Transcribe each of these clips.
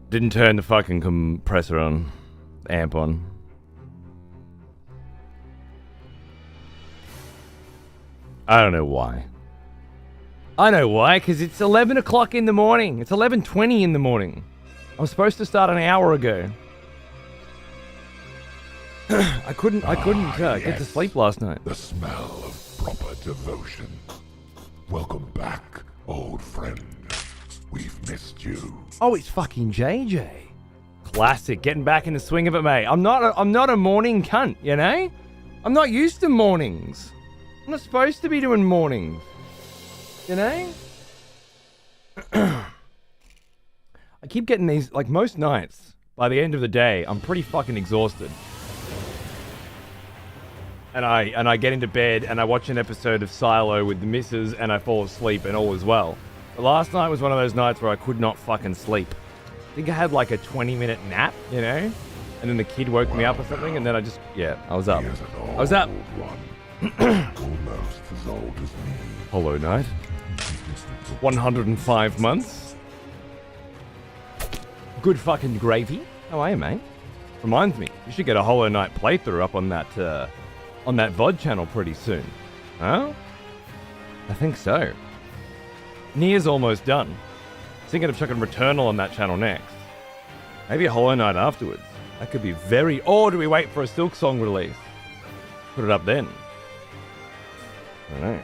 Didn't turn the fucking compressor on. Amp on. I don't know why. I know why, because it's 11 o'clock in the morning. It's 11:20 in the morning. I was supposed to start an hour ago. I couldn't get to sleep last night. The smell of proper devotion. Welcome back, old friend. We've missed you. Oh, it's fucking JJ. Classic, getting back in the swing of it, mate. I'm not a morning cunt, you know? I'm not used to mornings. I'm not supposed to be doing mornings. You know? I keep getting these, like most nights, by the end of the day, I'm pretty fucking exhausted. And I get into bed and I watch an episode of Silo with the missus and I fall asleep and all is well. But last night was one of those nights where I could not fucking sleep. I think I had like a 20-minute nap, you know? And then the kid woke me up or something and then I was up. I was up. Almost as old as me. Hollow Knight. 105 months. Good fucking gravy. How are you, mate? Reminds me, you should get a Hollow Knight playthrough up on that VOD channel pretty soon. Huh? I think so. Nier's almost done. Thinking of chucking Returnal on that channel next. Maybe a Hollow Knight afterwards. That could be very... Or do we wait for a Silk Song release? Put it up then. I don't know.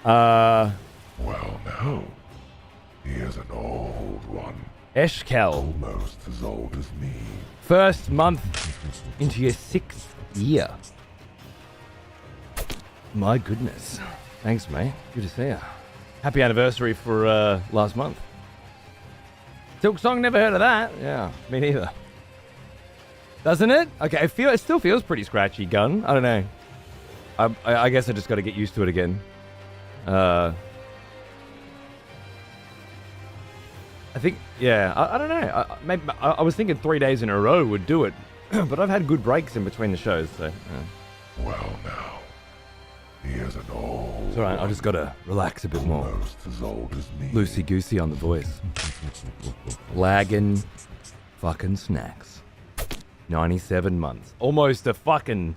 Well now, here's an old one. Eshkel. Almost as old as me. First month into your 6th year. My goodness. Thanks, mate. Good to see you. Happy anniversary for last month. Silk Song, never heard of that. Yeah, me neither. Doesn't it? Okay, it still feels pretty scratchy, Gun. I don't know. I guess I just got to get used to it again. I think, yeah, I don't know. Maybe I was thinking 3 days in a row would do it, but I've had good breaks in between the shows, so. Yeah. Well now, here's an old. It's alright. I just gotta relax a bit more. Almost as old as me. Loosey goosey on the voice. Lagging, fucking snacks. 97 months. Almost a fucking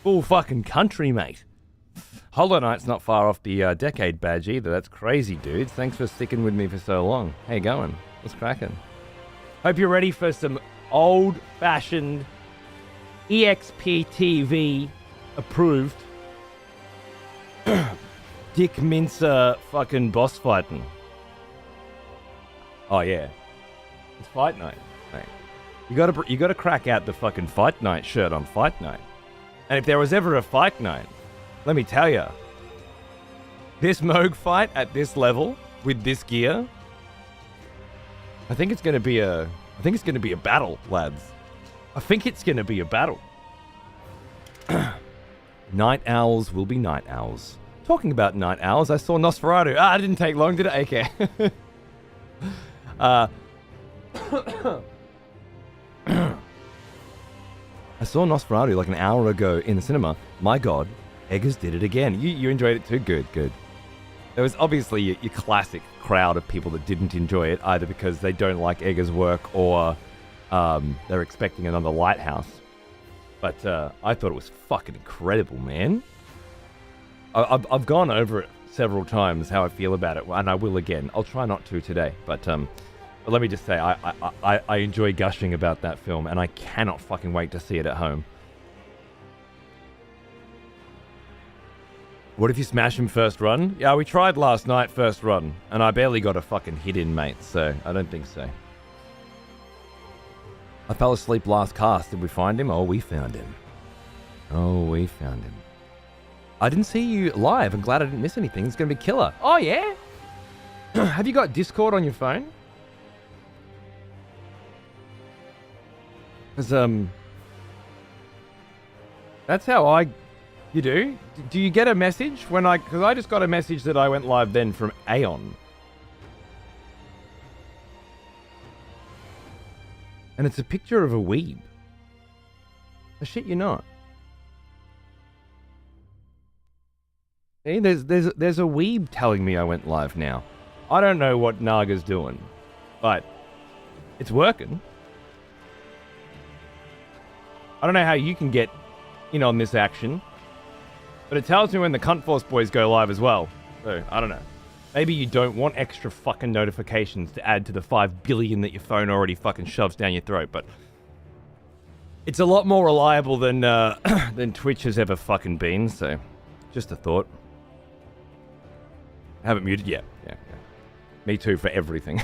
full fucking country, mate. Hollow Knight's not far off the decade badge either. That's crazy, dudes. Thanks for sticking with me for so long. How you going? What's cracking? Hope you're ready for some old-fashioned EXP-TV approved Dick Mincer fucking boss fighting. Oh yeah, it's Fight Night, mate. You gotta crack out the fucking Fight Night shirt on Fight Night. And if there was ever a Fight Night, let me tell you, this Moog fight at this level with this gear, I think it's gonna be a battle, lads. I think it's gonna be a battle. Night owls will be night owls. Talking about night owls, I saw Nosferatu. It didn't take long, did it? Okay. I saw Nosferatu like an hour ago in the cinema. My God, Eggers did it again. You enjoyed it too? Good. There was obviously your classic crowd of people that didn't enjoy it, either because they don't like Eggers' work or they're expecting another Lighthouse. But I thought it was fucking incredible, man. I've gone over it several times, how I feel about it, and I will again. I'll try not to today, but let me just say, I enjoy gushing about that film, and I cannot fucking wait to see it at home. What if you smash him first run? Yeah, we tried last night first run, and I barely got a fucking hit in, mate, so I don't think so. I fell asleep last cast. Did we find him? Oh, we found him. I didn't see you live. I'm glad I didn't miss anything. It's going to be killer. Oh, yeah? Have you got Discord on your phone? Because, that's how you do? Do you get a message when because I just got a message that I went live then from Aeon. And it's a picture of a weeb. I shit you not. See, there's a weeb telling me I went live now. I don't know what Naga's doing, but it's working. I don't know how you can get in on this action, but it tells me when the Cunt Force boys go live as well. So, I don't know. Maybe you don't want extra fucking notifications to add to the 5 billion that your phone already fucking shoves down your throat, but it's a lot more reliable than than Twitch has ever fucking been, so just a thought. I haven't muted yet. Yeah. Me too for everything.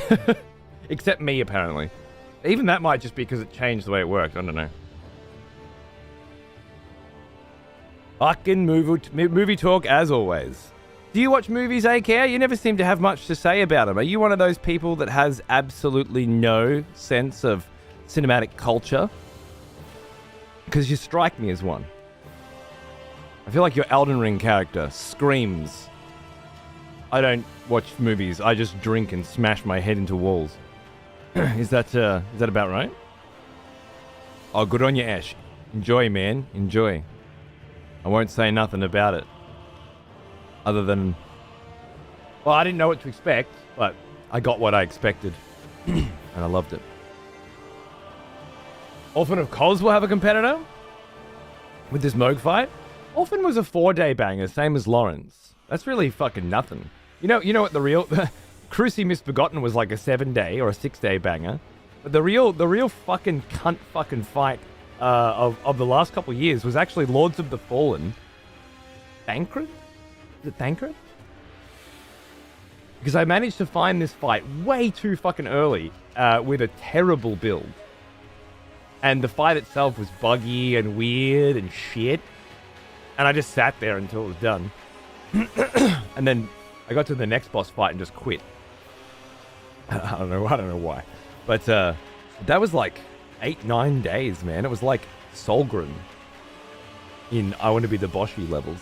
Except me, apparently. Even that might just be because it changed the way it worked. I don't know. Fucking movie talk as always. Do you watch movies, AKR? You never seem to have much to say about them. Are you one of those people that has absolutely no sense of cinematic culture? Because you strike me as one. I feel like your Elden Ring character screams, I don't watch movies, I just drink and smash my head into walls. Is that about right? Oh, good on you, Ash. Enjoy, man. Enjoy. I won't say nothing about it. Other than... Well, I didn't know what to expect, but I got what I expected. And I loved it. Orphan of Kos will have a competitor? With this Moog fight? Orphan was a 4-day banger, same as Lawrence. That's really fucking nothing. You know what the real... Cruci Misbegotten was like a 7-day or a 6-day banger. But the real fucking cunt fucking fight of the last couple of years was actually Lords of the Fallen. Thancred? Is it Thancred? Because I managed to find this fight way too fucking early with a terrible build. And the fight itself was buggy and weird and shit. And I just sat there until it was done. And then I got to the next boss fight and just quit. I don't know why. But that was like 8-9 days, man. It was like Solgren in I Want to Be the Boshi levels.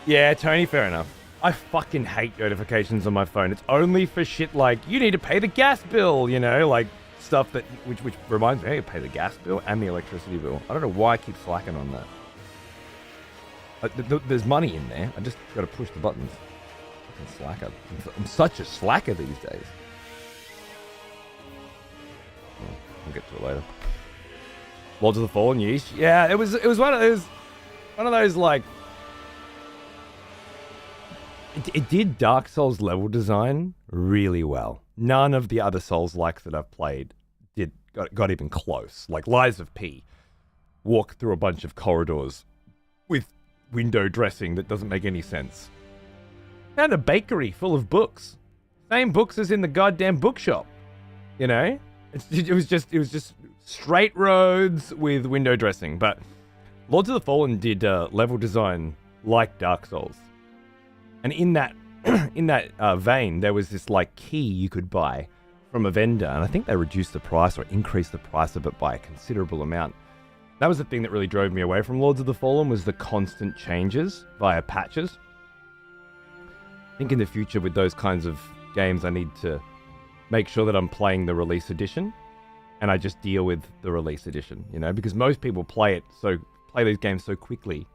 Yeah, Tony, fair enough. I fucking hate notifications on my phone. It's only for shit like, you need to pay the gas bill, you know, like stuff that, which reminds me, hey, pay the gas bill and the electricity bill. I don't know why I keep slacking on that. There's money in there. I just got to push the buttons. Fucking slacker. I'm such a slacker these days. We'll get to it later. Lords of the Fallen, yeesh. Yeah, it was one of those like. It did Dark Souls level design really well. None of the other Souls-likes that I've played got even close. Like Lies of P, walk through a bunch of corridors with window dressing that doesn't make any sense. And a bakery full of books, same books as in the goddamn bookshop. You know, it was just straight roads with window dressing. But Lords of the Fallen did level design like Dark Souls. And in that vein, there was this like key you could buy from a vendor, and I think they reduced the price or increased the price of it by a considerable amount. That was the thing that really drove me away from Lords of the Fallen, was the constant changes via patches. I think in the future with those kinds of games, I need to make sure that I'm playing the release edition, and I just deal with the release edition, you know, because most people play these games so quickly.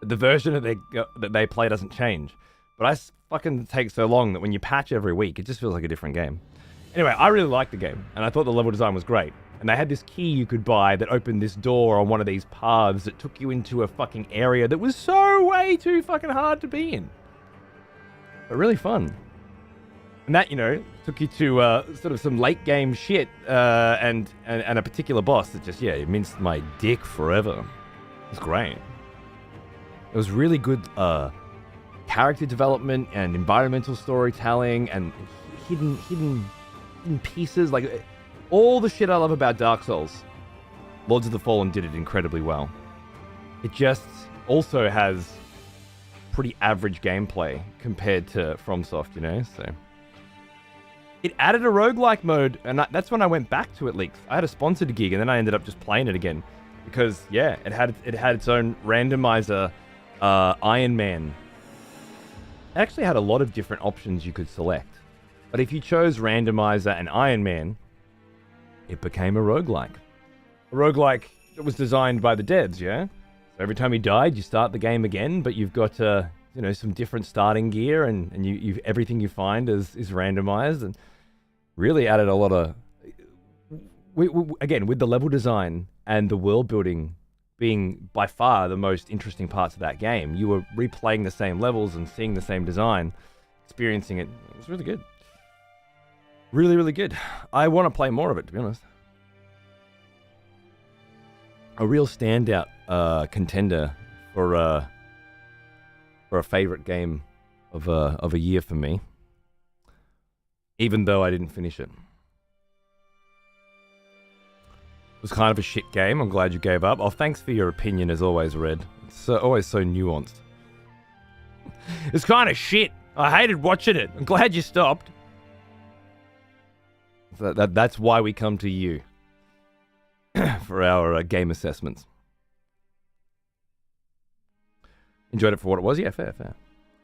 The version that they play doesn't change. But I fucking take so long that when you patch every week, it just feels like a different game. Anyway, I really liked the game, and I thought the level design was great. And they had this key you could buy that opened this door on one of these paths that took you into a fucking area that was so way too fucking hard to be in. But really fun. And that, you know, took you to sort of some late game shit and a particular boss that just, yeah, it minced my dick forever. It was great. It was really good character development and environmental storytelling and hidden pieces. Like, all the shit I love about Dark Souls, Lords of the Fallen did it incredibly well. It just also has pretty average gameplay compared to FromSoft, you know? So it added a roguelike mode, and that's when I went back to it leaks. I had a sponsored gig, and then I ended up just playing it again. Because, yeah, it had its own randomizer, Iron Man. It actually had a lot of different options you could select. But if you chose randomizer and Iron Man, it became a roguelike. A roguelike that was designed by the devs, yeah? So every time you died, you start the game again, but you've got some different starting gear, and you everything you find is randomized, and really added a lot of. Again, with the level design and the world building being by far the most interesting parts of that game, you were replaying the same levels and seeing the same design, experiencing it. It was really good. Really, really good. I want to play more of it, to be honest. A real standout contender for a favorite game of a year for me, even though I didn't finish it. It was kind of a shit game. I'm glad you gave up. Oh, thanks for your opinion as always, Red. It's always so nuanced. It's kind of shit. I hated watching it. I'm glad you stopped. That's why we come to you for our game assessments. Enjoyed it for what it was. Yeah, fair.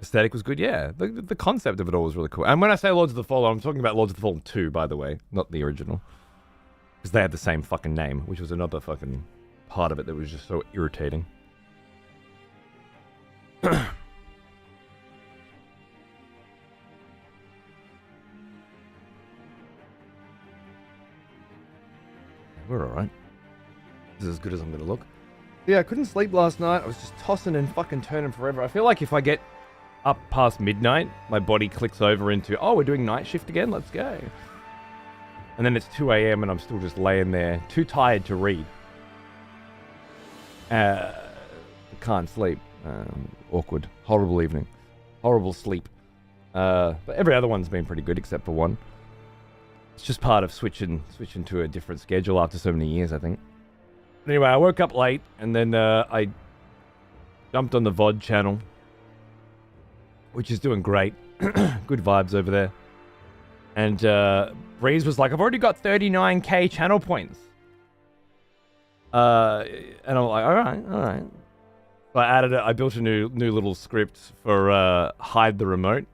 Aesthetic was good. Yeah, the concept of it all was really cool. And when I say Lords of the Fallen, I'm talking about Lords of the Fallen 2, by the way, not the original. Because they had the same fucking name, which was another fucking part of it that was just so irritating. We're alright. This is as good as I'm gonna look. Yeah, I couldn't sleep last night. I was just tossing and fucking turning forever. I feel like if I get up past midnight, my body clicks over into, oh, we're doing night shift again? Let's go. And then it's 2 a.m. and I'm still just laying there, too tired to read. Can't sleep. Awkward. Horrible evening. Horrible sleep. But every other one's been pretty good except for one. It's just part of switching to a different schedule after so many years, I think. Anyway, I woke up late and then I jumped on the VOD channel, which is doing great. Good vibes over there. And Breeze was like, I've already got 39k channel points. And I'm like, all right. So I built a new little script for hide the remote.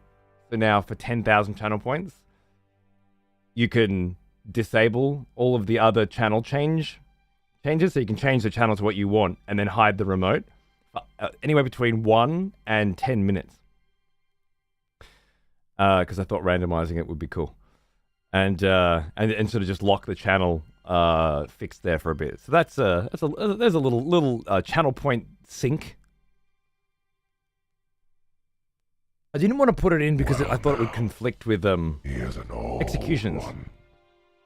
So now for 10,000 channel points, you can disable all of the other channel changes. So you can change the channel to what you want and then hide the remote for anywhere between 1 and 10 minutes. Because I thought randomizing it would be cool. And sort of just lock the channel fixed there for a bit. So there's a little channel point sync. I didn't want to put it in because I thought it would conflict with executions.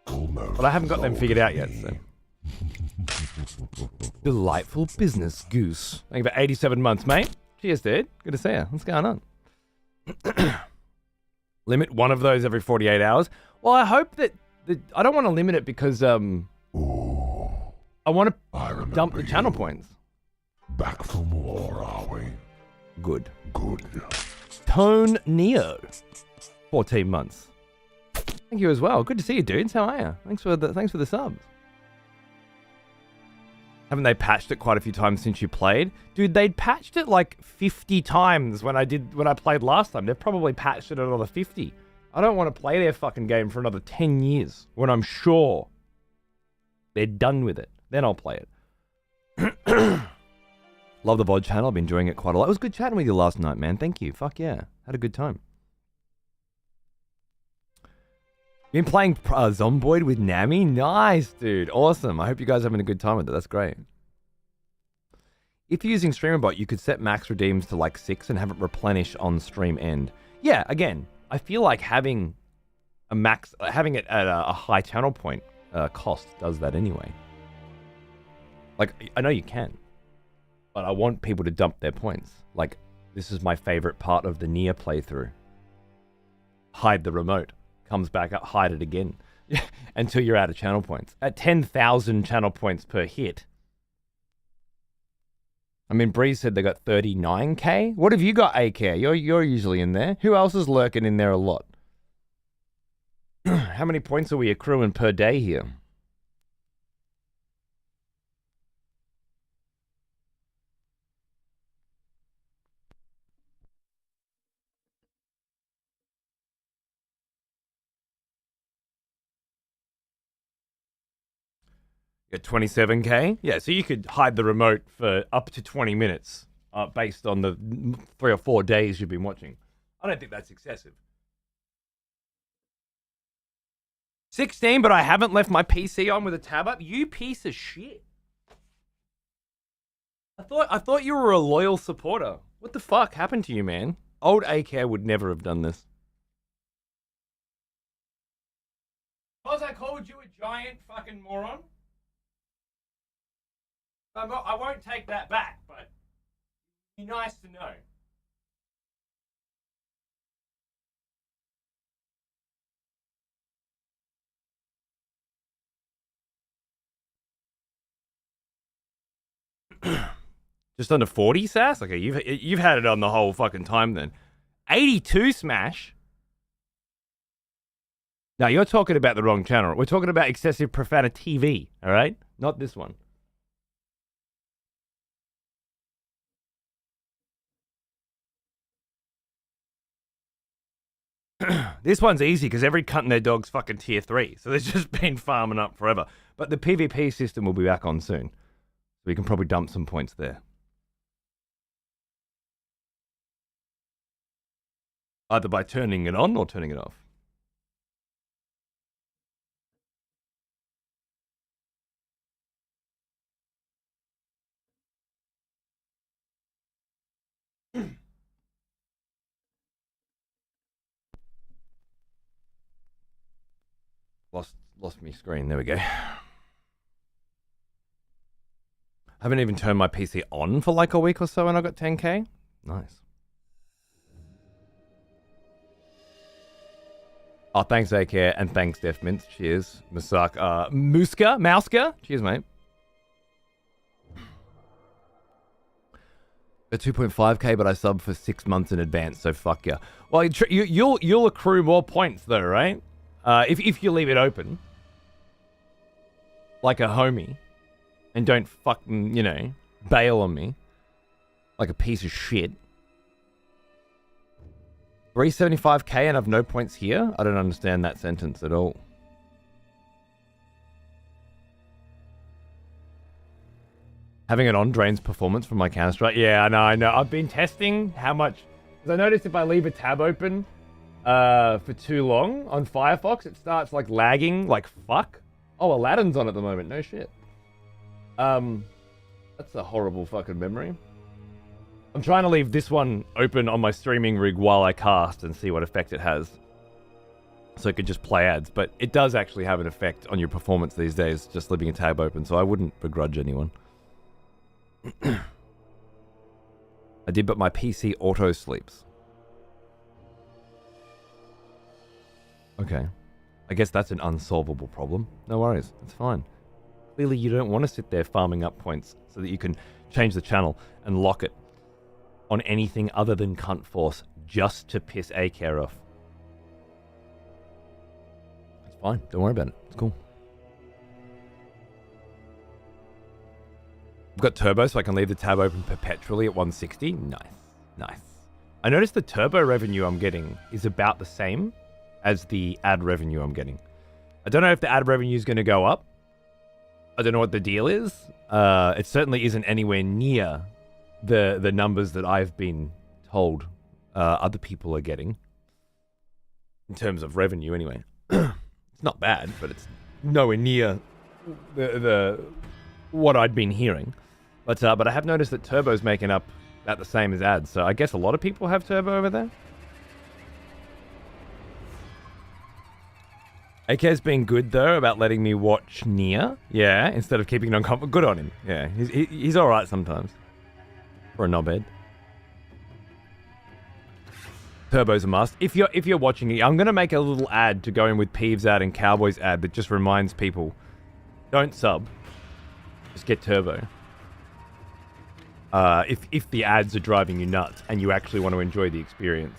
But I haven't got them figured out yet. So. Delightful business, Goose. Thank you for 87 months, mate. Cheers, dude. Good to see you. What's going on? Limit one of those every 48 hours. Well, I hope that I don't want to limit it because I want to dump the channel points. Back for more, are we? Good. Good. Tone Neo, 14 months. Thank you as well. Good to see you, dudes. How are you? Thanks for the subs. Haven't they patched it quite a few times since you played? Dude, they'd patched it like 50 times when I played last time. They've probably patched it another 50. I don't want to play their fucking game for another 10 years when I'm sure they're done with it. Then I'll play it. Love the VOD channel. I've been enjoying it quite a lot. It was good chatting with you last night, man. Thank you. Fuck yeah. Had a good time. Been playing Zomboid with Nami? Nice, dude. Awesome. I hope you guys are having a good time with it. That's great. If you're using StreamerBot, you could set max redeems to like 6 and have it replenish on stream end. Yeah, again, I feel like having it at a high channel point cost does that anyway. Like, I know you can, but I want people to dump their points. Like, this is my favorite part of the Nier playthrough. Hide the remote. Comes back up, hide it again. Until you're out of channel points. At 10,000 channel points per hit. I mean, Breeze said they got 39k. What have you got, AK? You're usually in there. Who else is lurking in there a lot? How many points are we accruing per day here? At 27k? Yeah, so you could hide the remote for up to 20 minutes based on the 3 or 4 days you've been watching. I don't think that's excessive. 16, but I haven't left my PC on with a tab up. You piece of shit. I thought you were a loyal supporter. What the fuck happened to you, man? Old A-Care would never have done this. Because I called you a giant fucking moron? I won't take that back, but it'd be nice to know. Just under 40, Sass? Okay, you've had it on the whole fucking time then. 82 Smash? Now, you're talking about the wrong channel. We're talking about excessive profanity TV, all right? Not this one. This one's easy because every cunt and their dog's fucking tier 3. So they've just been farming up forever. But the PvP system will be back on soon. So we can probably dump some points there. Either by turning it on or turning it off. Lost me screen. There we go. Haven't even turned my PC on for like a week or so and I got 10k. Nice. Oh, thanks, A-Care, and thanks, Def Mints. Cheers. Mouska. Cheers, mate. A 2.5k, but I sub for 6 months in advance, so fuck yeah. Well, you'll accrue more points though, right? If you leave it open, like a homie, and don't fucking, bail on me, like a piece of shit. 375k and I've no points here? I don't understand that sentence at all. Having it on drains performance from my Counter-Strike. Yeah, I know. I've been testing how much... Because I noticed if I leave a tab open for too long on Firefox, it starts like lagging like fuck. Oh, Aladdin's on at the moment. No shit. That's a horrible fucking memory. I'm trying to leave this one open on my streaming rig while I cast and see what effect it has. So it could just play ads. But it does actually have an effect on your performance these days, just leaving a tab open. So I wouldn't begrudge anyone. I did, but my PC auto sleeps. Okay. I guess that's an unsolvable problem. No worries. It's fine. Clearly you don't want to sit there farming up points so that you can change the channel and lock it on anything other than Cunt Force just to piss A-Care off. It's fine. Don't worry about it. It's cool. I've got turbo so I can leave the tab open perpetually at 160. Nice. I noticed the turbo revenue I'm getting is about the same as the ad revenue I'm getting. I don't know if the ad revenue is going to go up. I don't know what the deal is. It certainly isn't anywhere near the numbers that I've been told other people are getting. In terms of revenue, anyway. It's not bad, but it's nowhere near the what I'd been hearing. But I have noticed that Turbo's making up about the same as ads. So I guess a lot of people have Turbo over there. AK's been good though about letting me watch Nier. Yeah, instead of keeping it on comfort. Good on him. Yeah, he's all right sometimes. For a knobhead. Turbo's a must. If you're watching it, I'm gonna make a little ad to go in with Peeves ad and Cowboys ad that just reminds people, don't sub. Just get Turbo. If the ads are driving you nuts and you actually want to enjoy the experience.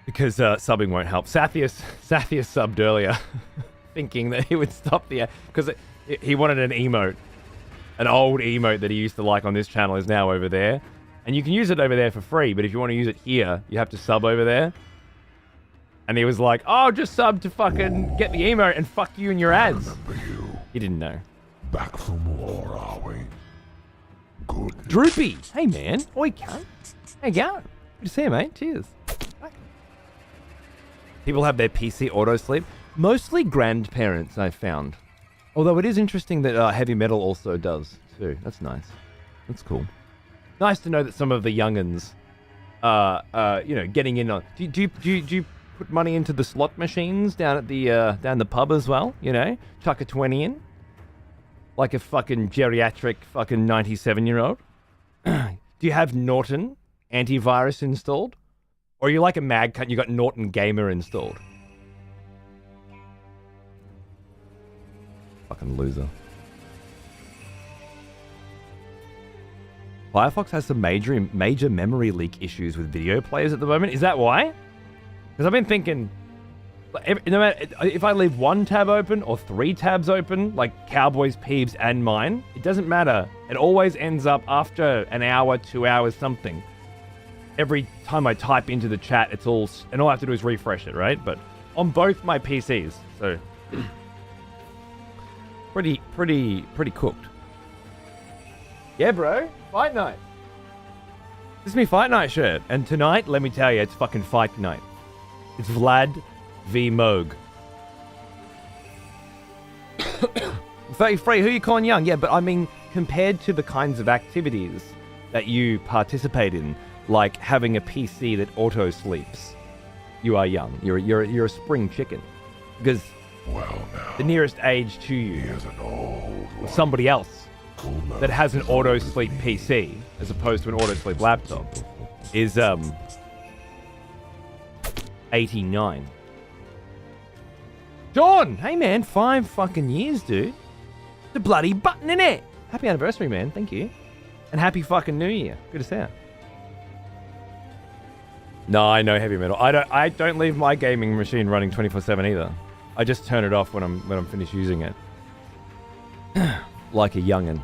Because subbing won't help. Sathius subbed earlier thinking that he would stop the ad because he wanted an emote. An old emote that he used to like on this channel is now over there. And you can use it over there for free, but if you want to use it here, you have to sub over there. And he was like, oh, just sub to fucking get the emote and fuck you and your ads. Remember you. He didn't know. Back for more, are we? Good. Droopy. Hey, man. Oi, cunt. How you going? Good to see you, mate. Cheers. People have their PC auto sleep. Mostly grandparents, I've found. Although it is interesting that heavy metal also does, too. That's nice. That's cool. Nice to know that some of the young'uns getting in on... Do you put money into the slot machines down at the pub as well? You know? Chuck a 20 in? Like a fucking geriatric fucking 97-year-old? Do you have Norton antivirus installed? Or are you like a mad cunt, you got Norton Gamer installed? Fucking loser. Firefox has some major memory leak issues with video players at the moment. Is that why? Because I've been thinking, no matter if I leave one tab open or 3 tabs open, like Cowboys, Peeves, and mine, it doesn't matter. It always ends up after an hour, 2 hours, something. Every time I type into the chat, it's all, and all I have to do is refresh it, right? But on both my PCs, so pretty cooked. Yeah, bro, fight night. This is me fight night shirt, and tonight, let me tell you, it's fucking fight night. It's Vlad v Moog. 33, who are you calling young? Yeah, but I mean, compared to the kinds of activities that you participate in, like having a PC that auto sleeps, you are young. You're a spring chicken, because the nearest age to you, somebody else that has an auto sleep PC as opposed to an auto sleep laptop, is 89. Dawn, hey man, 5 fucking years, dude. The bloody button in it. Happy anniversary, man. Thank you, and happy fucking New Year. Good to see you. No, I know heavy metal. I don't leave my gaming machine running 24/7 either. I just turn it off when I'm finished using it. Like a youngin'.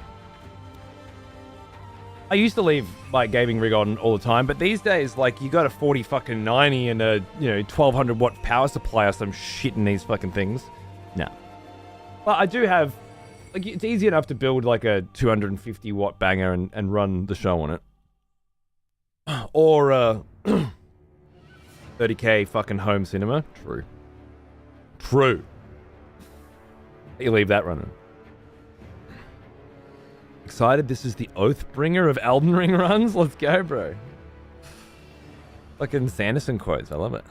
I used to leave my gaming rig on all the time, but these days, like, you got a 40 fucking 90 and a 1200 watt power supply or some shit in these fucking things. No. Well, I do have, like, it's easy enough to build like a 250 watt banger and run the show on it. Or 30k fucking home cinema. True. You leave that running. Excited this is the Oathbringer of Elden Ring runs? Let's go, bro. Fucking Sanderson quotes. I love it.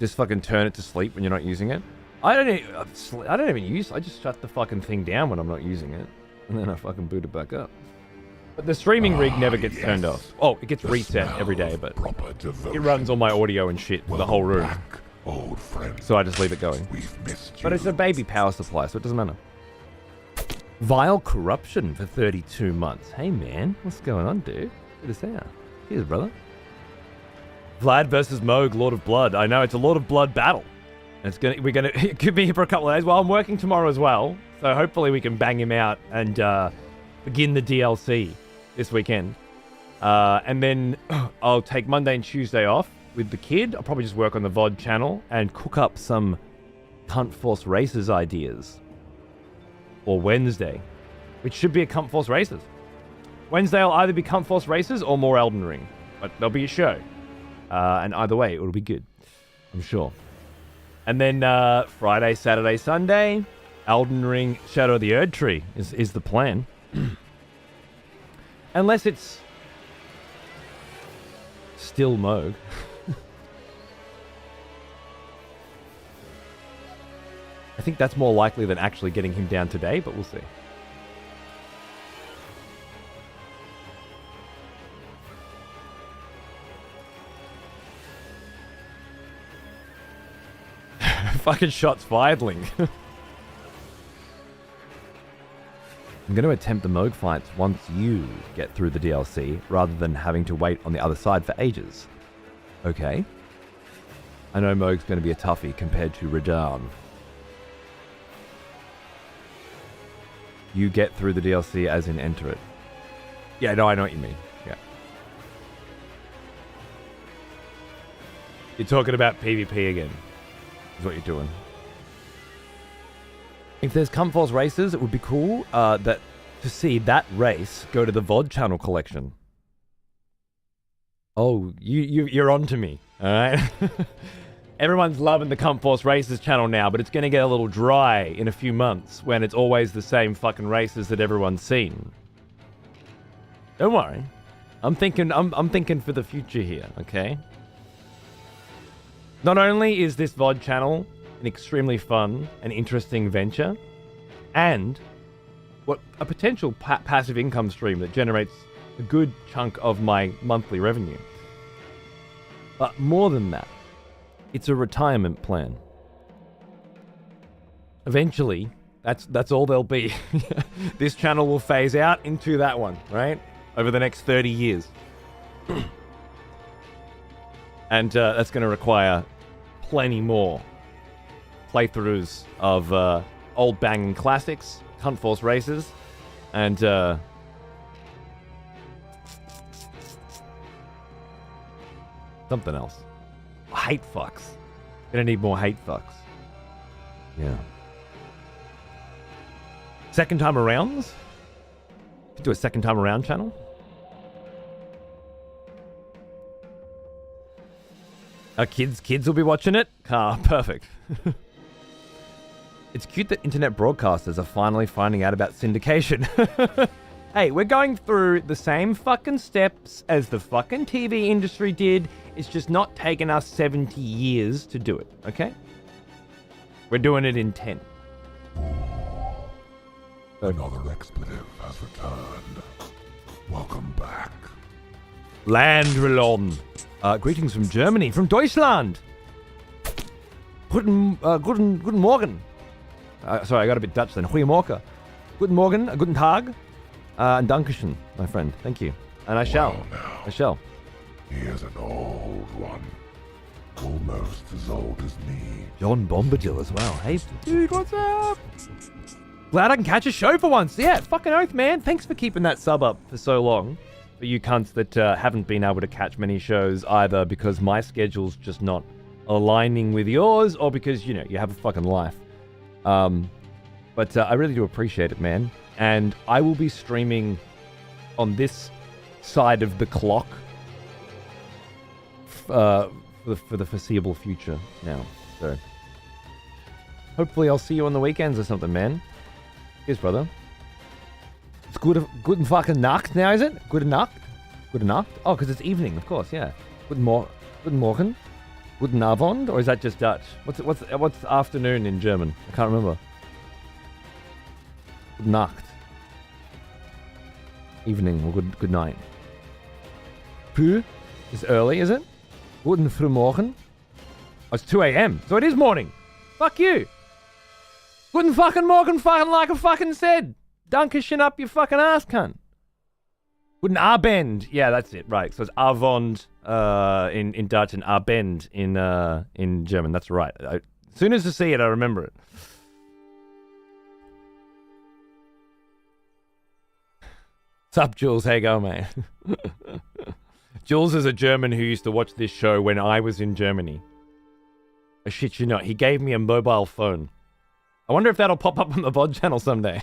Just fucking turn it to sleep when you're not using it. I don't even use. I just shut the fucking thing down when I'm not using it, and then I fucking boot it back up. But the streaming rig never gets turned off. Oh, it gets reset every day, but it runs all my audio and shit for the whole room. Old friend. So I just leave it going. We've missed you. But it's a baby power supply, so it doesn't matter. Vile corruption for 32 months. Hey man, what's going on, dude? Good to see ya. Cheers, brother. Vlad versus Moog, Lord of Blood. I know it's a Lord of Blood battle. It could be here for a couple of days. Well, I'm working tomorrow as well, so hopefully we can bang him out and begin the DLC this weekend. And then I'll take Monday and Tuesday off with the kid. I'll probably just work on the VOD channel and cook up some Cunt Force Races ideas. Or Wednesday, which should be a Cunt Force Races. Wednesday will either be Cunt Force Races or more Elden Ring, but there'll be a show. And either way, it'll be good, I'm sure. And then Friday, Saturday, Sunday, Elden Ring, Shadow of the Erdtree is the plan. Unless it's still Moog. I think that's more likely than actually getting him down today, but we'll see. Fucking shots fired, Link. I'm going to attempt the Moog fights once you get through the DLC, rather than having to wait on the other side for ages. Okay. I know Moog's going to be a toughie compared to Radahn. You get through the DLC as in enter it. Yeah, no, I know what you mean. Yeah. You're talking about PvP again. Is what you're doing. If there's Cunt Force races, it would be cool that to see that race go to the VOD channel collection. Oh, you're on to me, all right? Everyone's loving the Cunt Force races channel now, but it's going to get a little dry in a few months when it's always the same fucking races that everyone's seen. Don't worry. I'm thinking for the future here, okay? Not only is this VOD channel an extremely fun and interesting venture, and what a potential passive income stream that generates a good chunk of my monthly revenue. But more than that, it's a retirement plan. Eventually, that's all there'll be. This channel will phase out into that one, right? Over the next 30 years. And that's going to require plenty more playthroughs of old banging classics, Cunt Force races, and something else. Hate fucks. Gonna need more hate fucks. Yeah. Second time arounds? Could do a second time around channel. Our kids will be watching it? Ah, perfect. It's cute that internet broadcasters are finally finding out about syndication. Hey, we're going through the same fucking steps as the fucking TV industry did. It's just not taken us 70 years to do it, okay? We're doing it in 10. Another expletive has returned. Welcome back. Landrelon. Greetings from Germany, from Deutschland. Guten Morgen. Sorry, I got a bit Dutch then. Goedemorgen. Guten Morgen, guten Tag, and Dankeschön, my friend. Thank you. And I shall. Well, now, I shall. he is an old one. Almost as old as me. John Bombadil as well. Hey, dude, what's up? Glad I can catch a show for once. Yeah, fucking oath, man. Thanks for keeping that sub up for so long. For you cunts that haven't been able to catch many shows either because my schedule's just not aligning with yours or because, you know, you have a fucking life. But I really do appreciate it, man. And I will be streaming on this side of the clock for the foreseeable future now. So hopefully I'll see you on the weekends or something, man. Cheers, brother. It's guten fucking Nacht now, is it? Gute Nacht? Gute Nacht? Oh, because it's evening, of course, yeah. Guten Morgen? Guten Abend? Or is that just Dutch? What's afternoon in German? I can't remember. Gute Nacht. Evening or good night. Früh is early, is it? Guten Frühmorgen? Oh, it's 2 a.m. So it is morning. Fuck you. Guten fucking Morgen, fucking like I fucking said. Dankeschön up your fucking ass, cunt. Guten Abend. Yeah, that's it. Right. So it's Avond in Dutch and Abend in German. That's right. As soon as I see it, I remember it. Sup, Jules? How you going, mate? Jules is a German who used to watch this show when I was in Germany. I shit you not. He gave me a mobile phone. I wonder if that'll pop up on the VOD channel someday.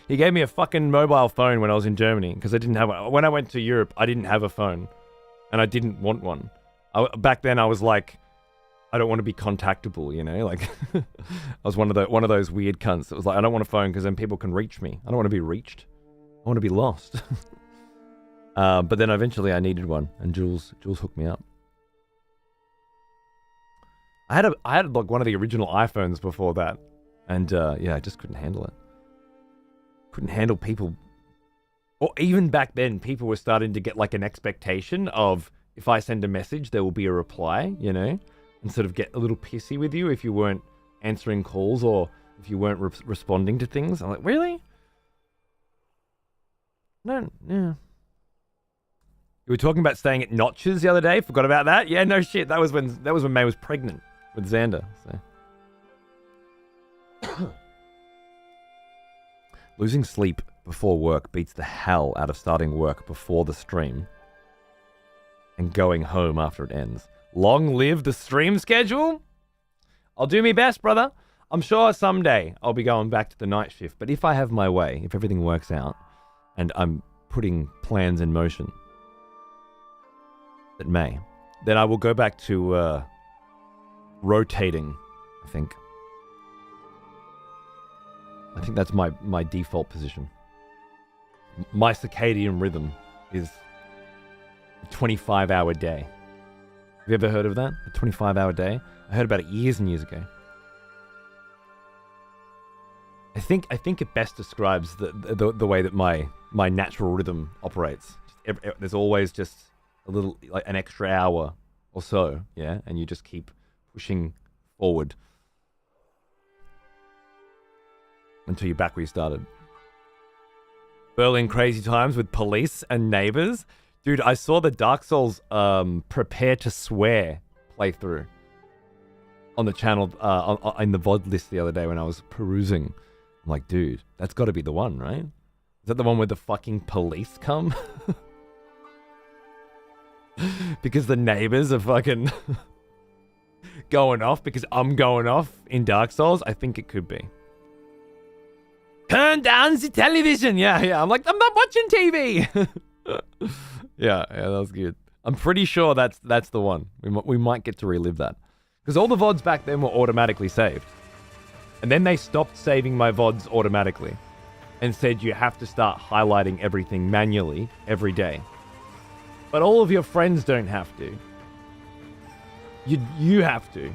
He gave me a fucking mobile phone when I was in Germany because I didn't have one. When I went to Europe, I didn't have a phone, and I didn't want one. Back then, I was like, I don't want to be contactable, you know. Like, I was one of those weird cunts that was like, I don't want a phone because then people can reach me. I don't want to be reached. I want to be lost. But then eventually, I needed one, and Jules hooked me up. I had like one of the original iPhones before that, and yeah, I just couldn't handle it. Couldn't handle people. Or even back then, people were starting to get like an expectation of if I send a message, there will be a reply, you know, and sort of get a little pissy with you if you weren't answering calls or if you weren't responding to things. I'm like, really? No, yeah. You were talking about staying at Notches the other day. Forgot about that. Yeah, no shit. That was when May was pregnant with Xander. So. Losing sleep before work beats the hell out of starting work before the stream and going home after it ends. Long live the stream schedule. I'll do my best, brother. I'm sure someday I'll be going back to the night shift, but if I have my way, if everything works out, and I'm putting plans in motion that may, then I will go back to rotating, I think. I think that's my default position. My circadian rhythm is a 25-hour day. Have you ever heard of that? A 25-hour day? I heard about it years and years ago. I think it best describes the way that my natural rhythm operates. There's always just a little, like an extra hour or so, yeah? And you just keep pushing forward until you're back where you started. Berlin crazy times with police and neighbors. Dude, I saw the Dark Souls Prepare to Swear playthrough on the channel, in the VOD list the other day when I was perusing. I'm like, dude, that's got to be the one, right? Is that the one where the fucking police come? Because the neighbors are fucking going off because I'm going off in Dark Souls? I think it could be. Turn down the television! Yeah. I'm like, I'm not watching TV! Yeah, that was good. I'm pretty sure that's the one. We might get to relive that. Because all the VODs back then were automatically saved. And then they stopped saving my VODs automatically and said you have to start highlighting everything manually every day. But all of your friends don't have to. You have to.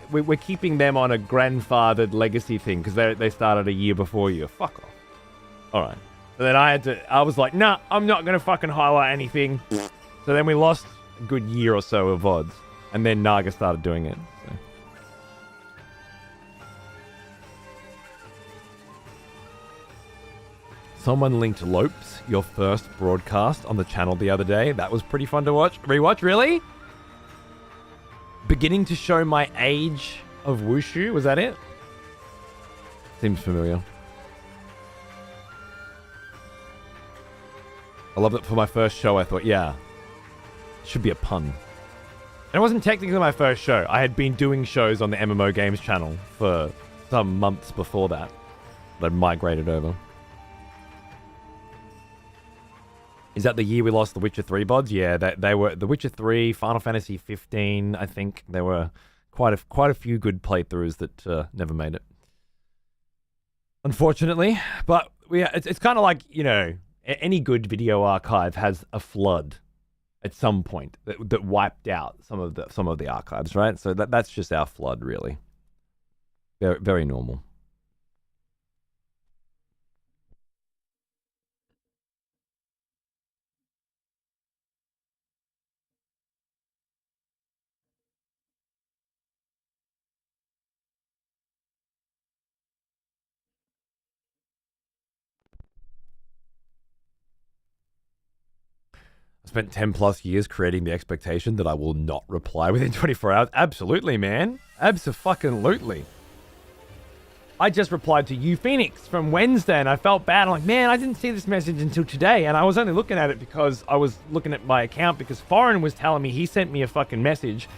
We're keeping them on a grandfathered legacy thing because they started a year before you. Fuck off. All right. So then I was like, nah, I'm not going to fucking highlight anything. So then we lost a good year or so of VODs. And then Naga started doing it. So. Someone linked Lopes, your first broadcast on the channel the other day. That was pretty fun to watch. Rewatch, really? Beginning to show my age of Wushu, was that it? Seems familiar. I love that for my first show, I thought, yeah, should be a pun. And it wasn't technically my first show. I had been doing shows on the MMO Games channel for some months before that. But I migrated over. Is that the year we lost the Witcher 3 VODs? Yeah, they were The Witcher 3, Final Fantasy 15, I think. There were quite a few good playthroughs that never made it. Unfortunately. But it's kind of like, you know, any good video archive has a flood at some point that wiped out some of the archives, right? So that's just our flood, really. Very, very normal. I spent 10 plus years creating the expectation that I will not reply within 24 hours. Absolutely, man. Abso-fucking-lutely. I just replied to you, Phoenix, from Wednesday, and I felt bad. I'm like, man, I didn't see this message until today, and I was only looking at it because I was looking at my account because Foreign was telling me he sent me a fucking message,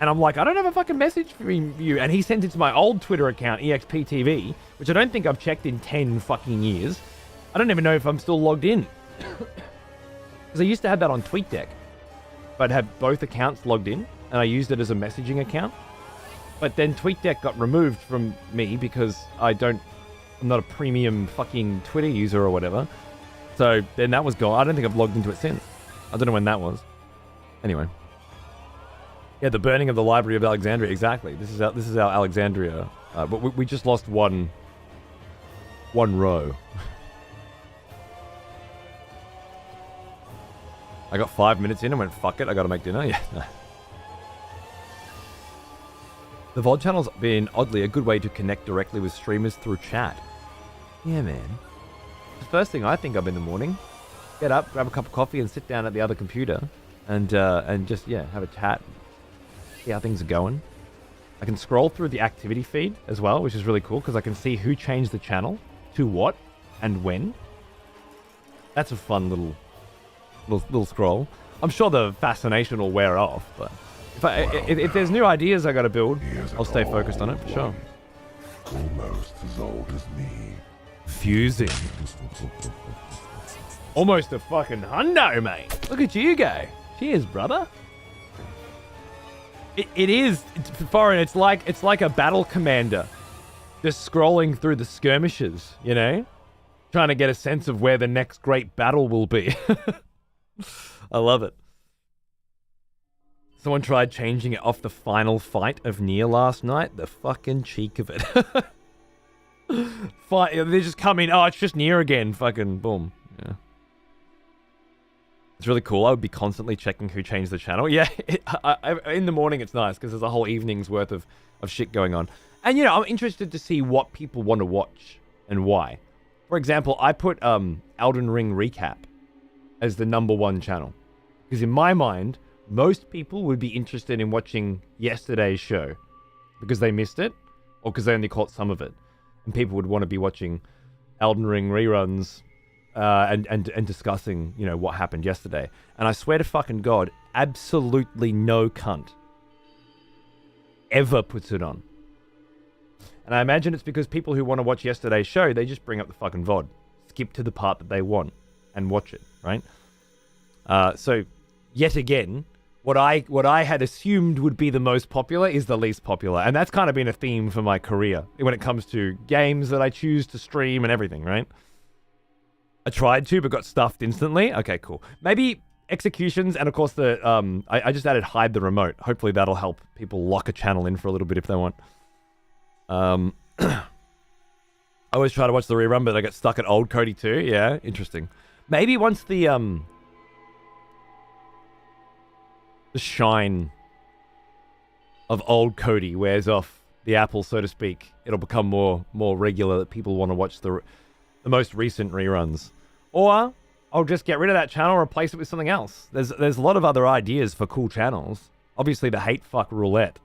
and I'm like, I don't have a fucking message for you, and he sent it to my old Twitter account, EXPTV, which I don't think I've checked in 10 fucking years. I don't even know if I'm still logged in. Because I used to have that on TweetDeck. I'd have both accounts logged in, and I used it as a messaging account. But then TweetDeck got removed from me because I'm not a premium fucking Twitter user or whatever. So then that was gone. I don't think I've logged into it since. I don't know when that was. Anyway. Yeah, the burning of the Library of Alexandria. Exactly. This is our Alexandria. But we just lost one row. I got 5 minutes in and went, fuck it, I gotta make dinner. Yeah. The VOD channel's been, oddly, a good way to connect directly with streamers through chat. Yeah, man. The first thing I think of in the morning, get up, grab a cup of coffee, and sit down at the other computer and just, yeah, have a chat, see how things are going. I can scroll through the activity feed as well, which is really cool, because I can see who changed the channel, to what, and when. That's a fun little scroll. I'm sure the fascination will wear off, but If there's new ideas I gotta build, He is I'll stay an focused on it, for old sure. one, almost as old as me. Fusing. Almost a fucking hundo, mate. Look at you go. Cheers, brother. It is, foreign, it's like a battle commander just scrolling through the skirmishes, you know? Trying to get a sense of where the next great battle will be. I love it. Someone tried changing it off the final fight of Nier last night. The fucking cheek of it. They just come in, oh, it's just Nier again. Fucking boom. Yeah. It's really cool. I would be constantly checking who changed the channel. Yeah, in the morning it's nice because there's a whole evening's worth of shit going on. And, you know, I'm interested to see what people want to watch and why. For example, I put Elden Ring Recap as the #1 channel. Because in my mind, most people would be interested in watching yesterday's show because they missed it or because they only caught some of it. And people would want to be watching Elden Ring reruns and discussing, you know, what happened yesterday. And I swear to fucking God, absolutely no cunt ever puts it on. And I imagine it's because people who want to watch yesterday's show, they just bring up the fucking VOD, skip to the part that they want and watch it, right? So, yet again, what I had assumed would be the most popular is the least popular. And that's kind of been a theme for my career when it comes to games that I choose to stream and everything, right? I tried to, but got stuffed instantly. Okay, cool. Maybe executions, and of course the I just added hide the remote. Hopefully that'll help people lock a channel in for a little bit if they want. I always try to watch the rerun, but I get stuck at old Cody too. Yeah, interesting. Maybe once the shine of old Cody wears off the apple, so to speak, it'll become more regular that people want to watch the most recent reruns. Or I'll just get rid of that channel and replace it with something else. There's a lot of other ideas for cool channels. Obviously, the hate fuck roulette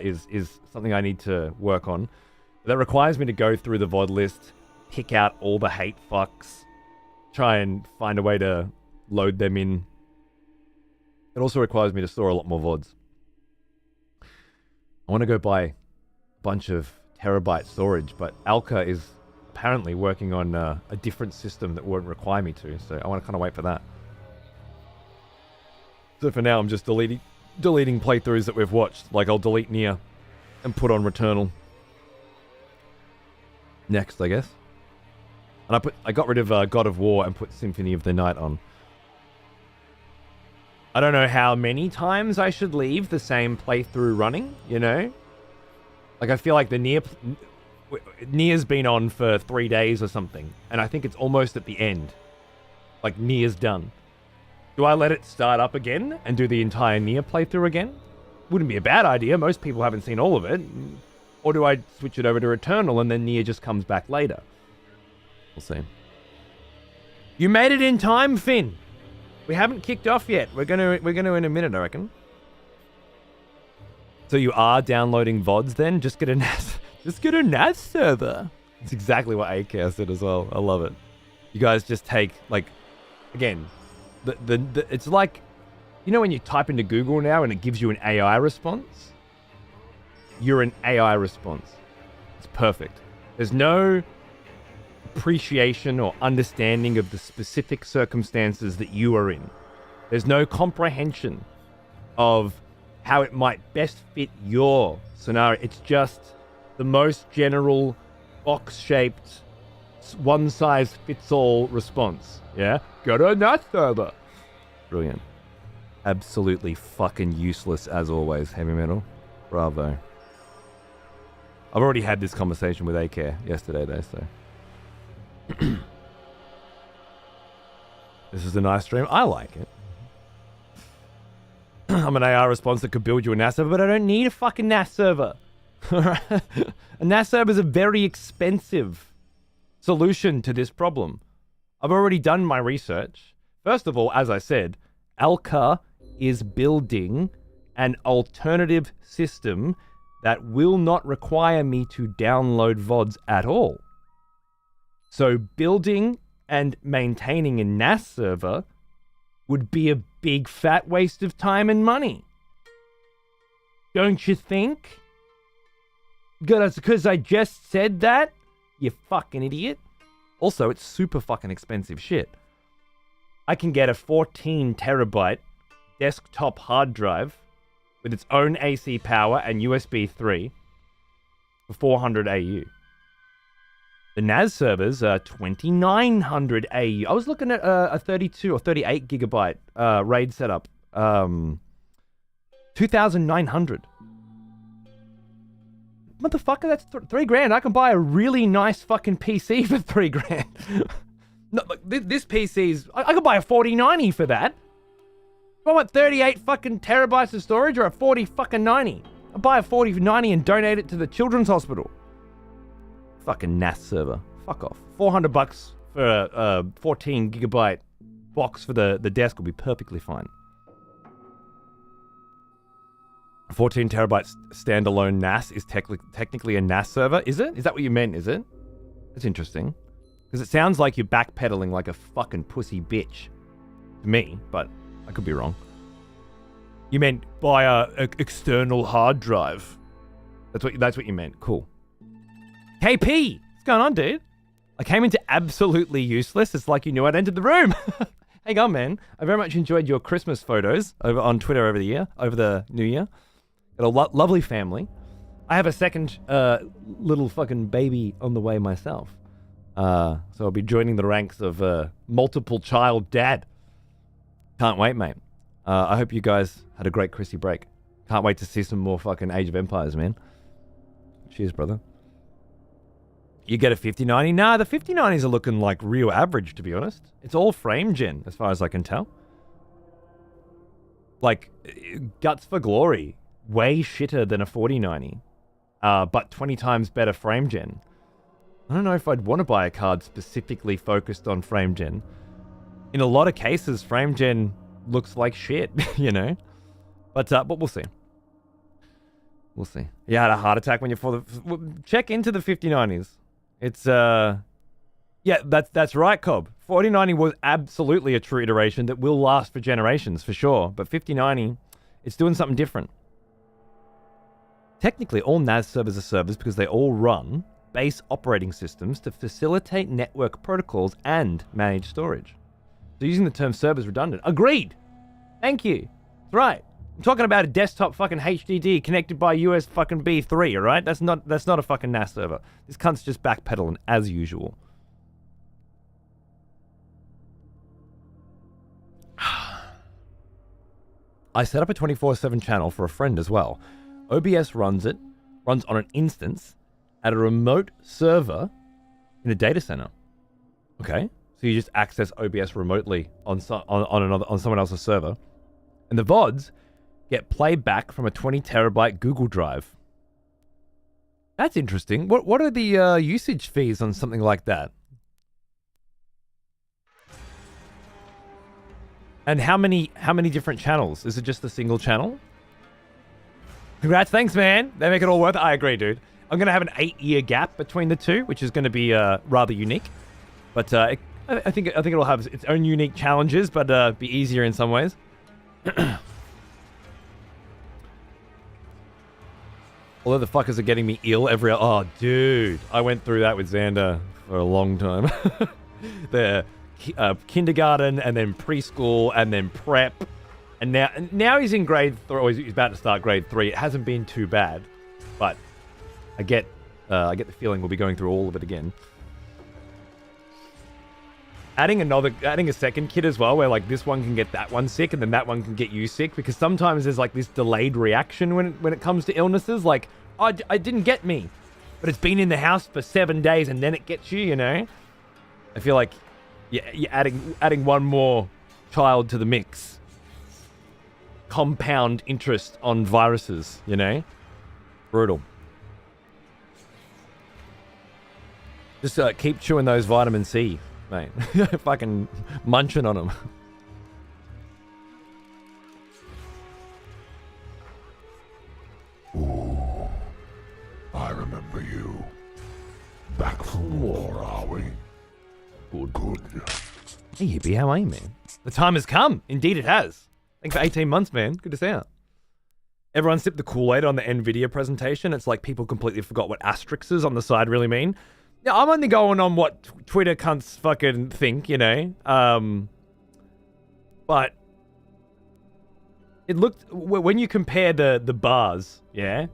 is something I need to work on. That requires me to go through the VOD list, pick out all the hate fucks, try and find a way to load them in. It also requires me to store a lot more VODs. I want to go buy a bunch of terabyte storage, but Alka is apparently working on a different system that won't require me to, so I want to kind of wait for that. So for now, I'm just deleting playthroughs that we've watched. Like I'll delete Nier and put on Returnal next, I guess. And I got rid of God of War and put Symphony of the Night on. I don't know how many times I should leave the same playthrough running, you know? Like I feel like the Nier's been on for 3 days or something, and I think it's almost at the end. Like Nier's done. Do I let it start up again and do the entire Nier playthrough again? Wouldn't be a bad idea. Most people haven't seen all of it. Or do I switch it over to Returnal and then Nier just comes back later? We'll see. You made it in time, Finn. We haven't kicked off yet. We're gonna in a minute, I reckon. So you are downloading VODs then? Just get a NAS server. It's exactly what ACARE said as well. I love it. You guys just take, like, again, it's like, you know when you type into Google now and it gives you an AI response? You're an AI response. It's perfect. There's no appreciation or understanding of the specific circumstances that you are in. There's no comprehension of how it might best fit your scenario. It's just the most general box-shaped, one-size-fits-all response. Yeah? Go to a NAS server. Brilliant. Absolutely fucking useless as always, heavy metal. Bravo. I've already had this conversation with ACARE yesterday though, so. This is a nice stream. I like it. I'm an AR response that could build you a NAS server, but I don't need a fucking NAS server. A NAS server is a very expensive solution to this problem. I've already done my research. First of all, as I said, Alka is building an alternative system that will not require me to download VODs at all. So building and maintaining a NAS server would be a big fat waste of time and money. Don't you think? Because I just said that? You fucking idiot. Also, it's super fucking expensive shit. I can get a 14 terabyte desktop hard drive with its own AC power and USB 3 for 400 AU. The NAS servers are 2900 AU. I was looking at a 32 or 38 gigabyte RAID setup. 2,900. Motherfucker, that's $3,000. I can buy a really nice fucking PC for $3,000. No, this PC's... I could buy a 4090 for that. If I want 38 fucking terabytes of storage or a 40 fucking 90. I'll buy a 4090 and donate it to the children's hospital. Fucking NAS server. Fuck off. $400 for a 14 gigabyte box for the desk will be perfectly fine. 14 terabyte standalone NAS is technically a NAS server, is it? Is that what you meant, is it? That's interesting. Because it sounds like you're backpedaling like a fucking pussy bitch. To me, but I could be wrong. You meant buy a external hard drive. That's what you meant. Cool. KP! What's going on, dude? I came into absolutely useless. It's like you knew I'd entered the room. Hang on, man. I very much enjoyed your Christmas photos over on Twitter over the New Year. Got a lovely family. I have a second little fucking baby on the way myself. So I'll be joining the ranks of multiple child dad. Can't wait, mate. I hope you guys had a great Chrissy break. Can't wait to see some more fucking Age of Empires, man. Cheers, brother. You get a 5090? Nah, the 5090s are looking like real average, to be honest. It's all frame gen, as far as I can tell. Like, guts for glory. Way shitter than a 4090. But 20 times better frame gen. I don't know if I'd want to buy a card specifically focused on frame gen. In a lot of cases, frame gen looks like shit, you know? But we'll see. We'll see. You had a heart attack when you're check into the 5090s. It's, yeah, that's right, Cobb. 4090 was absolutely a true iteration that will last for generations, for sure. But 5090, it's doing something different. Technically, all NAS servers are servers because they all run base operating systems to facilitate network protocols and manage storage. So using the term server is redundant. Agreed. Thank you. That's right. I'm talking about a desktop fucking HDD connected by US fucking B3, alright? That's not a fucking NAS server. This cunt's just backpedaling as usual. I set up a 24/7 channel for a friend as well. OBS runs on an instance at a remote server in a data center. Okay, so you just access OBS remotely on someone else's server, and the VODs get played back from a 20 terabyte Google Drive. That's interesting. What are the usage fees on something like that? And how many different channels? Is it just a single channel? Congrats, thanks, man. They make it all worth it. I agree, dude. I'm going to have an 8-year gap between the two, which is going to be rather unique. But I think it'll have its own unique challenges, but be easier in some ways. Although the fuckers are getting me ill every... Oh, dude. I went through that with Xander for a long time. The kindergarten, and then preschool, and then prep. And now he's in grade 3, or he's about to start grade 3. It hasn't been too bad. But I get the feeling we'll be going through all of it again. Adding a second kid as well, where like this one can get that one sick and then that one can get you sick, because sometimes there's like this delayed reaction when it comes to illnesses. Like, oh, I didn't get me, but it's been in the house for 7 days and then it gets you, you know? I feel like you're adding one more child to the mix. Compound interest on viruses, you know? Brutal. Just keep chewing those vitamin C, mate. Fucking munching on them. Ooh, I remember you. Back from war, are we? Good. Hey, Hippie, how are you, man? The time has come. Indeed it has. Thanks for 18 months, man. Good to see you. Everyone sipped the Kool-Aid on the NVIDIA presentation. It's like people completely forgot what asterisks on the side really mean. Yeah, I'm only going on what Twitter cunts fucking think, you know? But it looked, when you compare the bars, yeah,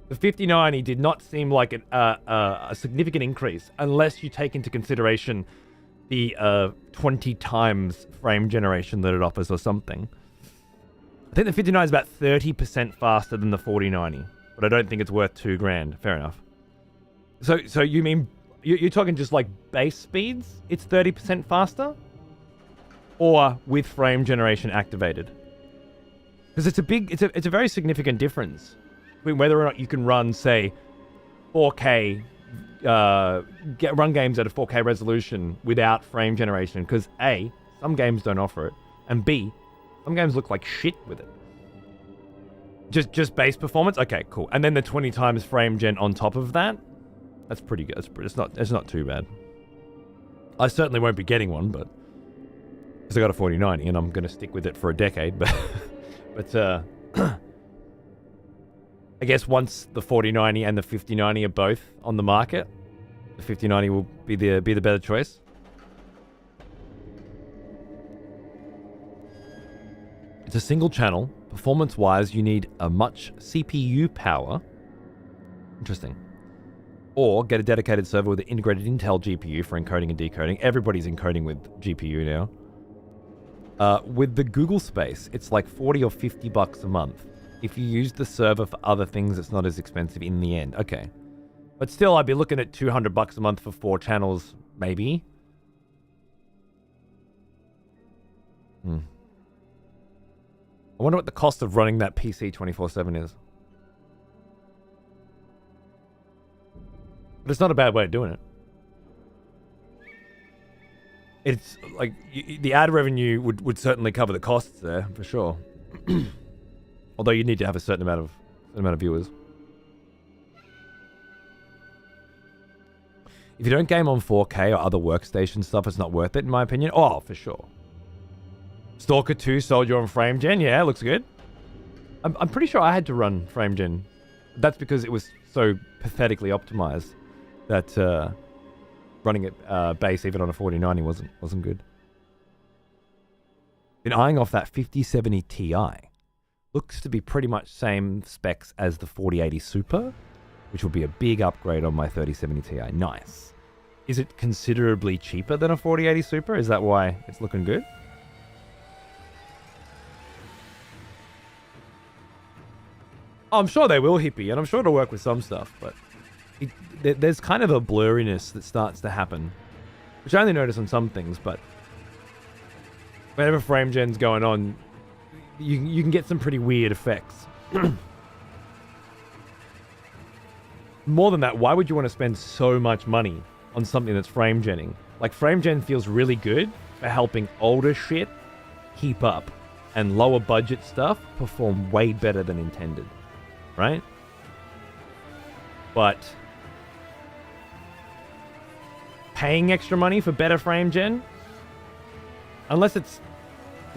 the 5090 did not seem like a significant increase unless you take into consideration the 20 times frame generation that it offers or something. I think the 59 is about 30% faster than the 4090, but I don't think it's worth $2,000. Fair enough. So you mean you're talking just like base speeds? It's 30% faster, or with frame generation activated? Because it's a very significant difference between whether or not you can run, say, 4K, run games at a 4K resolution without frame generation. Because A, some games don't offer it, and B, some games look like shit with it. Just base performance? Okay, cool. And then the 20 times frame gen on top of that? That's pretty good. It's not too bad. I certainly won't be getting one, but because I got a 4090 and I'm going to stick with it for a decade. But I guess once the 4090 and the 5090 are both on the market, the 5090 will be the better choice. It's a single channel. Performance-wise, you need a much CPU power. Interesting. Or get a dedicated server with an integrated Intel GPU for encoding and decoding. Everybody's encoding with GPU now. With the Google space, it's like $40 or $50 a month. If you use the server for other things, it's not as expensive in the end. Okay. But still, I'd be looking at $200 a month for 4 channels, maybe. I wonder what the cost of running that PC 24/7 is. But it's not a bad way of doing it. It's like the ad revenue would certainly cover the costs there for sure. Although you need to have a certain amount of viewers. If you don't game on 4K or other workstation stuff, it's not worth it in my opinion. Oh, for sure. Stalker 2 Soldier on frame gen, yeah, looks good. I'm pretty sure I had to run frame gen. That's because it was so pathetically optimized that running it base even on a 4090 wasn't good. Been eyeing off that 5070 Ti. Looks to be pretty much same specs as the 4080 Super, which will be a big upgrade on my 3070 Ti. Nice. Is it considerably cheaper than a 4080 Super? Is that why it's looking good? Oh, I'm sure they will, hippie, and I'm sure it'll work with some stuff, but there's kind of a blurriness that starts to happen, which I only notice on some things, but whenever frame gen's going on, you can get some pretty weird effects. More than that, why would you want to spend so much money on something that's frame genning? Like, frame gen feels really good for helping older shit keep up, and lower budget stuff perform way better than intended, right? But paying extra money for better frame gen, unless it's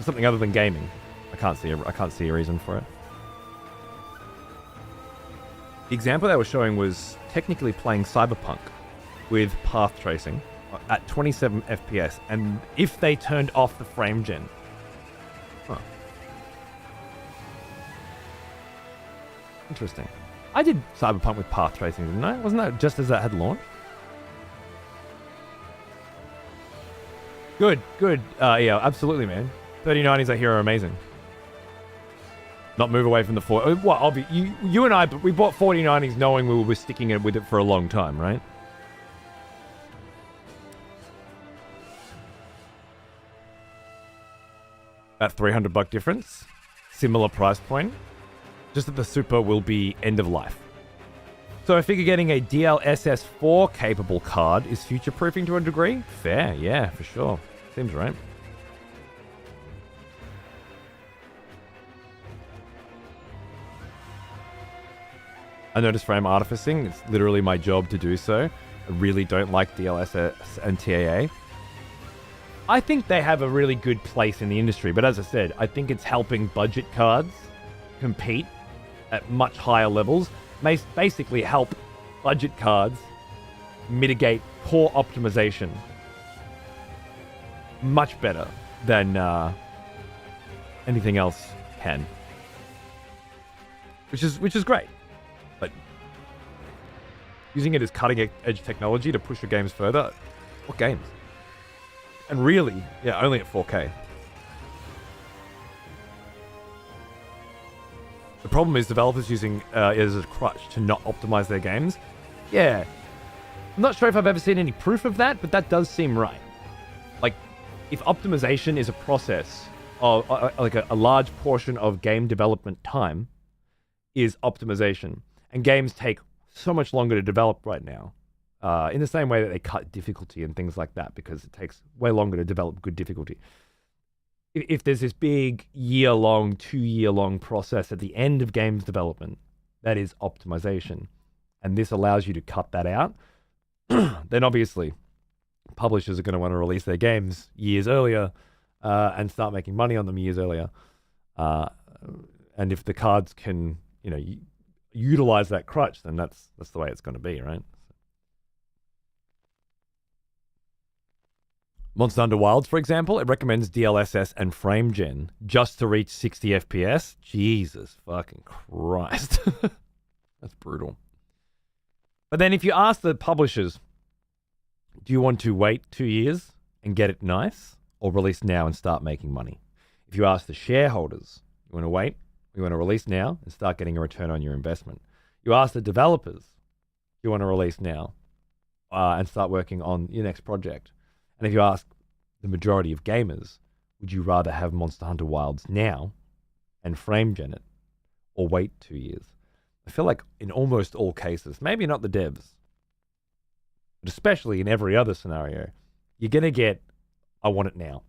something other than gaming, I can't see a reason for it. The example they were showing was technically playing Cyberpunk with path tracing at 27 FPS, and if they turned off the frame gen. Huh. Interesting. I did Cyberpunk with path tracing, didn't I? Wasn't that just as that had launched? Good. Yeah, absolutely, man. 3090s I hear are amazing. Not move away from the 4. Well, you and I, we bought 4090s knowing we were sticking with it for a long time, right? That $300 difference. Similar price point. Just that the Super will be end of life. So I figure getting a DLSS 4 capable card is future-proofing to a degree. Fair, yeah, for sure. Seems right. I noticed frame artificing. It's literally my job to do so. I really don't like DLSS and TAA. I think they have a really good place in the industry, but as I said, I think it's helping budget cards compete at much higher levels may basically help budget cards mitigate poor optimization much better than anything else can, which is great. But using it as cutting edge technology to push your games further, what games? And really, yeah, only at 4K. The problem is developers using it as a crutch to not optimize their games. Yeah. I'm not sure if I've ever seen any proof of that, but that does seem right. Like, if optimization is a process of, like a large portion of game development time is optimization, and games take so much longer to develop right now, in the same way that they cut difficulty and things like that, because it takes way longer to develop good difficulty. If there's this big year-long, 2-year-long process at the end of games development, that is optimization, and this allows you to cut that out, then obviously publishers are going to want to release their games years earlier and start making money on them years earlier. And if the cards can, utilize that crutch, then that's the way it's going to be, right? Monster Hunter Wilds, for example, it recommends DLSS and frame gen just to reach 60 FPS. Jesus fucking Christ. That's brutal. But then if you ask the publishers, do you want to wait 2 years and get it nice, or release now and start making money? If you ask the shareholders, you want to wait, you want to release now and start getting a return on your investment. You ask the developers, you want to release now and start working on your next project. And if you ask the majority of gamers, would you rather have Monster Hunter Wilds now and frame gen it, or wait 2 years? I feel like in almost all cases, maybe not the devs, but especially in every other scenario, you're going to get, I want it now.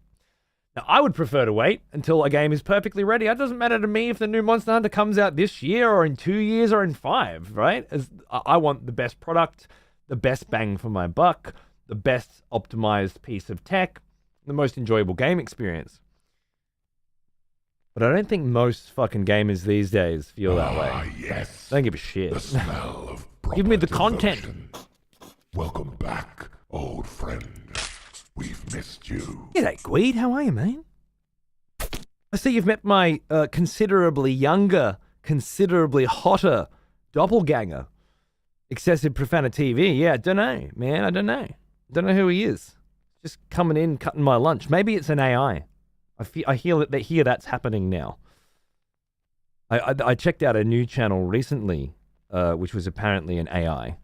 Now, I would prefer to wait until a game is perfectly ready. It doesn't matter to me if the new Monster Hunter comes out this year or in 2 years or in 5, right? I want the best product, the best bang for my buck, the best optimized piece of tech, the most enjoyable game experience. But I don't think most fucking gamers these days feel that way. Yes. They don't give a shit. The smell of proper Give me the devotion. content. Welcome back, old friend. We've missed you. G'day, Gweed. How are you, man? I see you've met my considerably younger, considerably hotter doppelganger. Excessive Profanity TV. Yeah, I don't know, man. I don't know. Don't know who he is. Just coming in, cutting my lunch. Maybe it's an AI. I hear that's happening now. I checked out a new channel recently, which was apparently an AI,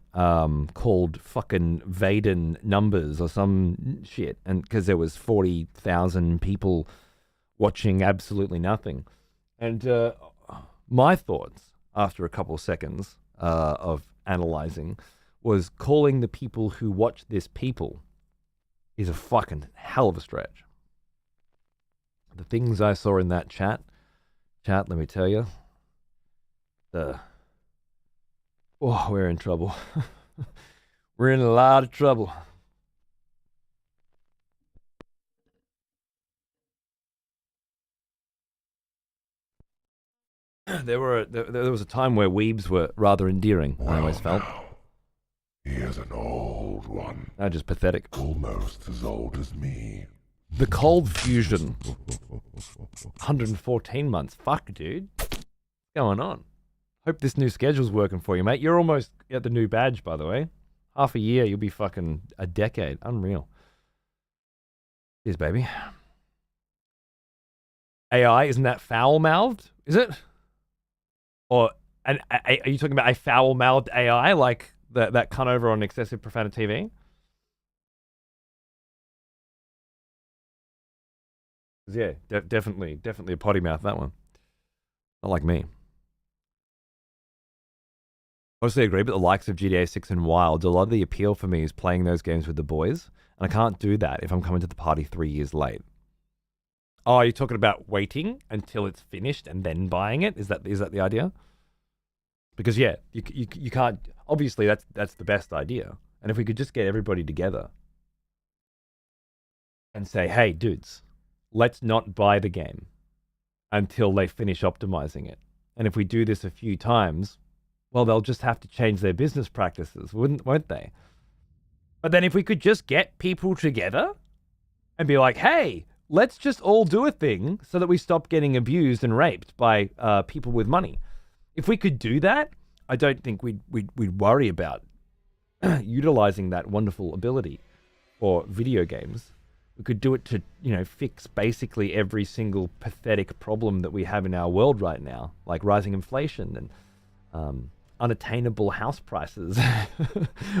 called fucking Vaden Numbers or some shit, and because there was 40,000 people watching absolutely nothing. And my thoughts after a couple of seconds of analyzing was calling the people who watch this people is a fucking hell of a stretch. The things I saw in that chat, let me tell you, we're in trouble. We're in a lot of trouble. There was a time where weebs were rather endearing, I always felt. Now, here's an old one. They're just pathetic. Almost as old as me. The Cold Fusion. 114 months. Fuck, dude. What's going on? Hope this new schedule's working for you, mate. You're almost at the new badge, by the way. Half a year, you'll be fucking a decade. Unreal. Cheers, baby. AI, isn't that foul-mouthed? Is it? Or are you talking about a foul-mouthed AI like that cunt over on Excessive Profanity TV? Yeah, definitely a potty mouth, that one. Not like me. Mostly agree, but the likes of GTA 6 and Wilds, a lot of the appeal for me is playing those games with the boys, and I can't do that if I'm coming to the party 3 years late. Oh, you're talking about waiting until it's finished and then buying it? Is that the idea? Because yeah, you can't. Obviously, that's the best idea. And if we could just get everybody together and say, hey, dudes, let's not buy the game until they finish optimizing it. And if we do this a few times, well, they'll just have to change their business practices, won't they? But then if we could just get people together and be like, hey, let's just all do a thing so that we stop getting abused and raped by people with money. If we could do that, I don't think we'd worry about utilizing that wonderful ability for video games. We could do it to, fix basically every single pathetic problem that we have in our world right now, like rising inflation and unattainable house prices.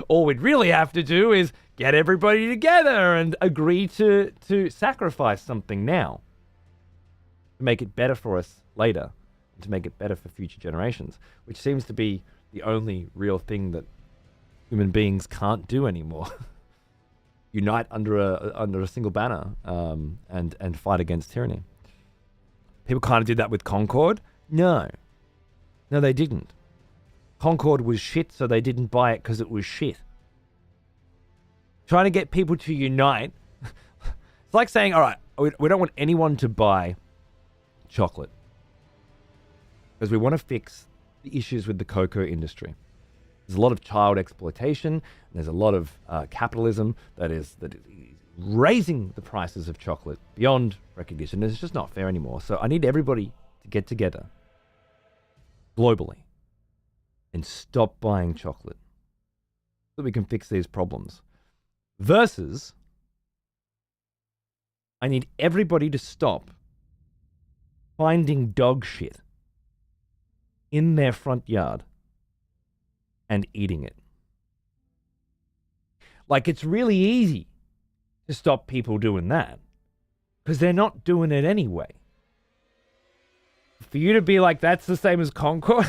All we'd really have to do is get everybody together and agree to sacrifice something now to make it better for us later and to make it better for future generations, which seems to be the only real thing that human beings can't do anymore. Unite under a single banner and fight against tyranny. People kind of did that with Concord. No, they didn't. Concord was shit, so they didn't buy it because it was shit. Trying to get people to unite. It's like saying, all right, we don't want anyone to buy chocolate because we want to fix the issues with the cocoa industry. There's a lot of child exploitation. And there's a lot of capitalism that is raising the prices of chocolate beyond recognition. It's just not fair anymore. So I need everybody to get together globally and stop buying chocolate so that we can fix these problems. Versus, I need everybody to stop finding dog shit in their front yard and eating it. Like, it's really easy to stop people doing that because they're not doing it anyway. For you to be like, that's the same as Concord.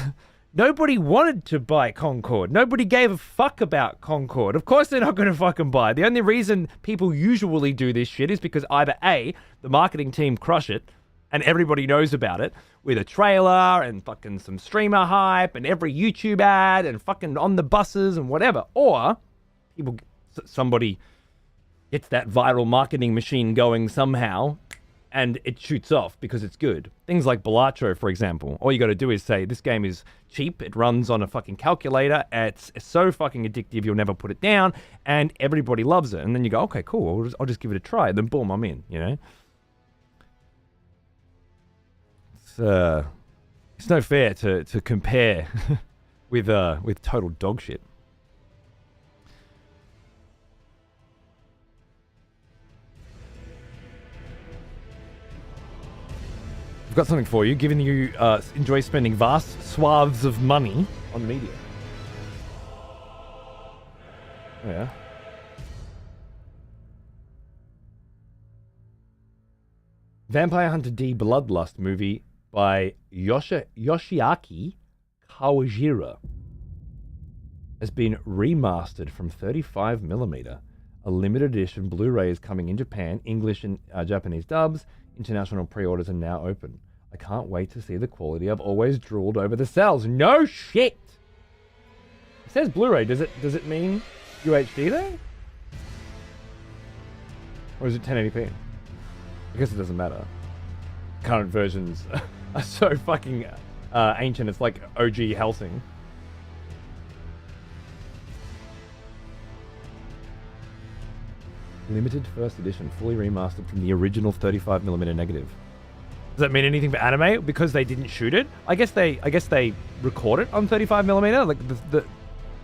Nobody wanted to buy Concord. Nobody gave a fuck about Concord. Of course they're not going to fucking buy. The only reason people usually do this shit is because either A, the marketing team crush it and everybody knows about it with a trailer and fucking some streamer hype and every YouTube ad and fucking on the buses and whatever. Or somebody gets that viral marketing machine going somehow and it shoots off because it's good. Things like Balatro, for example. All you got to do is say, this game is cheap, it runs on a fucking calculator, it's so fucking addictive you'll never put it down, and everybody loves it. And then you go, okay, cool, I'll just give it a try. And then boom, I'm in, It's no fair to compare with total dog shit. I've got something for you, given you enjoy spending vast swaths of money on media. Oh, yeah. Vampire Hunter D Bloodlust movie by Yoshiaki Kawajira has been remastered from 35mm. A limited edition Blu-ray is coming in Japan, English and Japanese dubs. International pre-orders are now open. I can't wait to see the quality. I've always drooled over the cells. No shit! It says Blu-ray. Does it mean UHD though? Or is it 1080p? I guess it doesn't matter. Current versions are so fucking ancient. It's like OG Helsing. Limited first edition, fully remastered from the original 35mm negative. Does that mean anything for anime? Because they didn't shoot it? I guess they record it on 35mm, like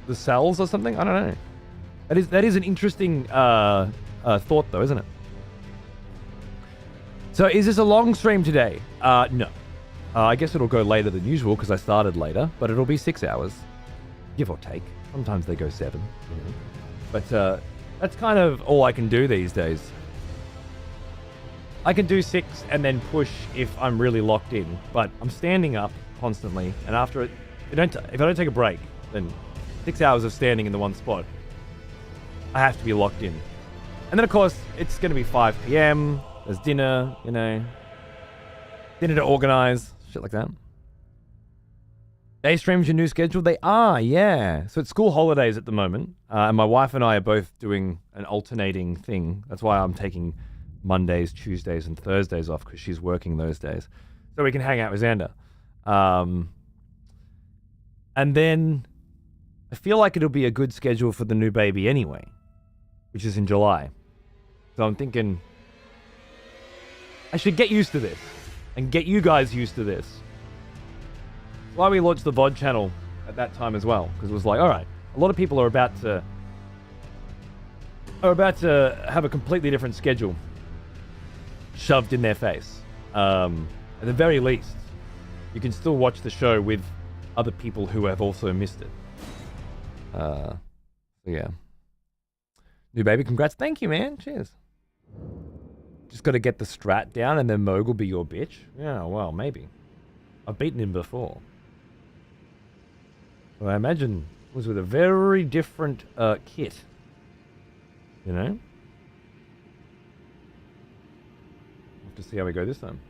the cells or something. I don't know. That is an interesting thought, though, isn't it? So, is this a long stream today? No. I guess it'll go later than usual because I started later, but it'll be 6 hours, give or take. Sometimes they go 7. But that's kind of all I can do these days. I can do 6 and then push if I'm really locked in, but I'm standing up constantly, and after it, if I don't take a break, then 6 hours of standing in the one spot, I have to be locked in. And then, of course, it's going to be 5 p.m., there's dinner, dinner to organize, shit like that. Day streams your new schedule? They are, yeah. So it's school holidays at the moment, and my wife and I are both doing an alternating thing. That's why I'm taking Mondays, Tuesdays, and Thursdays off, because she's working those days. So we can hang out with Xander. And then I feel like it'll be a good schedule for the new baby anyway, which is in July. So I'm thinking I should get used to this and get you guys used to this. Why we launched the VOD channel at that time as well, because it was like, all right, a lot of people are about to have a completely different schedule shoved in their face. At the very least, you can still watch the show with other people who have also missed it. So yeah. New baby, congrats. Thank you, man. Cheers. Just got to get the strat down and then Moog will be your bitch. Yeah, well, maybe. I've beaten him before. Well, I imagine it was with a very different kit. You know? Have to see how we go this time.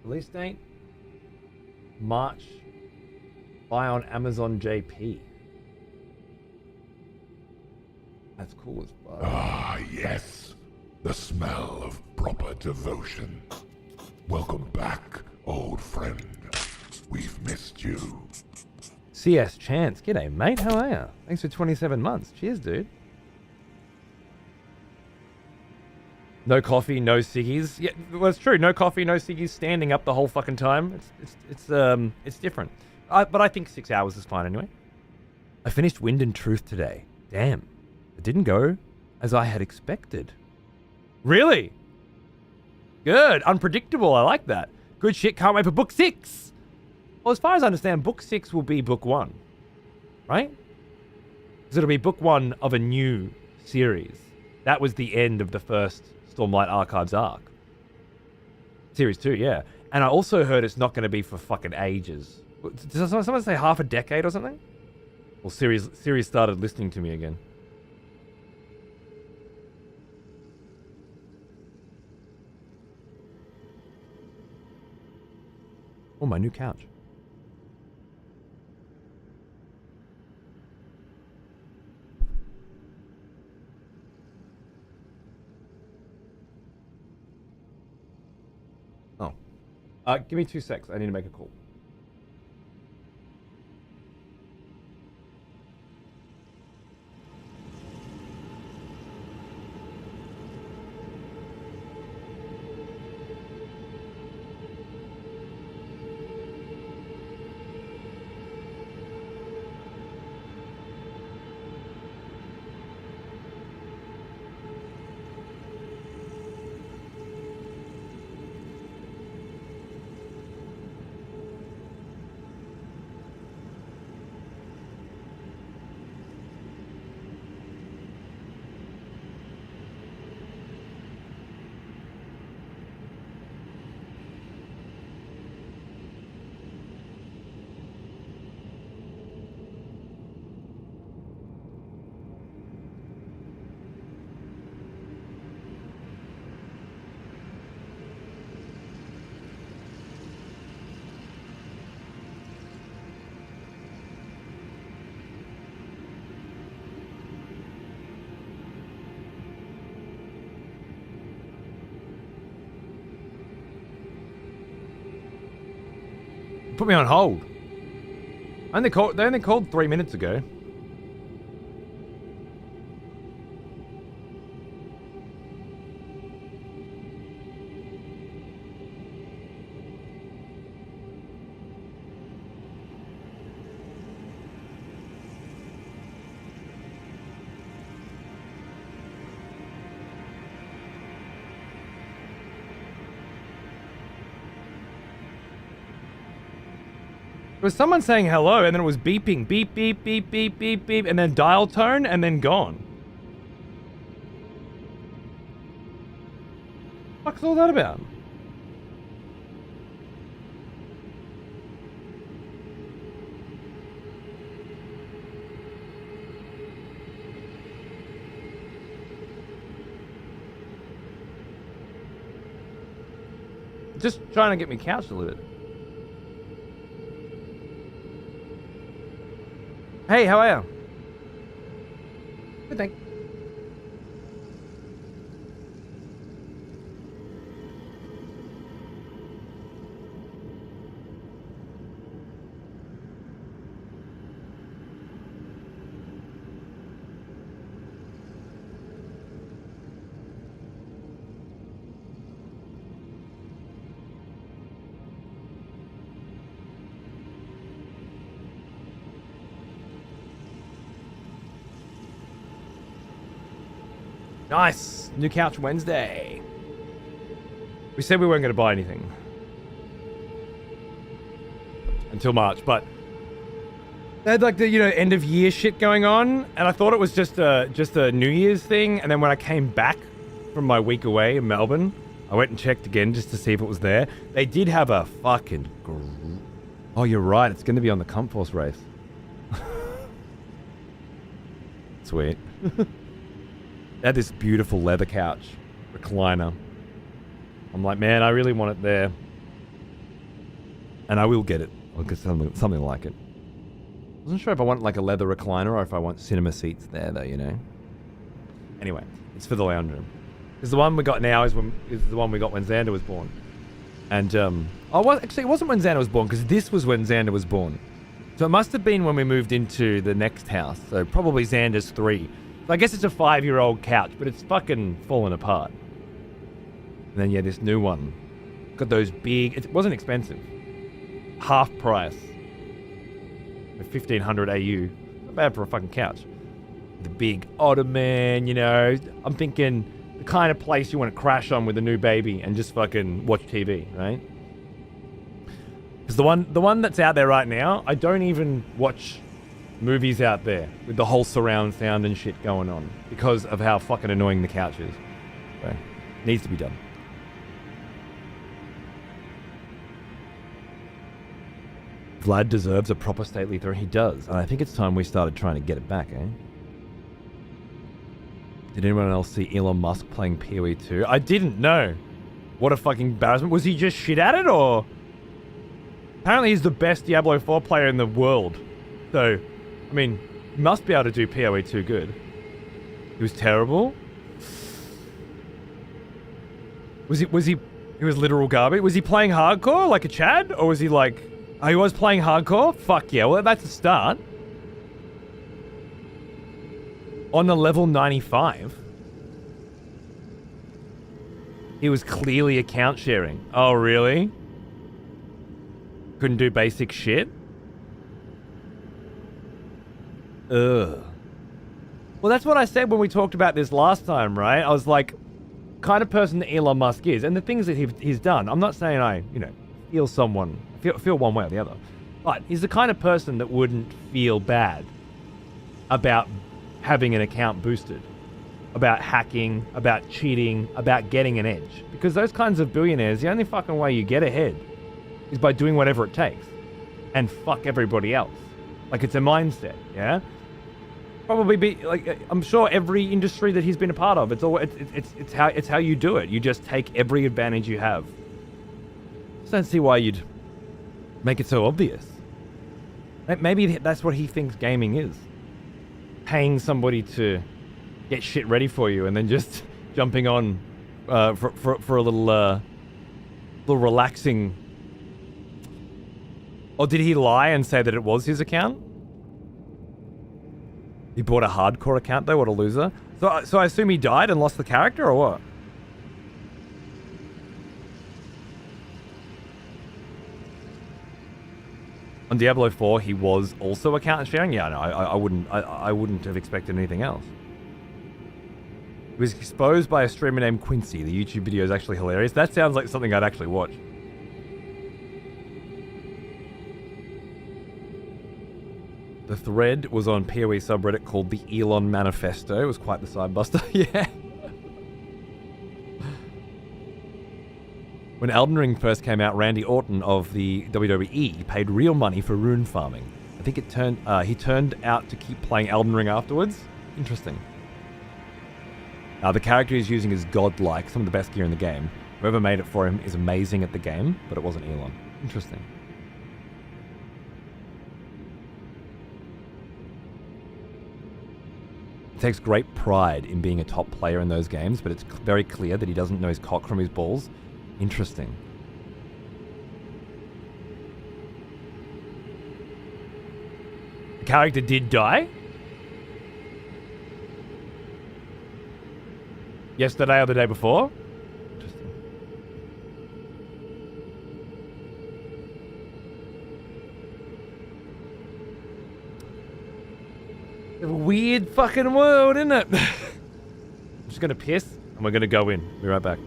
Release date? March. Buy on Amazon JP. That's cool as fuck. Ah, yes. The smell of proper devotion. Welcome back, old friend. We've missed you. CS Chance. G'day, mate. How are ya? Thanks for 27 months. Cheers, dude. No coffee, no ciggies. Yeah, well, it's true. No coffee, no ciggies. Standing up the whole fucking time. It's different. But I think 6 hours is fine anyway. I finished Wind and Truth today. Damn. It didn't go as I had expected. Really? Good. Unpredictable. I like that. Good shit. Can't wait for book 6. Well, as far as I understand, book 6 will be book 1. Right? Because it'll be book 1 of a new series. That was the end of the first Stormlight Archives arc. Series 2, yeah. And I also heard it's not going to be for fucking ages. Did someone say half a decade or something? Well, Siri started listening to me again. Oh, my new couch. Oh. Give me 2 secs. I need to make a call. Put me on hold. They only called 3 minutes ago. There was someone saying hello, and then it was beeping. Beep, beep, beep, beep, beep, beep, and then dial tone, and then gone. What's all that about? Just trying to get me couch delivered. Hey, how are you? Good, thanks. Nice. New couch Wednesday. We said we weren't going to buy anything until March, but they had like the, you know, end of year shit going on, and I thought it was just a New Year's thing. And then when I came back from my week away in Melbourne, I went and checked again just to see if it was there. They did have a fucking... Oh, you're right. It's going to be on the Comforce race. Sweet. They had this beautiful leather couch, recliner. I'm like, man, I really want it there. And I will get it. I'll get something like it. I wasn't sure if I want like a leather recliner or if I want cinema seats there though, you know. Anyway, it's for the lounge room. Because the one we got now is the one we got when Xander was born. And, actually it wasn't when Xander was born, because this was when Xander was born. So it must have been when we moved into the next house. So probably Xander's 3. So I guess it's a 5-year-old couch, but it's fucking fallen apart. And then, yeah, this new one. Got those big... It wasn't expensive. Half price. 1,500 AU. Not bad for a fucking couch. The big ottoman, you know. I'm thinking the kind of place you want to crash on with a new baby and just fucking watch TV, right? Because the one that's out there right now, I don't even watch movies out there with the whole surround sound and shit going on because of how fucking annoying the couch is. So, needs to be done. Vlad deserves a proper stately throne. He does. And I think it's time we started trying to get it back, eh? Did anyone else see Elon Musk playing PoE 2? I didn't know. What a fucking embarrassment. Was he just shit at it, or... Apparently he's the best Diablo 4 player in the world. So, I mean, he must be able to do PoE 2 good. He was terrible? He was literal garbage? Was he playing hardcore like a Chad? Or was he like... Oh, he was playing hardcore? Fuck yeah, well that's a start. On the level 95. He was clearly account sharing. Oh, really? Couldn't do basic shit? Ugh. Well, that's what I said when we talked about this last time, right? I was like, kind of person that Elon Musk is, and the things that he's done. I'm not saying I, feel one way or the other. But he's the kind of person that wouldn't feel bad about having an account boosted, about hacking, about cheating, about getting an edge. Because those kinds of billionaires, the only fucking way you get ahead is by doing whatever it takes and fuck everybody else. Like, it's a mindset, yeah? Probably be like, I'm sure every industry that he's been a part of, it's how you do it. You just take every advantage you have. Just don't see why you'd make it so obvious. Maybe that's what he thinks gaming is. Paying somebody to get shit ready for you and then just jumping on for a little relaxing. Or did he lie and say that it was his account? He bought a hardcore account though, what a loser. So I assume he died and lost the character, or what? On Diablo 4, he was also account sharing? Yeah, no, I wouldn't have expected anything else. He was exposed by a streamer named Quincy. The YouTube video is actually hilarious. That sounds like something I'd actually watch. The thread was on PoE subreddit called the Elon Manifesto. It was quite the sidebuster. Yeah. When Elden Ring first came out, Randy Orton of the WWE paid real money for rune farming. I think he turned out to keep playing Elden Ring afterwards. Interesting. The character he's using is godlike, some of the best gear in the game. Whoever made it for him is amazing at the game, but it wasn't Elon. Interesting. He takes great pride in being a top player in those games, but it's very clear that he doesn't know his cock from his balls. Interesting. The character did die? Yesterday or the day before? Interesting. A weird fucking world, isn't it? just gonna piss and we're gonna go in. Be right back.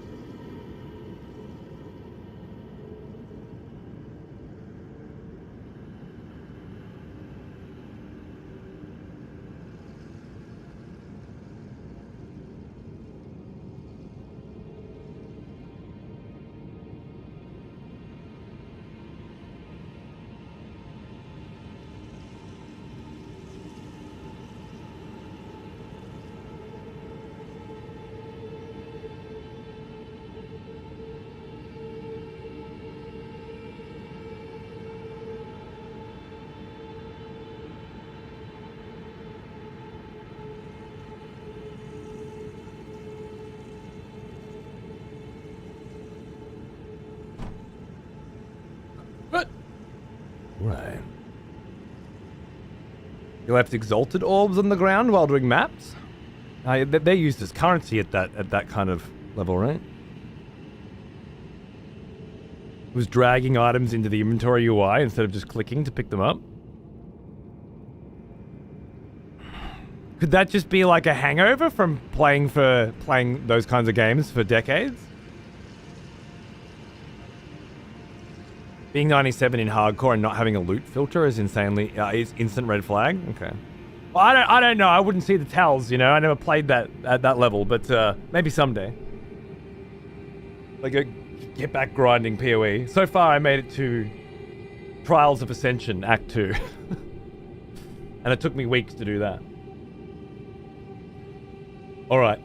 Right. You left exalted orbs on the ground while doing maps? They're used as currency at that kind of level, right? It was dragging items into the inventory UI instead of just clicking to pick them up. Could that just be like a hangover from playing those kinds of games for decades? Being 97 in hardcore and not having a loot filter is is instant red flag. Okay. Well, I don't know. I wouldn't see the tells, you know. I never played that at that level, but maybe someday. Like a get back grinding PoE. So far, I made it to Trials of Ascension Act 2, and it took me weeks to do that. All right,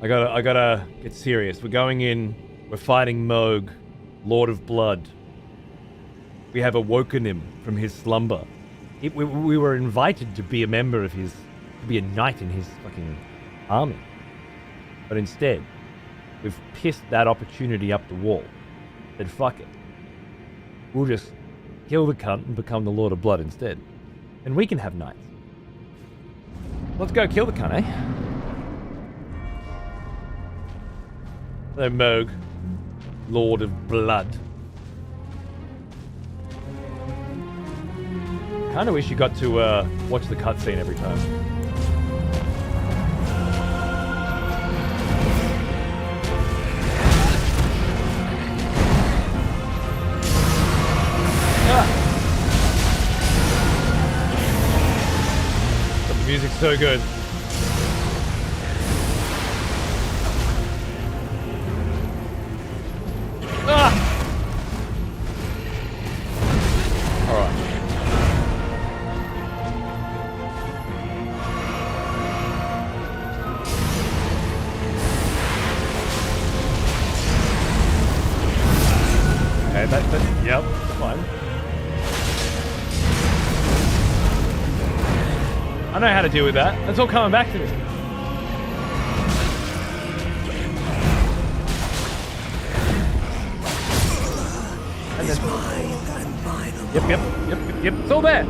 I gotta get serious. We're going in. We're fighting Moog, Lord of Blood. We have awoken him from his slumber. We were invited to be a member of to be a knight in his fucking army. But instead, we've pissed that opportunity up the wall. Said, fuck it. We'll just kill the cunt and become the Lord of Blood instead. And we can have knights. Let's go kill the cunt, eh? Hello, Moog. Lord of Blood. Kinda wish you got to watch the cutscene every time. But the music's so good. Alright. Yep, fine. I know how to deal with that. That's all coming back to me. And then, yep. It's all there.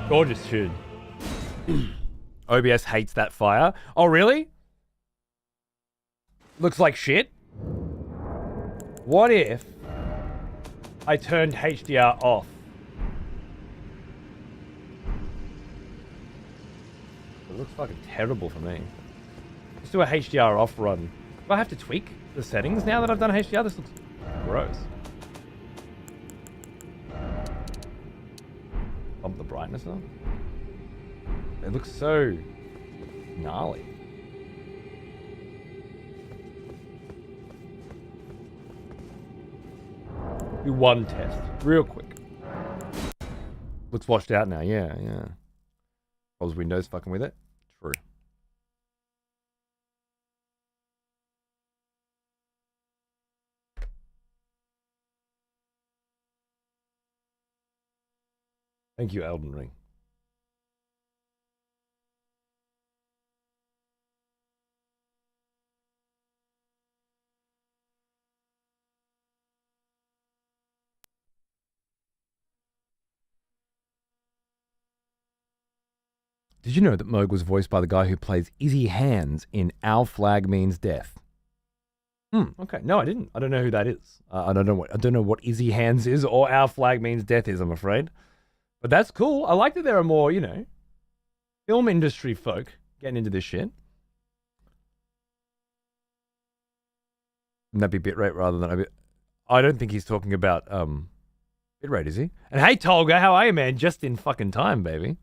Gorgeous tune. OBS hates that fire. Oh, really? Looks like shit. What if I turned HDR off? It looks fucking terrible for me. Let's do a HDR off run. Do I have to tweak the settings now that I've done HDR? This looks gross. Bump the brightness up. It looks so gnarly. Do one test, real quick. Looks washed out now, yeah. Was Windows fucking with it? True. Thank you, Elden Ring. Did you know that Moog was voiced by the guy who plays Izzy Hands in Our Flag Means Death? Okay. No, I didn't. I don't know who that is. I don't know what Izzy Hands is or Our Flag Means Death is, I'm afraid. But that's cool. I like that there are more, you know, film industry folk getting into this shit. Wouldn't that be bitrate rather than I don't think he's talking about bitrate, is he? And hey, Tolga, how are you, man? Just in fucking time, baby.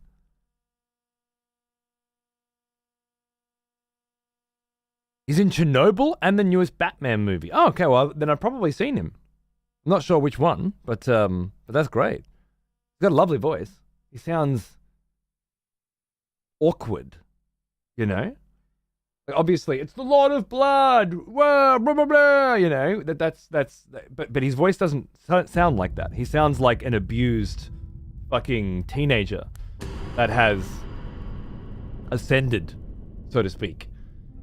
He's in Chernobyl and the newest Batman movie. Oh, okay. Well, then I've probably seen him. I'm not sure which one, but that's great. He's got a lovely voice. He sounds awkward, you know. Like, obviously, it's the Lord of Blood. Whoa, blah blah blah. You know but his voice doesn't sound like that. He sounds like an abused fucking teenager that has ascended, so to speak.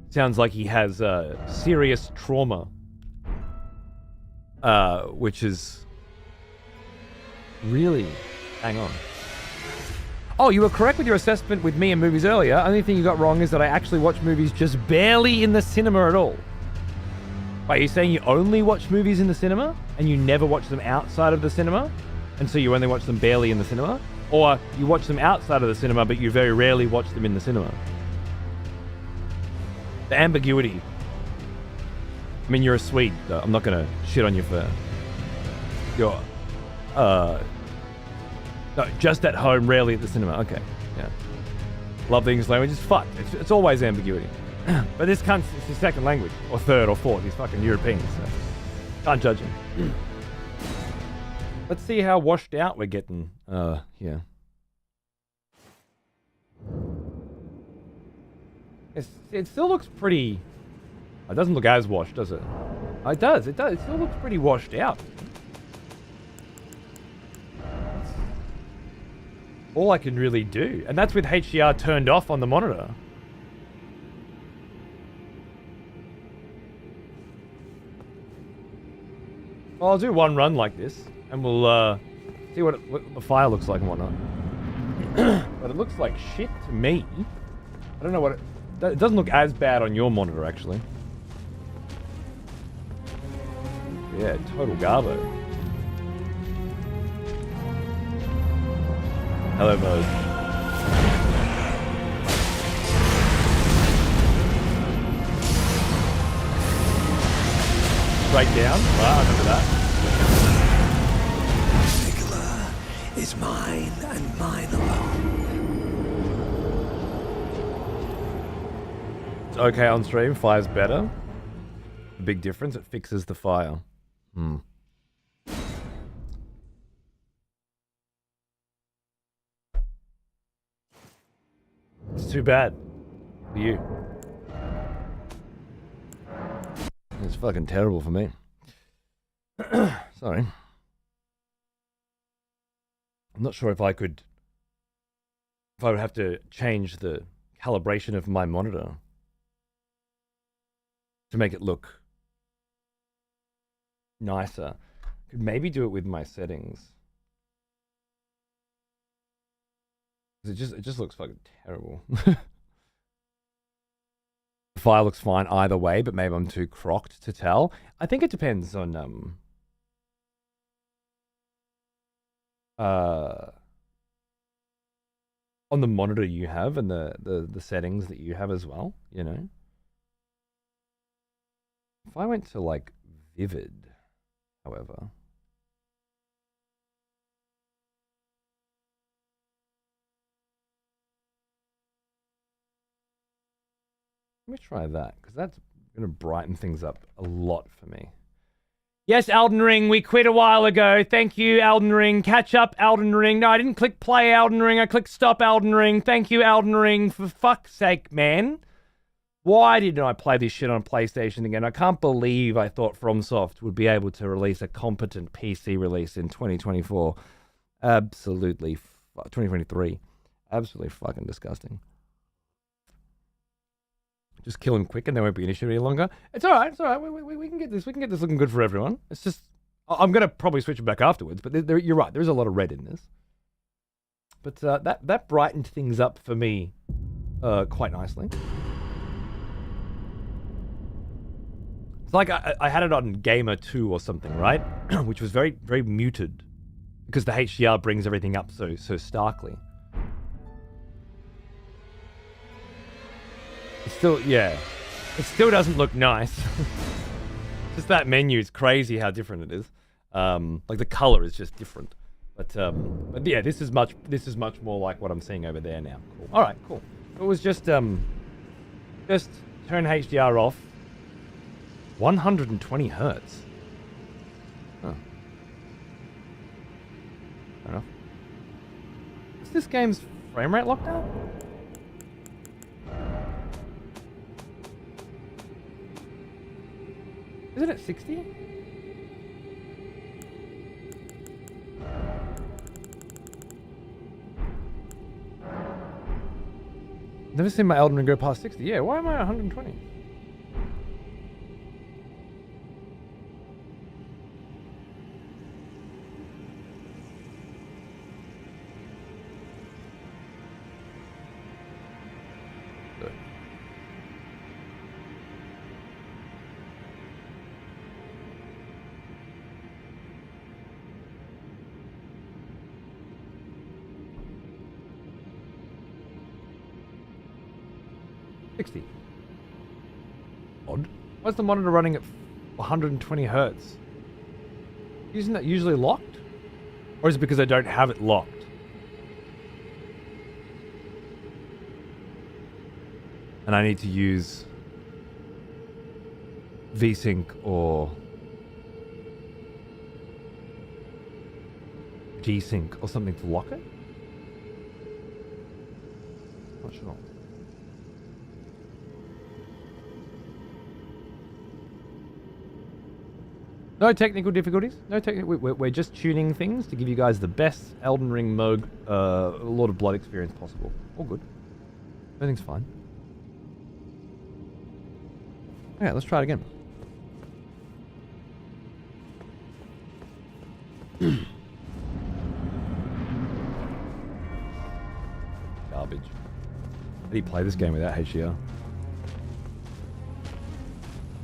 Sounds like he has serious trauma, which is really... Hang on. Oh, you were correct with your assessment with me and movies earlier. Only thing you got wrong is that I actually watch movies just barely in the cinema at all. Wait, are you saying you only watch movies in the cinema and you never watch them outside of the cinema? And so you only watch them barely in the cinema? Or you watch them outside of the cinema but you very rarely watch them in the cinema? The ambiguity. I mean, you're a Swede, though. I'm not going to shit on you for your... No, just at home, rarely at the cinema. Okay, yeah. Love the English language. It's fucked. It's always ambiguity. But this cunt's it's his second language. Or third or fourth. He's fucking European, so... Can't judge him. Let's see how washed out we're getting. Yeah. It still looks pretty... It doesn't look as washed, does it? Oh, it does. It still looks pretty washed out. That's all I can really do. And that's with HDR turned off on the monitor. Well, I'll do one run like this. And we'll see what the fire looks like and whatnot. But it looks like shit to me. I don't know what it doesn't look as bad on your monitor, actually. Yeah, total garbo. Hello, mode. Straight down? Wow, I remember that. Nicola is mine and mine alone. It's okay on stream. Fire's better. The big difference, it fixes the fire. It's too bad for you. It's fucking terrible for me. Sorry. I'm not sure if I would have to change the calibration of my monitor to make it look nicer. Could maybe do it with my settings. It just looks fucking terrible. The file looks fine either way, but maybe I'm too crocked to tell. I think it depends on the monitor you have and the settings that you have as well, you know. If I went to like vivid, however, let me try that, because that's going to brighten things up a lot for me. Yes, Elden Ring, we quit a while ago. Thank you, Elden Ring. Catch up, Elden Ring. No, I didn't click play, Elden Ring. I clicked stop, Elden Ring. Thank you, Elden Ring. For fuck's sake, man. Why didn't I play this shit on PlayStation again? I can't believe I thought FromSoft would be able to release a competent PC release in 2024. Absolutely. 2023. Absolutely fucking disgusting. Just kill him quick and there won't be an issue any longer. It's all right. It's all right. We can get this. We can get this looking good for everyone. It's just... I'm going to probably switch it back afterwards, but you're right. There is a lot of red in this. But that brightened things up for me quite nicely. It's like I had it on Gamer 2 or something, right? Which was very, very muted. Because the HDR brings everything up so starkly. It's still, yeah. It still doesn't look nice. Just that menu is crazy how different it is. Like the color is just different. But yeah, this is much more like what I'm seeing over there now. Cool. All right, cool. It was just turn HDR off. 120 hertz. Huh. Fair enough. Is this game's frame rate locked out? Is it at 60? Never seen my Elden Ring go past 60. Yeah, why am I at 120? Odd. Why's the monitor running at 120 hertz? Isn't that usually locked? Or is it because I don't have it locked? And I need to use VSync or G-Sync or something to lock it? Not sure. No technical difficulties. No technical. We're just tuning things to give you guys the best Elden Ring Moog, Lord of Blood experience possible. All good. Everything's fine. Okay, let's try it again. Garbage. How do you play this game without HDR?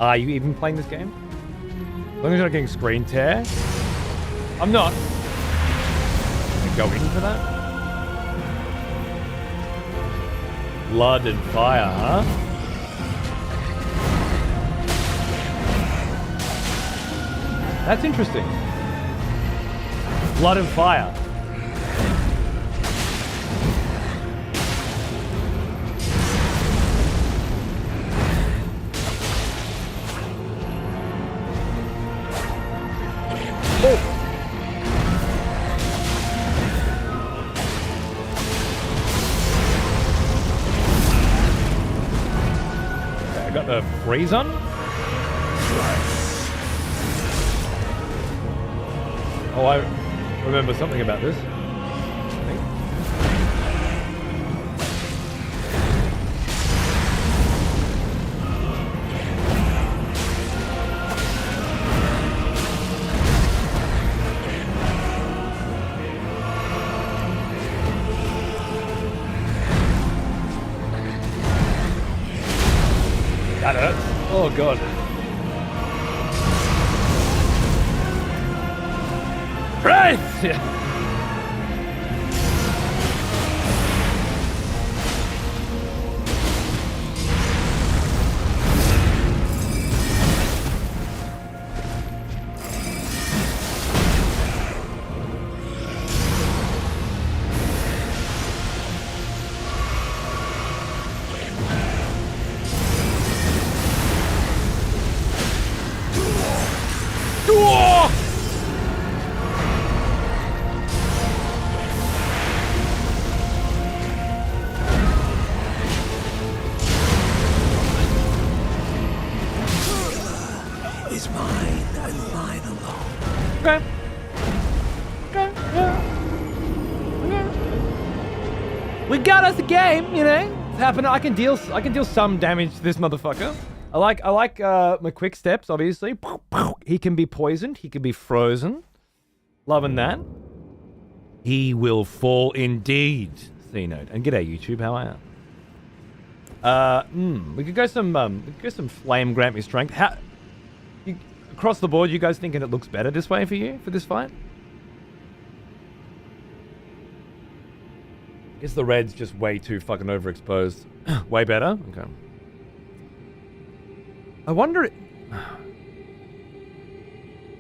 Are you even playing this game? As long as you're not getting screen tear. I'm not. I go in for that. Blood and fire, huh? That's interesting. Blood and fire. The freeze on? Oh, I remember something about this. I think. That hurts. Oh god. Right! Yeah. Is mine and mine alone. Okay. Okay, yeah. Okay. We got us a game, you know. It's happening. I can deal some damage to this motherfucker. I like my quick steps, obviously. He can be poisoned, he can be frozen. Loving that. He will fall indeed. C note. And g'day YouTube, how are you? We could go some flame grant me strength. How across the board, you guys thinking it looks better this way for you, for this fight? I guess the red's just way too fucking overexposed. Way better? Okay. I wonder... I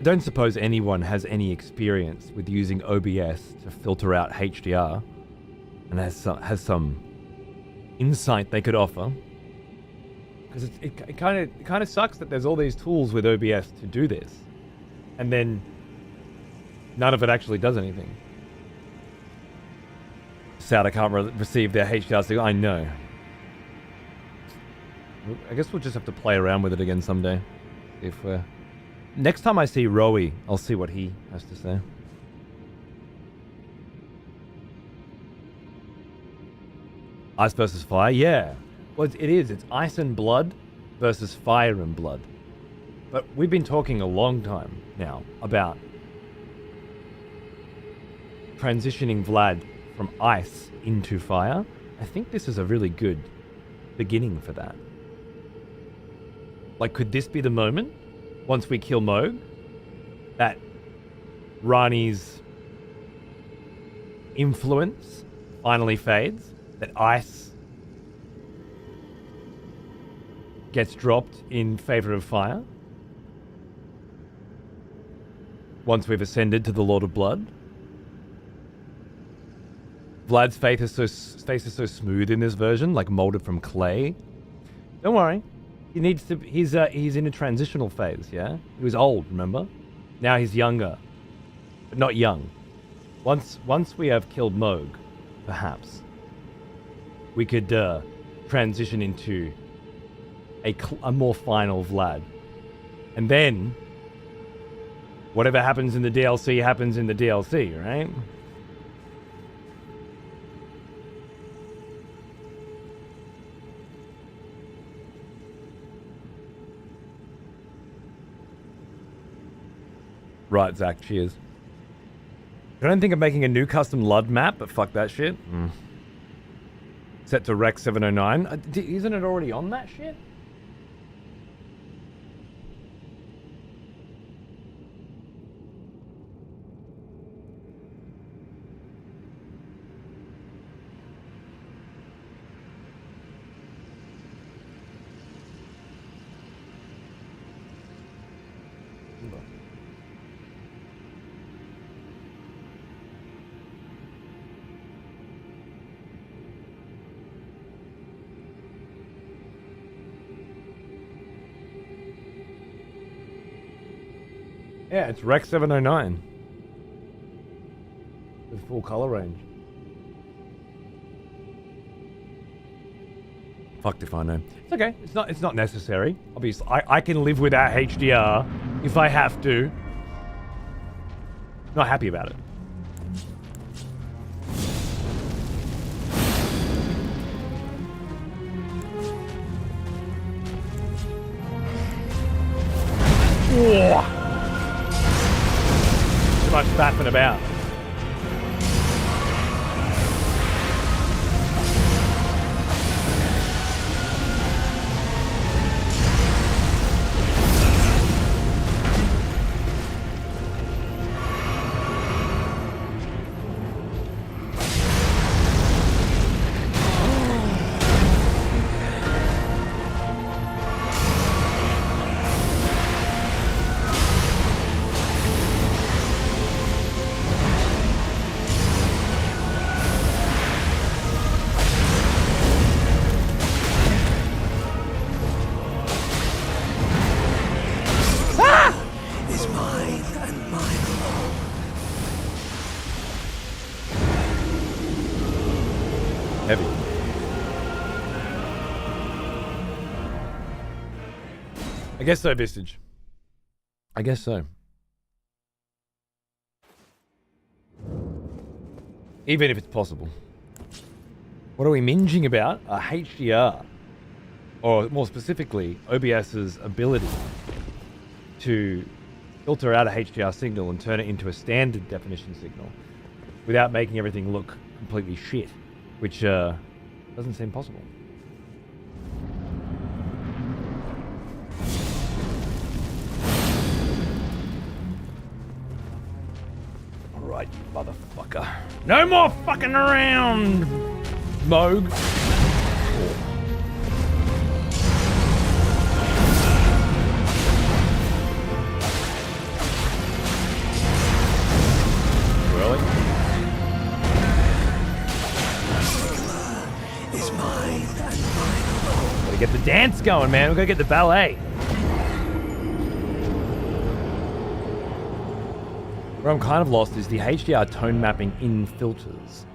don't suppose anyone has any experience with using OBS to filter out HDR and has some insight they could offer. Because it kind of sucks that there's all these tools with OBS to do this, and then none of it actually does anything. Sad I can't receive their HDR signal. I know. I guess we'll just have to play around with it again someday. If next time I see Rowie, I'll see what he has to say. Ice versus fire? Yeah. Well, it is. It's ice and blood versus fire and blood. But we've been talking a long time now about transitioning Vlad from ice into fire. I think this is a really good beginning for that. Like, could this be the moment, once we kill Moog, that Rani's influence finally fades? That ice gets dropped in favor of fire? Once we've ascended to the Lord of Blood? Vlad's face is so smooth in this version, like molded from clay. Don't worry. He needs to. He's in a transitional phase. Yeah, he was old. Remember? Now he's younger, but not young. Once we have killed Moog, perhaps we could transition into a more final Vlad, and then whatever happens in the DLC happens in the DLC, right? Right, Zach, cheers. I don't think I'm making a new custom LUD map, but fuck that shit. Set to Rec 709. Isn't it already on that shit? Yeah, it's Rec 709. With full color range. Fucked if I know. It's okay. It's not necessary. Obviously, I can live without HDR if I have to. Not happy about it. Whoa. Too much faffing about. I guess so, Vistage. I guess so. Even if it's possible. What are we minging about? A HDR. Or more specifically, OBS's ability to filter out a HDR signal and turn it into a standard definition signal without making everything look completely shit, which doesn't seem possible. Alright, you motherfucker. No more fucking around, Moog. get the dance going, man. We've got to get the ballet. Where I'm kind of lost is the HDR tone mapping in filters.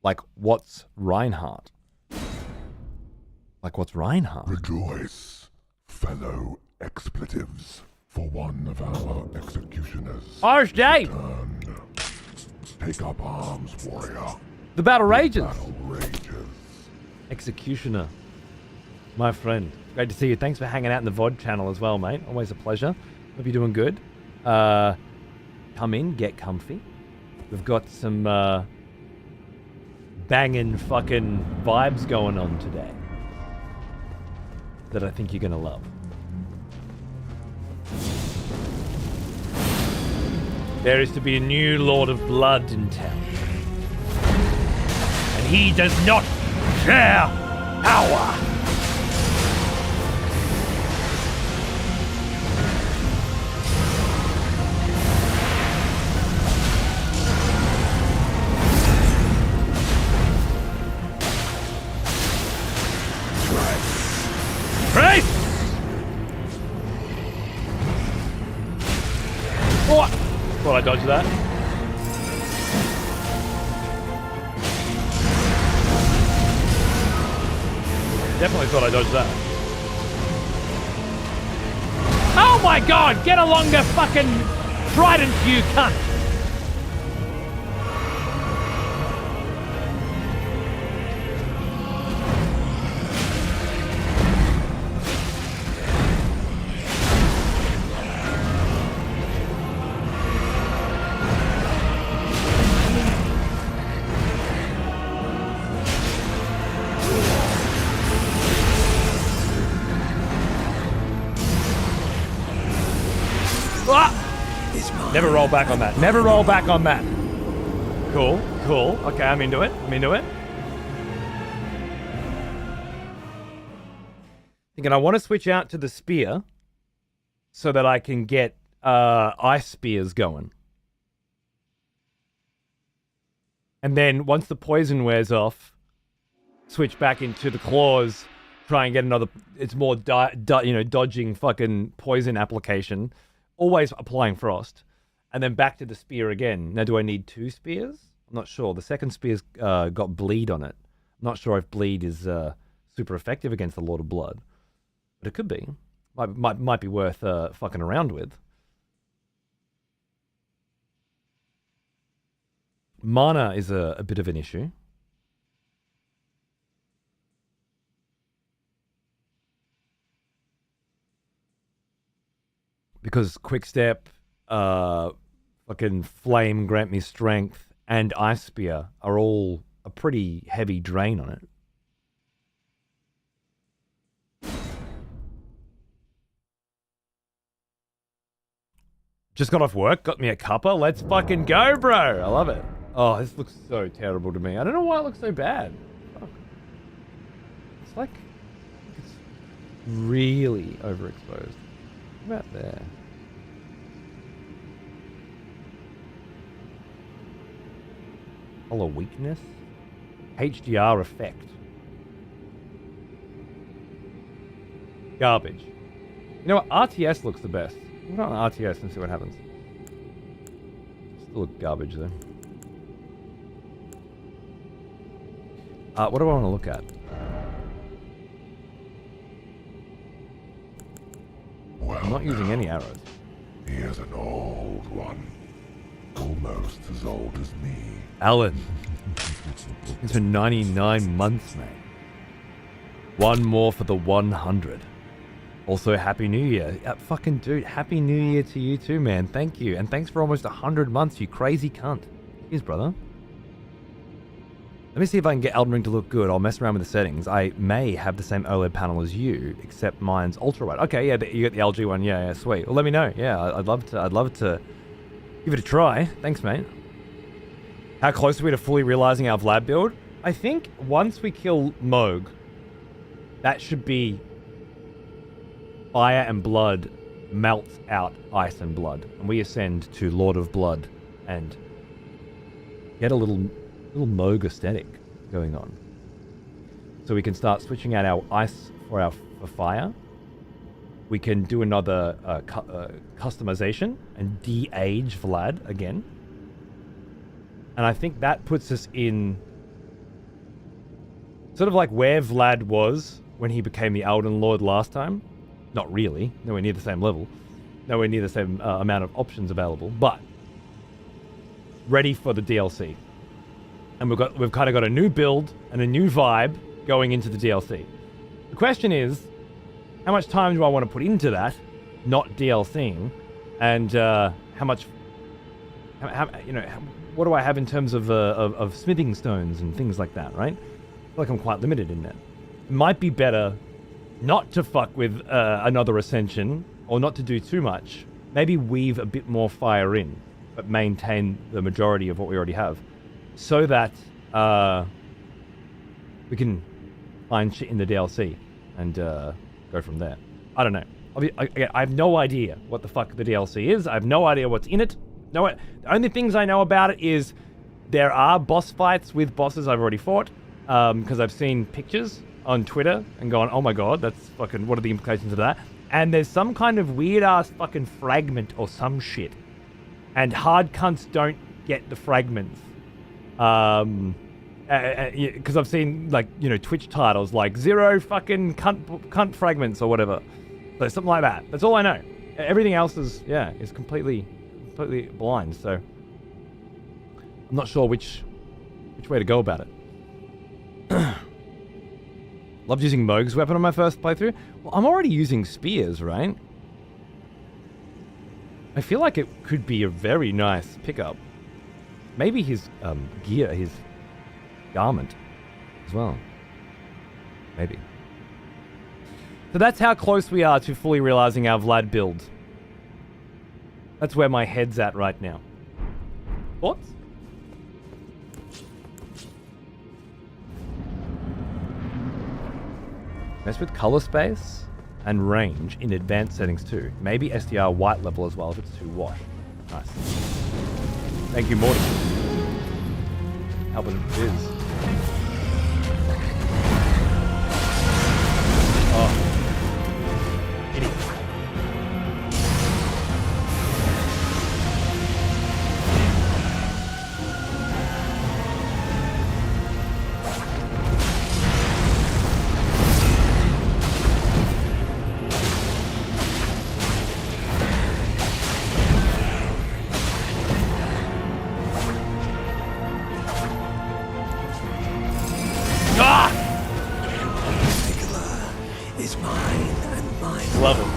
Like, what's Reinhardt? Like, what's Reinhardt? Rejoice, fellow expletives, for one of our executioners. Irish Dave! Turn. Take up arms, warrior. The battle rages. Battle rages. Executioner. My friend. Great to see you. Thanks for hanging out in the VOD channel as well, mate. Always a pleasure. Hope you're doing good. Come in, get comfy. We've got some banging fucking vibes going on today that I think you're gonna love. There is to be a new Lord of Blood in town. And he does not share power. Right! What? Thought I dodged that. Definitely thought I dodged that. Oh my god! Get a longer fucking trident, you cunt! Never roll back on that. Never roll back on that. Cool, cool. Okay, I'm into it. I'm into it. Thinking I want to switch out to the spear so that I can get ice spears going. And then once the poison wears off, switch back into the claws, try and get another. It's more dodging fucking poison application, always applying frost. And then back to the spear again. Now, do I need 2 spears? I'm not sure. The second spear's got bleed on it. I'm not sure if bleed is super effective against the Lord of Blood. But it could be. Might be worth fucking around with. Mana is a bit of an issue. Because quick step, fucking flame, grant me strength, and ice spear are all a pretty heavy drain on it. Just got off work, got me a cuppa. Let's fucking go, bro. I love it. Oh, this looks so terrible to me. I don't know why it looks so bad. Fuck. It's like it's really overexposed. About there. Color weakness. HDR effect. Garbage. You know what? RTS looks the best. Put on RTS and see what happens. Still garbage though. What do I want to look at? Well, I'm not using any arrows. He is an old one. Almost as old as me. Alan. It's been 99 months, mate. One more for the 100. Also, Happy New Year. Fucking dude, Happy New Year to you too, man. Thank you. And thanks for almost 100 months, you crazy cunt. Cheers, brother. Let me see if I can get Elden Ring to look good. I'll mess around with the settings. I may have the same OLED panel as you, except mine's ultra wide. Okay, yeah, you got the LG one. Yeah, sweet. Well, let me know. Yeah, I'd love to give it a try. Thanks, mate. How close are we to fully realizing our Vlad build? I think once we kill Moog, that should be fire and blood melts out ice and blood, and we ascend to Lord of Blood and get a little Moog aesthetic going on. So we can start switching out our ice for our fire. We can do another customization and de-age Vlad again. And I think that puts us in sort of like where Vlad was when he became the Elden Lord last time. Not really, nowhere near the same level. Nowhere near the same amount of options available, but ready for the DLC. And we've kind of got a new build and a new vibe going into the DLC. The question is, how much time do I want to put into that, not DLCing, and how much, what do I have in terms of smithing stones and things like that, right? I feel like I'm quite limited in that. It might be better not to fuck with another Ascension, or not to do too much. Maybe weave a bit more fire in, but maintain the majority of what we already have, so that we can find shit in the DLC and go from there. I don't know. I have no idea what the fuck the DLC is. I have no idea what's in it. The only things I know about it is there are boss fights with bosses I've already fought, because I've seen pictures on Twitter and gone, oh my god, that's fucking, what are the implications of that? And there's some kind of weird-ass fucking fragment or some shit. And hard cunts don't get the fragments. Because I've seen, like, Twitch titles like 0 fucking cunt fragments or whatever. So something like that. That's all I know. Everything else is completely blind. So I'm not sure which way to go about it. Loved using Moog's weapon on my first playthrough. Well, I'm already using spears, right? I feel like it could be a very nice pickup. Maybe his gear, his garment as well. Maybe. So that's how close we are to fully realizing our Vlad build. That's where my head's at right now. Thoughts? Mess with color space and range in advanced settings too. Maybe SDR white level as well if it's too washed. Nice. Thank you, Morty. Helping Biz. Oh. Idiot.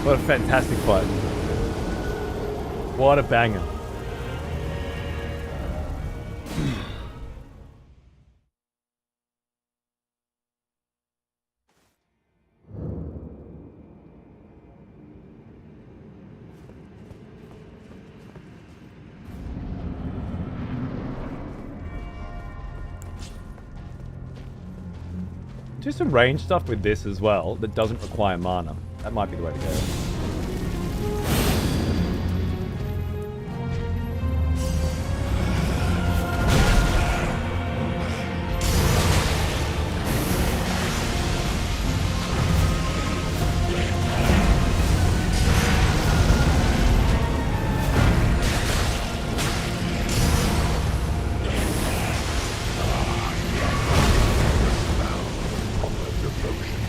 What a fantastic fight. What a banger. Do some range stuff with this as well that doesn't require mana. That might be the way to go.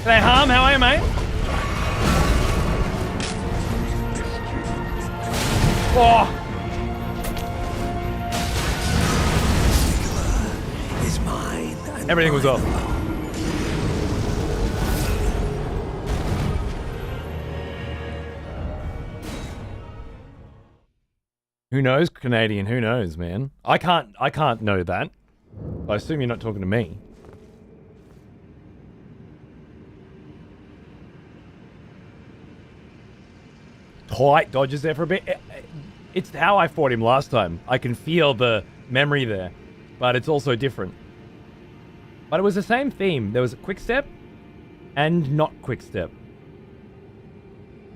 Hey, Harm, how are you, mate? Oh! Is mine Everything was off. Who knows, Canadian? Who knows, man? I can't know that. I assume you're not talking to me. Tight dodges there for a bit. It's how I fought him last time. I can feel the memory there, but it's also different. But it was the same theme. There was a quick step and not quick step.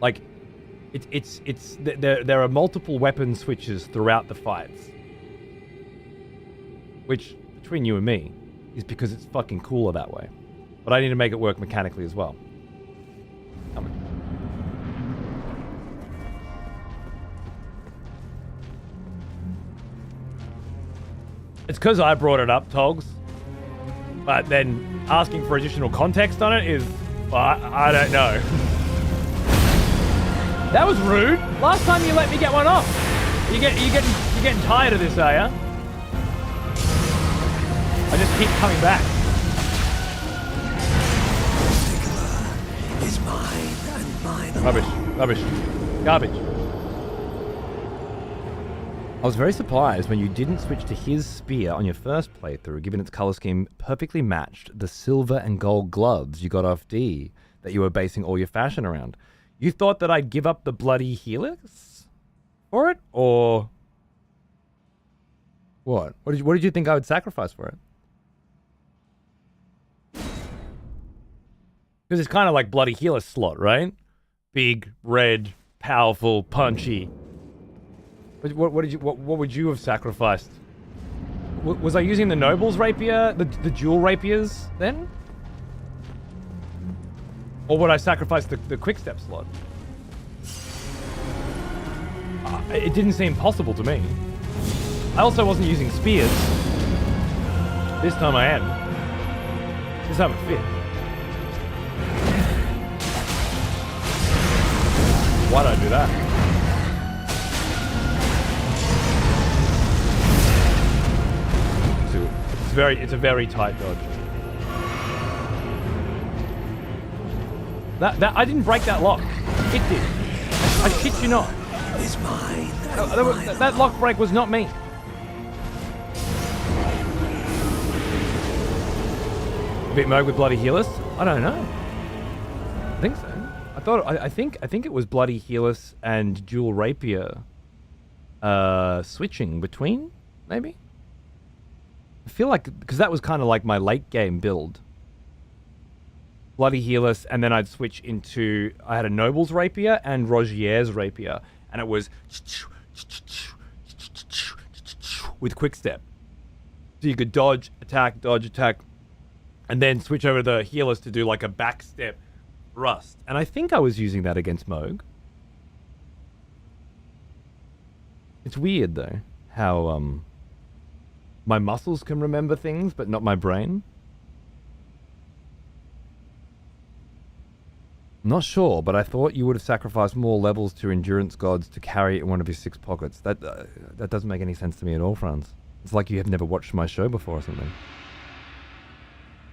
Like, there are multiple weapon switches throughout the fights, which between you and me is because it's fucking cooler that way. But I need to make it work mechanically as well. It's because I brought it up, Togs. But then asking for additional context on it is, well, I don't know. That was rude. Last time you let me get one off. You're getting tired of this, are ya? I just keep coming back. Is mine and mine alone. Rubbish. Garbage. I was very surprised when you didn't switch to his spear on your first playthrough, given its color scheme perfectly matched the silver and gold gloves you got off D that you were basing all your fashion around. You thought that I'd give up the bloody helix for it, or what? What did you think I would sacrifice for it? Because it's kind of like bloody helix slot, right? Big, red, powerful, punchy. What would you have sacrificed? Was I using the noble's rapier, the dual rapiers then? Or would I sacrifice the quick step slot? It didn't seem possible to me. I also wasn't using spears. This time I am. This time it fit. Why'd I do that? It's a very tight dodge. That I didn't break that lock. It did. I shit you not. Is mine and mine That lock break was not me. Bit Moog with bloody healers? I don't know. I think so. I think it was bloody healers and dual rapier switching between, maybe? I feel like, because that was kind of like my late game build. Bloody healers, and then I'd switch into, I had a Noble's rapier and Rogier's rapier, and it was with quick step. So you could dodge, attack, and then switch over the healers to do like a back step thrust. And I think I was using that against Moog. It's weird though, how my muscles can remember things, but not my brain. I'm not sure, but I thought you would have sacrificed more levels to endurance gods to carry it in one of your 6 pockets. That doesn't make any sense to me at all, Franz. It's like you have never watched my show before or something.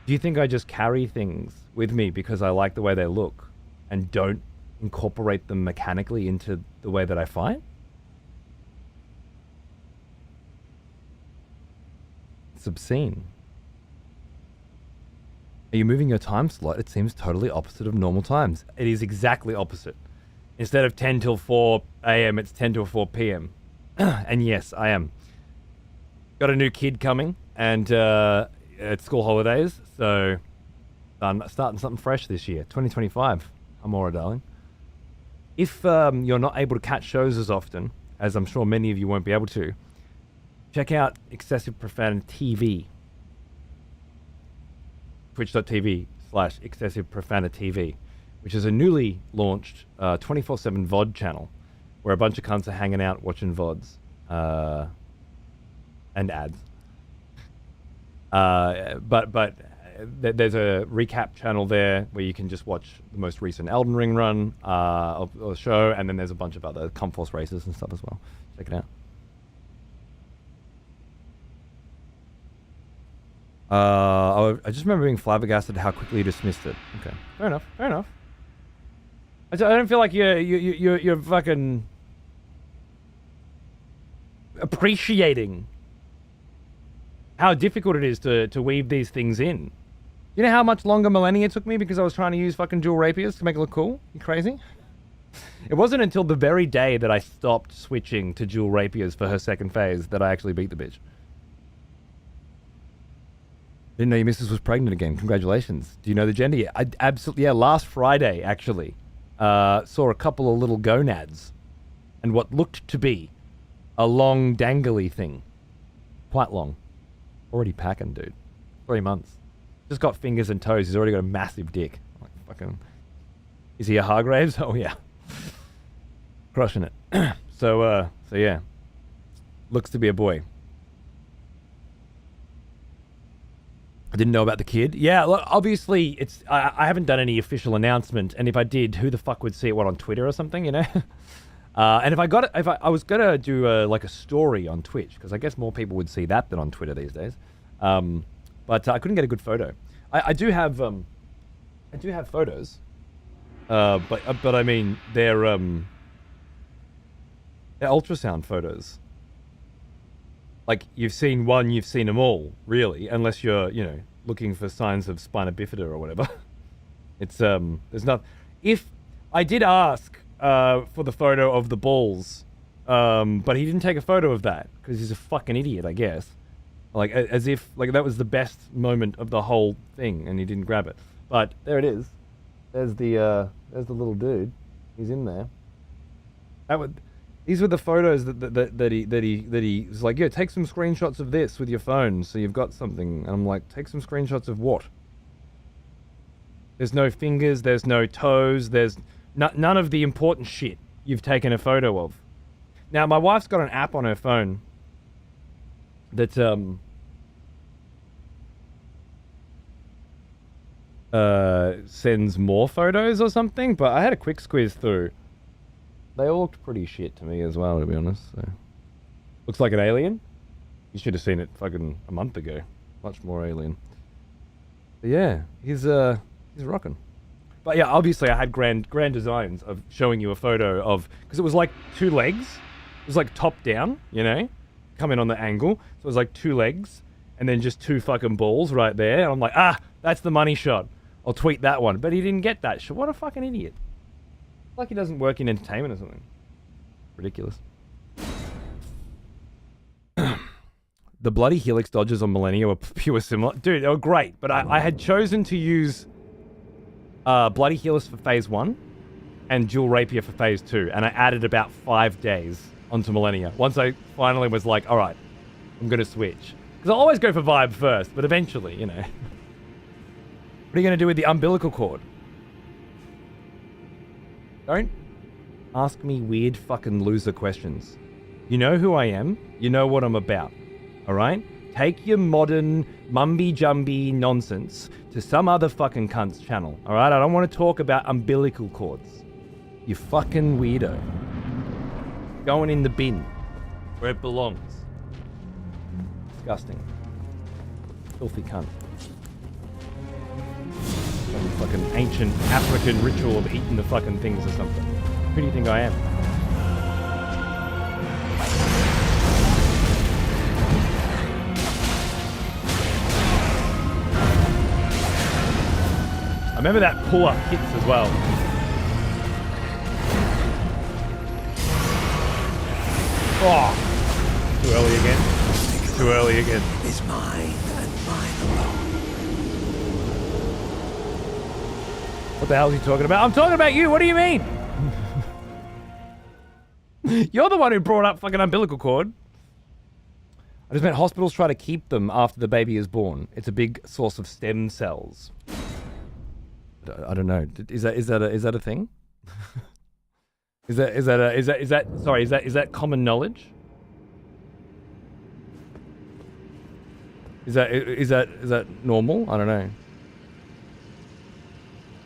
Do you think I just carry things with me because I like the way they look and don't incorporate them mechanically into the way that I fight? It's obscene. Are you moving your time slot? It seems totally opposite of normal times. It is exactly opposite. Instead of 10 till 4 a.m., it's 10 till 4 p.m. And yes, I am. Got a new kid coming, and it's school holidays, so I'm starting something fresh this year. 2025. Amora, darling. If you're not able to catch shows as often, as I'm sure many of you won't be able to, check out Excessive Profanity TV. Twitch.tv/Excessive Profanity TV, which is a newly launched 24/7 VOD channel where a bunch of cunts are hanging out watching VODs and ads. But there's a recap channel there where you can just watch the most recent Elden Ring run of the show, and then there's a bunch of other Comforce races and stuff as well. Check it out. I just remember being flabbergasted how quickly you dismissed it. Okay, fair enough. I don't feel like you're fucking appreciating how difficult it is to weave these things in. You know how much longer Millennia took me because I was trying to use fucking dual rapiers to make it look cool? You crazy? It wasn't until the very day that I stopped switching to dual rapiers for her second phase that I actually beat the bitch. Didn't know your missus was pregnant again. Congratulations. Do you know the gender yet? I absolutely, yeah, last Friday, actually, saw a couple of little gonads and what looked to be a long dangly thing. Quite long. Already packing, dude. 3 months. Just got fingers and toes. He's already got a massive dick. Like, fucking... Is he a Hargraves? Oh, yeah. Crushing it. So yeah. Looks to be a boy. I didn't know about the kid. Yeah, look, obviously, it's I haven't done any official announcement, and if I did, who the fuck would see it? What, on Twitter or something, you know? And if I was gonna do like a story on Twitch, because I guess more people would see that than on Twitter these days. But I couldn't get a good photo. I do have photos, but I mean they're ultrasound photos. Like, you've seen one, you've seen them all, really, unless you're, you know, looking for signs of spina bifida or whatever. It's, there's not... If I did ask for the photo of the balls, but he didn't take a photo of that, because he's a fucking idiot, I guess. Like, as if, like, that was the best moment of the whole thing, and he didn't grab it. But there it is. There's the little dude. He's in there. These were the photos that he was like, yeah, take some screenshots of this with your phone so you've got something. And I'm like, take some screenshots of what? There's no fingers, there's no toes, there's none of the important shit you've taken a photo of. Now, my wife's got an app on her phone that sends more photos or something, but I had a quick squeeze through. They all looked pretty shit to me as well, to be honest. So. Looks like an alien. You should have seen it fucking a month ago. Much more alien. But yeah, he's rocking. But yeah, obviously I had grand designs of showing you a photo of, because it was like 2 legs. It was like top down, you know, coming on the angle. So it was like 2 legs and then just 2 fucking balls right there. And I'm like, that's the money shot. I'll tweet that one. But he didn't get that shot. What a fucking idiot. Like he doesn't work in entertainment or something. Ridiculous. The bloody Helix Dodgers on Millennia were pure similar. Dude, they were great, but I had chosen to use Bloody Helix for Phase 1 and Dual Rapier for Phase 2, and I added about 5 days onto Millennia. Once I finally was like, alright, I'm going to switch. Because I always go for vibe first, but eventually, you know. What are you going to do with the umbilical cord? Don't ask me weird fucking loser questions. You know who I am. You know what I'm about. Alright? Take your modern mumby-jumby nonsense to some other fucking cunt's channel. Alright? I don't want to talk about umbilical cords. You fucking weirdo. Going in the bin. Where it belongs. Disgusting. Filthy cunt. Some fucking ancient African ritual of eating the fucking things or something. Who do you think I am? I remember that pull-up hits as well. Oh! Too early again. Too early again. Is mine and mine alone. What the hell is he talking about? I'm talking about you. What do you mean? You're the one who brought up fucking umbilical cord. I just meant hospitals try to keep them after the baby is born. It's a big source of stem cells. I don't know. Is that a thing? Is that common knowledge? Is that normal? I don't know.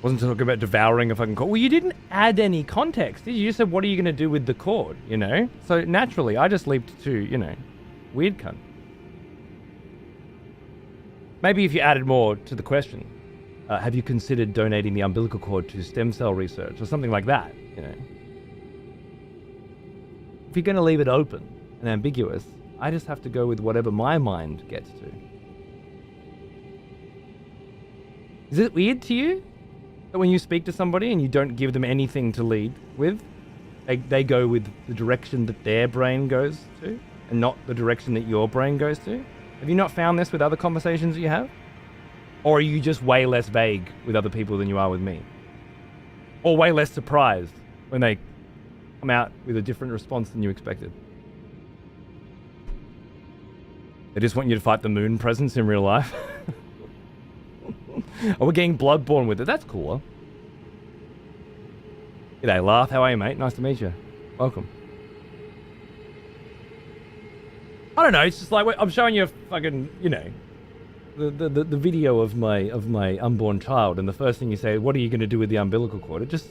Wasn't talking about devouring a fucking cord. Well, you didn't add any context, did you? You just said, what are you going to do with the cord, you know? So naturally, I just leaped to, you know, weird cunt. Maybe if you added more to the question, have you considered donating the umbilical cord to stem cell research or something like that, you know? If you're going to leave it open and ambiguous, I just have to go with whatever my mind gets to. Is it weird to you that when you speak to somebody and you don't give them anything to lead with, they go with the direction that their brain goes to and not the direction that your brain goes to? Have you not found this with other conversations that you have? Or are you just way less vague with other people than you are with me? Or way less surprised when they come out with a different response than you expected? They just want you to fight the moon presence in real life? Oh, we're getting bloodborne with it. That's cool. G'day, Laugh. How are you, mate? Nice to meet you. Welcome. I don't know. It's just like I'm showing you a fucking, you know, the video of my unborn child, and the first thing you say, what are you going to do with the umbilical cord? It just...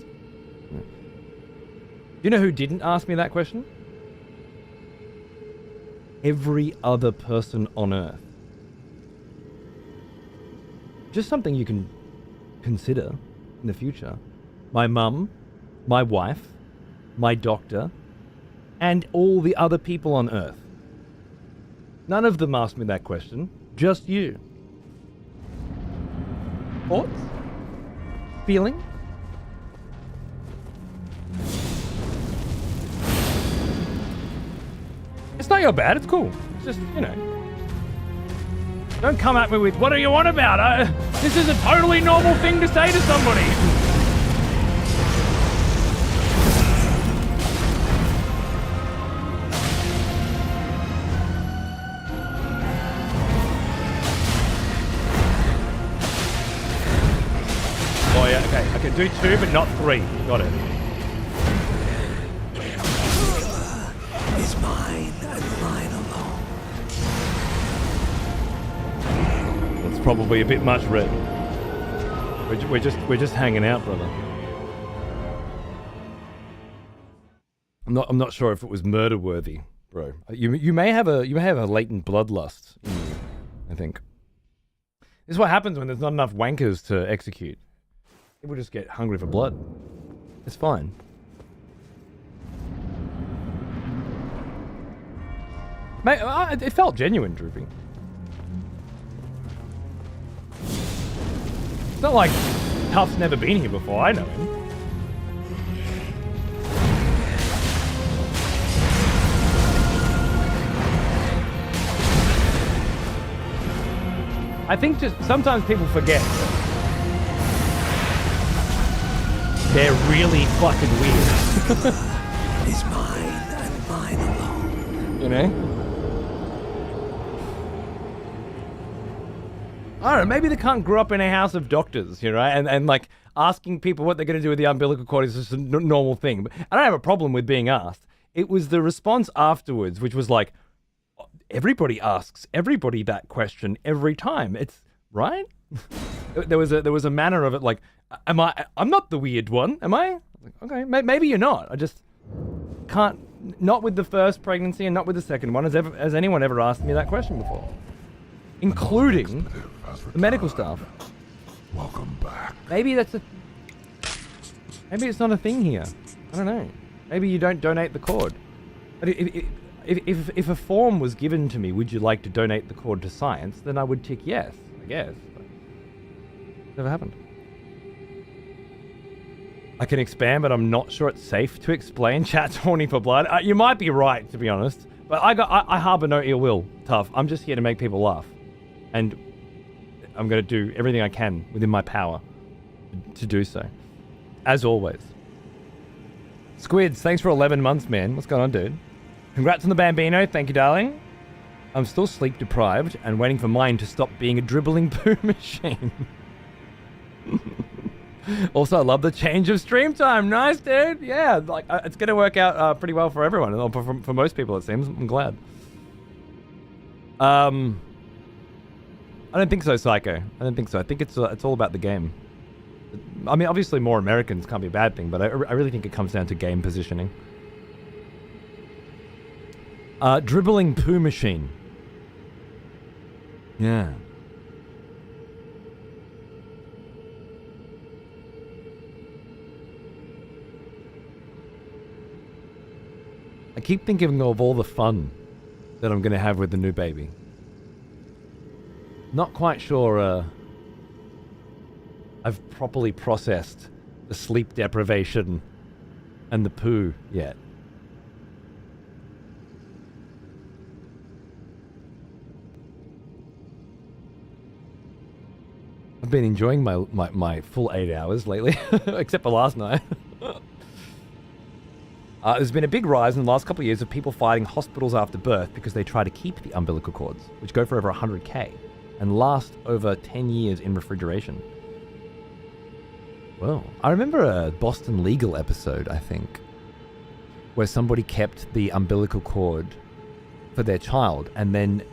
You know who didn't ask me that question? Every other person on Earth. Just something you can consider in the future. My mum, my wife, my doctor, and all the other people on Earth. None of them asked me that question. Just you. Thoughts? Feeling? It's not your bad, it's cool. It's just, you know. Don't come at me with, what do you want about? This is a totally normal thing to say to somebody. Oh yeah, okay. I can do 2, but not 3. Got it. Is mine and mine alone. That's probably a bit much, Red. We're just hanging out, brother. I'm not sure if it was murder worthy, bro. You may have a latent bloodlust in you, I think. This is what happens when there's not enough wankers to execute. People just get hungry for blood. It's fine. Mate, it felt genuine, Droopy. It's not like Tuff's never been here before, I know him. I think just sometimes people forget they're really fucking weird. Is mine and mine alone. You know? I don't know, maybe the cunt grew up in a house of doctors, you know, and like asking people what they're going to do with the umbilical cord is just a normal thing. But I don't have a problem with being asked. It was the response afterwards, which was like, everybody asks everybody that question every time. It's right. There was a manner of it like, I'm not the weird one, am I? Okay, maybe you're not. I just can't. Not with the first pregnancy and not with the second one. Has anyone ever asked me that question before? Including the medical staff. Welcome back. Maybe it's not a thing here. I don't know. Maybe you don't donate the cord. But if a form was given to me, would you like to donate the cord to science? Then I would tick yes, I guess. But never happened. I can expand, but I'm not sure it's safe to explain. Chat's horny for blood. You might be right, to be honest. But I harbor no ill will, Tough. I'm just here to make people laugh. And I'm going to do everything I can within my power to do so. As always. Squids, thanks for 11 months, man. What's going on, dude? Congrats on the Bambino. Thank you, darling. I'm still sleep deprived and waiting for mine to stop being a dribbling poo machine. Also, I love the change of stream time. Nice, dude. Yeah, like it's going to work out pretty well for everyone. Or for most people, it seems. I'm glad. I don't think so, Psycho. I don't think so. I think it's all about the game. I mean, obviously more Americans can't be a bad thing, but I really think it comes down to game positioning. Dribbling poo machine. Yeah. I keep thinking of all the fun that I'm going to have with the new baby. Not quite sure I've properly processed the sleep deprivation and the poo yet. I've been enjoying my full 8 hours lately, except for last night. There's been a big rise in the last couple of years of people fighting hospitals after birth because they try to keep the umbilical cords, which go for over 100k and last over 10 years in refrigeration. Well, I remember a Boston Legal episode, I think, where somebody kept the umbilical cord for their child, and then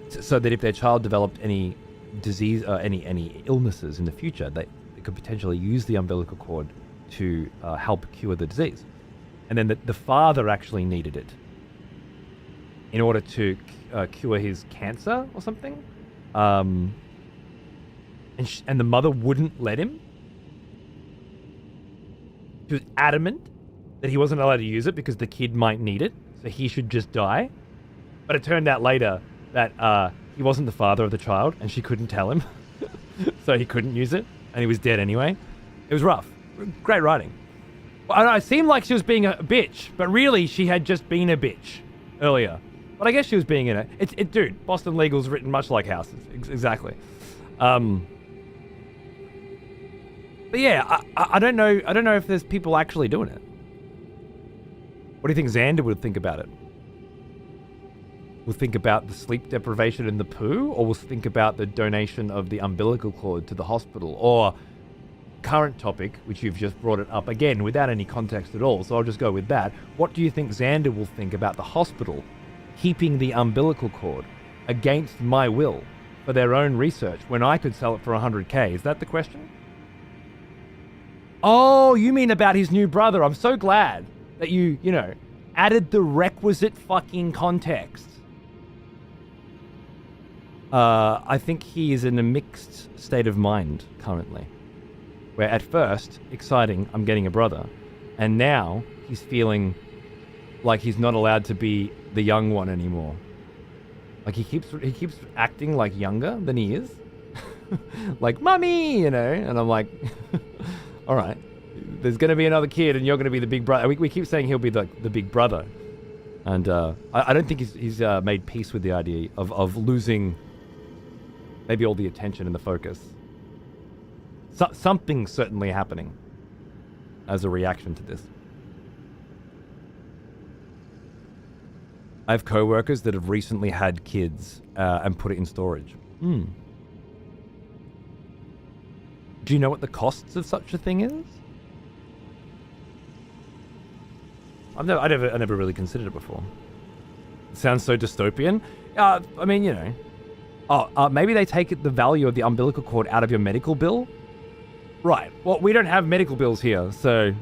so that if their child developed any disease, any illnesses in the future, they could potentially use the umbilical cord to help cure the disease. And then the father actually needed it in order to cure his cancer or something. And the mother wouldn't let him. She was adamant that he wasn't allowed to use it because the kid might need it, so he should just die. But it turned out later that he wasn't the father of the child, and she couldn't tell him, so he couldn't use it, and he was dead anyway. It was rough. Great writing. Well, I know, it seemed like she was being a bitch, but really she had just been a bitch earlier. But I guess she was being in it. Dude, Boston Legal's written much like Houses. Exactly. But yeah, I don't know. I don't know if there's people actually doing it. What do you think Xander would think about it? We'll think about the sleep deprivation in the poo, or we'll think about the donation of the umbilical cord to the hospital, or current topic, which you've just brought it up again without any context at all, so I'll just go with that. What do you think Xander will think about the hospital keeping the umbilical cord against my will for their own research when I could sell it for 100K? Is that the question? Oh, you mean about his new brother. I'm so glad that you added the requisite fucking context. I think he is in a mixed state of mind currently. Where at first, exciting, I'm getting a brother. And now he's feeling like he's not allowed to be the young one anymore. Like he keeps acting like younger than he is. Like, mummy, and I'm like, all right, there's going to be another kid and you're going to be the big brother. We keep saying he'll be the big brother. And I don't think he's made peace with the idea of losing maybe all the attention and the focus. Something's certainly happening as a reaction to this. I have co-workers that have recently had kids and put it in storage. Do you know what the costs of such a thing is? I never really considered it before. It sounds so dystopian. I mean, maybe they take the value of the umbilical cord out of your medical bill. Right. Well, we don't have medical bills here, so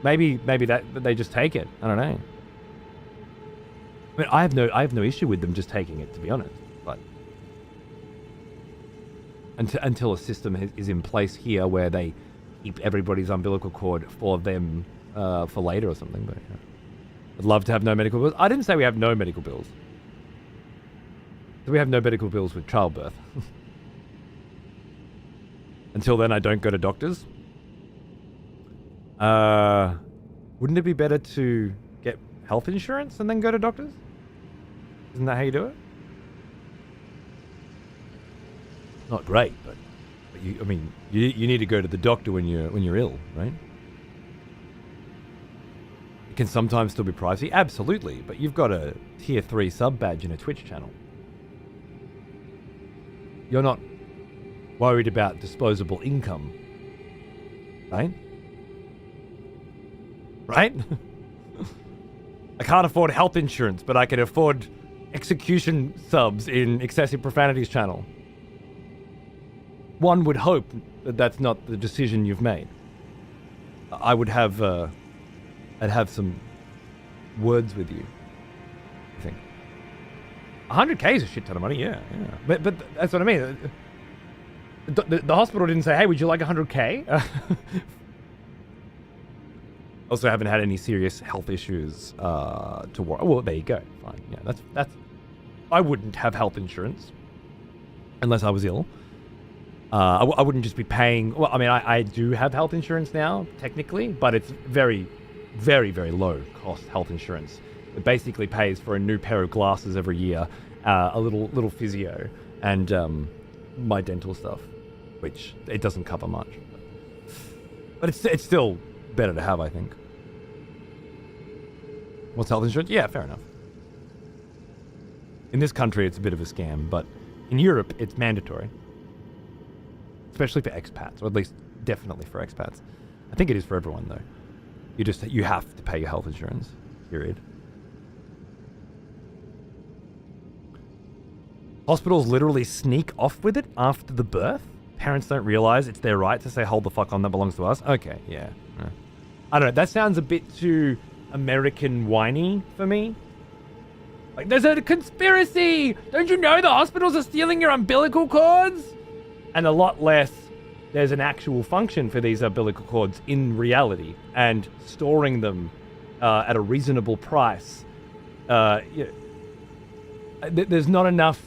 maybe that they just take it. I don't know. I mean, I have no issue with them just taking it, to be honest. But until a system is in place here where they keep everybody's umbilical cord for them for later or something. But yeah. I'd love to have no medical bills. I didn't say we have no medical bills. We have no medical bills with childbirth. Until then, I don't go to doctors. Wouldn't it be better to get health insurance and then go to doctors? Isn't that how you do it? Not great, but you need to go to the doctor when you're ill, right? It can sometimes still be pricey, absolutely, but you've got a tier 3 sub badge in a Twitch channel. You're not worried about disposable income, right? Right? I can't afford health insurance, but I can afford execution subs in Excessive Profanities channel. One would hope that that's not the decision you've made. I would have, I'd have some words with you, I think. 100K is a shit ton of money, yeah. But that's what I mean. The hospital didn't say, hey, would you like 100K? Also haven't had any serious health issues to worry. Well, there you go. Fine. Yeah, that's. I wouldn't have health insurance unless I was ill. I wouldn't just be paying. Well, I mean, I do have health insurance now, technically, but it's very, very, very low cost health insurance. It basically pays for a new pair of glasses every year, a little physio, and my dental stuff, which it doesn't cover much. But it's still better to have, I think. What's health insurance? Yeah, fair enough. In this country, it's a bit of a scam, but in Europe, it's mandatory. Especially for expats, or at least definitely for expats. I think it is for everyone, though. You have to pay your health insurance, period. Hospitals literally sneak off with it after the birth. Parents don't realize it's their right to say, hold the fuck on, that belongs to us. Okay, yeah. I don't know, that sounds a bit too American whiny for me. Like, there's a conspiracy! Don't you know the hospitals are stealing your umbilical cords? And a lot less, there's an actual function for these umbilical cords in reality, and storing them at a reasonable price. There's not enough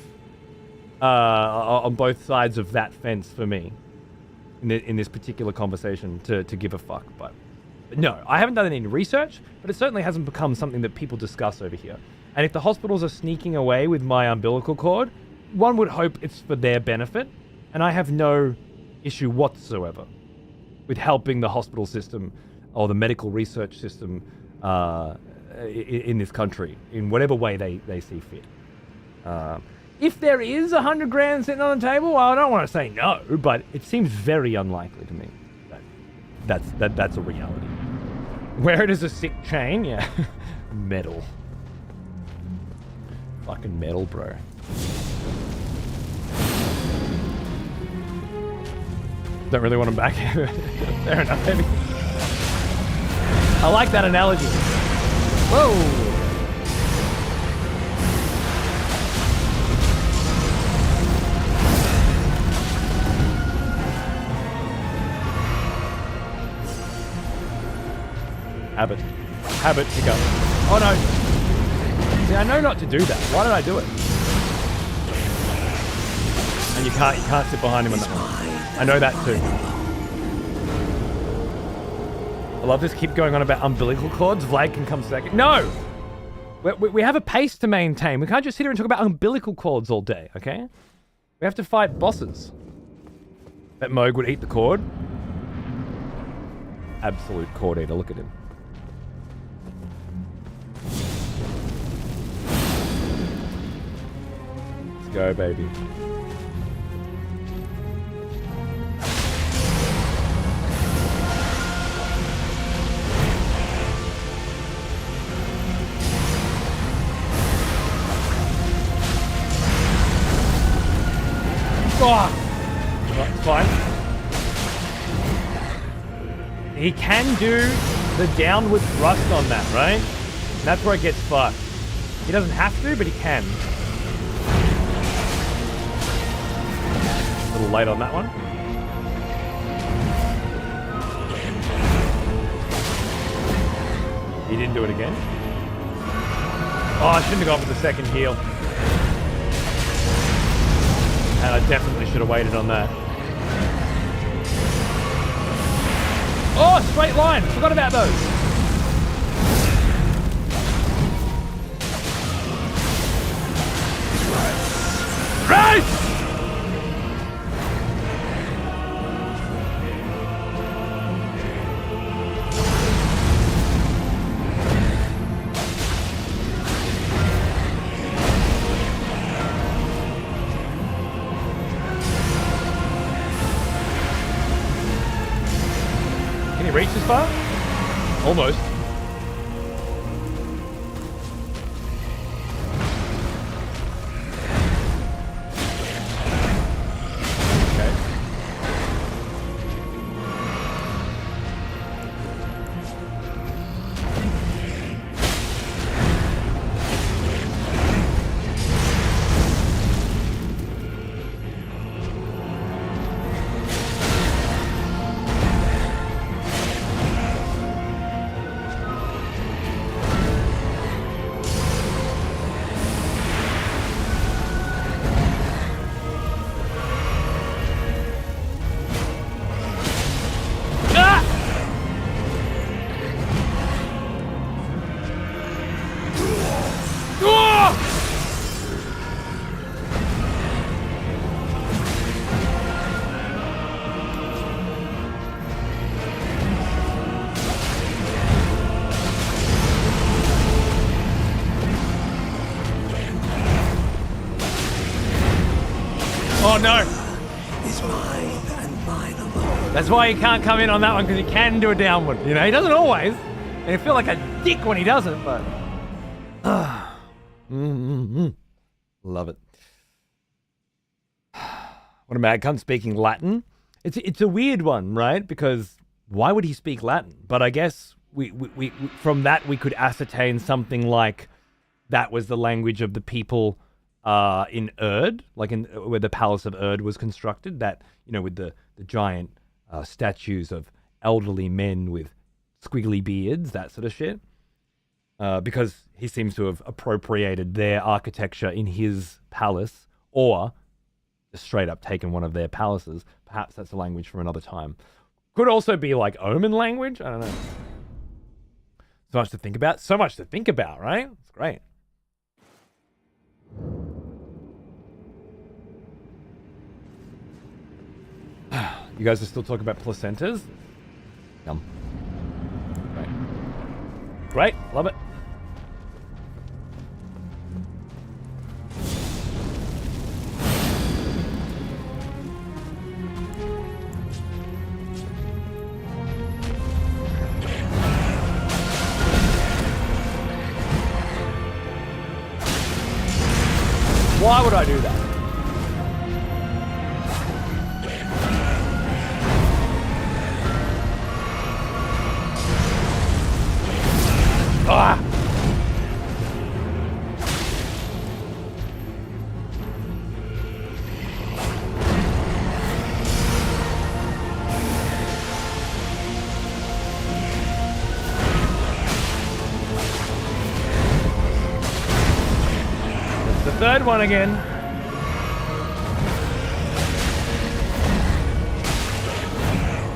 on both sides of that fence for me in this particular conversation to give a fuck. But no, I haven't done any research, but it certainly hasn't become something that people discuss over here. And if the hospitals are sneaking away with my umbilical cord, one would hope it's for their benefit, and I have no issue whatsoever with helping the hospital system or the medical research system in this country in whatever way they see fit. If there is $100,000 sitting on the table, well, I don't want to say no, but it seems very unlikely to me. That's a reality. Where it is a sick chain, yeah. Metal. Fucking metal, bro. Don't really want him back. Fair enough, maybe. I like that analogy. Whoa! Habit, pick up. Oh no! See, I know not to do that. Why did I do it? And you can't sit behind him on that one. I know that too. I love this. Keep going on about umbilical cords. Vlad can come second. No! We have a pace to maintain. We can't just sit here and talk about umbilical cords all day, okay? We have to fight bosses. Bet Moog would eat the cord. Absolute cord eater. Look at him. Let's go, baby. Oh, it's fine. He can do the downward thrust on that, right? And that's where it gets fucked. He doesn't have to, but he can. A little late on that one. He didn't do it again. Oh, I shouldn't have gone for the second heal. And I definitely should have waited on that. Oh, straight line. Forgot about those. Right! Reach this far? Almost. Okay. Oh no! Is mine and mine alone. That's why he can't come in on that one, because he can do a downward. You know, he doesn't always. And you feel like a dick when he doesn't, but... Love it. What a mad cunt speaking Latin. It's a weird one, right? Because why would he speak Latin? But I guess we from that we could ascertain something like that was the language of the people in Erd, like in where the Palace of Erd was constructed. That, you know, with the giant statues of elderly men with squiggly beards, that sort of shit. Because he seems to have appropriated their architecture in his palace, or just straight up taken one of their palaces. Perhaps that's a language from another time. Could also be like Omen language. I don't know. So much to think about. So much to think about, right? It's great. You guys are still talking about placentas? Yum. Great. Great. Love it. Why would I do that? Ah! It's the third one again.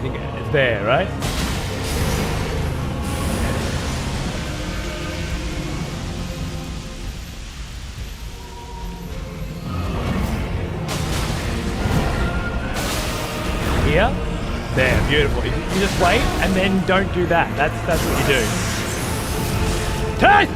It's there, right? Here, there, beautiful. You just wait and then don't do that. That's what you do. Turn!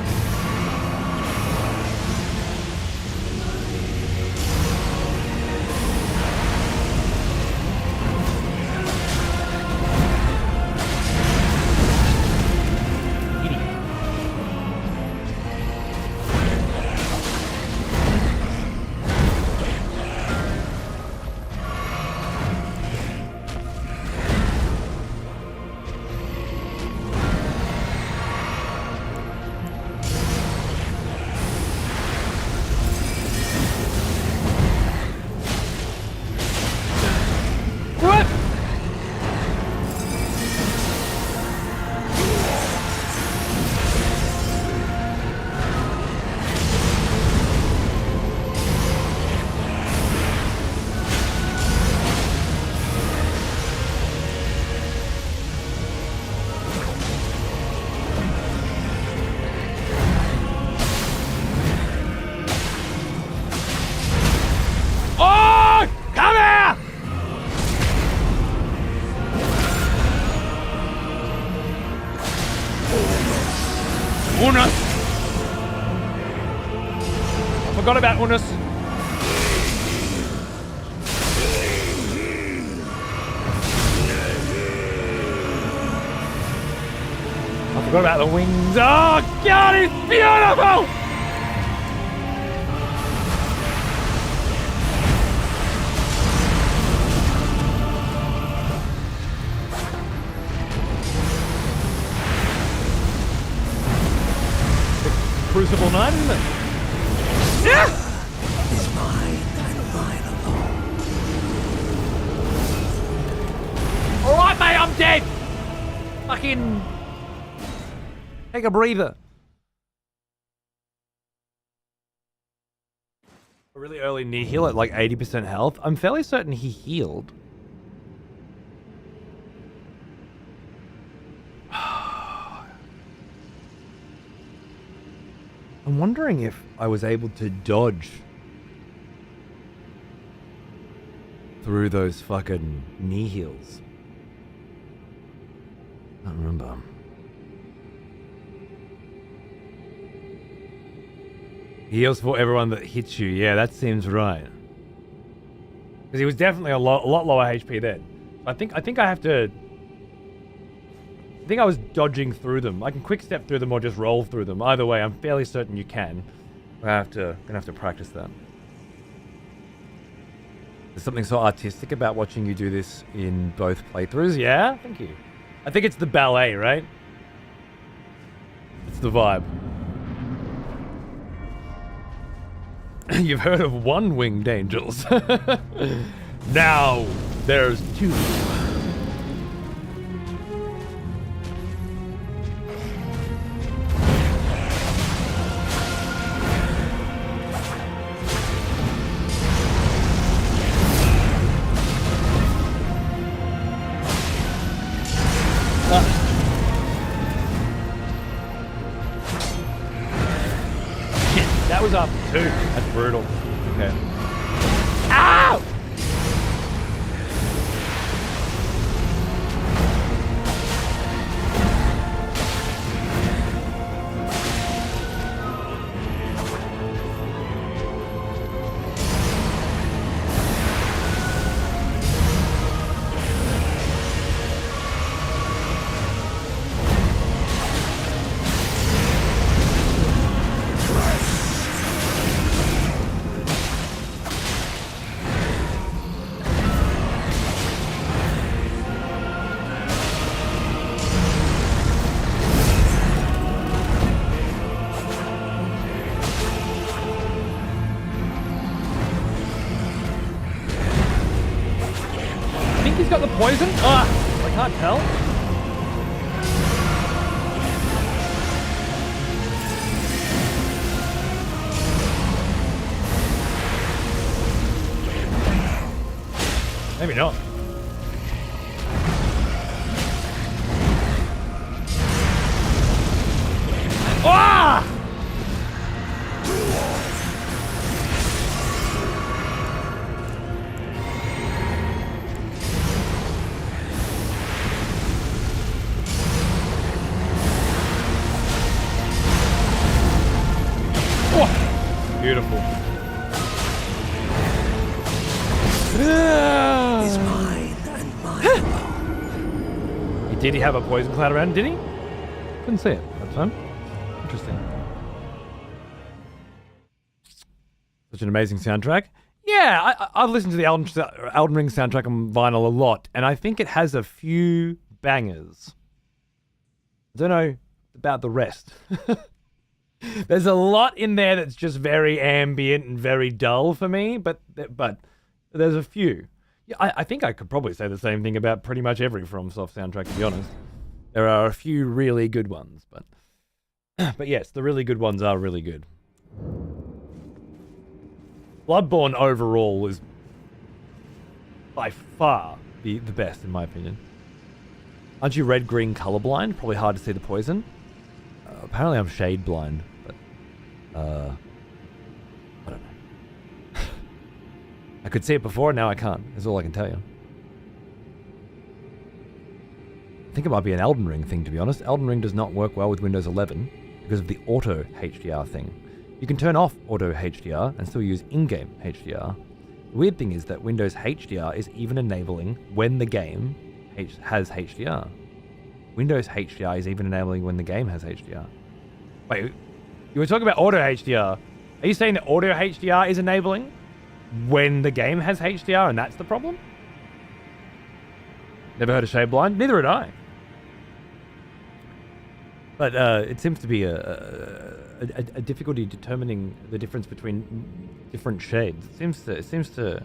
Unus! I forgot about Unus. I forgot about the wings. Oh God, it's beautiful! Crucible Knight, isn't it? Yeah! Is mine and mine alone. Alright, mate, I'm dead! Fucking... take a breather. A really early knee heal at like 80% health. I'm fairly certain he healed. I'm wondering if I was able to dodge through those fucking knee heals. I don't remember. Heals for everyone that hits you. Yeah, that seems right. Because he was definitely a lot lower HP then. I think I have to. I think I was dodging through them. I can quick step through them or just roll through them. Either way, I'm fairly certain you can. Gonna have to practice that. There's something so artistic about watching you do this in both playthroughs. Yeah, thank you. I think it's the ballet, right? It's the vibe. You've heard of one-winged angels. Now there's two. That was up two. That's brutal. Okay. Ow! Got the poison? Ah, I can't tell. Maybe not. Ah! Beautiful. Is mine and mine alone. Did he have a poison cloud around? Did he? Couldn't see it that time. Interesting. Such an amazing soundtrack. Yeah, I've listened to the Elden Ring soundtrack on vinyl a lot, and I think it has a few bangers. I don't know about the rest. There's a lot in there that's just very ambient and very dull for me, but there's a few. Yeah, I think I could probably say the same thing about pretty much every FromSoft soundtrack, to be honest. There are a few really good ones, but yes, the really good ones are really good. Bloodborne overall is by far the best, in my opinion. Aren't you red-green colorblind? Probably hard to see the poison. Apparently I'm shade blind, but I don't know. I could see it before, now I can't. That's all I can tell you. I think it might be an Elden Ring thing, to be honest. Elden Ring does not work well with Windows 11 because of the auto HDR thing. You can turn off auto HDR and still use in-game HDR. The weird thing is that Windows HDR is even enabling when the game has HDR. Windows HDR is even enabling when the game has HDR. Wait, you were talking about auto HDR. Are you saying that auto HDR is enabling when the game has HDR and that's the problem? Never heard of shade blind? Neither had I. But it seems to be a difficulty determining the difference between different shades. It seems to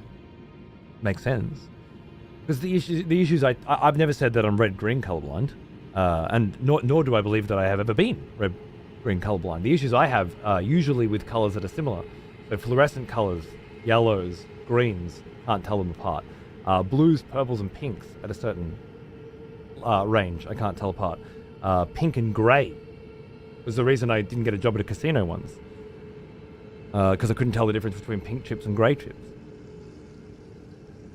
make sense. Because the issues I've never said that I'm red-green colorblind. And nor do I believe that I have ever been red-green colorblind. The issues I have are usually with colors that are similar. So fluorescent colors, yellows, greens, can't tell them apart. Blues, purples, and pinks at a certain range, I can't tell apart. Pink and grey was the reason I didn't get a job at a casino once. Because I couldn't tell the difference between pink chips and grey chips.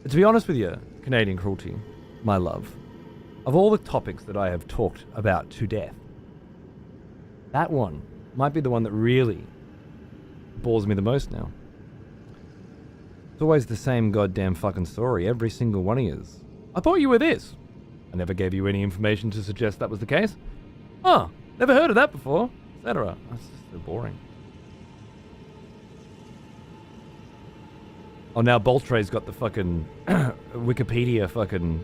To be honest with you, Canadian Cruelty, my love, of all the topics that I have talked about to death, that one might be the one that really bores me the most now. It's always the same goddamn fucking story, every single one of yous. I thought you were this. I never gave you any information to suggest that was the case. Oh, never heard of that before, etc. That's just so boring. Oh, now Boltre's got the fucking Wikipedia fucking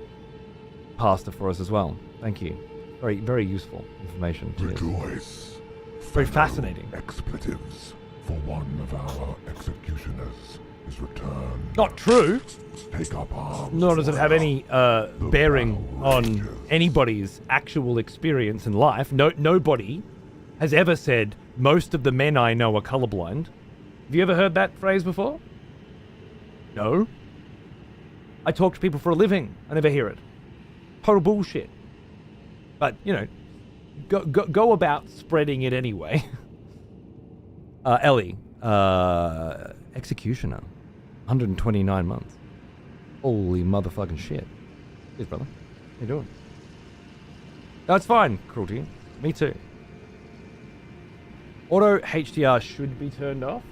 pasta for us as well. Thank you. Very, very useful information. Cheers. Rejoice. Very Fellow fascinating. Expletives, for one of our executioners is returned. Not true. Take up arms. Nor does it have any bearing on anybody's actual experience in life. Nobody has ever said most of the men I know are colorblind. Have you ever heard that phrase before? No. I talk to people for a living. I never hear it. Total bullshit. But, you know, go about spreading it anyway. Ellie, executioner. 129 months. Holy motherfucking shit. Cheers, brother. How you doing? That's fine, Cruelty. Me too. Auto HDR should be turned off.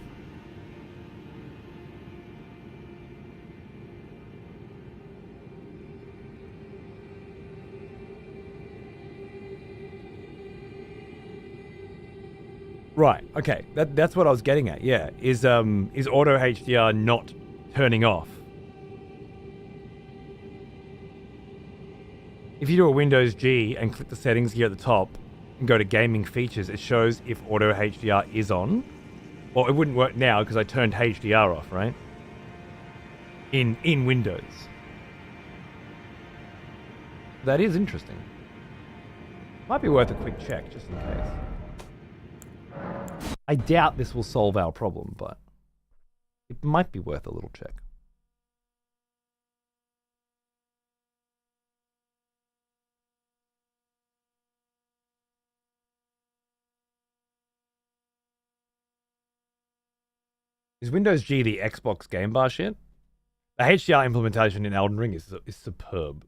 Right. Okay. That's what I was getting at. Yeah. Is auto HDR not turning off? If you do a Windows G and click the settings here at the top and go to gaming features, it shows if auto HDR is on. Well, it wouldn't work now because I turned HDR off, right? In Windows. That is interesting. Might be worth a quick check just in case. I doubt this will solve our problem, but it might be worth a little check. Is Windows G the Xbox game bar shit? The HDR implementation in Elden Ring is superb.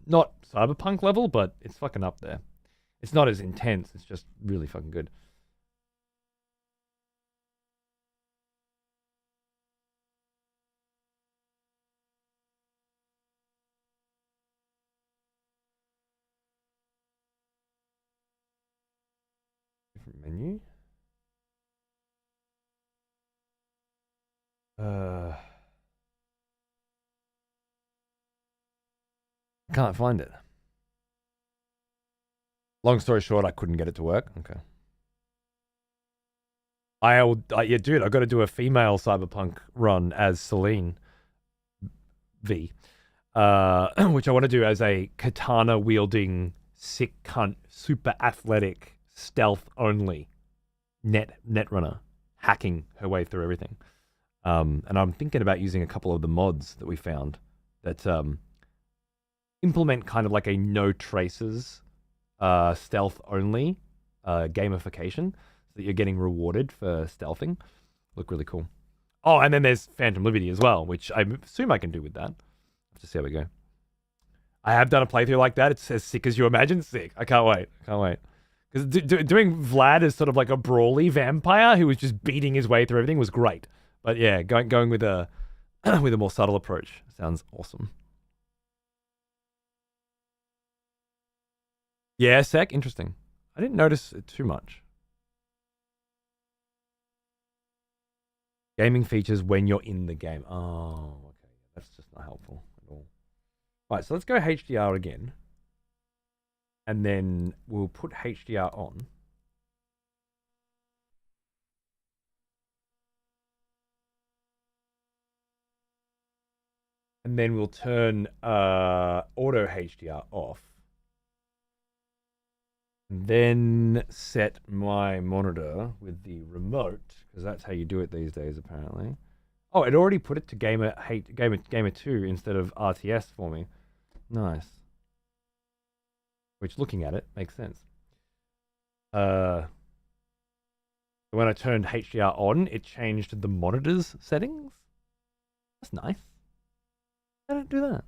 Not Cyberpunk level, but it's fucking up there. It's not as intense, it's just really fucking good. Different menu. Can't find it. Long story short, I couldn't get it to work. Okay. Yeah, dude, I got to do a female Cyberpunk run as Celine V, which I want to do as a katana wielding, sick cunt, super athletic, stealth only net runner, hacking her way through everything. And I'm thinking about using a couple of the mods that we found that implement kind of like a no traces stealth only gamification, so that you're getting rewarded for stealthing. Look really cool. Oh, and then there's Phantom Liberty as well, which I assume I can do with that. Let's see how we go. I have done a playthrough like that. It's as sick as you imagine. Sick. I can't wait. Because doing Vlad as sort of like a brawly vampire who was just beating his way through everything was great. But yeah, going with a with a more subtle approach sounds awesome. Yeah, sec. Interesting. I didn't notice it too much. Gaming features when you're in the game. Oh, okay. That's just not helpful at all. All right, so let's go HDR again. And then we'll put HDR on. And then we'll turn auto HDR off. And then set my monitor with the remote, because that's how you do it these days, apparently. Oh, it already put it to Gamer 2 instead of RTS for me. Nice. Which, looking at it, makes sense. When I turned HDR on, it changed the monitor's settings. That's nice. I don't do that.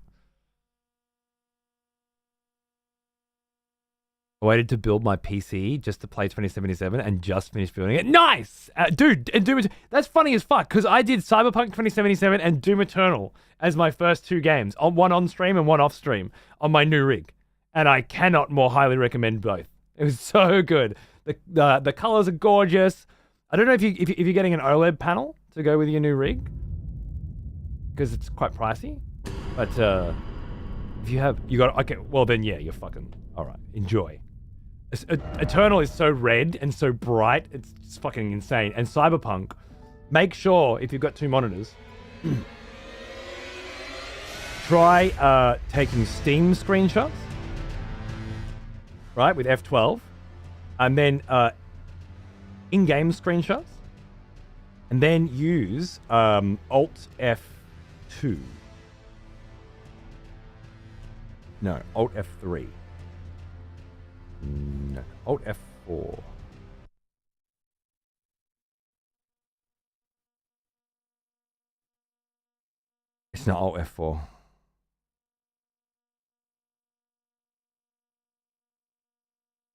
I waited to build my PC just to play 2077 and just finished building it. Nice! Dude, and Doom, that's funny as fuck, because I did Cyberpunk 2077 and Doom Eternal as my first two games, one on stream and one off stream on my new rig. And I cannot more highly recommend both. It was so good. The colors are gorgeous. I don't know if you're getting an OLED panel to go with your new rig because it's quite pricey. But if you got okay, well then yeah, you're fucking all right. Enjoy. Eternal is so red and so bright, it's just fucking insane. And Cyberpunk, make sure if you've got 2 monitors, try taking Steam screenshots, right, with F12, and then in-game screenshots, and then use Alt F2. No, Alt F3. No, Alt F4. It's not Alt F4.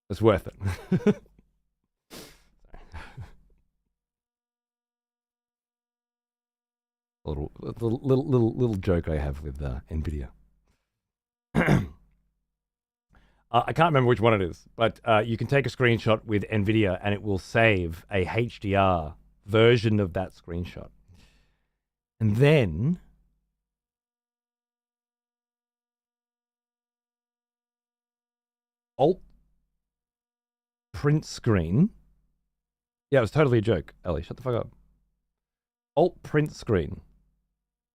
It's worth it. little joke I have with NVIDIA. I can't remember which one it is, but you can take a screenshot with NVIDIA and it will save a HDR version of that screenshot. And then Alt print screen. Yeah, it was totally a joke. Ellie, shut the fuck up. Alt print screen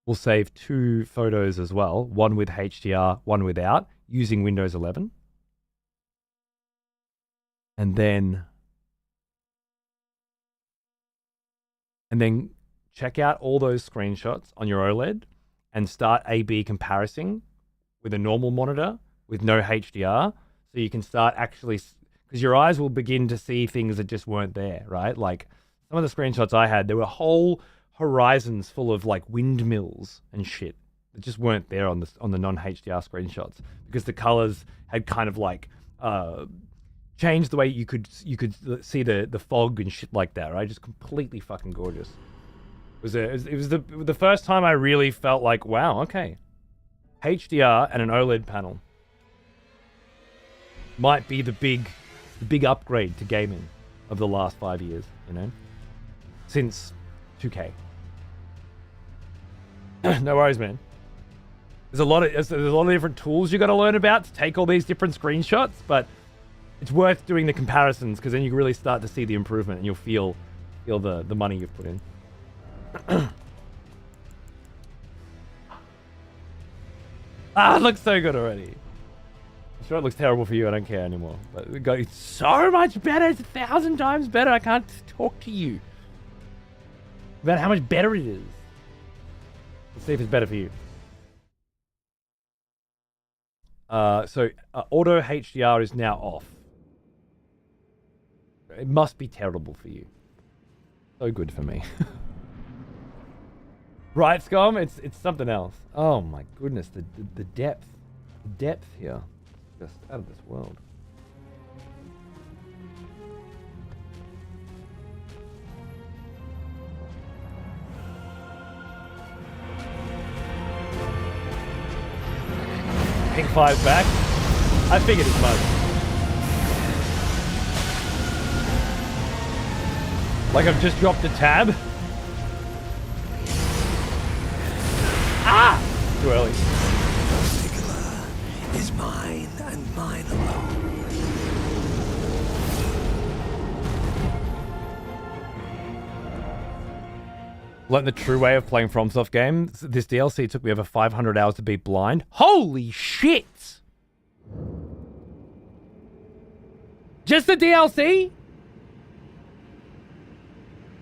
will save 2 photos as well, one with HDR, one without, using Windows 11. And then check out all those screenshots on your OLED and start A/B comparing with a normal monitor with no HDR, so you can start actually, because your eyes will begin to see things that just weren't there, right? Like some of the screenshots I had, there were whole horizons full of like windmills and shit that just weren't there on the non-HDR screenshots because the colors had kind of like changed the way you could see the fog and shit like that, right? Just completely fucking gorgeous. It was the first time I really felt like, wow, okay, HDR and an OLED panel might be the big upgrade to gaming of the last 5 years, you know, since 2K. No worries, man. There's a lot of different tools you got to learn about to take all these different screenshots, but it's worth doing the comparisons because then you really start to see the improvement and you'll feel the money you've put in. It looks so good already. I'm sure it looks terrible for you. I don't care anymore. But it's so much better. It's 1,000 times better. I can't talk to you about how much better it is. Let's see if it's better for you. So auto HDR is now off. It must be terrible for you. So good for me. Right, Scum? It's something else. Oh my goodness, the depth. The depth here. Just out of this world. Pink 5 back. I figured as much. Like I've just dropped a tab. Ah! Too early. Particular is mine and mine alone. Learned the true way of playing FromSoft games. This DLC took me over 500 hours to beat blind. Holy shit! Just the DLC?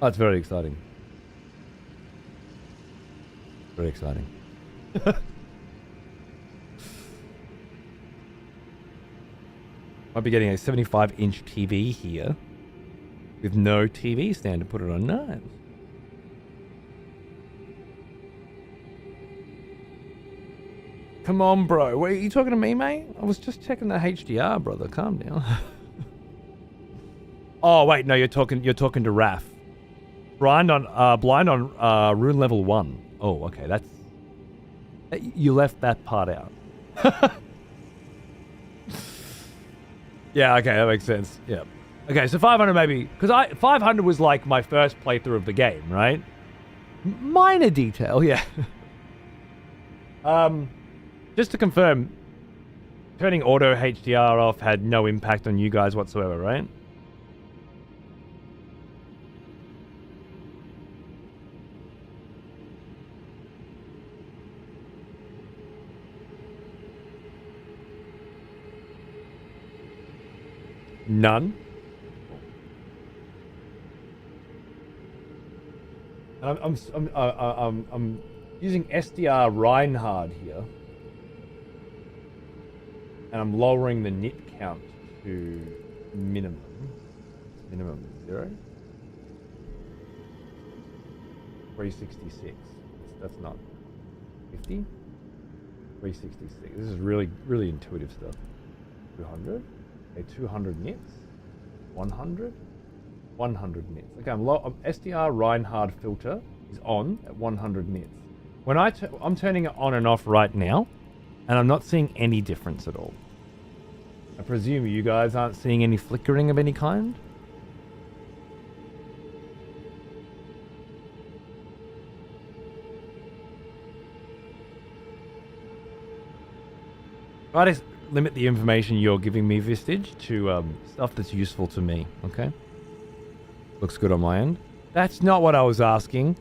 Oh, it's very exciting. Very exciting. Might be getting a 75-inch TV here with no TV stand to put it on. Nice. Come on, bro. Wait, are you talking to me, mate? I was just checking the HDR, brother. Calm down. Oh, wait, no, you're talking to Raf. Blind on rune level 1. Oh, okay, that's... You left that part out. Yeah, okay, that makes sense. Yeah. Okay, so 500 maybe... Because 500 was like my first playthrough of the game, right? Minor detail, yeah. Just to confirm, turning auto HDR off had no impact on you guys whatsoever, right? None. And I'm using SDR Reinhard here, and I'm lowering the nit count to minimum. Minimum 0. 366. That's not 50. 366. This is really intuitive stuff. 200. Okay, 200 nits. 100. 100 nits. Okay, SDR Reinhard filter is on at 100 nits. When I'm turning it on and off right now, and I'm not seeing any difference at all. I presume you guys aren't seeing any flickering of any kind? I just limit the information you're giving me, Vistage, to stuff that's useful to me, okay? Looks good on my end. That's not what I was asking.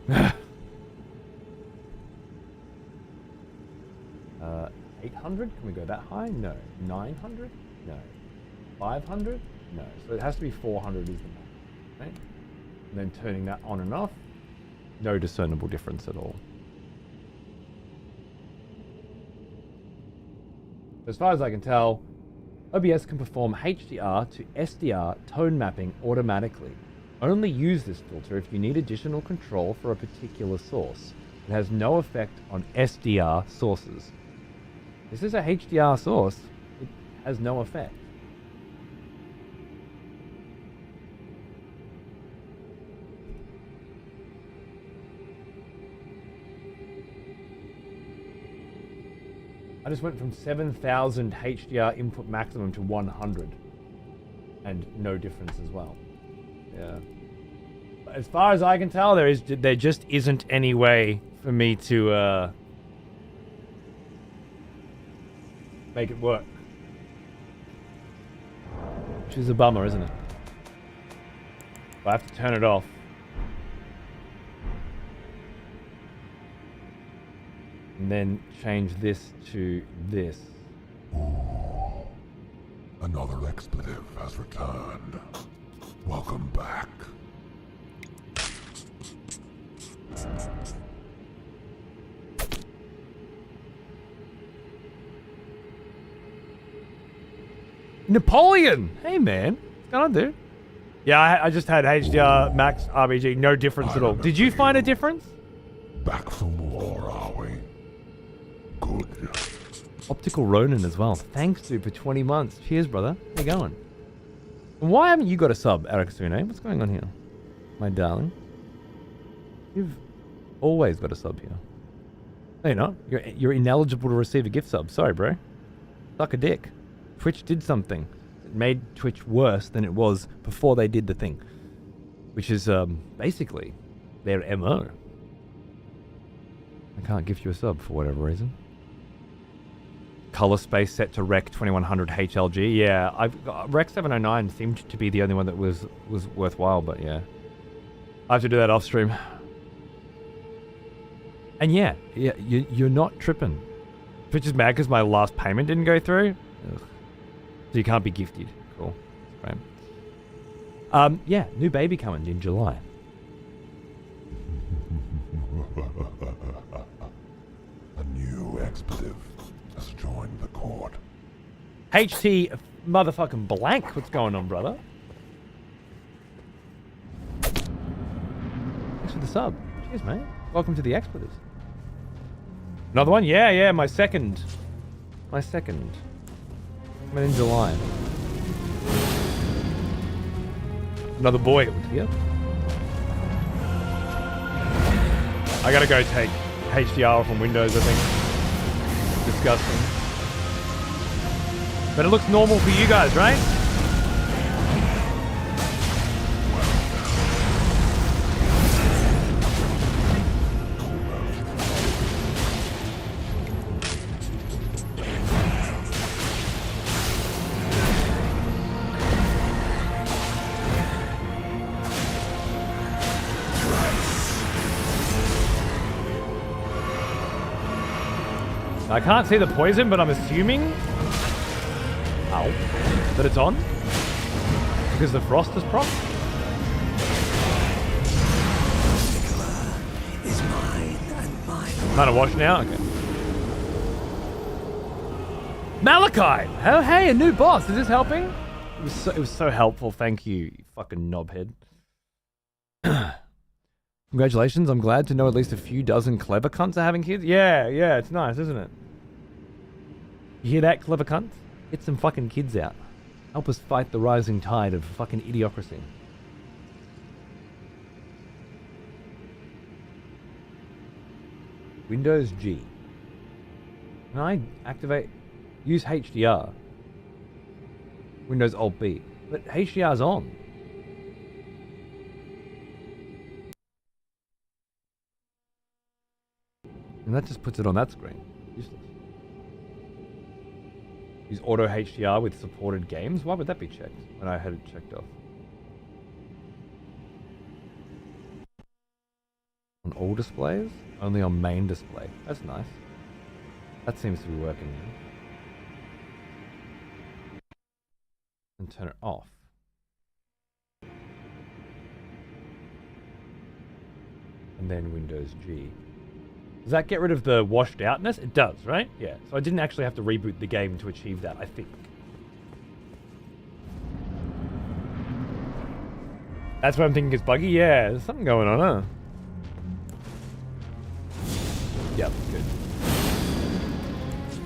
800? Can we go that high? No. 900? No. 500? No. So it has to be 400 is the max, right? And then turning that on and off, no discernible difference at all. As far as I can tell, OBS can perform HDR to SDR tone mapping automatically. Only use this filter if you need additional control for a particular source. It has no effect on SDR sources. This is a HDR source. It has no effect. I just went from 7,000 HDR input maximum to 100. And no difference as well. Yeah. As far as I can tell, there just isn't any way for me to make it work. Which is a bummer, isn't it? I have to turn it off. And then change this to this. Another expletive has returned. Welcome back. Napoleon! Hey man, what's going on, dude? Yeah, I just had HDR Max RBG, no difference at all. Did you find a difference? Back for more, are we? Good. Optical Ronin as well. Thanks, dude, for 20 months. Cheers, brother. How you going? And why haven't you got a sub, Arixune? What's going on here? My darling. You've always got a sub here. No, you're not. You're ineligible to receive a gift sub. Sorry, bro. Suck a dick. Twitch did something. It made Twitch worse than it was before they did the thing. Which is, basically, their MO. I can't gift you a sub for whatever reason. Color space set to Rec 2100 HLG. Yeah, I've got, Rec 709 seemed to be the only one that was worthwhile, but yeah. I have to do that off stream. And yeah, you're not tripping. Twitch is mad because my last payment didn't go through. Ugh. So you can't be gifted. Cool. Great. Yeah, new baby coming in July. A new expletive has joined the court. HT motherfucking blank. What's going on, brother? Thanks for the sub. Cheers, mate. Welcome to the expletives. Another one? Yeah, my second. My second. Coming in July. Another boy. Yeah. I gotta go take HDR from Windows, I think. Disgusting. But it looks normal for you guys, right? I can't see the poison, but I'm assuming... Ow. That it's on? Because the frost is proc? Is mine and mine. Kind of wash now? Okay. Malachite! Oh, hey, a new boss. Is this helping? It was so helpful. Thank you, you fucking knobhead. Congratulations. I'm glad to know at least a few dozen clever cunts are having kids. Yeah, it's nice, isn't it? You hear that, clever cunts? Get some fucking kids out. Help us fight the rising tide of fucking idiocracy. Windows G. Can I activate... Use HDR. Windows Alt B. But HDR's on. And that just puts it on that screen. Useless. Use Auto HDR with supported games? Why would that be checked when I had it checked off? On all displays? Only on main display. That's nice. That seems to be working now. And turn it off. And then Windows G. Does that get rid of the washed outness? It does, right? Yeah. So I didn't actually have to reboot the game to achieve that, I think. That's what I'm thinking is buggy? Yeah, there's something going on, huh? Yep, good.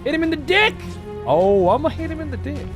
Hit him in the dick! Oh, I'm gonna hit him in the dick.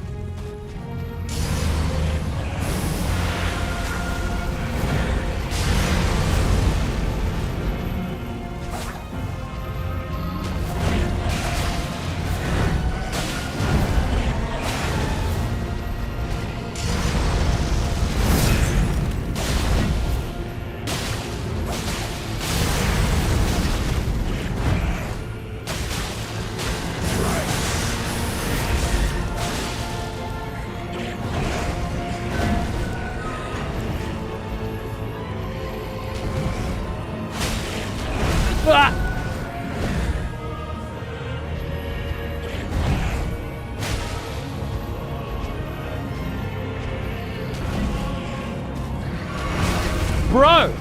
Bro!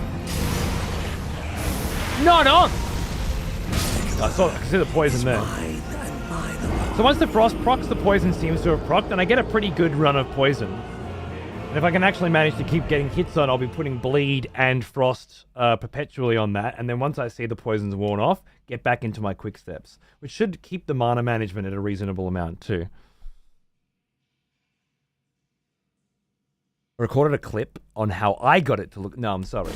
Not on! I can see the poison there. So once the frost procs, the poison seems to have procced, and I get a pretty good run of poison. And if I can actually manage to keep getting hits on, I'll be putting bleed and frost perpetually on that, and then once I see the poison's worn off, get back into my quick steps, which should keep the mana management at a reasonable amount too. I recorded a clip on how I got it to look... No, I'm sorry.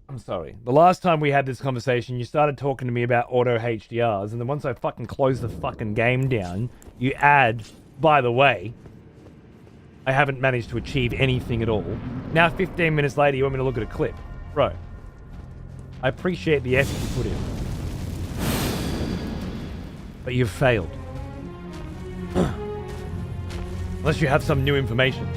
I'm sorry. The last time we had this conversation, you started talking to me about auto HDRs, and then once I fucking close the fucking game down, you add, by the way, I haven't managed to achieve anything at all. Now 15 minutes later, you want me to look at a clip. Bro, I appreciate the effort you put in. But you've failed. Unless you have some new information.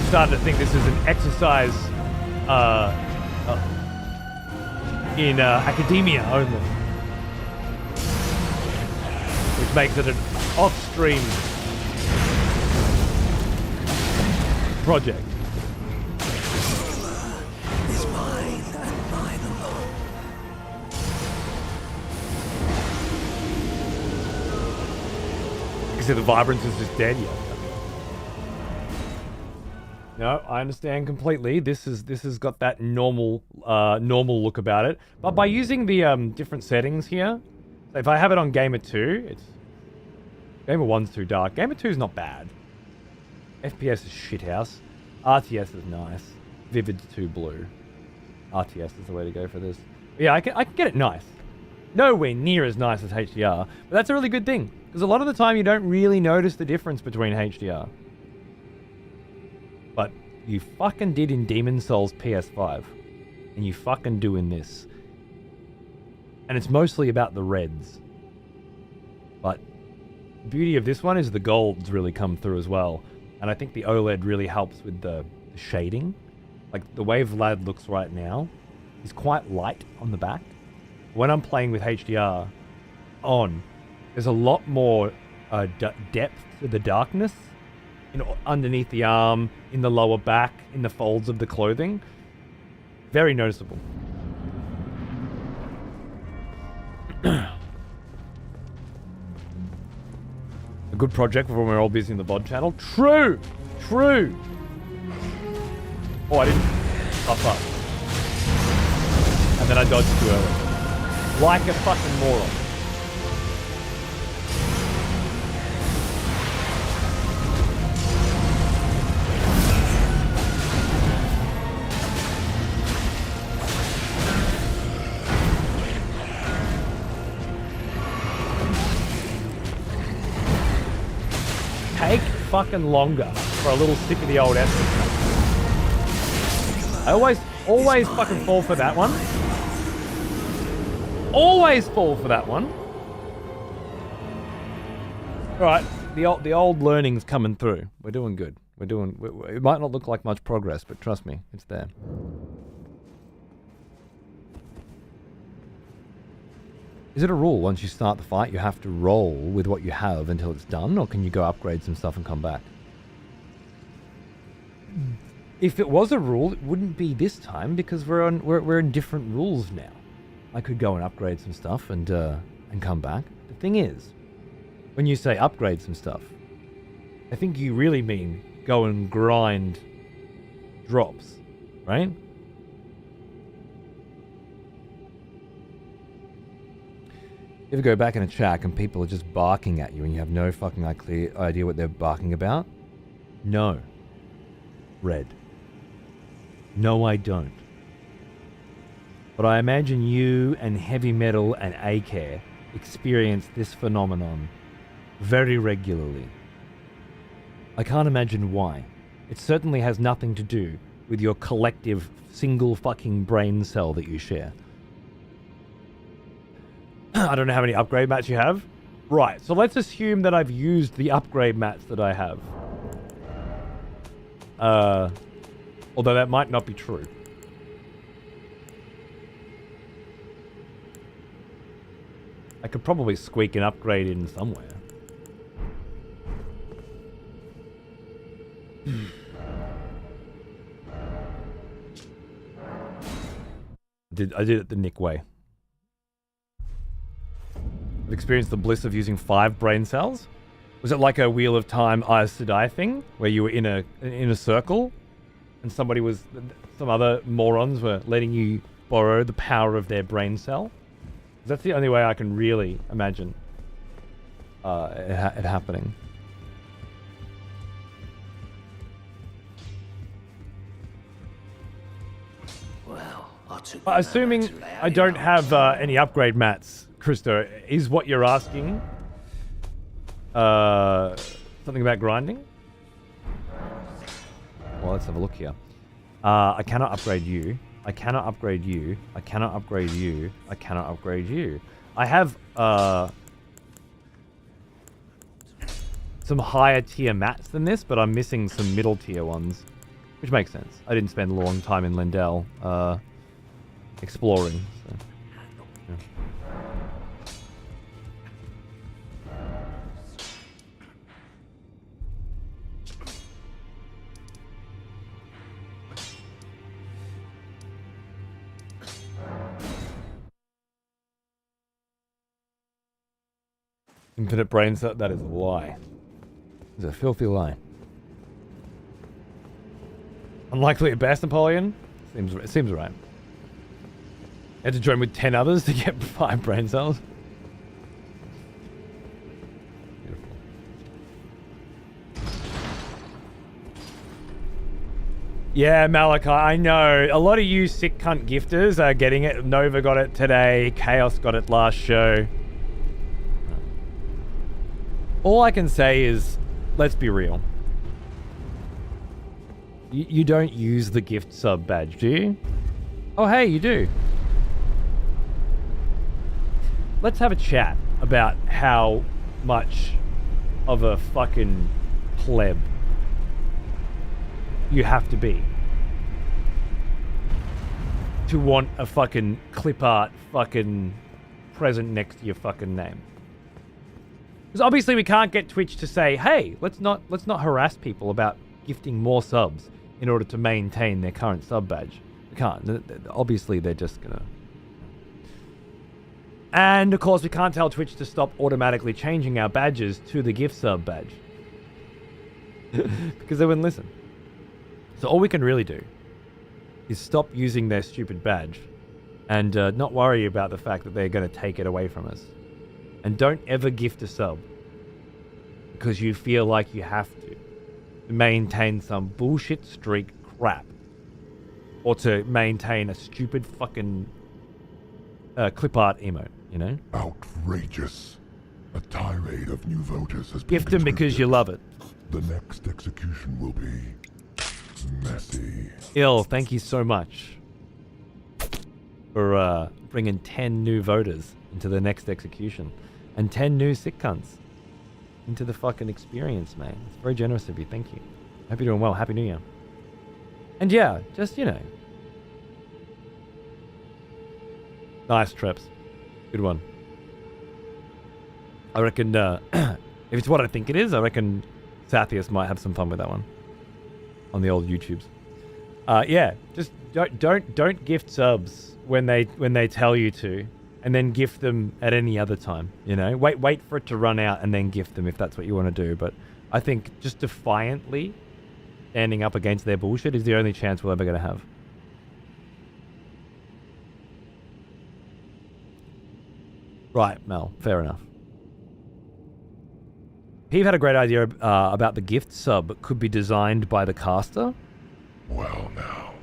Starting to think this is an exercise in academia only, which makes it an off-stream project. Is mine and mine alone. You can see the vibrance is just dead yet. No, I understand completely. This has got that normal look about it. But by using the different settings here, so if I have it on Gamer 2, it's Gamer 1's too dark. Gamer 2's not bad. FPS is shithouse. RTS is nice. Vivid's too blue. RTS is the way to go for this. But yeah, I can get it nice. Nowhere near as nice as HDR, but that's a really good thing because a lot of the time you don't really notice the difference between HDR. But you fucking did in Demon Souls PS5. And you fucking do in this. And it's mostly about the reds. But the beauty of this one is the golds really come through as well. And I think the OLED really helps with the shading. Like the way Vlad looks right now, he's quite light on the back. When I'm playing with HDR on, there's a lot more depth to the darkness underneath the arm, in the lower back, in the folds of the clothing. Very noticeable. A good project for when we're all busy in the VOD channel. True! True! Oh, I didn't. Oh, fuck. And then I dodged too early. Like a fucking moron. Take fucking longer for a little sip of the old essence. I always fucking fall for that one. Always fall for that one. All right, the old learning's coming through. We're doing good. It might not look like much progress, but trust me, it's there. Is it a rule once you start the fight you have to roll with what you have until it's done, or can you go upgrade some stuff and come back? If it was a rule, it wouldn't be this time because we're in different rules now. I could go and upgrade some stuff and come back. The thing is, when you say upgrade some stuff, I think you really mean go and grind drops, right? You ever go back in a chat and people are just barking at you and you have no fucking idea what they're barking about? No. Red. No, I don't. But I imagine you and Heavy Metal and A-Care experience this phenomenon very regularly. I can't imagine why. It certainly has nothing to do with your collective single fucking brain cell that you share. I don't know how many upgrade mats you have. Right, so let's assume that I've used the upgrade mats that I have. Although that might not be true. I could probably squeak an upgrade in somewhere. I did it the Nick way. I've experienced the bliss of using 5 brain cells. Was it like a Wheel of Time Eyes to Die thing, where you were in a circle, and some other morons were letting you borrow the power of their brain cell? That's the only way I can really imagine it happening. Well, Assuming I don't have any upgrade mats, Christo, is what you're asking something about grinding? Well, let's have a look here. I cannot upgrade you. I cannot upgrade you. I cannot upgrade you. I cannot upgrade you. I have some higher tier mats than this, but I'm missing some middle tier ones, which makes sense. I didn't spend a long time in Lindell exploring. So, yeah. Infinite brain cell? That is a lie. It's a filthy lie. Unlikely at best, Napoleon? Seems right. You had to join with 10 others to get 5 brain cells? Beautiful. Yeah, Malachi, I know. A lot of you sick cunt gifters are getting it. Nova got it today. Chaos got it last show. All I can say is, let's be real. You don't use the gift sub badge, do you? Oh, hey, you do. Let's have a chat about how much of a fucking pleb you have to be to want a fucking clip art fucking present next to your fucking name. Because obviously we can't get Twitch to say, hey, let's not harass people about gifting more subs in order to maintain their current sub badge. We can't. Obviously they're just gonna... And of course we can't tell Twitch to stop automatically changing our badges to the gift sub badge. Because they wouldn't listen. So all we can really do is stop using their stupid badge and not worry about the fact that they're going to take it away from us. And don't ever gift a sub because you feel like you have to maintain some bullshit streak crap or to maintain a stupid fucking clip art emote, you know? Outrageous. A tirade of new voters has been Gift them because you love it. The next execution will be messy. Ill, thank you so much for bringing 10 new voters into the next execution and 10 new sick cunts into the fucking experience, man. It's very generous of you. Thank you. Hope you're doing well. Happy New Year. And yeah, just, you know. Nice, Treps. Good one. I reckon, if it's what I think it is, I reckon Sathius might have some fun with that one on the old YouTubes. Yeah, just don't gift subs when they tell you to, and then gift them at any other time. You know, wait for it to run out and then gift them if that's what you want to do. But I think just defiantly standing up against their bullshit is the only chance we're ever going to have. Right, Mel. Fair enough. Peve had a great idea about the gift sub could be designed by the caster. Well now,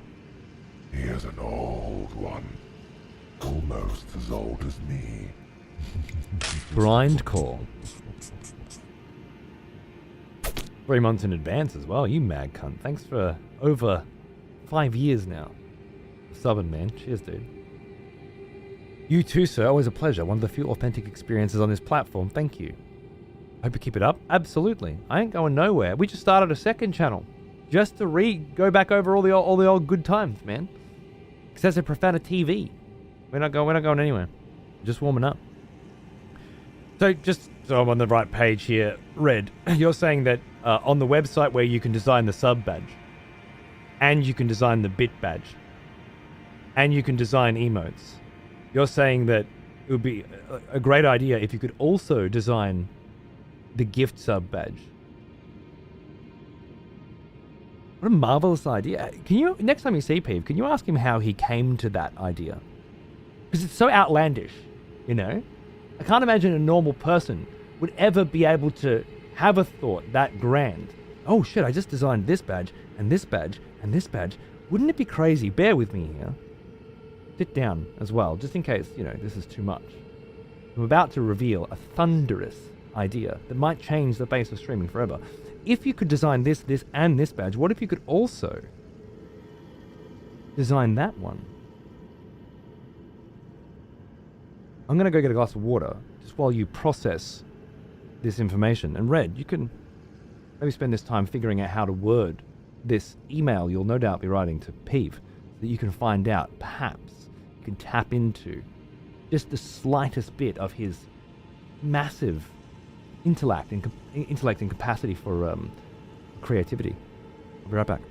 he is an old one. Almost as old as me. Grindcore. 3 months in advance as well, you mad cunt. Thanks for over 5 years now. Subbing, man. Cheers, dude. You too, sir. Always a pleasure. One of the few authentic experiences on this platform. Thank you. Hope you keep it up. Absolutely. I ain't going nowhere. We just started a second channel. Just to go back over all the old good times, man. Excessive profanity TV. We're not going anywhere. We're just warming up. So just so I'm on the right page here, Red, you're saying that on the website where you can design the sub badge, and you can design the bit badge, and you can design emotes, you're saying that it would be a great idea if you could also design the gift sub badge. What a marvelous idea. Can you, next time you see Peeve, can you ask him how he came to that idea? Because it's so outlandish, you know? I can't imagine a normal person would ever be able to have a thought that grand. Oh shit, I just designed this badge, and this badge, and this badge. Wouldn't it be crazy? Bear with me here. Sit down as well, just in case, you know, this is too much. I'm about to reveal a thunderous idea that might change the face of streaming forever. If you could design this, and this badge, what if you could also design that one? I'm going to go get a glass of water just while you process this information. And Red, you can maybe spend this time figuring out how to word this email you'll no doubt be writing to Peeve so that you can find out, perhaps, you can tap into just the slightest bit of his massive intellect and capacity for creativity. I'll be right back.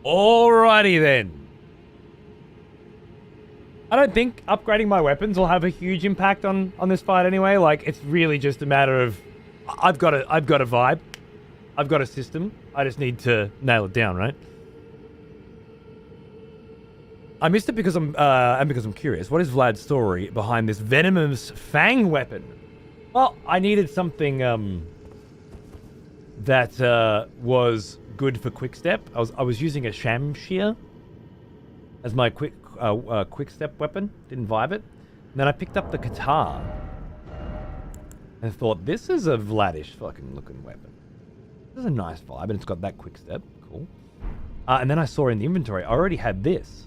Alrighty then. I don't think upgrading my weapons will have a huge impact on this fight anyway. Like, it's really just a matter of I've got a vibe. I've got a system. I just need to nail it down, right? I missed it because I'm curious. What is Vlad's story behind this venomous fang weapon? Well, I needed something that was good for quick step. I was using a shamshir as my quick step weapon. Didn't vibe it. And then I picked up the guitar and thought, this is a Vladish fucking looking weapon. This is a nice vibe, and it's got that quick step. Cool. And then I saw in the inventory, I already had this.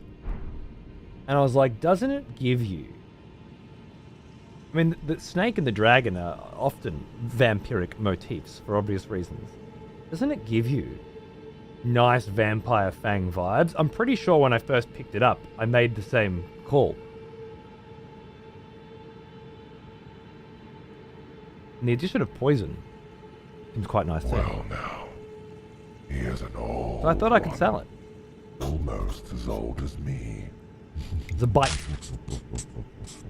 And I was like, doesn't it give you... I mean, the snake and the dragon are often vampiric motifs for obvious reasons. Doesn't it give you nice vampire fang vibes? I'm pretty sure when I first picked it up, I made the same call. And the addition of poison seems quite nice too. Well now, he is an old So I thought I could sell it. almost as old as me. It's a bite.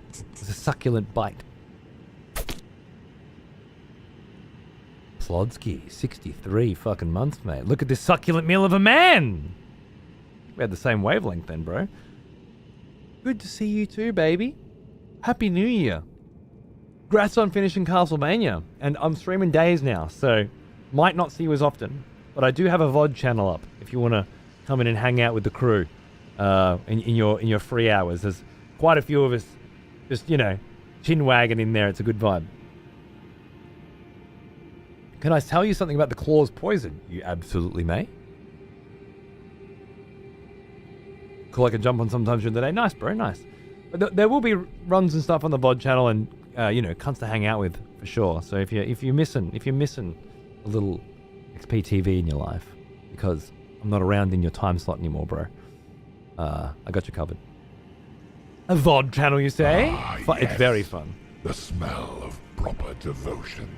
It's a succulent bite. Plodsky, 63 fucking months, mate. Look at this succulent meal of a man! We had the same wavelength then, bro. Good to see you too, baby. Happy New Year. Congrats on finishing Castlevania. And I'm streaming days now, so might not see you as often. But I do have a VOD channel up if you want to come in and hang out with the crew in your free hours. There's quite a few of us just, you know, chin wagging in there. It's a good vibe. Can I tell you something about the claw's poison? You absolutely may. Cool, I can jump on sometimes during the day. Nice, bro, nice. But there will be runs and stuff on the VOD channel, and you know, cunts to hang out with for sure. So if you're missing a little XPTV in your life, because I'm not around in your time slot anymore, bro, I got you covered. A VOD channel, you say? Yes. It's very fun. The smell of proper devotion.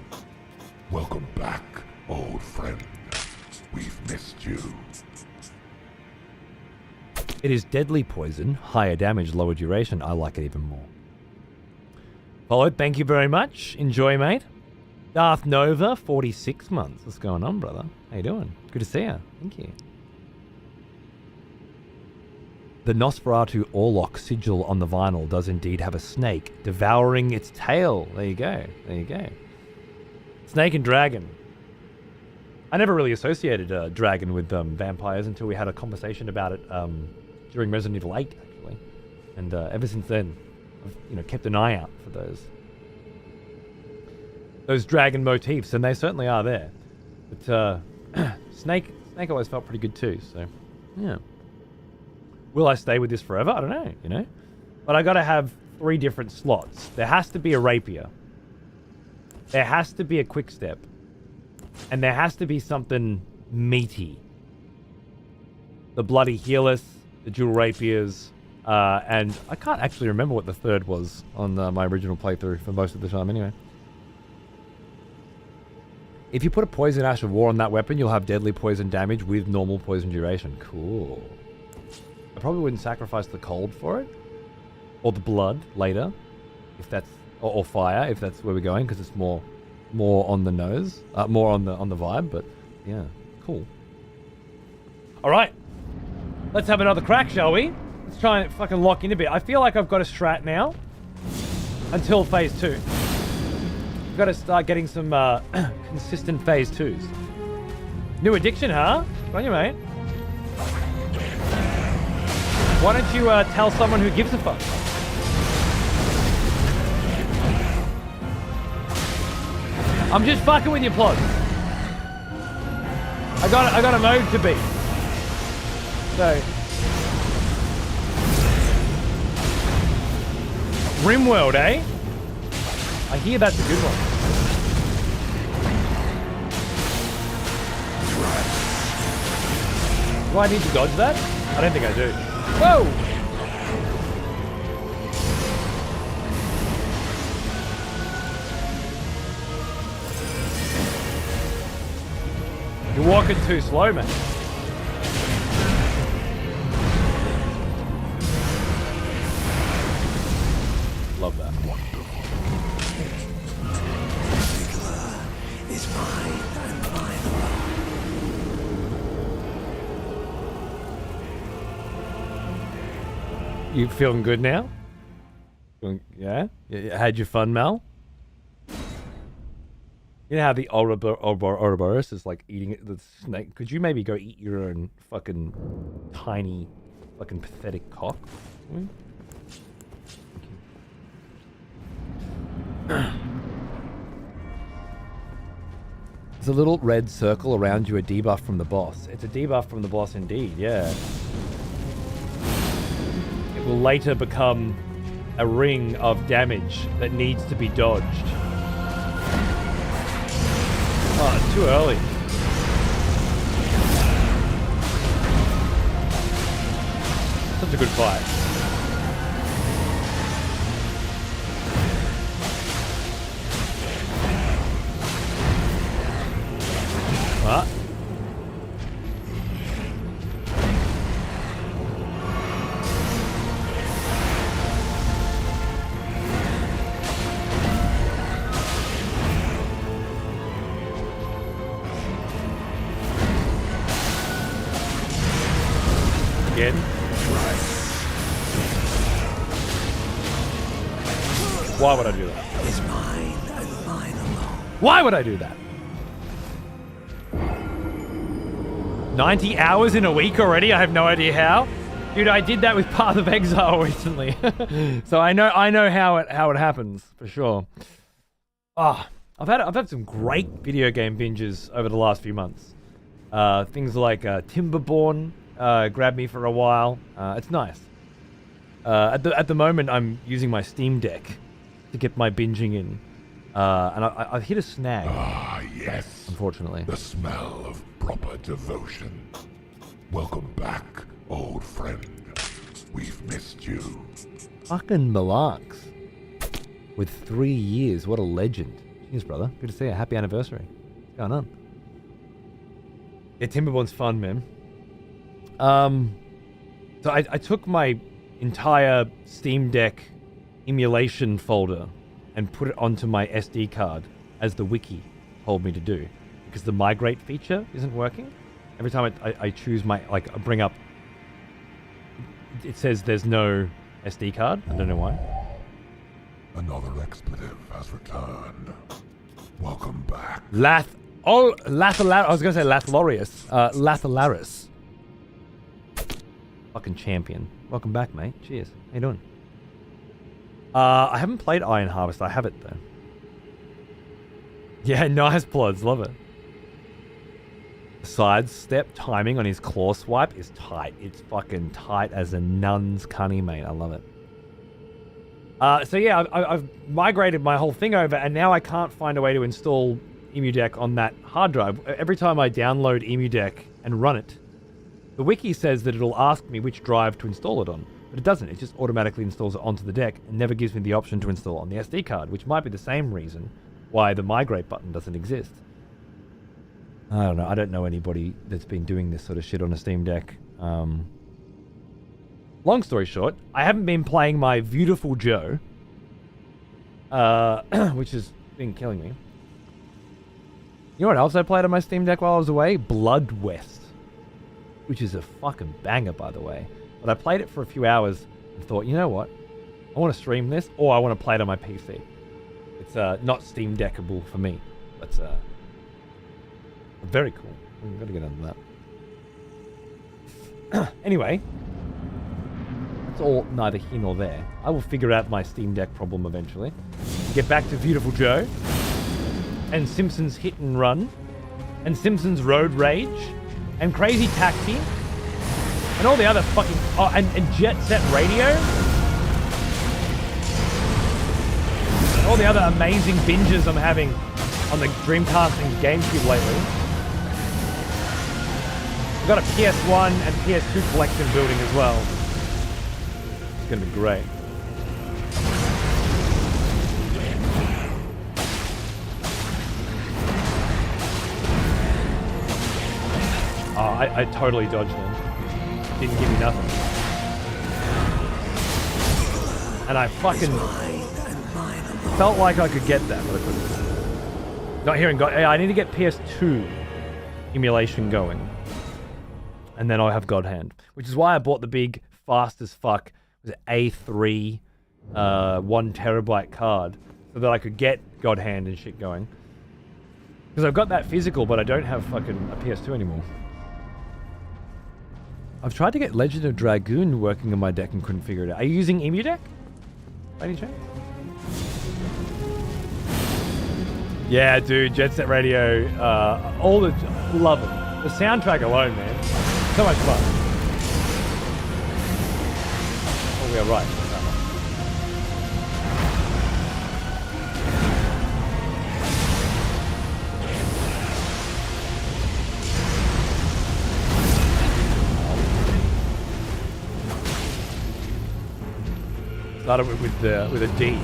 Welcome back, old friend. We've missed you. It is deadly poison, higher damage, lower duration. I like it even more. Followed, thank you very much. Enjoy, mate. Darth Nova, 46 months. What's going on, brother? How you doing? Good to see you. Thank you. The Nosferatu Orlok sigil on the vinyl does indeed have a snake devouring its tail. There you go. There you go. Snake and dragon. I never really associated dragon with vampires until we had a conversation about it during Resident Evil 8, actually. And ever since then, I've kept an eye out for those dragon motifs, and they certainly are there. But Snake always felt pretty good too, so yeah. Will I stay with this forever? I don't know, But I gotta have 3 different slots. There has to be a rapier. There has to be a quick step. And there has to be something meaty. The bloody healers, the dual rapiers, and I can't actually remember what the third was on my original playthrough for most of the time anyway. If you put a Poison Ash of War on that weapon, you'll have deadly poison damage with normal poison duration. Cool. I probably wouldn't sacrifice the cold for it. Or the blood later. If that's... Or fire, if that's where we're going, because it's more on the nose. More on the vibe, but yeah. Cool. Alright. Let's have another crack, shall we? Let's try and fucking lock in a bit. I feel like I've got a strat now. Until phase 2. I've got to start getting some consistent phase 2s. New addiction, huh? Go on you, mate. Why don't you tell someone who gives a fuck? I'm just fucking with your plots. I got a mode to beat. So Rimworld, eh? I hear that's a good one. Do I need to dodge that? I don't think I do. Whoa! You're walking too slow, man. You feeling good now? Yeah? Had your fun, Mel? You know how the Ouroboros is like eating the snake? Could you maybe go eat your own fucking tiny, fucking pathetic cock? There's a little red circle around you, a debuff from the boss. It's a debuff from the boss indeed, yeah. It will later become a ring of damage that needs to be dodged. Oh, it's too early. Such a good fight. What? Again? Why would I do that? Is mine and mine alone. Why would I do that? 90 hours in a week already? I have no idea how. Dude, I did that with Path of Exile recently. So I know how it happens for sure. I've had some great video game binges over the last few months. Things like Timberborn grabbed me for a while. It's nice. At the moment, I'm using my Steam Deck to get my binging in, and I've hit a snag. Ah, yes. Unfortunately. The smell of proper devotion. Welcome back, old friend. We've missed you. Fucking Malarks. With 3 years, what a legend. Cheers, brother. Good to see you. Happy anniversary. What's going on? Yeah, Timberborn's fun, man. So I took my entire Steam Deck emulation folder and put it onto my SD card as the wiki told me to do, because the migrate feature isn't working. Every time I choose my, like, I bring up, it says there's no SD card. I don't know why. Another expletive has returned. Welcome back. I was gonna say Lathlorius. Lathalaris. Fucking champion. Welcome back, mate. Cheers. How you doing? I haven't played Iron Harvest. I have it though. Yeah, nice plods. Love it. Sidestep timing on his claw swipe is tight. It's fucking tight as a nun's cunny, mate. I love it. So yeah, I've migrated my whole thing over, and now I can't find a way to install EmuDeck on that hard drive. Every time I download EmuDeck and run it, the wiki says that it'll ask me which drive to install it on, but it doesn't. It just automatically installs it onto the deck and never gives me the option to install on the SD card, which might be the same reason why the migrate button doesn't exist. I don't know. I don't know anybody that's been doing this sort of shit on a Steam Deck. Long story short, I haven't been playing my Beautiful Joe, which has been killing me. You know what else I played on my Steam Deck while I was away? Blood West, which is a fucking banger, by the way. But I played it for a few hours and thought, you know what? I want to stream this, or I want to play it on my PC. It's not Steam Deckable for me, but very cool. We've got to get under that. Anyway, it's all neither here nor there. I will figure out my Steam Deck problem eventually. Get back to Beautiful Joe, and Simpsons Hit and Run, and Simpsons Road Rage, and Crazy Taxi, and all the other fucking... Oh, and Jet Set Radio. And all the other amazing binges I'm having on the Dreamcast and GameCube lately. I've got a PS1 and PS2 collection building as well. It's going to be great. Oh, I totally dodged them. Didn't give me nothing. And I fucking felt like I could get that, but I couldn't. Not hearing... I need to get PS2 emulation going. And then I'll have God Hand. Which is why I bought the big, fast as fuck, was it A3 1 terabyte card so that I could get God Hand and shit going. Because I've got that physical, but I don't have fucking a PS2 anymore. I've tried to get Legend of Dragoon working on my deck and couldn't figure it out. Are you using Emu deck? By any chance? Yeah, dude, Jet Set Radio, love it. The soundtrack alone, man, so much fun. Oh, we are right. Started with a D.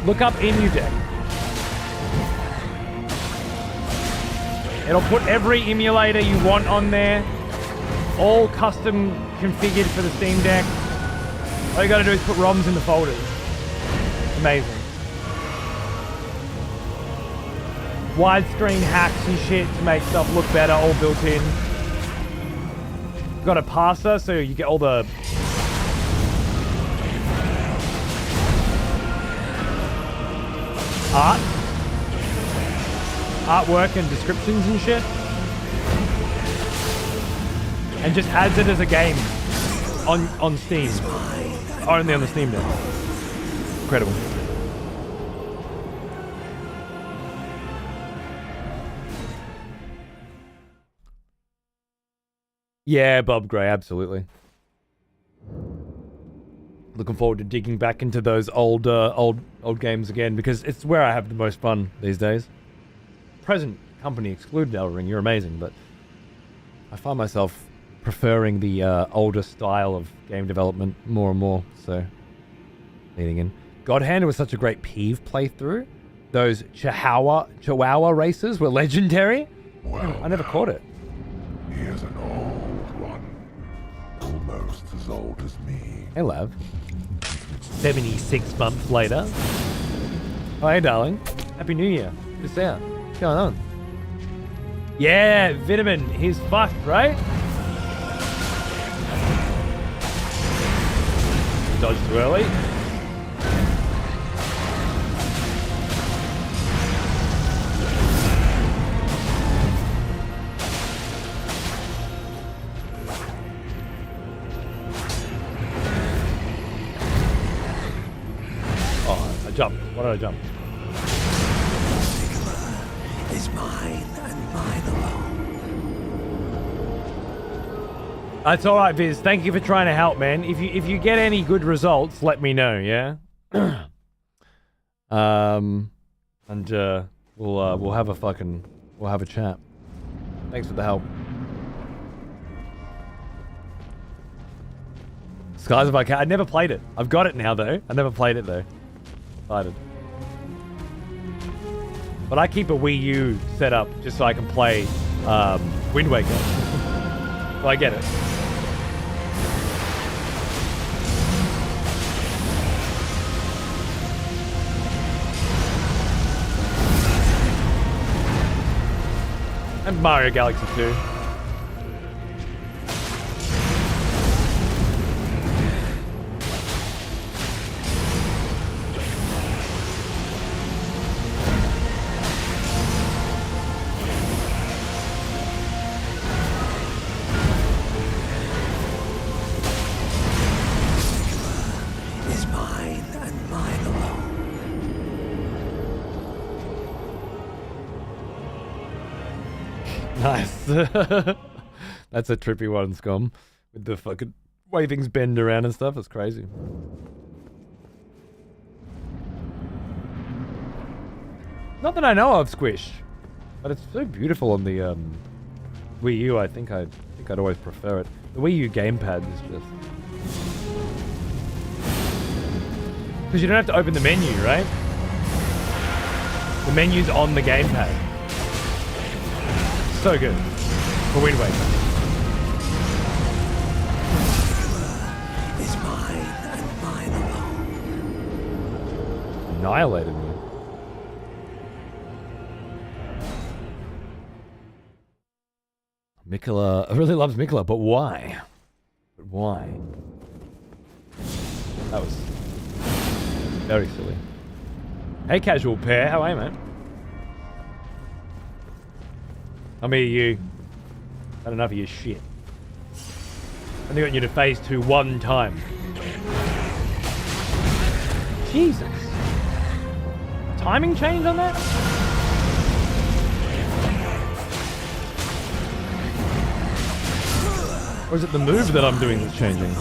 Look up Emu deck. It'll put every emulator you want on there, all custom configured for the Steam Deck. All you gotta do is put ROMs in the folders. Amazing. Widescreen hacks and shit to make stuff look better, all built in. Got a parser, so you get all the artwork and descriptions and shit, and just adds it as a game on Steam, only on the Steam Deck. Incredible. Yeah, Bob Gray, absolutely. Looking forward to digging back into those old games again, because it's where I have the most fun these days. Present company excluded, Elden Ring, you're amazing, but I find myself preferring the older style of game development more and more, so leaning in. God Hand was such a great Peeve playthrough. Those Chihuahua races were legendary. Well, I never caught it. Here's an old one. Almost as old as me. Hey, Lav. 76 months later. Oh, hey, darling. Happy New Year. Good to see ya. What's going on? Yeah, Vitamin. He's fucked, right? Dodged too early. Jump. Why did I jump? Is mine and mine alone. That's all right, Viz. Thank you for trying to help, man. If you get any good results, let me know. Yeah. And we'll have a chat. Thanks for the help. Skies of Arcade. I never played it. I've got it now though. I never played it though. Excited. But I keep a Wii U set up just so I can play Wind Waker. Well, I get it. And Mario Galaxy 2. Nice. That's a trippy one, Scum. With the fucking way things bend around and stuff. It's crazy. Not that I know of, Squish. But it's so beautiful on the Wii U. I think I'd always prefer it. The Wii U gamepad is just... Because you don't have to open the menu, right? The menu's on the gamepad. So good. For Wind Waker. Is mine and mine alone. Annihilated me. Mikola really loves Mikola, but why? But why? That was very silly. Hey, casual pair. How are you, mate? I'm here, you. Had enough of your shit. Only got you to phase 2 one time. Jesus. Timing change on that? Or is it the move that I'm doing that's changing?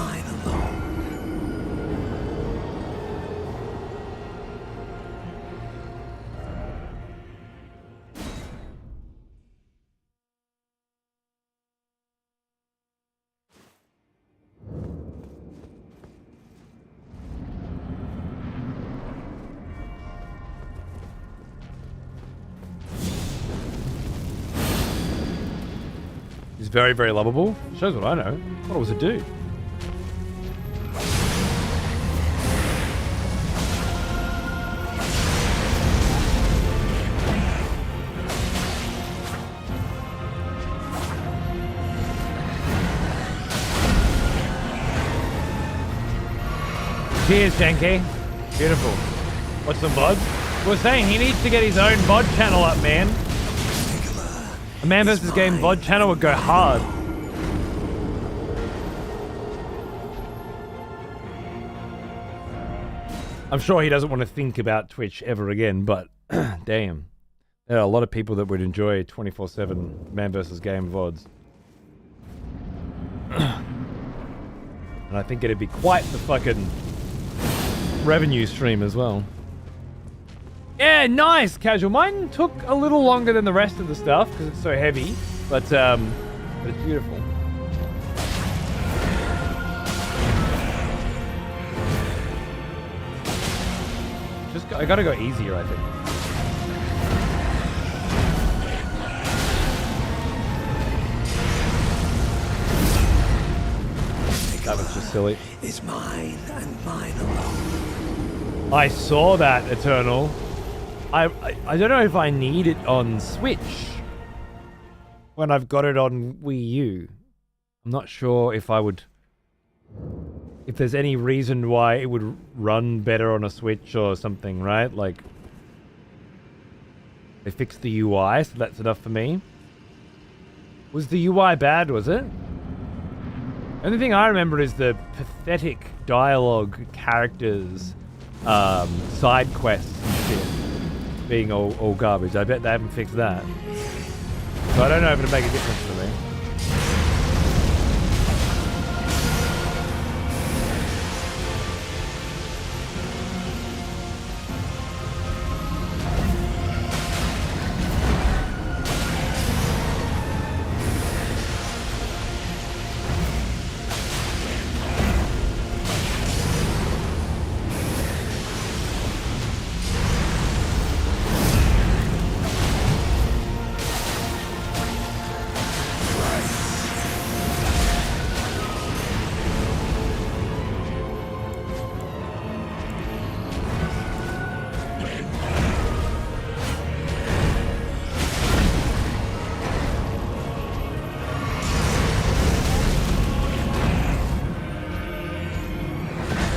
He's very, very lovable. Shows what I know. What was a dude? Cheers, Janky. Beautiful. What's some VOD? We're saying he needs to get his own VOD channel up, man. A Man vs. Game VOD channel would go hard. I'm sure he doesn't want to think about Twitch ever again, but damn. There are a lot of people that would enjoy 24/7 Man vs. Game VODs. And I think it'd be quite the fucking revenue stream as well. Yeah, nice, casual. Mine took a little longer than the rest of the stuff because it's so heavy, but it's beautiful. I gotta go easier, I think. That was just silly. Is mine and mine alone. I saw that, Eternal. I don't know if I need it on Switch when I've got it on Wii U. I'm not sure if there's any reason why it would run better on a Switch or something, right? Like, they fixed the UI, so that's enough for me. Was the UI bad, was it? The only thing I remember is the pathetic dialogue, characters, side quests and shit being all garbage. I bet they haven't fixed that. So I don't know if it'll make a difference for me.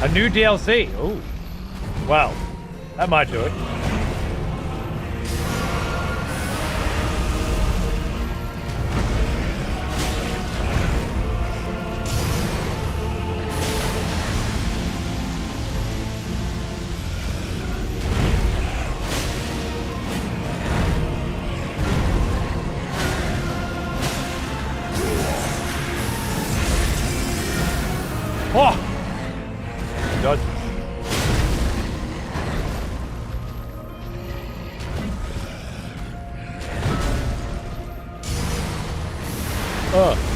A new DLC. Ooh. Wow. That might do it. Oh! Dodge. Oh.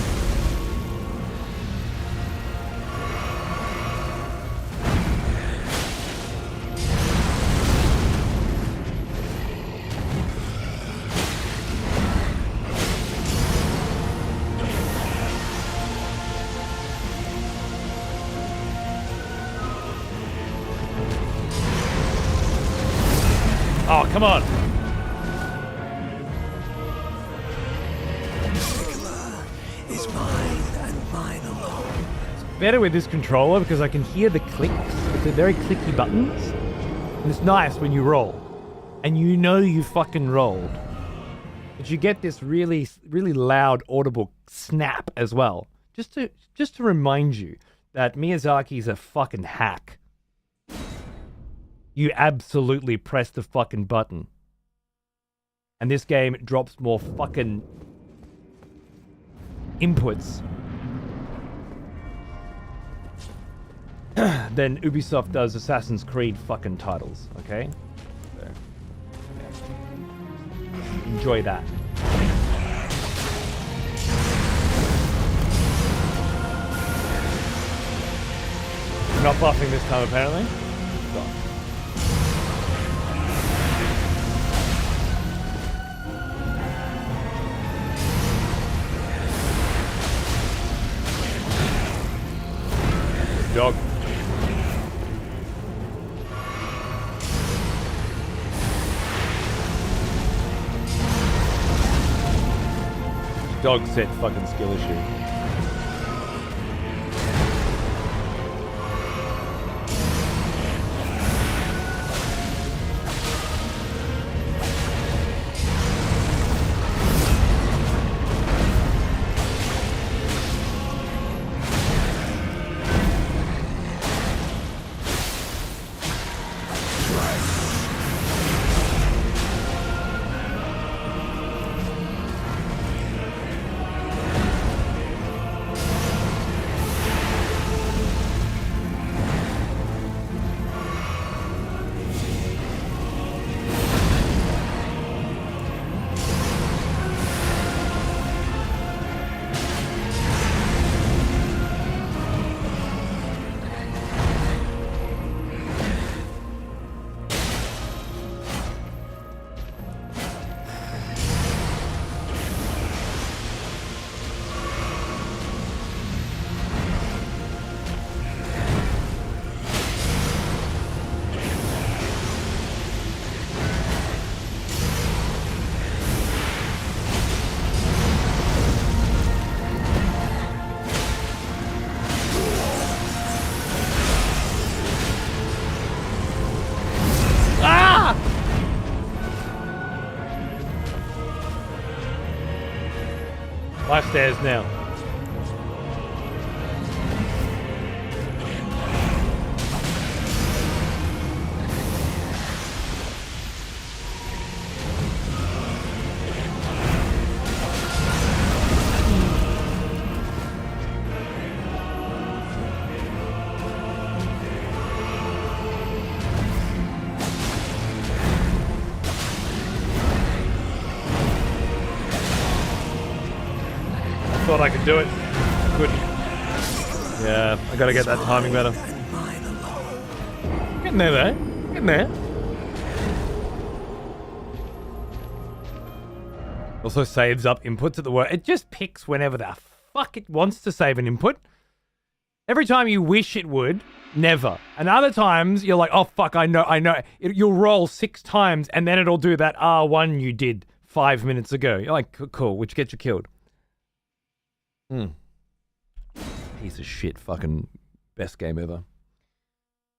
Oh, come on. Is mine and mine alone. It's better with this controller because I can hear the clicks. They're very clicky buttons. And it's nice when you roll. And you know you fucking rolled. But you get this really, really loud, audible snap as well. Just to remind you that Miyazaki's a fucking hack. You absolutely press the fucking button. And this game drops more fucking inputs than Ubisoft does Assassin's Creed fucking titles, okay? So, yeah. Enjoy that. Not buffing this time, apparently. Stop. Dog. Dog set fucking skill issue. Life stairs now. Thought I could do it. I couldn't. Yeah, I gotta get that timing better. Getting there though. Getting there. Also saves up inputs at the work. It just picks whenever the fuck it wants to save an input. Every time you wish it would, never. And other times you're like, oh fuck, I know. You'll roll 6 times and then it'll do that R1 you did 5 minutes ago. You're like, cool, which gets you killed. Piece of shit, fucking best game ever.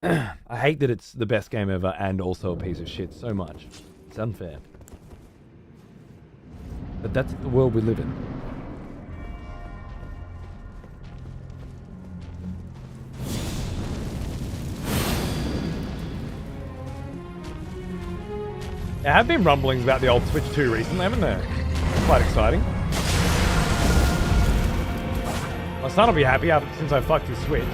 I hate that it's the best game ever and also a piece of shit so much. It's unfair. But that's the world we live in. There have been rumblings about the old Switch 2 recently, haven't there? Quite exciting. My son will be happy since I fucked his Switch.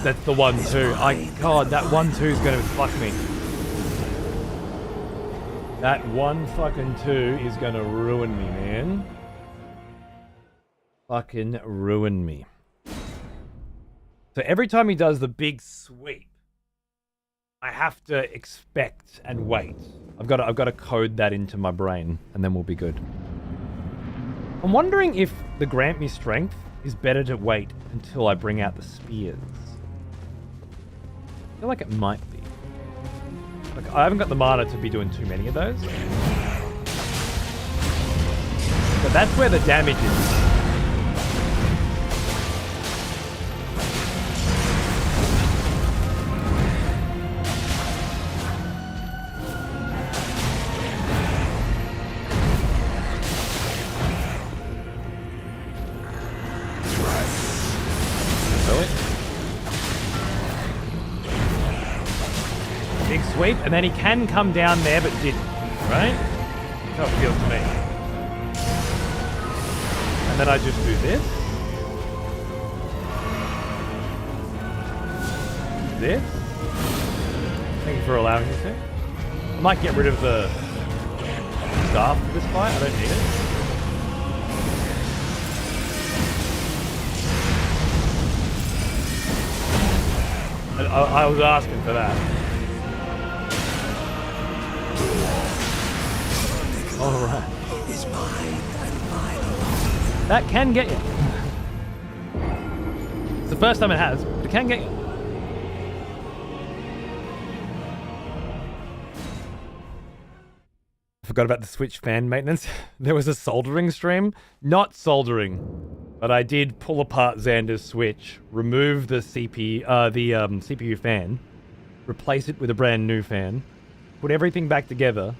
That's the 1-2. God, that 1-2 is gonna fuck me. That 1 fucking 2 is gonna ruin me, man. Fucking ruin me. So every time he does the big sweep, I have to expect and wait. I've got to code that into my brain, and then we'll be good. I'm wondering if the grant me strength is better to wait until I bring out the spears. I feel like it might be. Like, I haven't got the mana to be doing too many of those. But that's where the damage is. Big sweep, and then he can come down there, but didn't, right? That's how it feels to me. And then I just do this. This. Thank you for allowing me to. I might get rid of the staff for this fight, I don't need it. I was asking for that. All right. Is mine and mine alone. That can get you. It's the first time it has, but it can get you. I forgot about the Switch fan maintenance. There was a soldering stream. Not soldering, but I did pull apart Xander's Switch, remove the CPU fan, replace it with a brand new fan, put everything back together,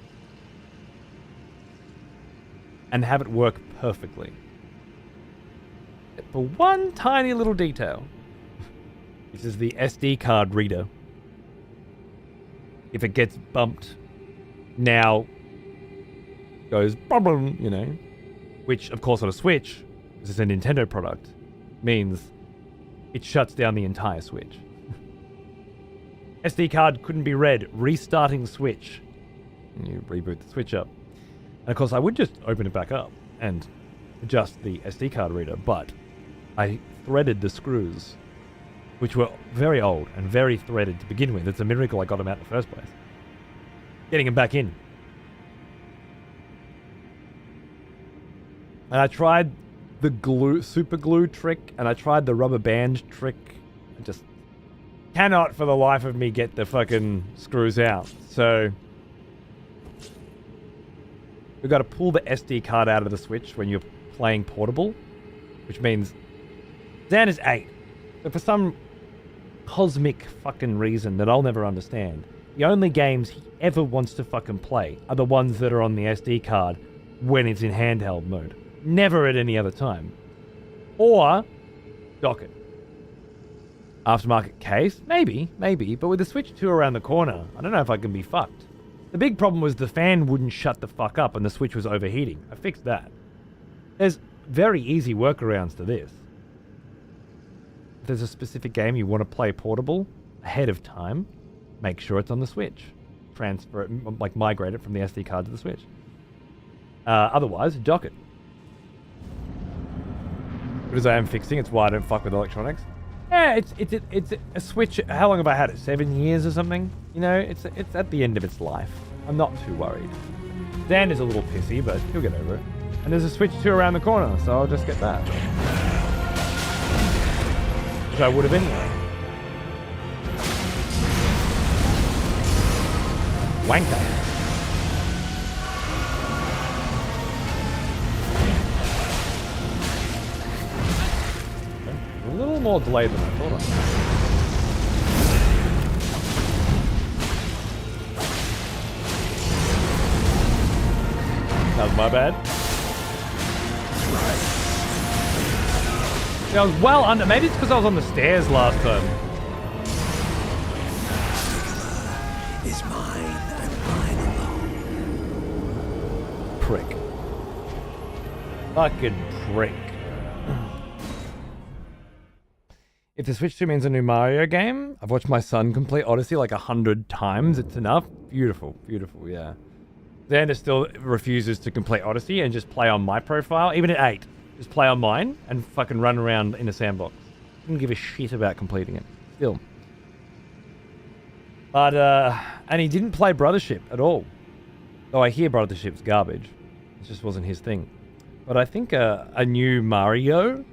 and have it work perfectly. For one tiny little detail. This is the SD card reader. If it gets bumped, now goes boom, you know, which of course on a Switch, this is a Nintendo product, means it shuts down the entire Switch. SD card couldn't be read, restarting Switch. And you reboot the Switch up. And of course I would just open it back up and adjust the SD card reader, but I threaded the screws, which were very old and very threaded to begin with. It's a miracle I got them out in the first place. Getting them back in. And I tried the super glue trick, and I tried the rubber band trick. I just cannot for the life of me get the fucking screws out. So we've got to pull the SD card out of the Switch when you're playing portable, which means Zan is 8. But for some cosmic fucking reason that I'll never understand, the only games he ever wants to fucking play are the ones that are on the SD card when it's in handheld mode. Never at any other time. Or dock it. Aftermarket case? Maybe. But with the Switch 2 around the corner, I don't know if I can be fucked. The big problem was the fan wouldn't shut the fuck up and the Switch was overheating. I fixed that. There's very easy workarounds to this. If there's a specific game you want to play portable ahead of time, make sure it's on the Switch. Transfer it, like migrate it from the SD card to the Switch. Otherwise, dock it. But as I am fixing, it's why I don't fuck with electronics. Yeah, it's a Switch. How long have I had it? 7 years or something? You know, it's at the end of its life. I'm not too worried. Dan is a little pissy, but he'll get over it. And there's a Switch 2 around the corner, so I'll just get that. Which I would have anyway. Wanker. A little more delayed than I thought. That was my bad. Yeah, I was well under. Maybe it's because I was on the stairs last time. Is mine and mine alone. Prick. Fucking prick. If the Switch 2 means a new Mario game, I've watched my son complete Odyssey like 100 times. It's enough. Beautiful, yeah. Xander still refuses to complete Odyssey and just play on my profile, even at 8. Just play on mine and fucking run around in a sandbox. Didn't give a shit about completing it. Still. But, and he didn't play Brothership at all. Though I hear Brothership's garbage. It just wasn't his thing. But I think a new Mario,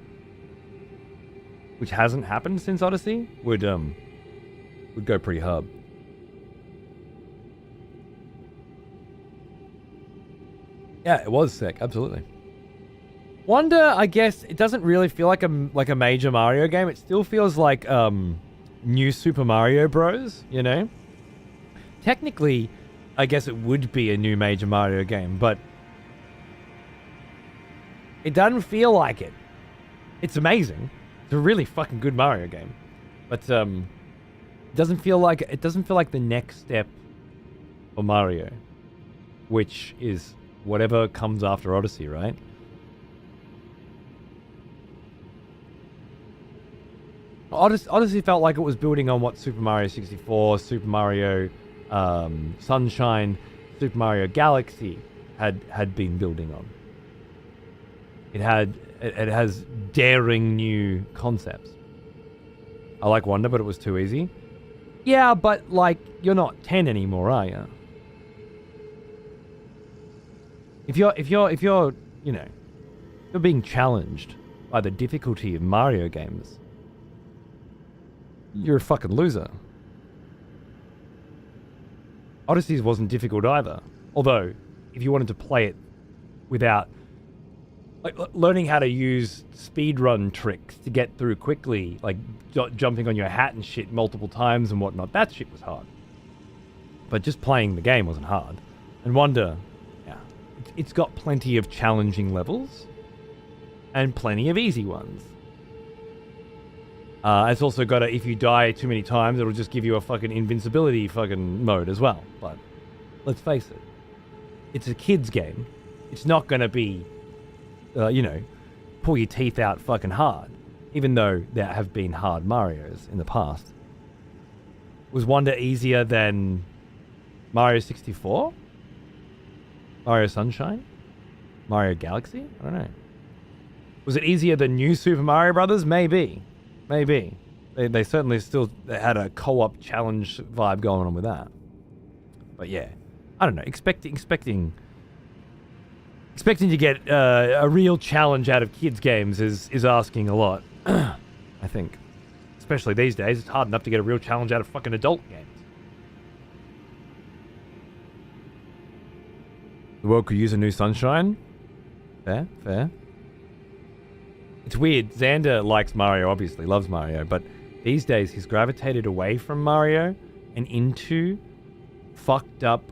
which hasn't happened since Odyssey, would go pretty hard. Yeah, it was sick. Absolutely. Wonder, I guess, it doesn't really feel like a major Mario game. It still feels like new Super Mario Bros, you know? Technically, I guess it would be a new major Mario game, but it doesn't feel like it. It's amazing. It's a really fucking good Mario game. But it doesn't feel like the next step for Mario, which is whatever comes after Odyssey, right? Odyssey felt like it was building on what Super Mario 64, Super Mario Sunshine, Super Mario Galaxy had been building on. It has daring new concepts. I like Wonder, but it was too easy. Yeah, but like you're not 10 anymore, are you? If you're you know, you're being challenged by the difficulty of Mario games, you're a fucking loser. Odyssey wasn't difficult either. Although, if you wanted to play it without like learning how to use speedrun tricks to get through quickly, like jumping on your hat and shit multiple times and whatnot, that shit was hard. But just playing the game wasn't hard. And Wonder, yeah, it's got plenty of challenging levels and plenty of easy ones. It's also got if you die too many times, it'll just give you a fucking invincibility fucking mode as well. But let's face it, it's a kid's game. It's not going to be, you know, pull your teeth out fucking hard. Even though there have been hard Marios in the past. Was Wonder easier than Mario 64? Mario Sunshine? Mario Galaxy? I don't know. Was it easier than New Super Mario Brothers? Maybe. Maybe. They certainly still had a co-op challenge vibe going on with that. But yeah, I don't know. Expecting to get a real challenge out of kids' games is asking a lot. I think. Especially these days, it's hard enough to get a real challenge out of fucking adult games. The world could use a new Sunshine. Fair. It's weird. Xander likes Mario, obviously, loves Mario, but these days he's gravitated away from Mario and into fucked up,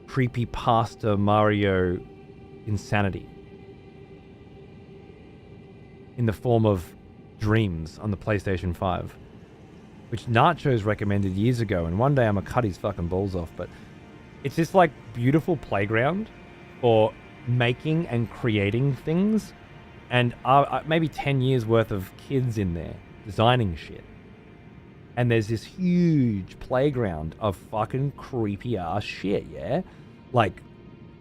creepypasta Mario insanity. In the form of Dreams on the PlayStation 5, which Nachos recommended years ago, and one day I'm gonna cut his fucking balls off, but it's this like beautiful playground for making and creating things. And maybe 10 years worth of kids in there designing shit. And there's this huge playground of fucking creepy ass shit, yeah? Like,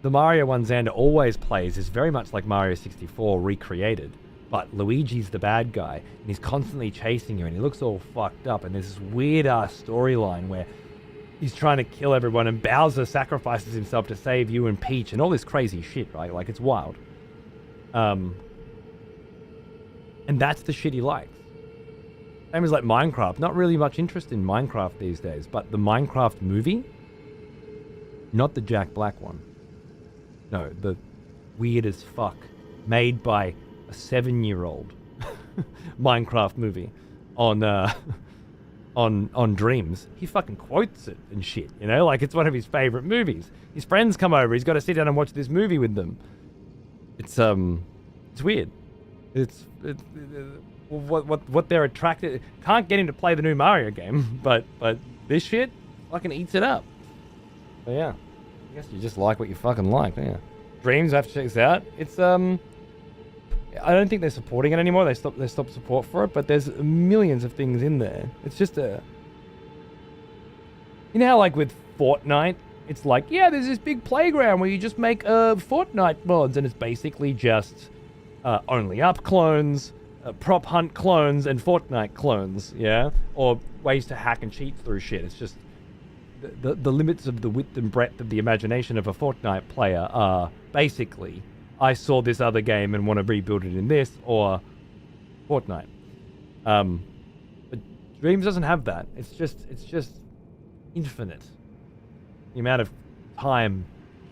the Mario one Xander always plays is very much like Mario 64 recreated. But Luigi's the bad guy, and he's constantly chasing you, and he looks all fucked up. And there's this weird ass storyline where he's trying to kill everyone, and Bowser sacrifices himself to save you and Peach, and all this crazy shit, right? Like, it's wild. And that's the shit he likes. Same as like Minecraft. Not really much interest in Minecraft these days, but the Minecraft movie, not the Jack Black one. No, the weird as fuck, made by a 7-year-old Minecraft movie on Dreams. He fucking quotes it and shit, you know, like it's one of his favorite movies. His friends come over, he's got to sit down and watch this movie with them. It's weird. It's what they're attracted. Can't get him to play the new Mario game, but this shit fucking eats it up. So yeah, I guess you just like what you fucking like, don't you? Dreams, I have to check this out. It's I don't think they're supporting it anymore. They stopped support for it, but there's millions of things in there. It's just you know how like with Fortnite, it's like, yeah, there's this big playground where you just make Fortnite mods, and it's basically just Only Up clones, Prop Hunt clones, and Fortnite clones, yeah? Or ways to hack and cheat through shit. It's just the limits of the width and breadth of the imagination of a Fortnite player are basically, I saw this other game and want to rebuild it in this, or Fortnite. But Dreams doesn't have that. It's just infinite. The amount of time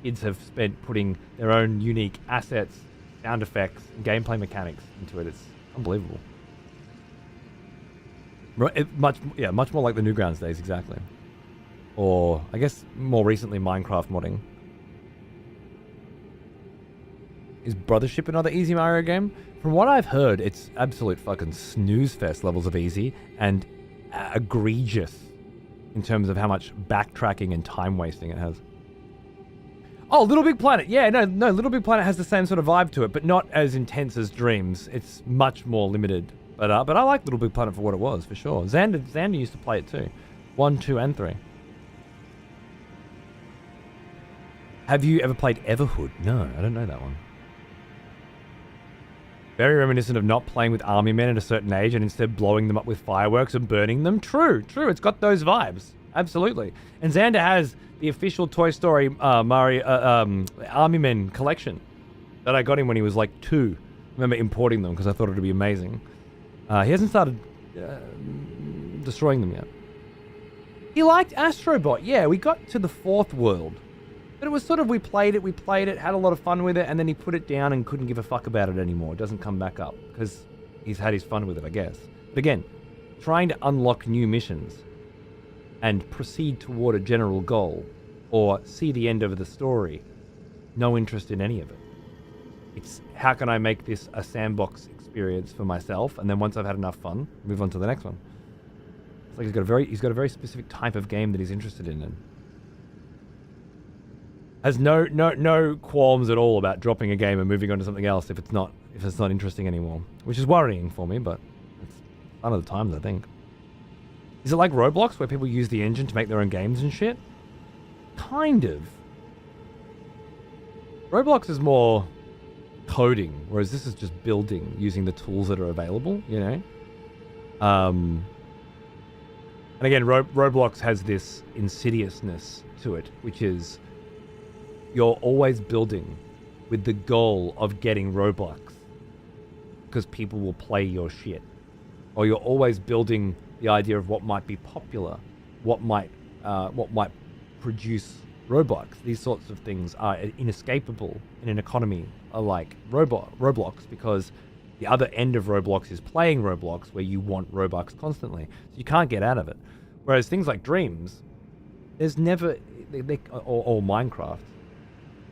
kids have spent putting their own unique assets, sound effects, and gameplay mechanics into it. It's unbelievable. Much more like the Newgrounds days, exactly. Or, I guess, more recently, Minecraft modding. Is Brothership another easy Mario game? From what I've heard, it's absolute fucking snooze fest levels of easy and egregious in terms of how much backtracking and time wasting it has. Oh, Little Big Planet. Yeah, no, Little Big Planet has the same sort of vibe to it, but not as intense as Dreams. It's much more limited. But I like Little Big Planet for what it was, for sure. Xander used to play it too. 1, 2, and 3. Have you ever played Everhood? No, I don't know that one. Very reminiscent of not playing with army men at a certain age and instead blowing them up with fireworks and burning them. True. It's got those vibes. Absolutely. And Xander has the official Toy Story Mario Army Men collection that I got him when he was like 2. I remember importing them because I thought it would be amazing. He hasn't started destroying them yet. He liked Astrobot. Yeah, we got to the 4th world. But it was sort of, we played it, had a lot of fun with it, and then he put it down and couldn't give a fuck about it anymore. It doesn't come back up because he's had his fun with it, I guess. But again, trying to unlock new missions and proceed toward a general goal or see the end of the story, no interest in any of it. It's how can I make this a sandbox experience for myself, and then once I've had enough fun, move on to the next one. It's like he's got a very specific type of game that he's interested in. And has no qualms at all about dropping a game and moving on to something else if it's not interesting anymore, which is worrying for me, but it's fun of the times, I think. Is it like Roblox where people use the engine to make their own games and shit? Kind of. Roblox is more coding, whereas this is just building using the tools that are available, you know? And again, Roblox has this insidiousness to it, which is you're always building with the goal of getting Robux because people will play your shit. Or you're always building the idea of what might be popular, what might produce Robux. These sorts of things are inescapable in an economy like Roblox because the other end of Roblox is playing Roblox where you want Robux constantly. So you can't get out of it. Whereas things like Dreams, there's never... or Minecraft,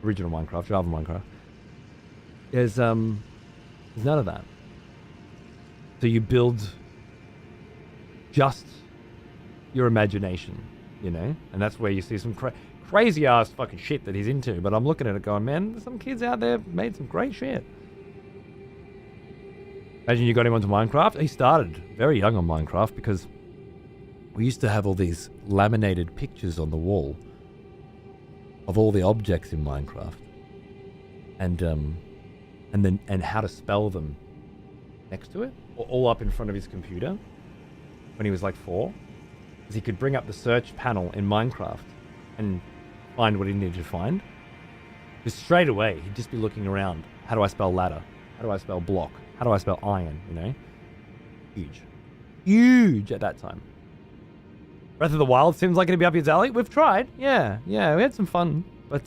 original Minecraft, Java Minecraft, there's none of that. So you build just your imagination, you know? And that's where you see some crazy ass fucking shit that he's into. But I'm looking at it going, man, there's some kids out there made some great shit. Imagine you got him onto Minecraft. He started very young on Minecraft because we used to have all these laminated pictures on the wall of all the objects in Minecraft, and how to spell them next to it, or all up in front of his computer when he was like 4, because he could bring up the search panel in Minecraft and find what he needed to find. Because straight away he'd just be looking around. How do I spell ladder? How do I spell block? How do I spell iron? You know, huge at that time. Breath of the Wild seems like it'd be up his alley. We've tried. Yeah, we had some fun. But,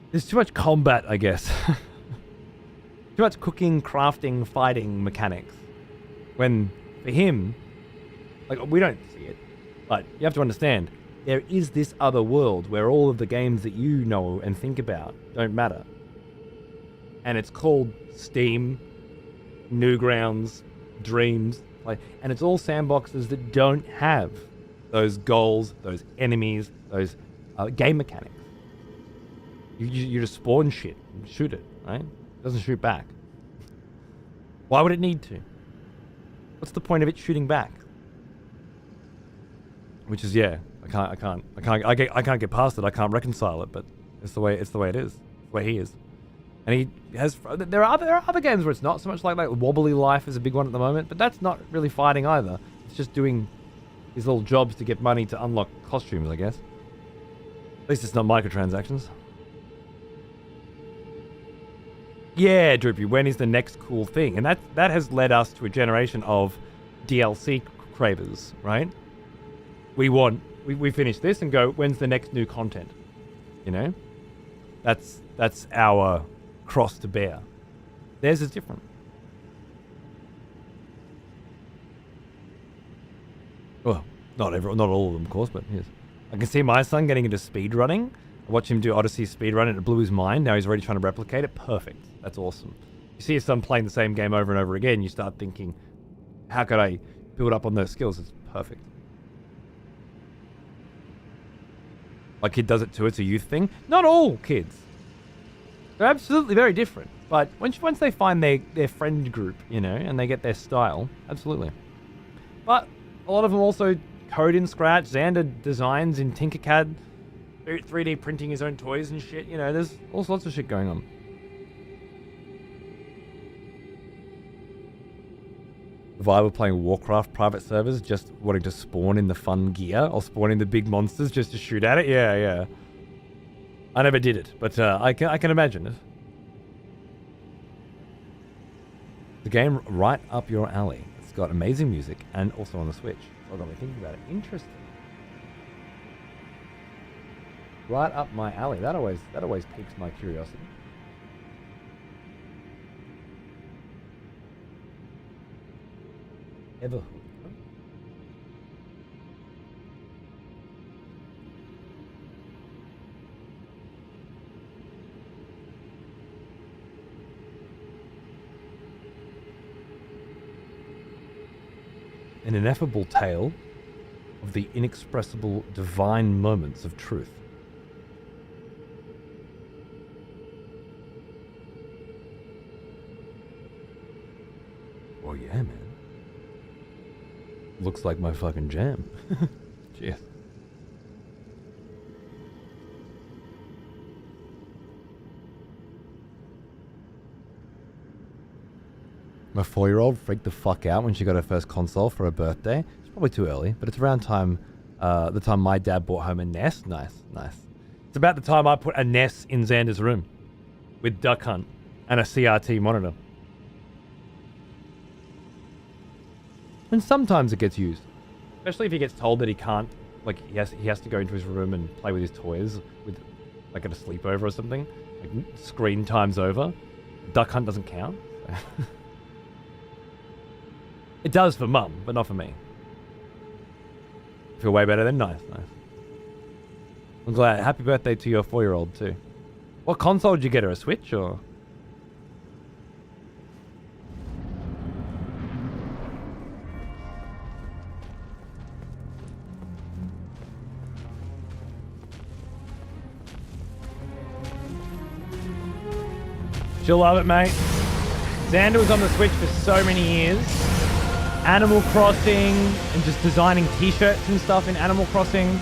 there's too much combat, I guess. Too much cooking, crafting, fighting mechanics. When, for him, like, we don't see it. But you have to understand, there is this other world where all of the games that you know and think about don't matter. And it's called Steam, Newgrounds, Dreams. And it's all sandboxes that don't have those goals, those enemies, those game mechanics. You just spawn shit and shoot it, right? It doesn't shoot back. Why would it need to? What's the point of it shooting back? Which is, yeah, I can't get past it. I can't reconcile it, but it's the way it is. It's the way he is. And he has. There are other games where it's not so much like Wobbly Life is a big one at the moment, but that's not really fighting either. It's just doing his little jobs to get money to unlock costumes, I guess. At least it's not microtransactions. Yeah, Droopy, when is the next cool thing? And that has led us to a generation of DLC cravers, right? We want we finish this and go, when's the next new content? You know? That's our cross to bear. Theirs is different. Well, not all of them, of course, but yes. I can see my son getting into speed running. I watched him do Odyssey speed run and it blew his mind. Now he's already trying to replicate it. Perfect. That's awesome. You see your son playing the same game over and over again, you start thinking, how could I build up on those skills? It's perfect. My kid does it too. It's a youth thing. Not all kids. They're absolutely very different. But once they find their friend group, you know, and they get their style, absolutely. But a lot of them also code in Scratch. Xander designs in Tinkercad, 3D printing his own toys and shit. You know, there's all sorts of shit going on. The vibe of playing Warcraft private servers, just wanting to spawn in the fun gear or spawn in the big monsters just to shoot at it. Yeah. I never did it, but I can imagine it. The game right up your alley. It's got amazing music and also on the Switch. So I got me thinking about it. Interesting. Right up my alley. That always piques my curiosity. Everhook. An ineffable tale of the inexpressible divine moments of truth. Oh yeah, man. Looks like my fucking jam. Cheers. My 4-year-old freaked the fuck out when she got her first console for her birthday. It's probably too early, but it's around the time my dad brought home a NES. Nice. It's about the time I put a NES in Xander's room with Duck Hunt and a CRT monitor. And sometimes it gets used, especially if he gets told that he can't, like he has to go into his room and play with his toys, with like at a sleepover or something. Like screen time's over. Duck Hunt doesn't count. It does for mum, but not for me. Feel way better then? Nice. I'm glad. Happy birthday to your 4-year-old too. What console did you get her? A Switch or? She'll love it, mate. Xander was on the Switch for so many years. Animal Crossing and just designing t-shirts and stuff in Animal Crossing.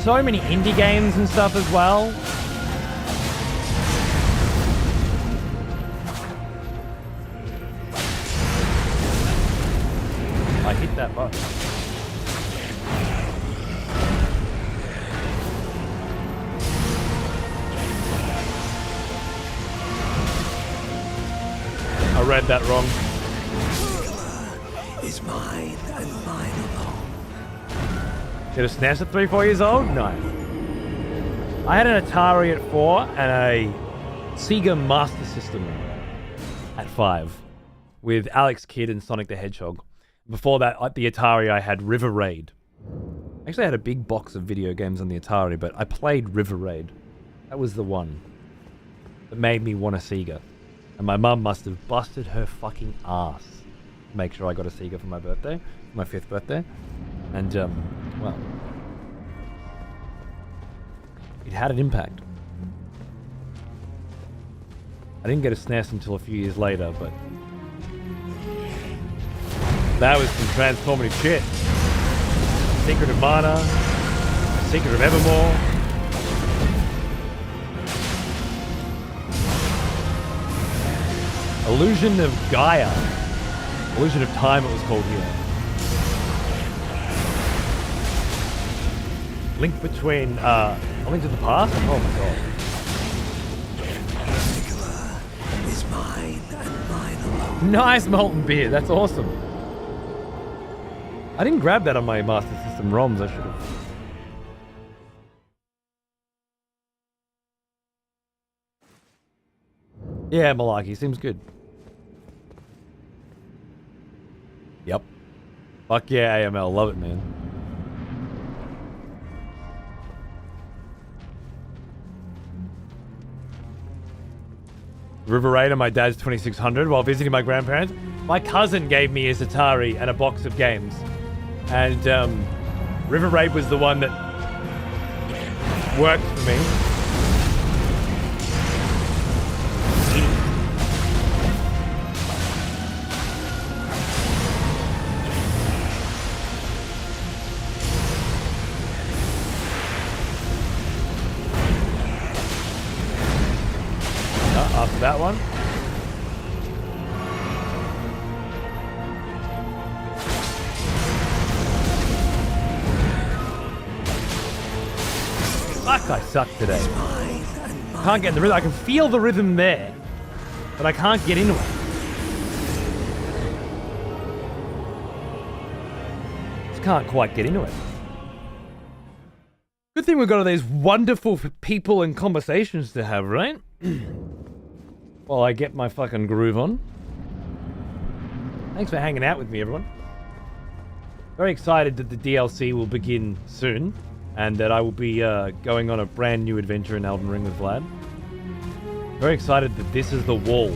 So many indie games and stuff as well. I hit that button. I read that wrong. Is mine and mine alone. Get a SNES at 3-4 years old? No. I had an Atari at 4 and a Sega Master System at 5 with Alex Kidd and Sonic the Hedgehog. Before that, at the Atari, I had River Raid. Actually, I had a big box of video games on the Atari, but I played River Raid. That was the one that made me want a Sega. And my mum must have busted her fucking ass to make sure I got a Sega for my birthday, my 5th birthday. And, well, it had an impact. I didn't get a SNES until a few years later, but that was some transformative shit. Secret of Mana, Secret of Evermore. Illusion of Gaia. Illusion of Time it was called here. Link between, A Link to the Past? Oh my god. Is mine and mine alone. Nice molten beer, that's awesome. I didn't grab that on my Master System ROMs. I should have. Yeah, Malarkey seems good. Yep. Fuck yeah, AML. Love it, man. River Raid on my dad's 2600 while visiting my grandparents. My cousin gave me his Atari and a box of games. And River Raid was the one that worked for me. After that one. Fuck, I suck today. Can't get in the rhythm. I can feel the rhythm there, but I can't get into it. Just can't quite get into it. Good thing we've got all these wonderful people and conversations to have, right? While I get my fucking groove on. Thanks for hanging out with me, everyone. Very excited that the DLC will begin soon, and that I will be going on a brand new adventure in Elden Ring with Vlad. Very excited that this is the wall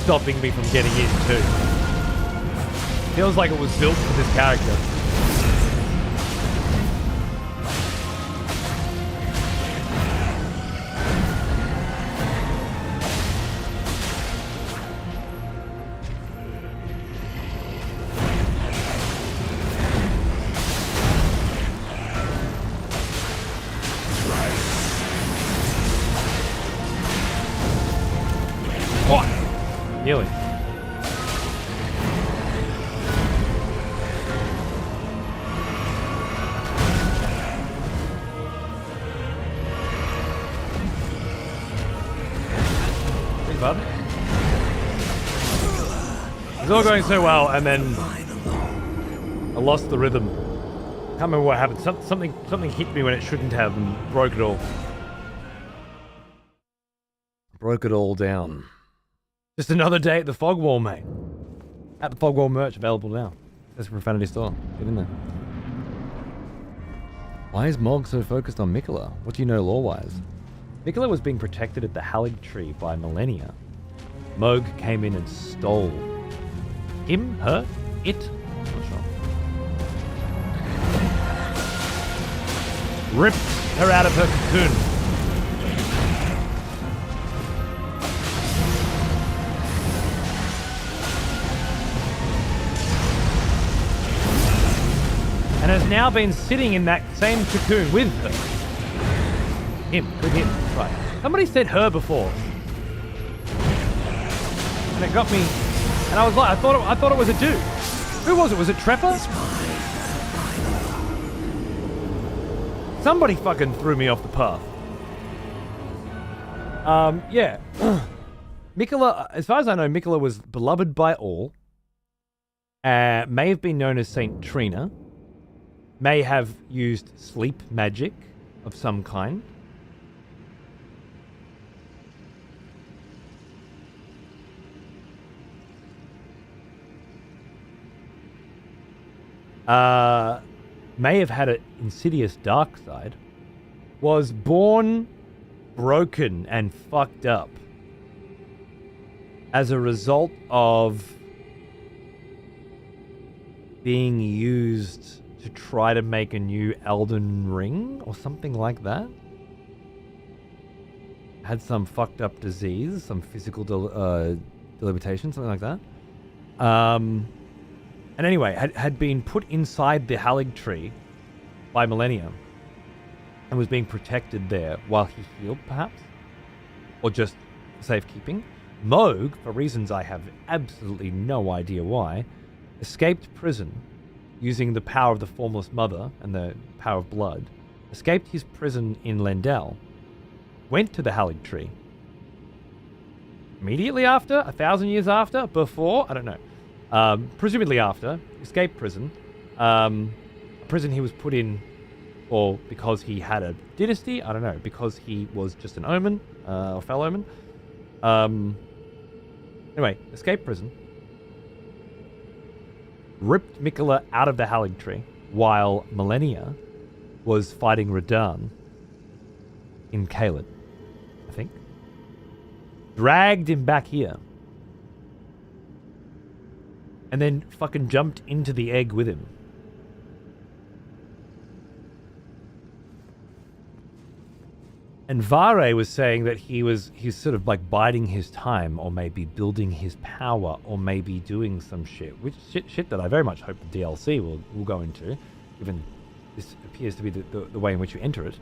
stopping me from getting in too. Feels like it was built for this character. Healing. Hey, bud. It's all going so well, and then I lost the rhythm. Can't remember what happened. Something hit me when it shouldn't have and broke it all. Broke it all down. Just another day at the Fog Wall, mate. At the Fog Wall merch available now. That's a Profanity store. Get in there. Why is Mog so focused on Mikola? What do you know lore-wise? Mikola was being protected at the Erdtree by millennia. Moog came in and stole him, her, it. Not sure. Ripped her out of her cocoon. And has now been sitting in that same cocoon with her. With him, right. Somebody said her before. And it got me, and I was like, I thought it was a dude. Who was it? Was it Trepper? Somebody fucking threw me off the path. Yeah. Mikola, as far as I know, Mikola was beloved by all. May have been known as Saint Trina. May have used sleep magic of some kind. May have had an insidious dark side. Was born broken and fucked up as a result of being used to try to make a new Elden Ring or something like that. Had some fucked up disease, some physical debilitation, something like that. And anyway, had been put inside the Erdtree by Millennium and was being protected there while he healed, perhaps? Or just safekeeping. Moog, for reasons I have absolutely no idea why, escaped prison using the power of the Formless Mother and the power of blood, escaped his prison in Lendell, went to the Erdtree. Immediately after? 1,000 years after? Before? I don't know. Presumably after escaped prison, a prison he was put in, or because he had a dynasty. I don't know, because he was just an omen, or fell omen. Anyway, escaped prison, ripped Mikola out of the Erdtree while Millennia was fighting Radahn in Caelid, I think. Dragged him back here. And then fucking jumped into the egg with him. And Vare was saying that he's sort of like biding his time, or maybe building his power, or maybe doing some shit. Which shit that I very much hope the DLC will go into, given this appears to be the way in which you enter it.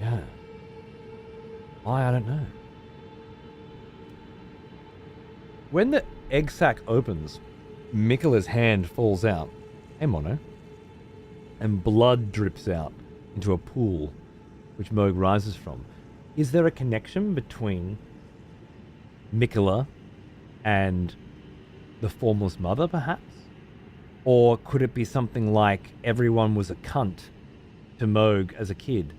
Yeah. Why, I don't know. When the egg sac opens, Mikola's hand falls out. Hey, Mono. And blood drips out into a pool, which Moog rises from. Is there a connection between Mikola and the Formless Mother, perhaps? Or could it be something like everyone was a cunt to Moog as a kid,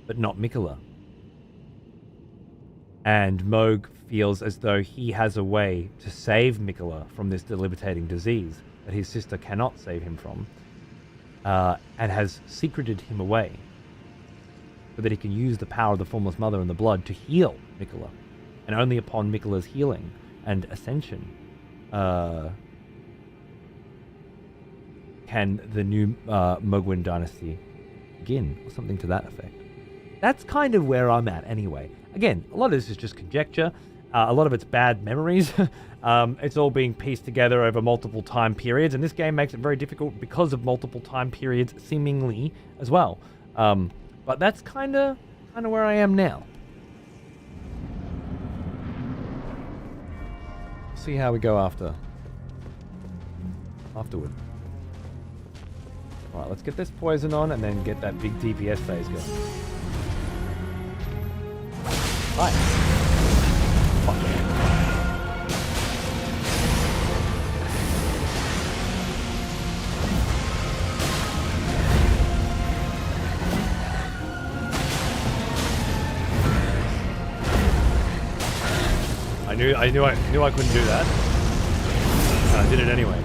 but not Mikola? And Moog feels as though he has a way to save Mikola from this debilitating disease that his sister cannot save him from, and has secreted him away so that he can use the power of the Formless Mother and the blood to heal Mikola. And only upon Mikola's healing and ascension can the new Mogwin dynasty begin, or something to that effect. That's kind of where I'm at anyway. Again, a lot of this is just conjecture. A lot of it's bad memories. It's all being pieced together over multiple time periods, and this game makes it very difficult because of multiple time periods, seemingly, as well. But that's kind of where I am now. See how we go afterward. Alright, let's get this poison on and then get that big DPS phase going. Right. Fuck yeah. I knew I couldn't do that. And I did it anyway.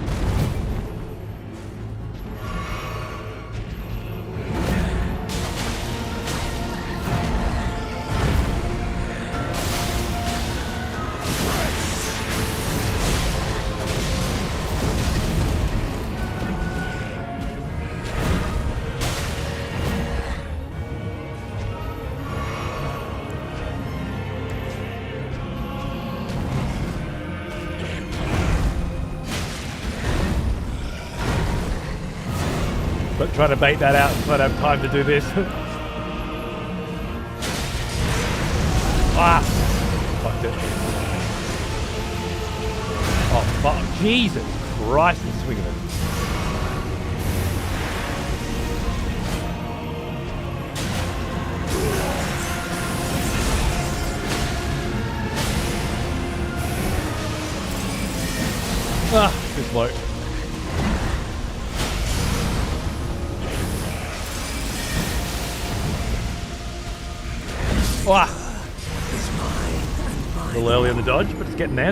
But trying to bait that out so I don't have time to do this. Ah! Fucked it. Oh, fuck. Jesus Christ, the swing of it. Ah, too slow. Wow. A little early on the dodge, but it's getting there,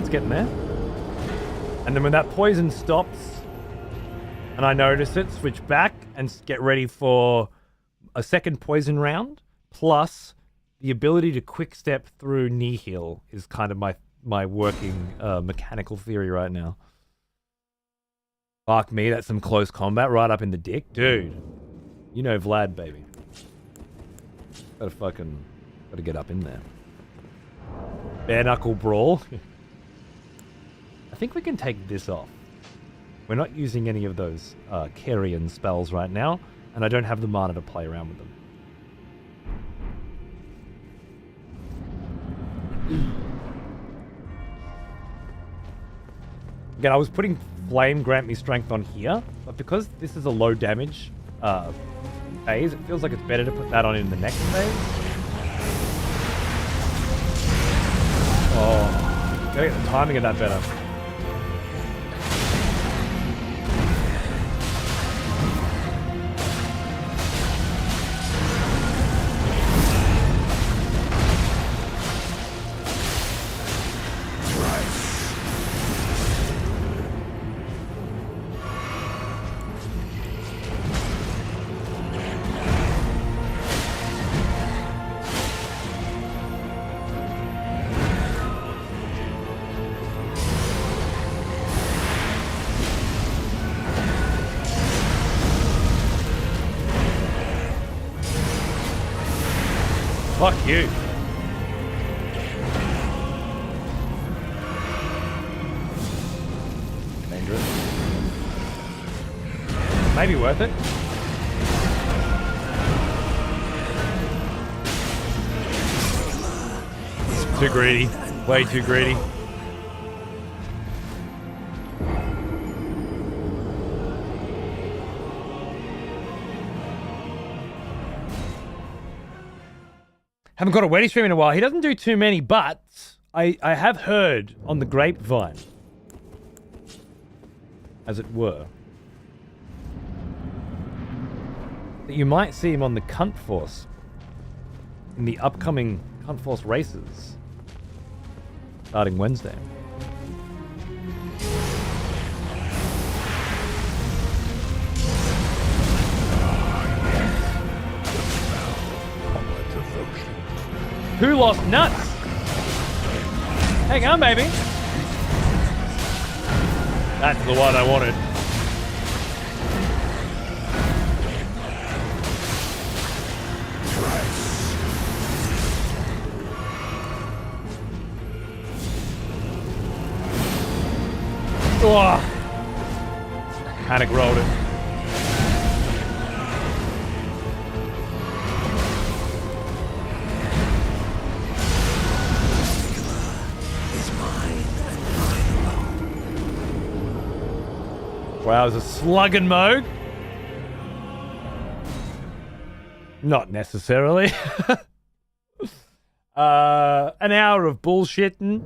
And then when that poison stops, and I notice it, switch back and get ready for a second poison round, plus the ability to quick step through Nihil is kind of my working mechanical theory right now. Fuck me, that's some close combat right up in the dick. Dude, you know Vlad, baby. Gotta get up in there. Bare knuckle brawl. I think we can take this off. We're not using any of those carrion spells right now, and I don't have the mana to play around with them. Again, I was putting Flame Grant Me Strength on here, but because this is a low damage phase, it feels like it's better to put that on in the next phase. Oh, gotta get the timing of that better. Fuck you. Dangerous. Maybe worth it. Too greedy. Way too greedy. Haven't got a wedding stream in a while. He doesn't do too many, but I have heard on the grapevine, as it were, that you might see him on the Cunt Force in the upcoming Cunt Force races starting Wednesday. Who lost nuts? Hang on, baby. That's the one I wanted. Oh. Panic rolled it. Wow, is a slugging mode? Not necessarily. An hour of bullshitting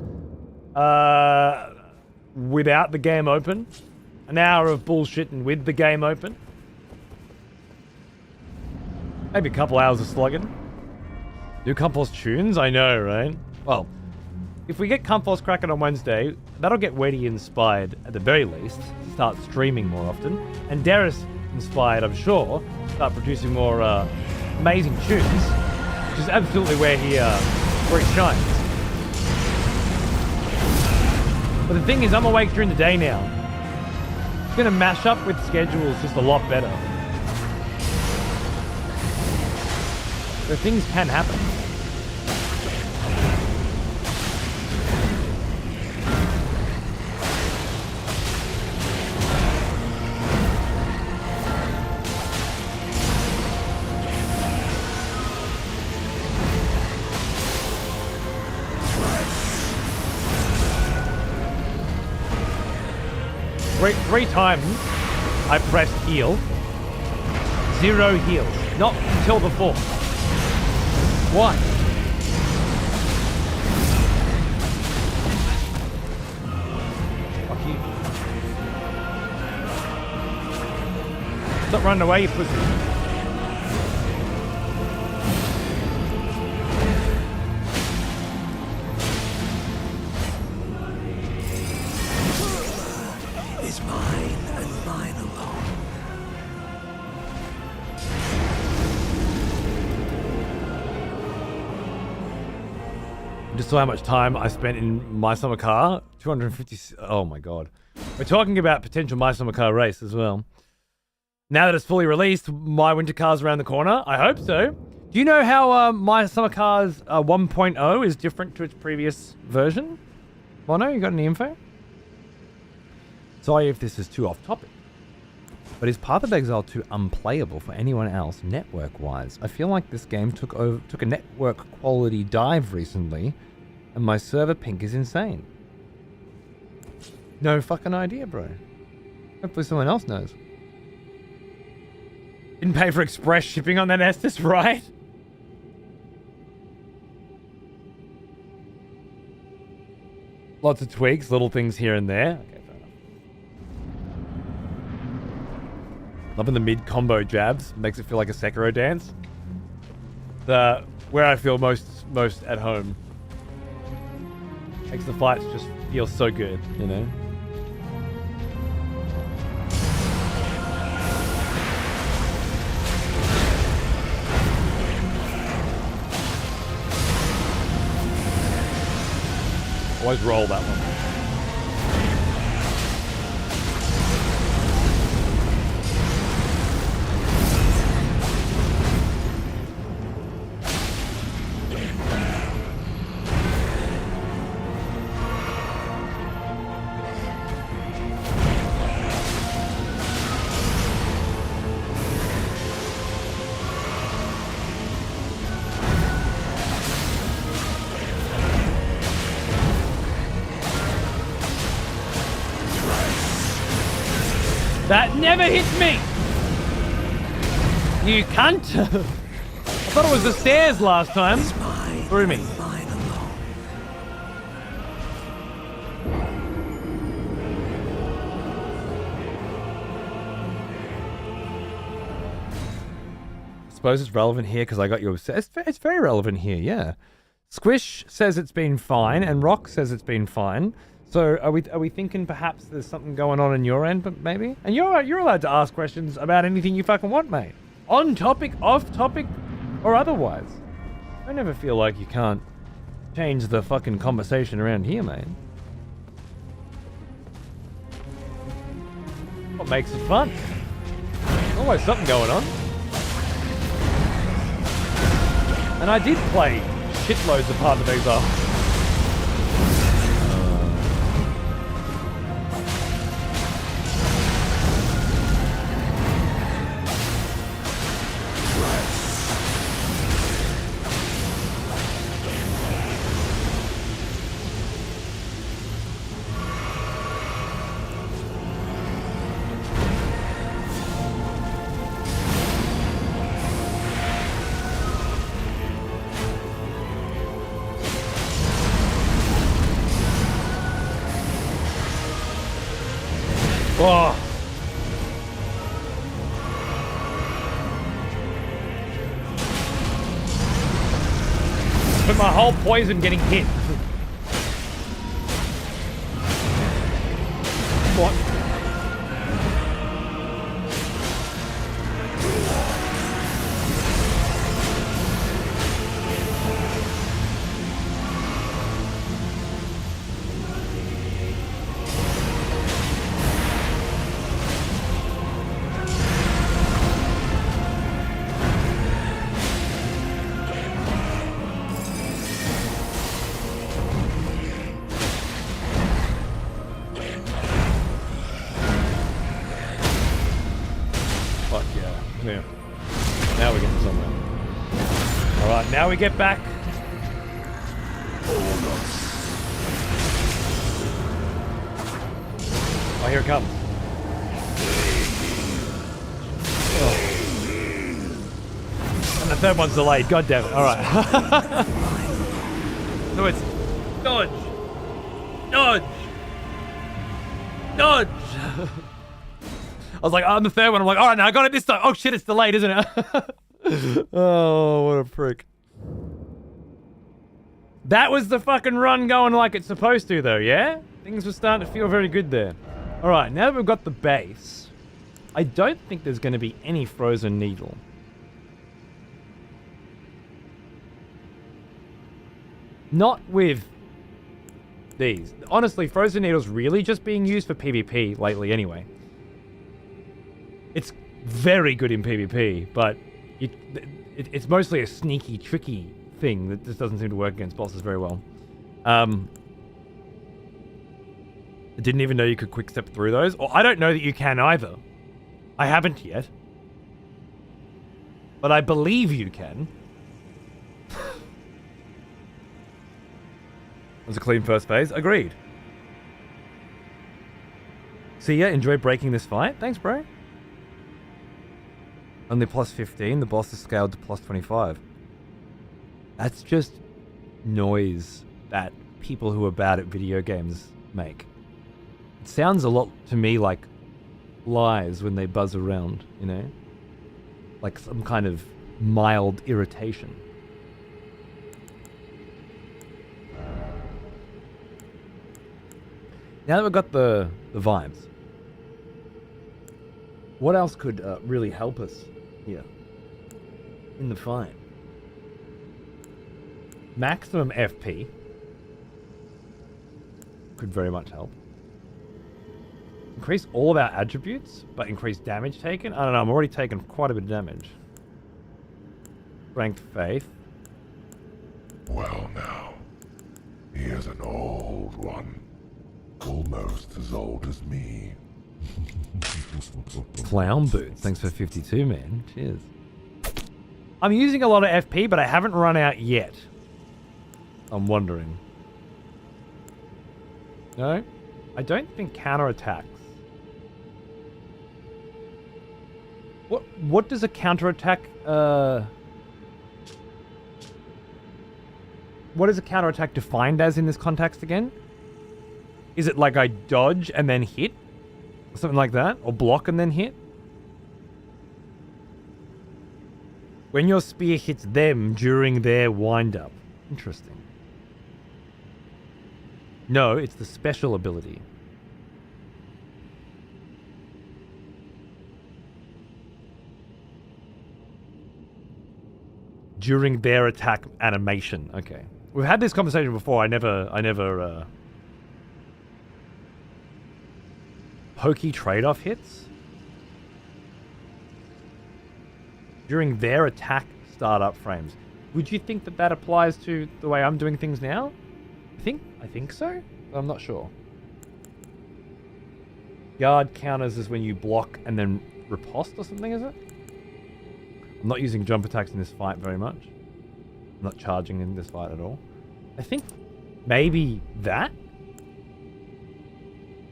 without the game open. An hour of bullshitting with the game open. Maybe a couple hours of slugging. Do Compost tunes? I know, right? Well, if we get Compost cracking on Wednesday, that'll get Weddy inspired at the very least. Start streaming more often. And Darius inspired, I'm sure, start producing more amazing tunes, which is absolutely where he shines. But the thing is, I'm awake during the day now. It's gonna mash up with schedules just a lot better. So things can happen. Three times I pressed heal. 0 heals. Not until the 4th. Why? Fuck you. Stop running away, you pussy. Just saw how much time I spent in My Summer Car. 250. Oh my god. We're talking about potential My Summer Car race as well. Now that it's fully released, My Winter Car's around the corner. I hope so. Do you know how My Summer Car's 1.0 is different to its previous version? Bono, you got any info? Sorry if this is too off topic. But is Path of Exile 2 unplayable for anyone else network-wise? I feel like this game took a network quality dive recently, and my server ping is insane. No fucking idea, bro. Hopefully someone else knows. Didn't pay for express shipping on that Estes, right? Lots of tweaks, little things here and there. Okay, fair enough. Loving the mid-combo jabs. Makes it feel like a Sekiro dance. Where I feel most at home. Makes the fights just feel so good, you know? Always roll that one. That never hits me! You cunt! I thought it was the stairs last time. Is mine Through me. and mine alone. I suppose it's relevant here because I got you obsessed. It's very relevant here, yeah. Squish says it's been fine, and Rock says it's been fine. So are we thinking perhaps there's something going on in your end, but maybe? And you're allowed to ask questions about anything you fucking want, mate. On topic, off topic, or otherwise. I never feel like you can't change the fucking conversation around here, mate. What makes it fun? Always something going on. And I did play shitloads of Path of Exile. Oh. But my whole poison getting hit. What? Now we get back. Oh, here it comes. Oh. And the third one's delayed. God damn it. All right. So it's dodge, dodge, dodge. I was like, oh, on the third one, I'm like, all right, now I got it this time. Oh shit, it's delayed, isn't it? Oh, what a prick. That was the fucking run going like it's supposed to, though, yeah? Things were starting to feel very good there. Alright, now that we've got the base, I don't think there's going to be any frozen needle. Not with these. Honestly, frozen needle's really just being used for PvP lately anyway. It's very good in PvP, but it's mostly a sneaky, tricky thing that just doesn't seem to work against bosses very well. I didn't even know you could quick step through those. Or I don't know that you can either. I haven't yet. But I believe you can. It was a clean first phase. Agreed. See ya. Enjoy breaking this fight. Thanks, bro. Only plus 15. The boss is scaled to plus 25. That's just noise that people who are bad at video games make. It sounds a lot to me like flies when they buzz around, you know? Like some kind of mild irritation. Now that we've got the vibes, what else could really help us here in the fight? Maximum FP could very much help. Increase all of our attributes, but increase damage taken? I don't know, I'm already taking quite a bit of damage. Strength, faith. Well now, he is an old one. Almost as old as me. Clown boots. Thanks for 52, man. Cheers. I'm using a lot of FP, but I haven't run out yet. I'm wondering. No? I don't think counterattacks. What does a counterattack what is a counterattack defined as in this context again? Is it like I dodge and then hit? Or something like that? Or block and then hit? When your spear hits them during their wind-up. Interesting. No, it's the special ability. During their attack animation. Okay. We've had this conversation before. I never pokey trade-off hits during their attack startup frames. Would you think that that applies to the way I'm doing things now? I think so. I'm not sure. Guard counters is when you block and then riposte or something, is it? I'm not using jump attacks in this fight very much. I'm not charging in this fight at all. I think maybe that?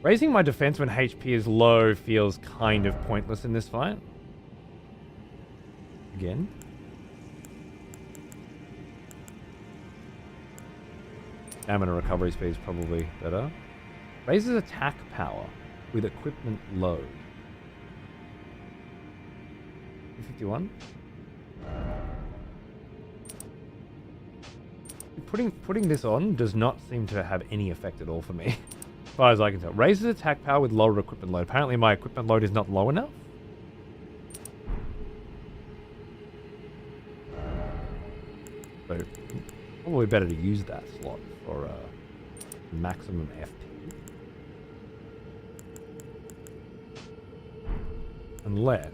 Raising my defense when HP is low feels kind of pointless in this fight. Again. Stamina recovery speed is probably better. Raises attack power with equipment load. 51. Putting this on does not seem to have any effect at all for me. As far as I can tell. Raises attack power with lower equipment load. Apparently my equipment load is not low enough. So, probably better to use that slot for maximum FP. Unless...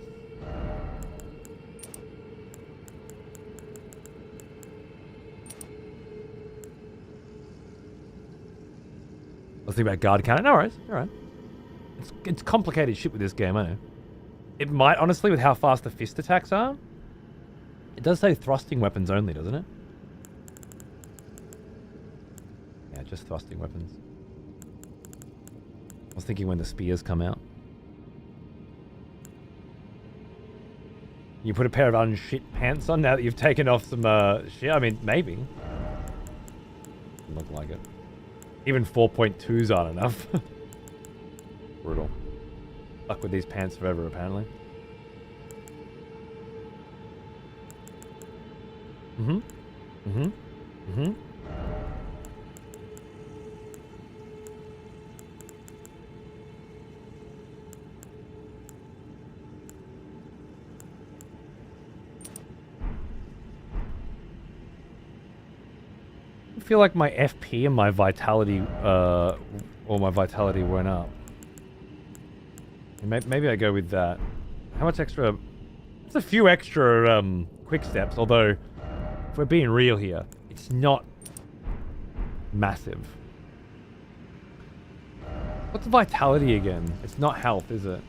I was thinking about guard counter. No worries. Alright. It's complicated shit with this game, I know. It might, honestly, with how fast the fist attacks are. It does say thrusting weapons only, doesn't it? Yeah, just thrusting weapons. I was thinking when the spears come out. You put a pair of unshit pants on now that you've taken off some shit? I mean, maybe. Doesn't look like it. Even 4.2s aren't enough. Brutal. Stuck with these pants forever, apparently. I feel like my FP and my vitality, went up. Maybe I go with that. How much extra? It's a few extra quick steps, although if we're being real here, it's not massive. What's vitality again? It's not health, is it?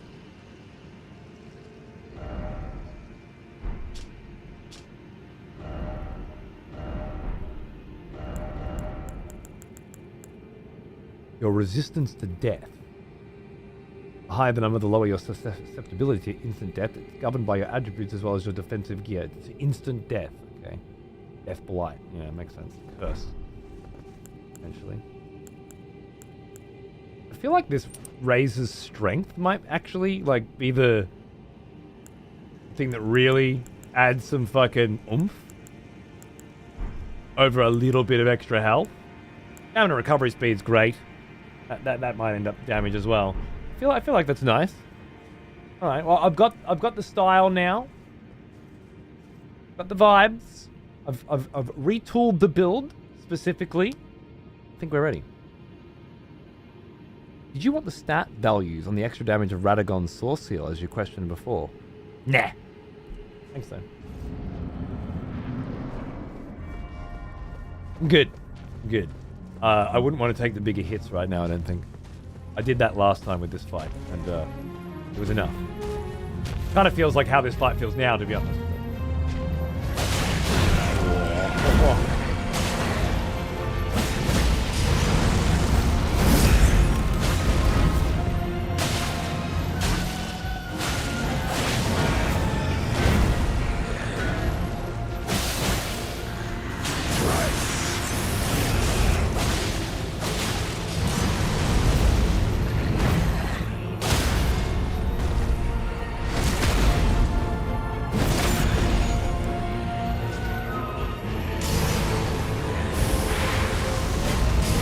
Your resistance to death. The higher the number, the lower your susceptibility to instant death. It's governed by your attributes as well as your defensive gear. It's instant death, okay. Death blight. Yeah, makes sense. Curse. Potentially. I feel like this raises strength might actually, like, be the thing that really adds some fucking oomph over a little bit of extra health. Stamina recovery speed's great. That might end up damage as well. I feel like that's nice. All right. Well, I've got the style now. Got the vibes. I've retooled the build specifically. I think we're ready. Did you want the stat values on the extra damage of Radagon's Source Seal as you questioned before? Nah. Thanks though. Good. Good. I wouldn't want to take the bigger hits right now, I don't think. I did that last time with this fight, and it was enough. Kind of feels like how this fight feels now, to be honest.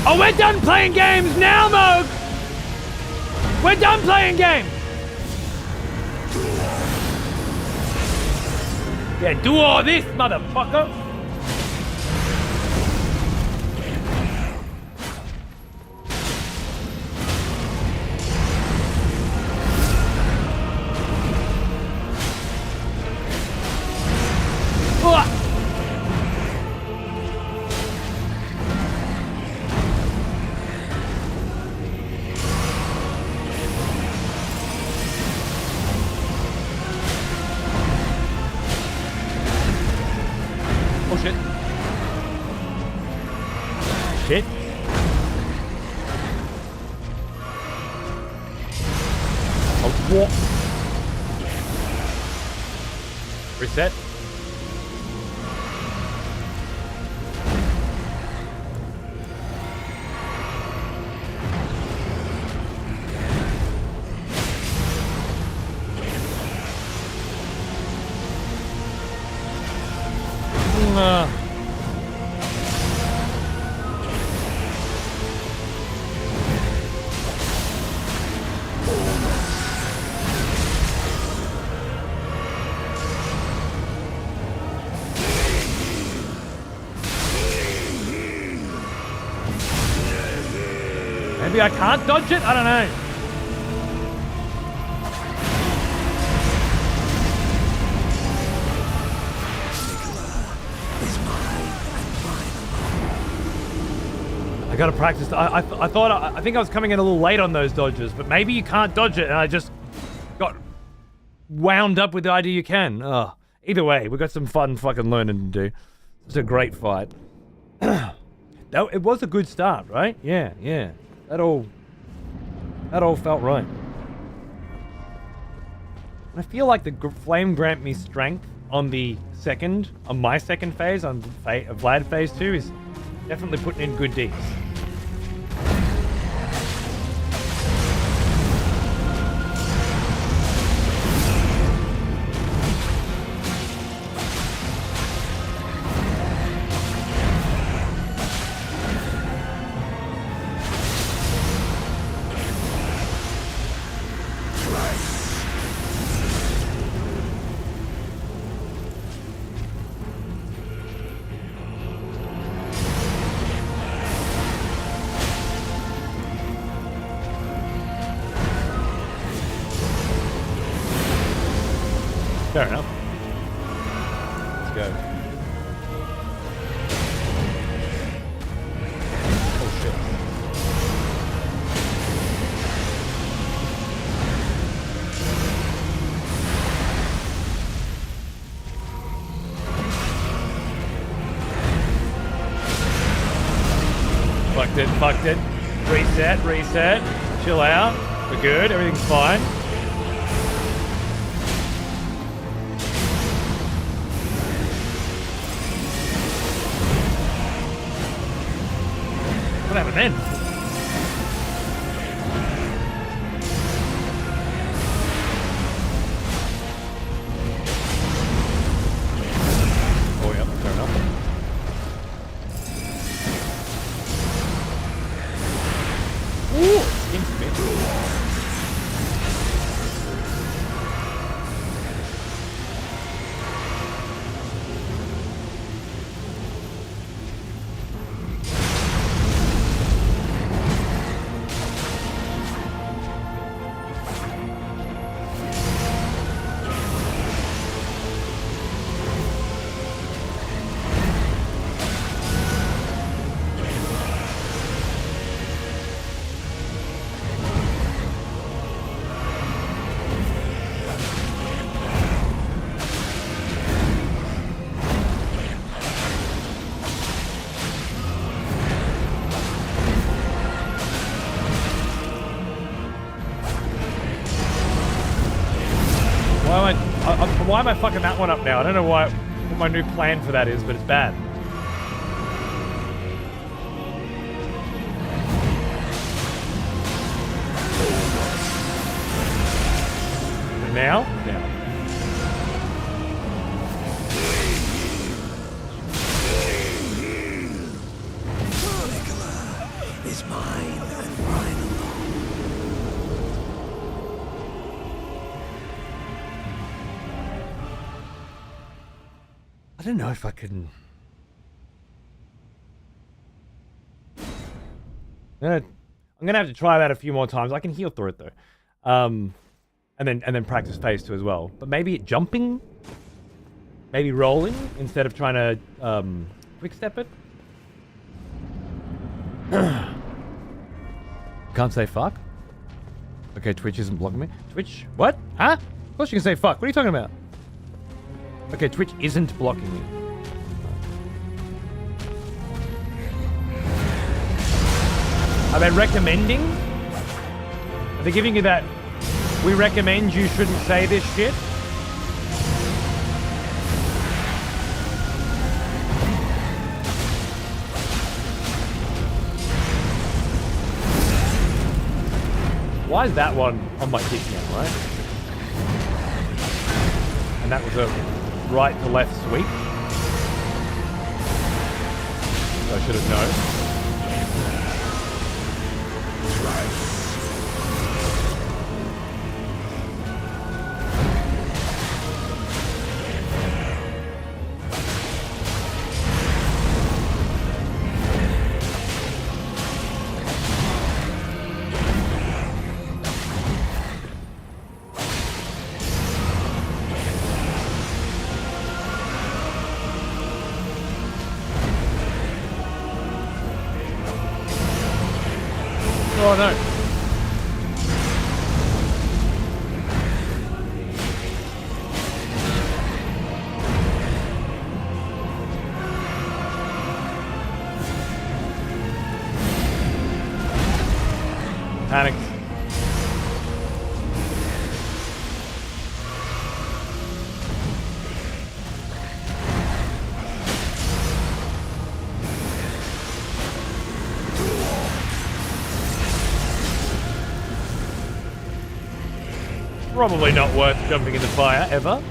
Oh, we're done playing games now, Moog! We're done playing games! Yeah, do all this, motherfucker! Oh shit. Shit. Oh, what? Reset. Maybe I can't dodge it? I don't know. I gotta practice. I think I was coming in a little late on those dodges, but maybe you can't dodge it, and I just got wound up with the idea you can. Either way, we got some fun fucking learning to do. It's a great fight. It was a good start, right? Yeah. That all felt right. I feel like the flame grant me strength on my second phase, on Vlad phase 2 is definitely putting in good deeds. Fair enough. Let's go. Oh shit. Fucked it. Reset. Chill out. We're good. Everything's fine. What happened then? Oh, yeah, fair enough. Ooh, it stinks a bit. Why am I fucking that one up now? I don't know what my new plan for that is, but it's bad. And now? Now. Is mine and mine alone. I don't know if I can. I'm gonna have to try that a few more times. I can heal through it though, and then practice phase 2 as well. But maybe jumping, maybe rolling instead of trying to quick step it. Can't say fuck. Okay, Twitch isn't blocking me. Twitch, what? Huh? Of course you can say fuck. What are you talking about? Okay, Twitch isn't blocking me. Are they recommending? Are they giving you that, we recommend you shouldn't say this shit? Why is that one on my dick now, right? And that was a right to left sweep. I should have known. Oh no. Panic. Probably not worth jumping in the fire, ever.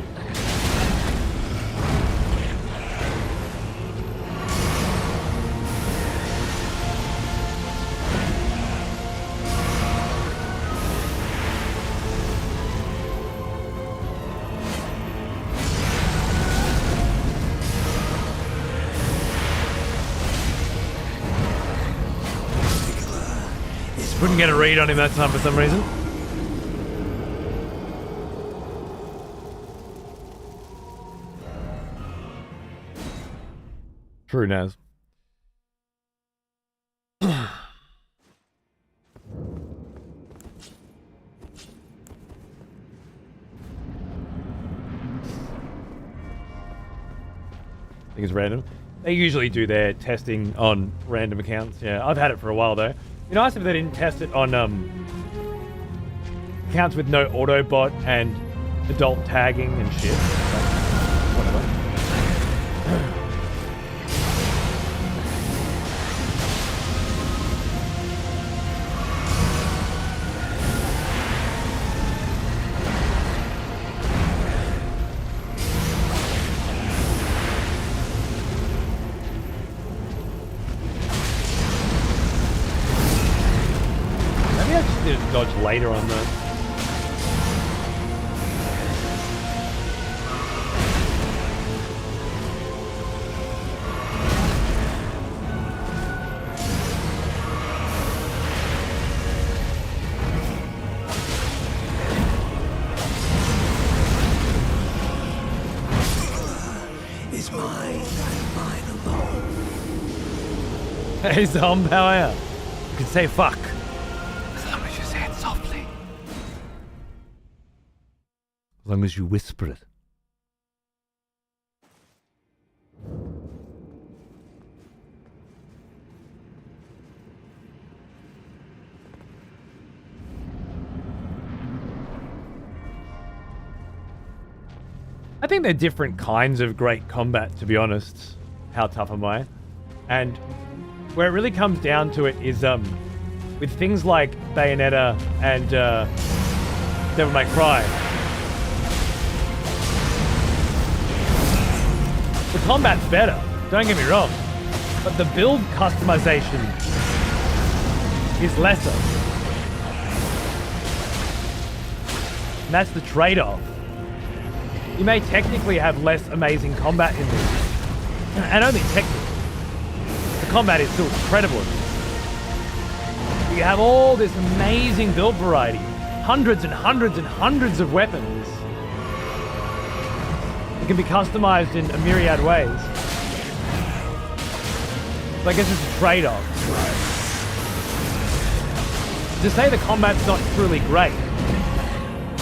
Couldn't get a read on him that time for some reason. True, Naz. I think it's random. They usually do their testing on random accounts. Yeah, I've had it for a while though. It'd be nice if they didn't test it on accounts with no Autobot and adult tagging and shit. But whatever. dodge later on though. Is mine and mine alone. Hey, Zom, how are ya? You can say fuck. As long as you say it softly. As long as you whisper it. I think they're different kinds of great combat, to be honest. How tough am I? And where it really comes down to it is with things like Bayonetta and Devil May Cry. The combat's better, don't get me wrong, but the build customization is lesser. And that's the trade-off. You may technically have less amazing combat in this, and only technically. The combat is still incredible. You have all this amazing build variety, hundreds and hundreds and hundreds of weapons. It can be customized in a myriad ways. So I guess it's a trade-off. To say the combat's not truly great,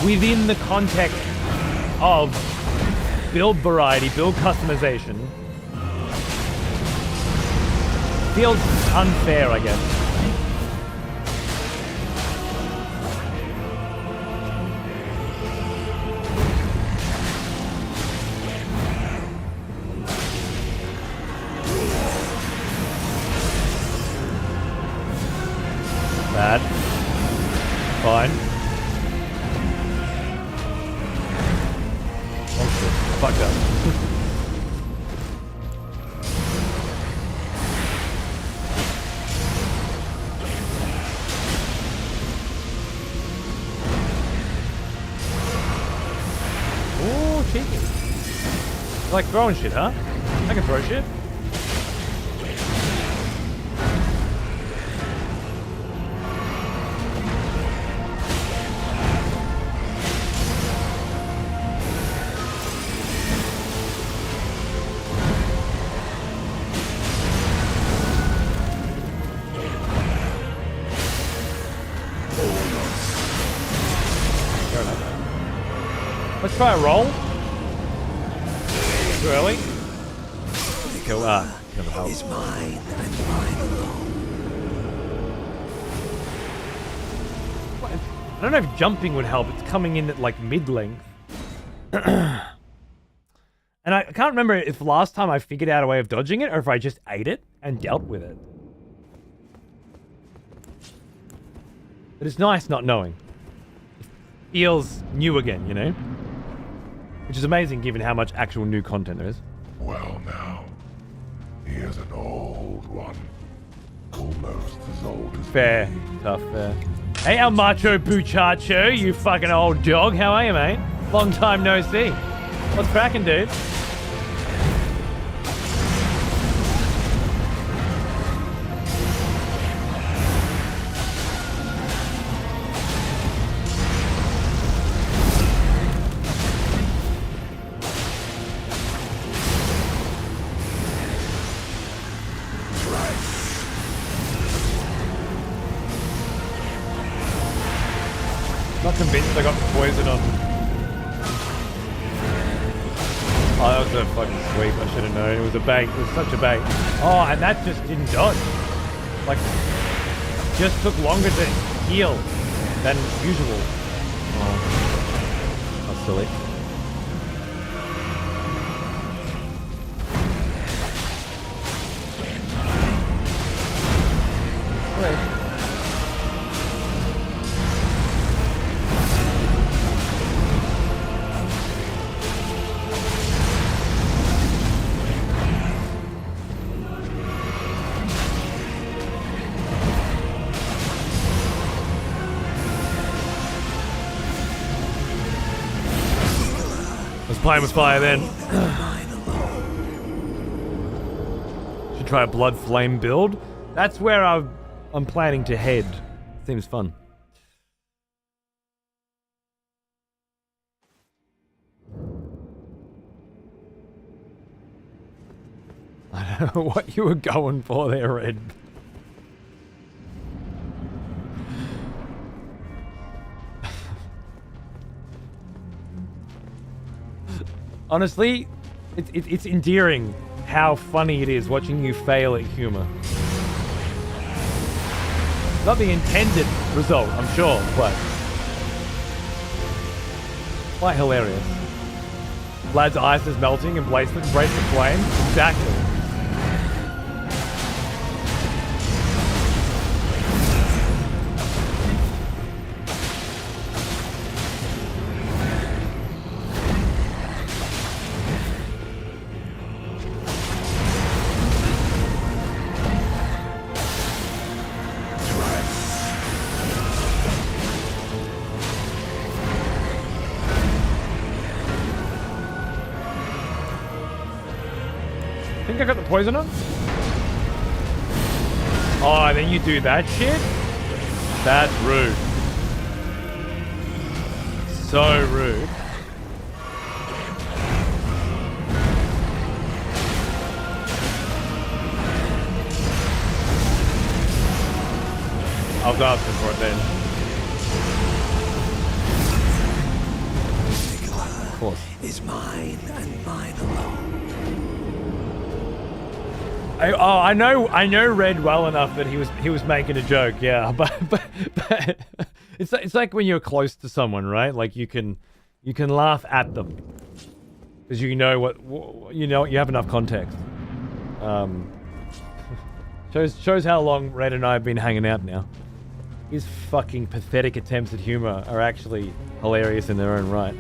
within the context of build variety, build customization, feels unfair, I guess. Bad. Fine. Oh shit. Fucked up. Oh, cheeky. You like throwing shit, huh? I can throw shit. Let's try a roll. Too early. Kill kill the health. Is mine and mine alone. I don't know if jumping would help. It's coming in at like mid-length. And I can't remember if last time I figured out a way of dodging it or if I just ate it and dealt with it. But it's nice not knowing. It feels new again, you know? Which is amazing given how much actual new content there is. Well now, he is an old one. Almost as old as Fair. me. Tough, fair. Hey, El Macho Buchacho, you fucking old dog. How are you, mate? Long time no see. What's cracking, dude? Not convinced I got the poison on. Oh, that was a fucking sweep. I should have known. It was a bait. It was such a bait. Oh, and that just didn't dodge. Like, just took longer to heal than usual. Oh, that's silly. Wait. playing with fire then. Mine alone. Should try a blood flame build. That's where I'm planning to head. Seems fun. I don't know what you were going for there, Red. Honestly, it's endearing how funny it is watching you fail at humor. Not the intended result, I'm sure, but quite hilarious. Vlad's ice is melting, embrace the flame. Exactly. Think I got the poisoner? Oh, and then you do that shit? That's rude. So rude. I'll go after for it then. Of course. Is mine and mine alone. I know Red well enough that he was making a joke, yeah. But it's like when you're close to someone, right? Like you can laugh at them because you know you have enough context. Shows how long Red and I have been hanging out now. His fucking pathetic attempts at humor are actually hilarious in their own right.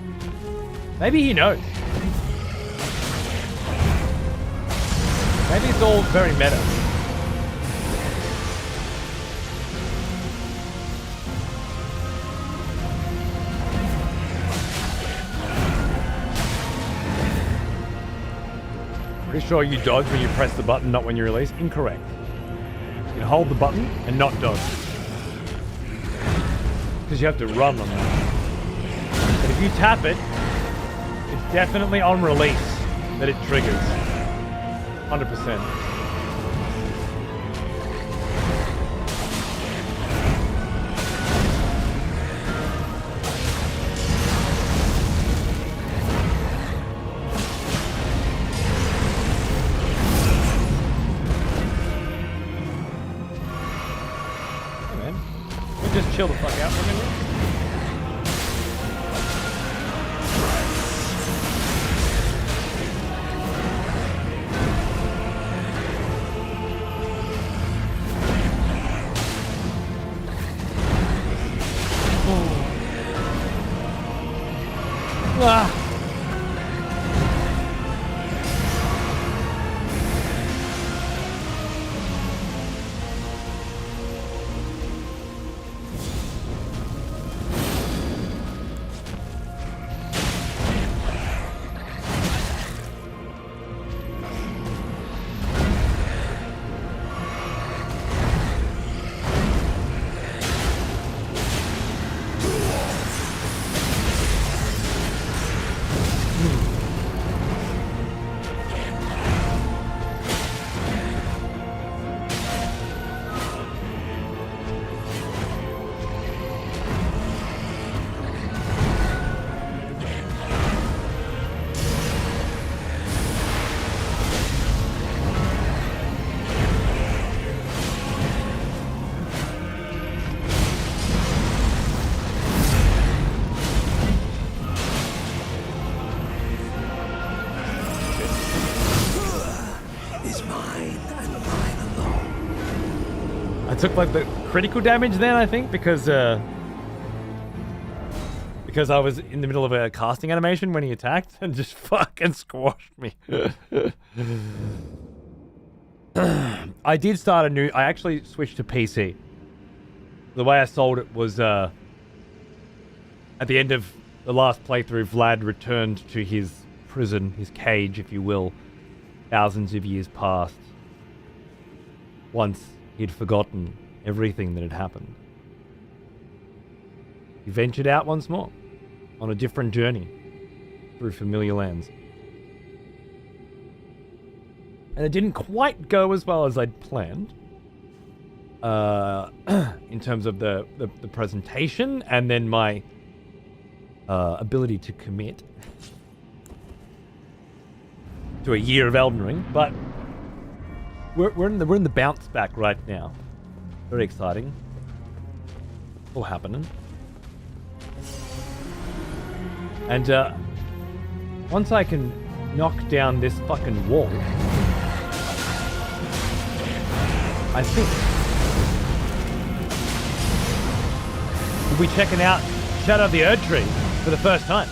Maybe he knows. Maybe it's all very meta. Pretty sure you dodge when you press the button, not when you release. Incorrect. You can hold the button and not dodge. Because you have to run on that. But if you tap it, it's definitely on release that it triggers. 100%. Hey man, we'll just chill the fuck out for a minute. Ah. Took like the critical damage then, I think, because I was in the middle of a casting animation when he attacked and just fucking squashed me. I did start I actually switched to PC. The way I sold it was at the end of the last playthrough, Vlad returned to his prison, his cage, if you will, thousands of years past. Once he'd forgotten everything that had happened. He ventured out once more, on a different journey, through familiar lands. And it didn't quite go as well as I'd planned. In terms of the presentation, and then my ability to commit to a year of Elden Ring, but we're in the bounce back right now. Very exciting. All happening. And once I can knock down this fucking wall, I think we'll be checking out Shadow of the Erdtree for the first time.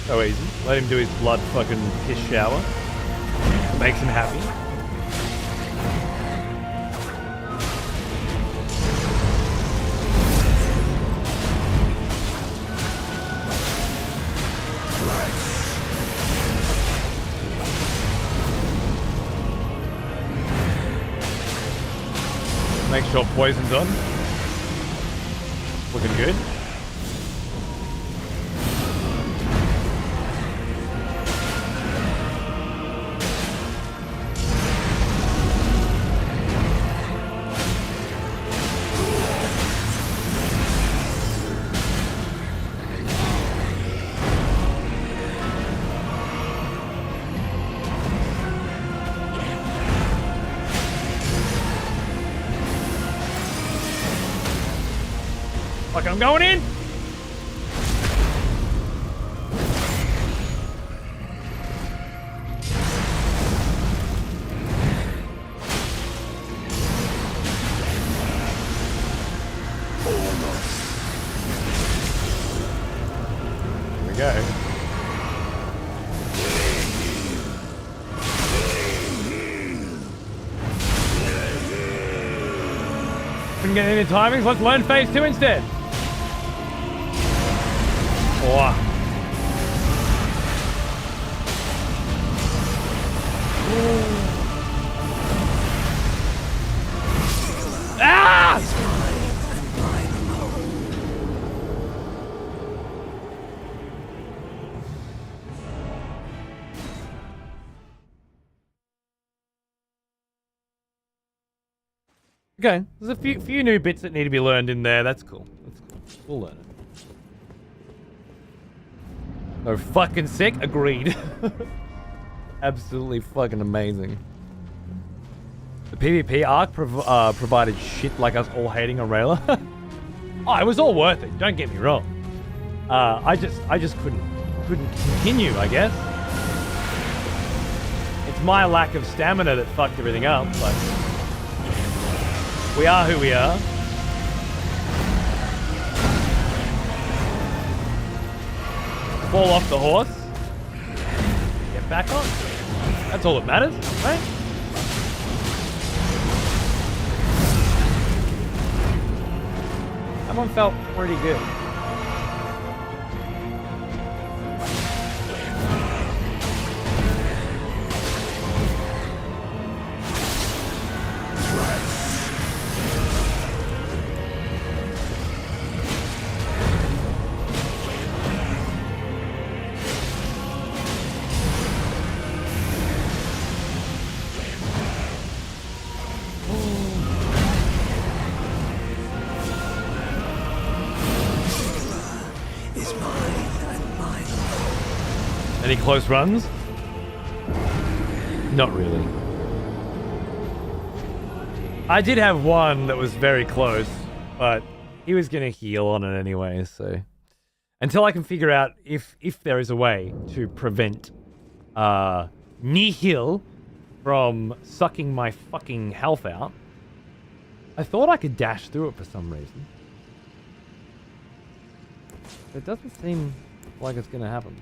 So easy. Let him do his blood fucking piss shower. Makes him happy. Make sure poison's on. Looking good. Fuck, I'm going in! Here we go. Couldn't get any timings, let's learn phase 2 instead. Oh. Ah! Okay, there's a few new bits that need to be learned in there. That's cool. That's cool. We'll learn it. Oh, fucking sick. Agreed. Absolutely fucking amazing. The PvP arc provided shit like us all hating Aurelia. Oh, it was all worth it. Don't get me wrong. I just couldn't continue, I guess. It's my lack of stamina that fucked everything up, but we are who we are. Fall off the horse. Get back on. That's all that matters, right? That one felt pretty good. Any close runs? Not really. I did have one that was very close, but he was going to heal on it anyway, so... Until I can figure out if there is a way to prevent Nihil from sucking my fucking health out, I thought I could dash through it for some reason. It doesn't seem like it's going to happen.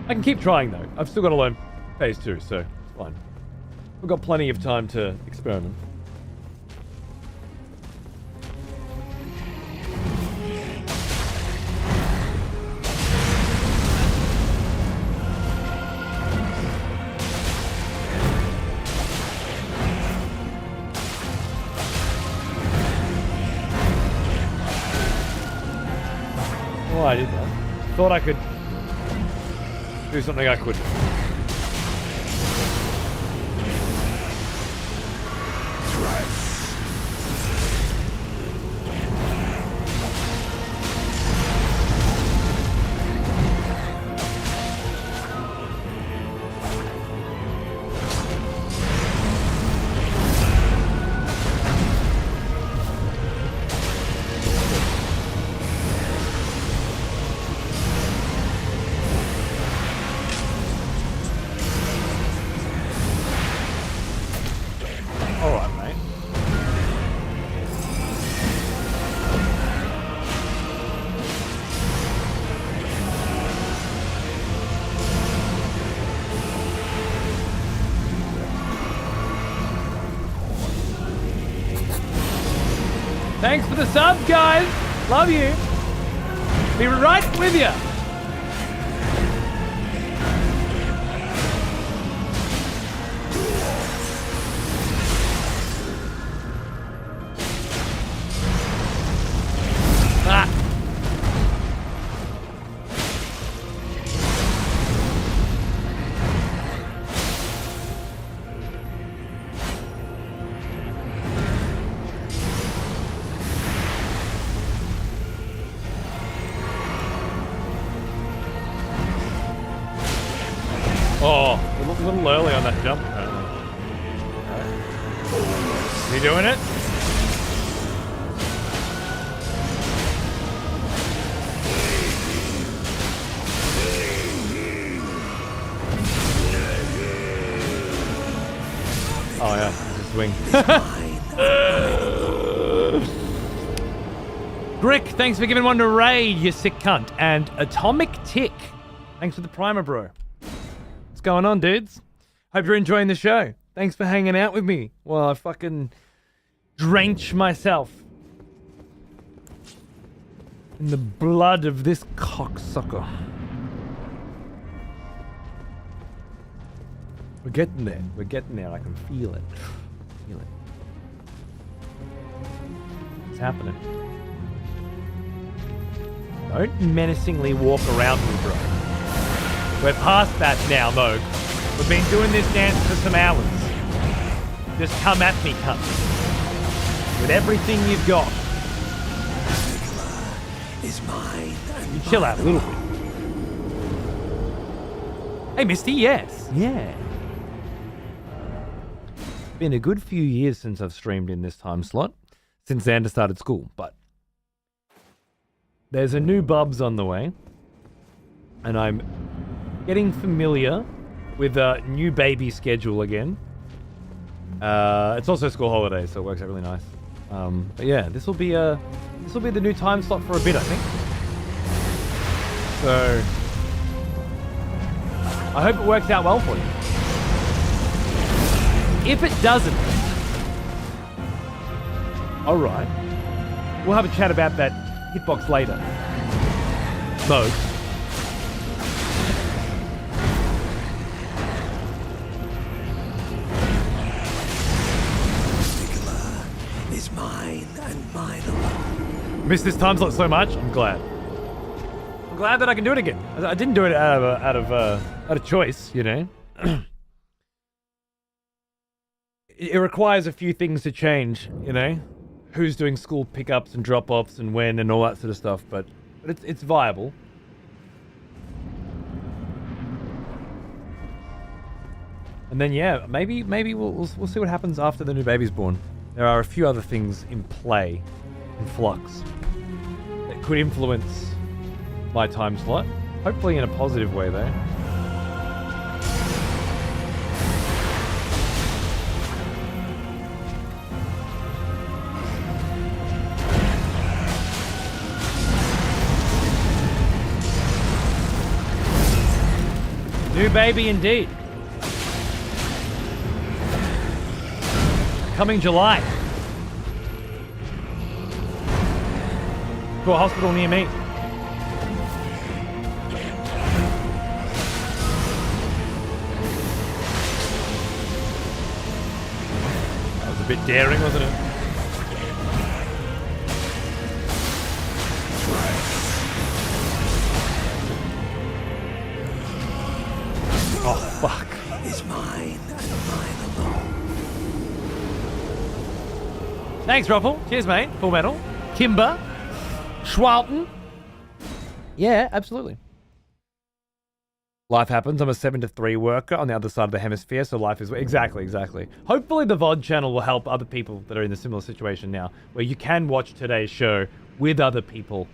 I can keep trying though. I've still got to learn phase 2, so it's fine. We've got plenty of time to experiment. Oh, I did that. Thought I could do something I couldn't. Thanks for the sub, guys. Love you. Be right with you. Ah. Oh, a little early on that jump, apparently. Is he doing it? Oh yeah, it's a swing. Grick, thanks for giving one to Raid, you sick cunt. And Atomic Tick, thanks for the primer, bro. What's going on, dudes? Hope you're enjoying the show. Thanks for hanging out with me while I fucking drench myself in the blood of this cocksucker. We're getting there. We're getting there. I can feel it. Feel it. It's happening. Don't menacingly walk around me, bro. We're past that now, Moog. We've been doing this dance for some hours. Just come at me, cunt. With everything you've got. Is mine and You chill out a little bit. Hey, Misty, yes. Yeah. Been a good few years since I've streamed in this time slot. Since Xander started school, but there's a new Bubs on the way. And I'm getting familiar with a new baby schedule again. It's also school holidays, so it works out really nice. But yeah, this will be the new time slot for a bit, I think. So I hope it works out well for you. If it doesn't, all right, we'll have a chat about that hitbox later. Mode. is mine and mine alone. Missed this time slot so much. I'm glad. I'm glad that I can do it again. I didn't do it out of choice, you know. It requires a few things to change, you know. Who's doing school pickups and drop-offs and when and all that sort of stuff, but it's viable. And then yeah, maybe we'll see what happens after the new baby's born. There are a few other things in play, in flux, that could influence my time slot. Hopefully in a positive way though. New baby indeed. Coming July. To a hospital near me. That was a bit daring, wasn't it? Oh, fuck. Is mine and mine alone. Thanks, Ruffle. Cheers, mate. Full metal. Kimber. Schwalton. Yeah, absolutely. Life happens. I'm a 7 to 3 worker on the other side of the hemisphere, so life is... Exactly. Hopefully the VOD channel will help other people that are in a similar situation now, where you can watch today's show with other people,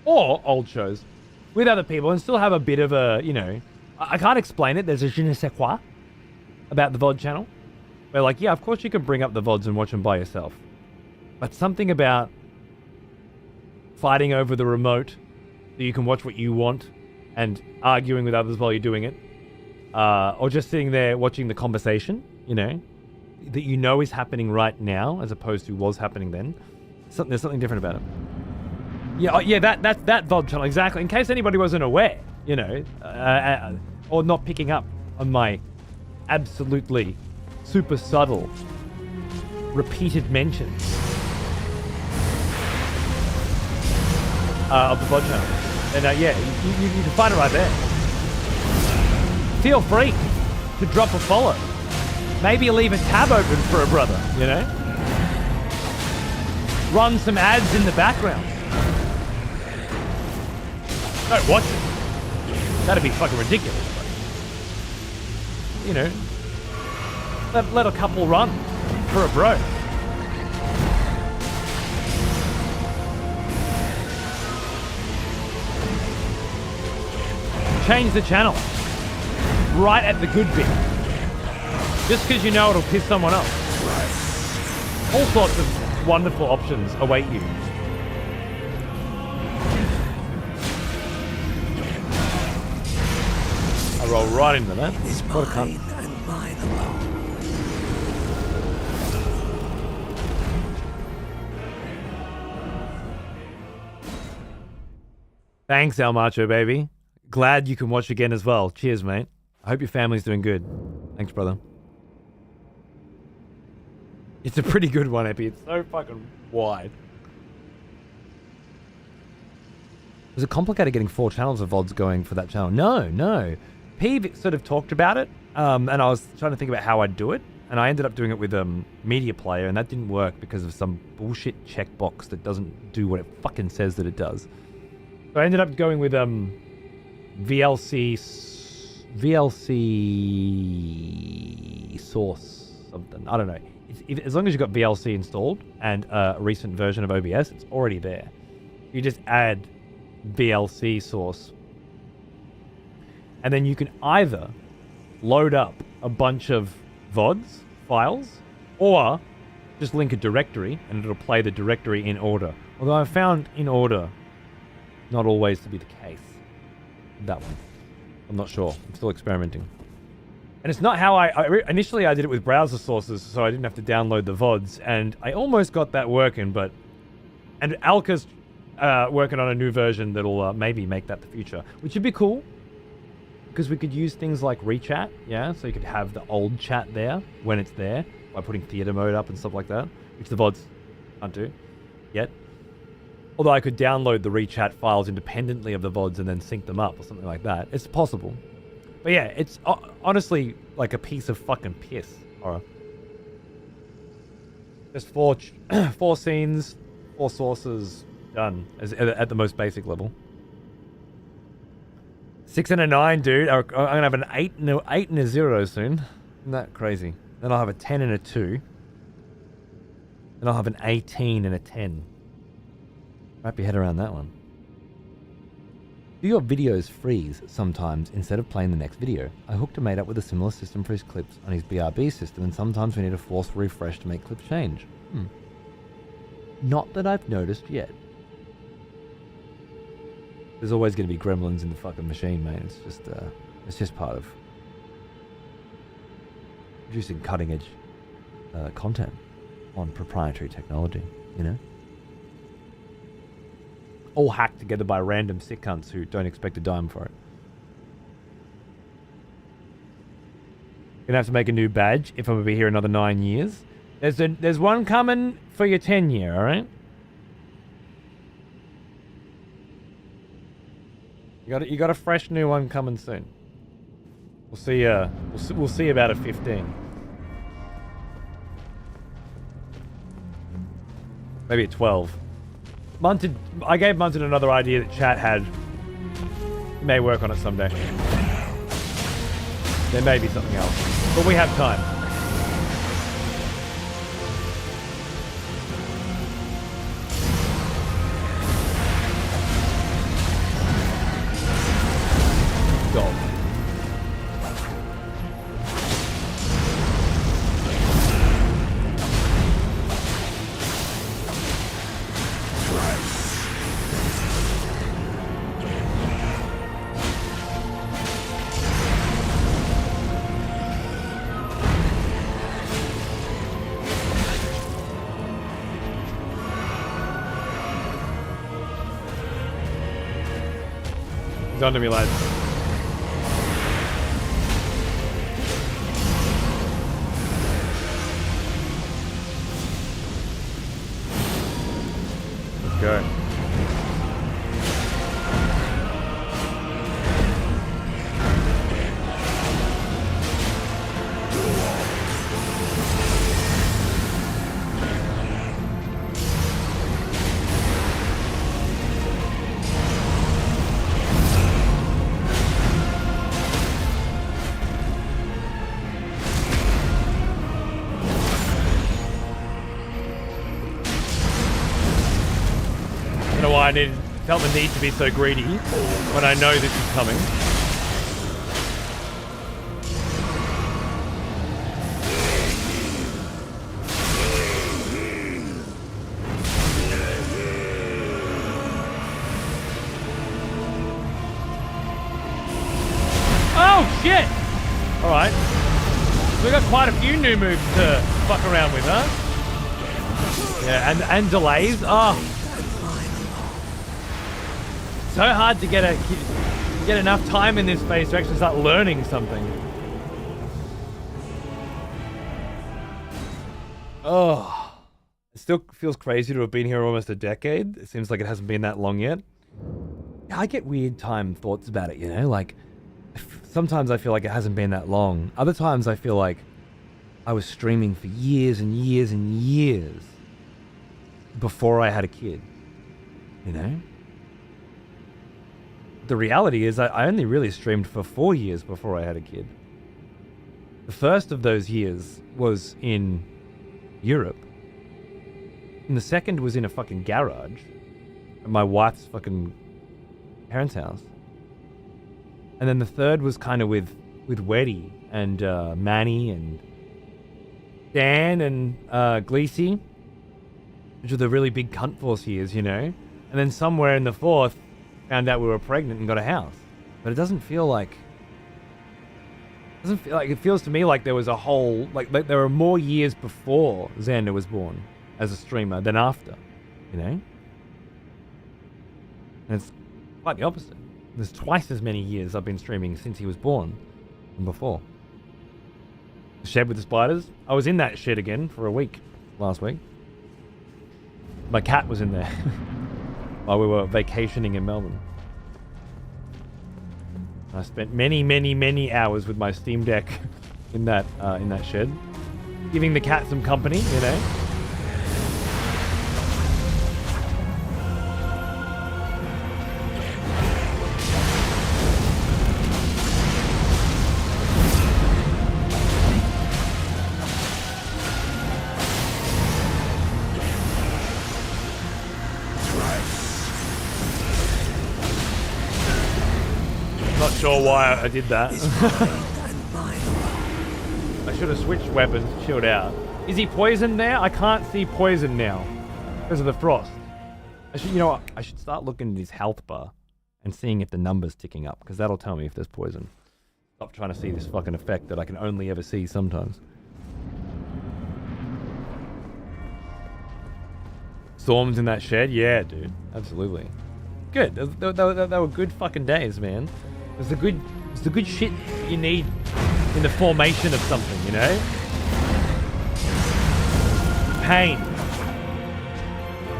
or old shows, with other people, and still have a bit of a, you know... I can't explain it. There's a je ne sais quoi about the VOD channel. Where, like, yeah, of course you can bring up the VODs and watch them by yourself. But something about fighting over the remote so you can watch what you want and arguing with others while you're doing it. Or just sitting there watching the conversation, you know, that you know is happening right now as opposed to was happening then. There's something different about it. Yeah, that's that VOD channel, exactly. In case anybody wasn't aware, you know, or not picking up on my absolutely super subtle repeated mentions of the VOD channel. And yeah, you can find it right there. Feel free to drop a follow. Maybe leave a tab open for a brother, you know? Run some ads in the background. Don't watch it. That'd be fucking ridiculous. But, you know, let a couple run for a bro. Change the channel right at the good bit. Just because you know it'll piss someone off. All sorts of wonderful options await you. I roll right into that. Is What a cunt. mine and mine alone. Thanks, El Macho, baby. Glad you can watch again as well. Cheers, mate. I hope your family's doing good. Thanks, brother. It's a pretty good one, Epi. It's so fucking wide. Was it complicated getting 4 channels of VODs going for that channel? No. Peeve sort of talked about it, and I was trying to think about how I'd do it, and I ended up doing it with Media Player, and that didn't work because of some bullshit checkbox that doesn't do what it fucking says that it does. So I ended up going with VLC source something. I don't know. As long as you've got VLC installed and a recent version of OBS, it's already there. You just add VLC source, and then you can either load up a bunch of VODs files, or just link a directory and it'll play the directory in order. Although I found in order not always to be the case. That one, I'm not sure. I'm still experimenting. And it's not how initially I did it with browser sources, so I didn't have to download the VODs, and I almost got that working, and Alka's working on a new version that'll maybe make that the future, which would be cool, because we could use things like rechat, yeah, so you could have the old chat there when it's there, by putting theater mode up and stuff like that, which the VODs can't do yet. Although I could download the rechat files independently of the VODs and then sync them up or something like that. It's possible. But yeah, it's honestly like a piece of fucking piss. Horror. Just 4 scenes, 4 sources, done at the most basic level. 6 and a 9, dude. I'm gonna have an 8 and a 0 soon. Isn't that crazy? Then I'll have a 10 and a 2. Then I'll have an 18 and a 10. Wrap your head around that one. Do your videos freeze sometimes instead of playing the next video? I hooked a mate up with a similar system for his clips on his BRB system, and sometimes we need to force refresh to make clips change. Not that I've noticed yet. There's always going to be gremlins in the fucking machine, mate. It's just part of producing cutting edge content. on proprietary technology, you know? All hacked together by random sick cunts who don't expect a dime for it. Gonna have to make a new badge if I'm gonna be here another 9 years. There's one coming for your 10 year, alright? You got a fresh new one coming soon. We'll see we'll see about a 15. Maybe a 12. I gave Munted another idea that chat had. He may work on it someday. There may be something else. But we have time. Gold. He's onto me, lads. Let's go. I felt the need to be so greedy when I know this is coming. Oh shit! Alright. We got quite a few new moves to fuck around with, huh? Yeah, and delays. Oh. So hard to get enough time in this space to actually start learning something. Oh, it still feels crazy to have been here almost a decade. It seems like it hasn't been that long yet. I get weird time thoughts about it, you know? Like, sometimes I feel like it hasn't been that long. Other times I feel like I was streaming for years and years and years before I had a kid, you know? The reality is I only really streamed for 4 years before I had a kid. The first of those years was in Europe. And the second was in a fucking garage at my wife's fucking parents' house. And then the third was kind of with Weddy and Manny and Dan and Gleesy, which are the really big cunt force years, you know? And then somewhere in the fourth, found out we were pregnant and got a house. But it doesn't feel like... it feels to me like there was a whole... Like there were more years before Xander was born as a streamer than after, you know? And it's quite the opposite. There's twice as many years I've been streaming since he was born than before. The shed with the spiders. I was in that shed again for a week last week. My cat was in there. While we were vacationing in Melbourne. I spent many hours with my Steam Deck in that shed, giving the cat some company, you know. Sure why I did that. I should have switched weapons, chilled out. Is he poisoned now? I can't see poison now because of the frost. You know what? I should start looking at his health bar and seeing if the number's ticking up, because that'll tell me if there's poison. Stop trying to see this fucking effect that I can only ever see sometimes. Storms in that shed? Yeah, dude. Absolutely. Good. They were good fucking days, man. It was the good shit you need in the formation of something, you know? Pain.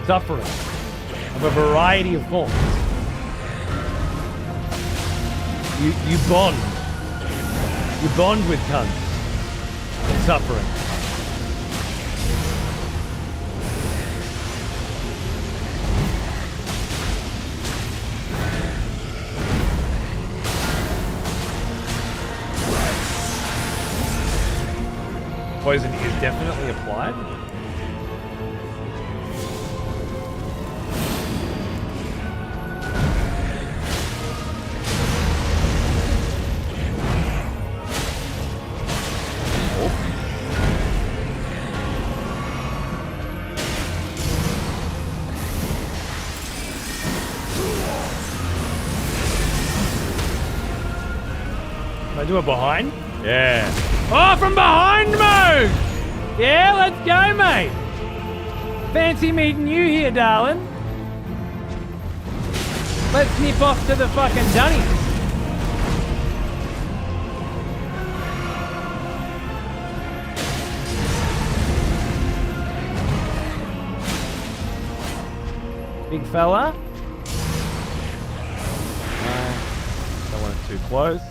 Suffering. Of a variety of forms. You bond. You bond with cunts. And suffering. Poison is definitely applied. Can I do it behind? Yeah. Oh, from behind mode! Yeah, let's go, mate. Fancy meeting you here, darling. Let's nip off to the fucking dunnies. Big fella. Don't want it too close.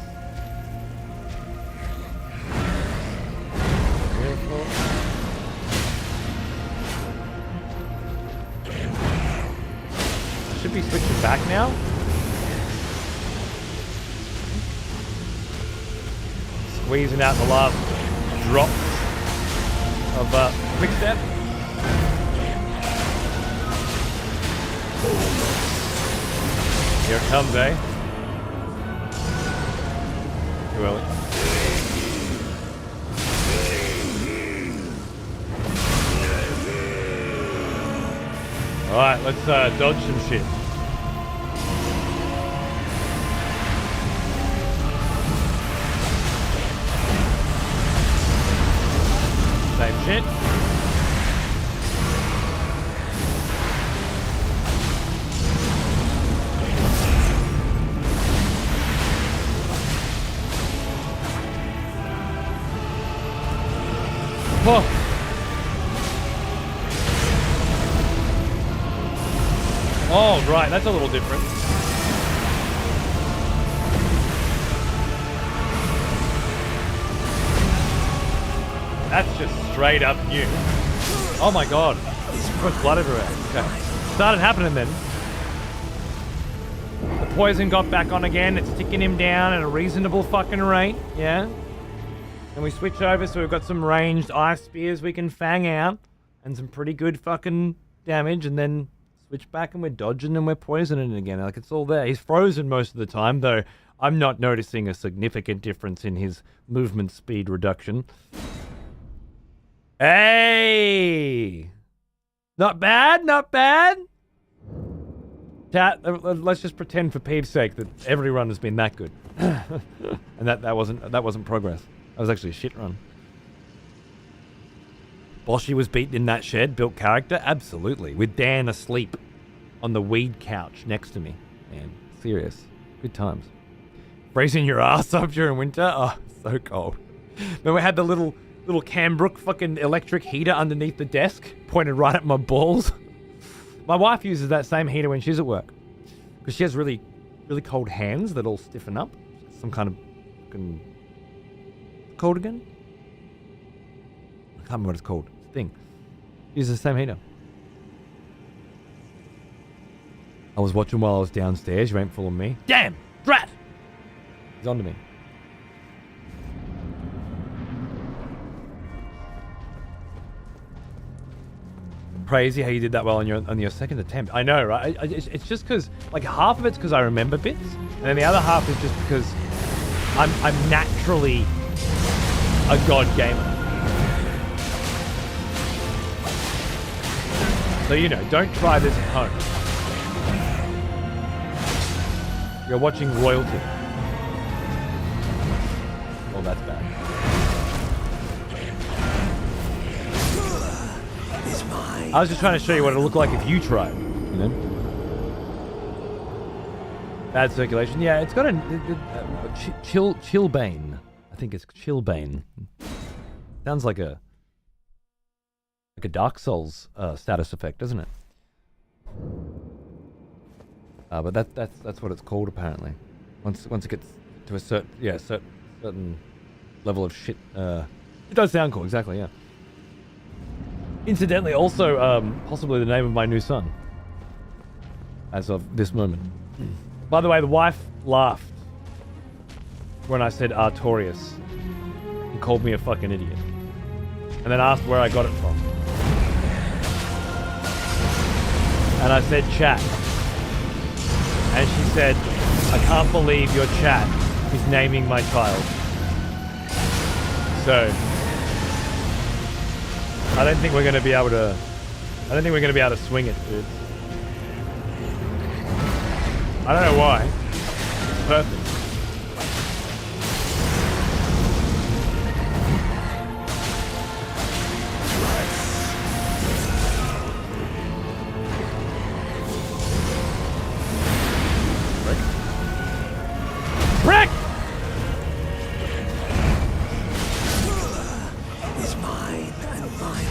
Should be switching back now. Squeezing out the last drop of quick step. Here it comes, eh? Too early. Alright, let's dodge some shit. Same shit. Whoa. Oh, right, that's a little different. That's just straight up new. Oh my god. Push blood everywhere. Okay. Started happening then. The poison got back on again. It's ticking him down at a reasonable fucking rate. Yeah. And we switch over so we've got some ranged ice spears we can fang out. And some pretty good fucking damage. And then switch back and we're dodging and we're poisoning it again. Like, it's all there. He's frozen most of the time, though I'm not noticing a significant difference in his movement speed reduction. Hey! Not bad, not bad. Chat, let's just pretend for Peeps' sake that every run has been that good. And that wasn't progress. That was actually a shit run. Boshy was beaten in that shed, built character? Absolutely. With Dan asleep on the weed couch next to me. Man, serious. Good times. Freezing your ass off during winter? Oh, so cold. Then we had the little Cambrook fucking electric heater underneath the desk, pointed right at my balls. My wife uses that same heater when she's at work. Because she has really, really cold hands that all stiffen up. Some kind of fucking... Cold again? I can't remember what it's called. It's a thing. Uses the same heater. I was watching while I was downstairs. You ain't fooling me. Damn! Drat! He's onto me. Crazy how you did that well on your second attempt. I know, right? It's just because, like, half of it's because I remember bits, and then the other half is just because I'm naturally a god gamer. So, you know, don't try this at home. You're watching royalty. Well, that's bad. Is mine I was just trying to show you what it looked like if you tried, you know? Bad circulation. Yeah, it's got a chilbane. I think it's chilbane. Sounds like a Dark Souls status effect, doesn't it? But that's what it's called apparently. Once it gets to a certain level of shit, it does sound cool. Exactly, yeah. Incidentally, also possibly the name of my new son. As of this moment. By the way, the wife laughed when I said Artorias and called me a fucking idiot, and then asked where I got it from. And I said chat. And she said, I can't believe your chat is naming my child. So, I don't think we're going to be able to swing it, dude. I don't know why. It's perfect. Brick! Is mine and mine.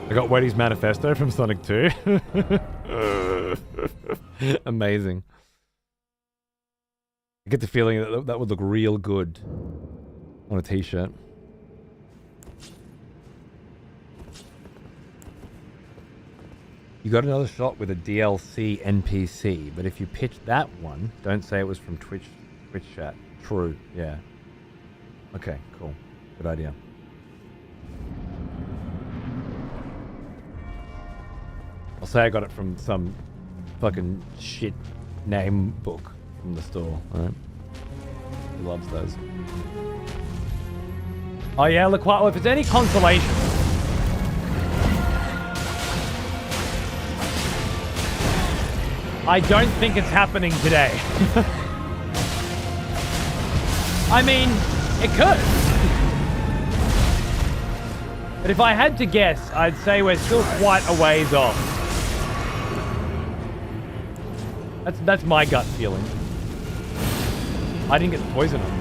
I got Weddy's manifesto from Sonic 2. Amazing. I get the feeling that that would look real good on a t-shirt. You got another shot with a DLC NPC, but if you pitch that one, don't say it was from Twitch chat. True, yeah. Okay, cool. Good idea. I'll say I got it from some fucking shit name book from the store, alright? He loves those. Oh yeah, look, well, if it's any consolation, I don't think it's happening today. I mean, it could. But if I had to guess, I'd say we're still quite a ways off. That's my gut feeling. I didn't get the poison on me.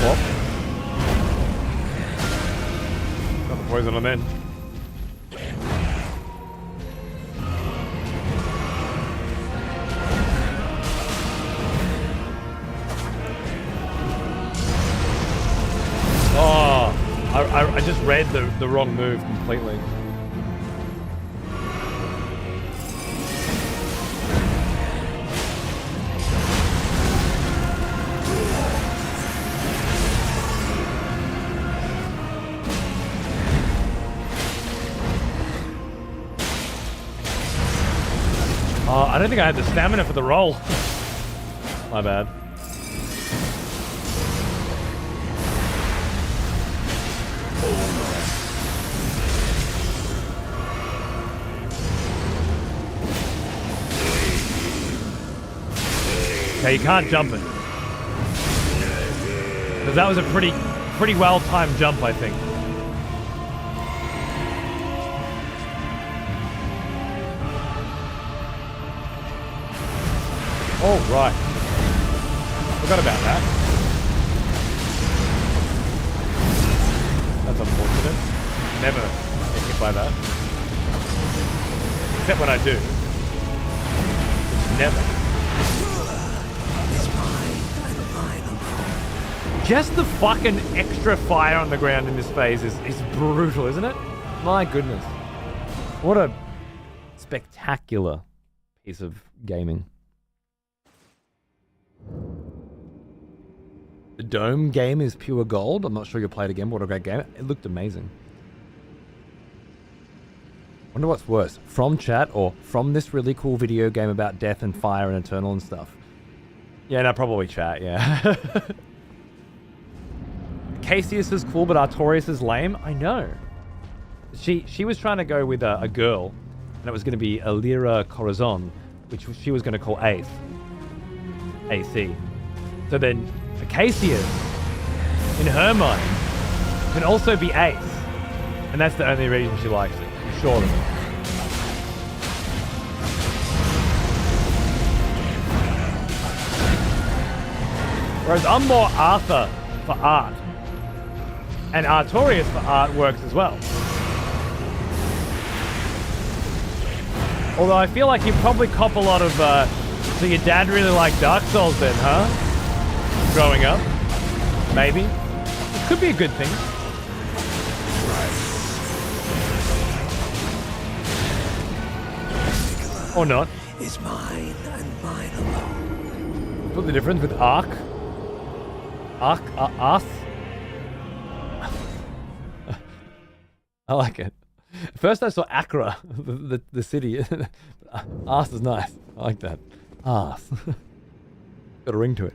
Well, got the poison on then. I just read the wrong move completely. I don't think I had the stamina for the roll. My bad. Okay, you can't jump it. Because that was a pretty well-timed jump, I think. Oh, right. Forgot about that. That's unfortunate. Never get hit by that. Except when I do. Which never. Just the fucking extra fire on the ground in this phase is brutal, isn't it? My goodness. What a spectacular piece of gaming. The Dome game is pure gold. I'm not sure you'll play it again, but what a great game. It looked amazing. Wonder what's worse, from chat or from this really cool video game about death and fire and eternal and stuff. Yeah, no, probably chat, yeah. Cassius is cool, but Artorias is lame. I know. She was trying to go with a girl, and it was going to be Alira Corazon, which she was going to call Ace. AC. So then Cassius, in her mind, can also be Ace. And that's the only reason she likes it. I'm sure of it. Whereas I'm more Arthur for art. And Artorias for art works as well. Although I feel like you probably cop a lot of, so your dad really liked Dark Souls then, huh? Growing up? Maybe. It could be a good thing. Or not. Is mine and mine alone. What's the difference with Ark? Arth? I like it. First I saw Accra, the city. Arth is nice. I like that. Arth. Got a ring to it.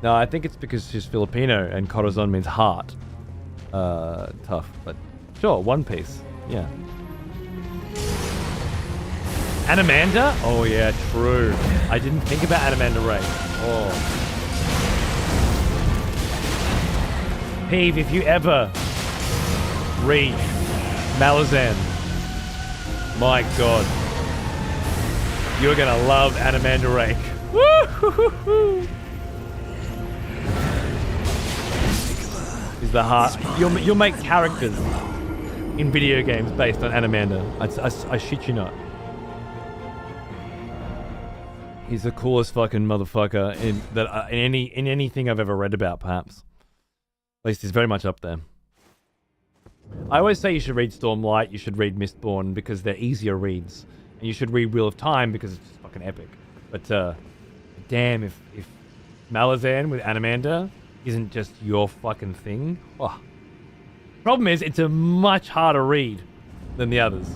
No, I think it's because she's Filipino and Corazon means heart. Tough, but sure, One Piece. Yeah. Animanda? Oh yeah, true. I didn't think about Animanda Ray. Oh. Peeve, if you ever read Malazan, my god, you're gonna love Animanda Rake. Woo-hoo-hoo-hoo. Is the heart. You'll make characters in video games based on Animanda. I shit you not. He's the coolest fucking motherfucker in anything I've ever read about, perhaps. At least he's very much up there. I always say you should read Stormlight, you should read Mistborn because they're easier reads, and you should read Wheel of Time because it's just fucking epic. But damn, if Malazan with Animanda isn't just your fucking thing. Oh. Problem is, it's a much harder read than the others.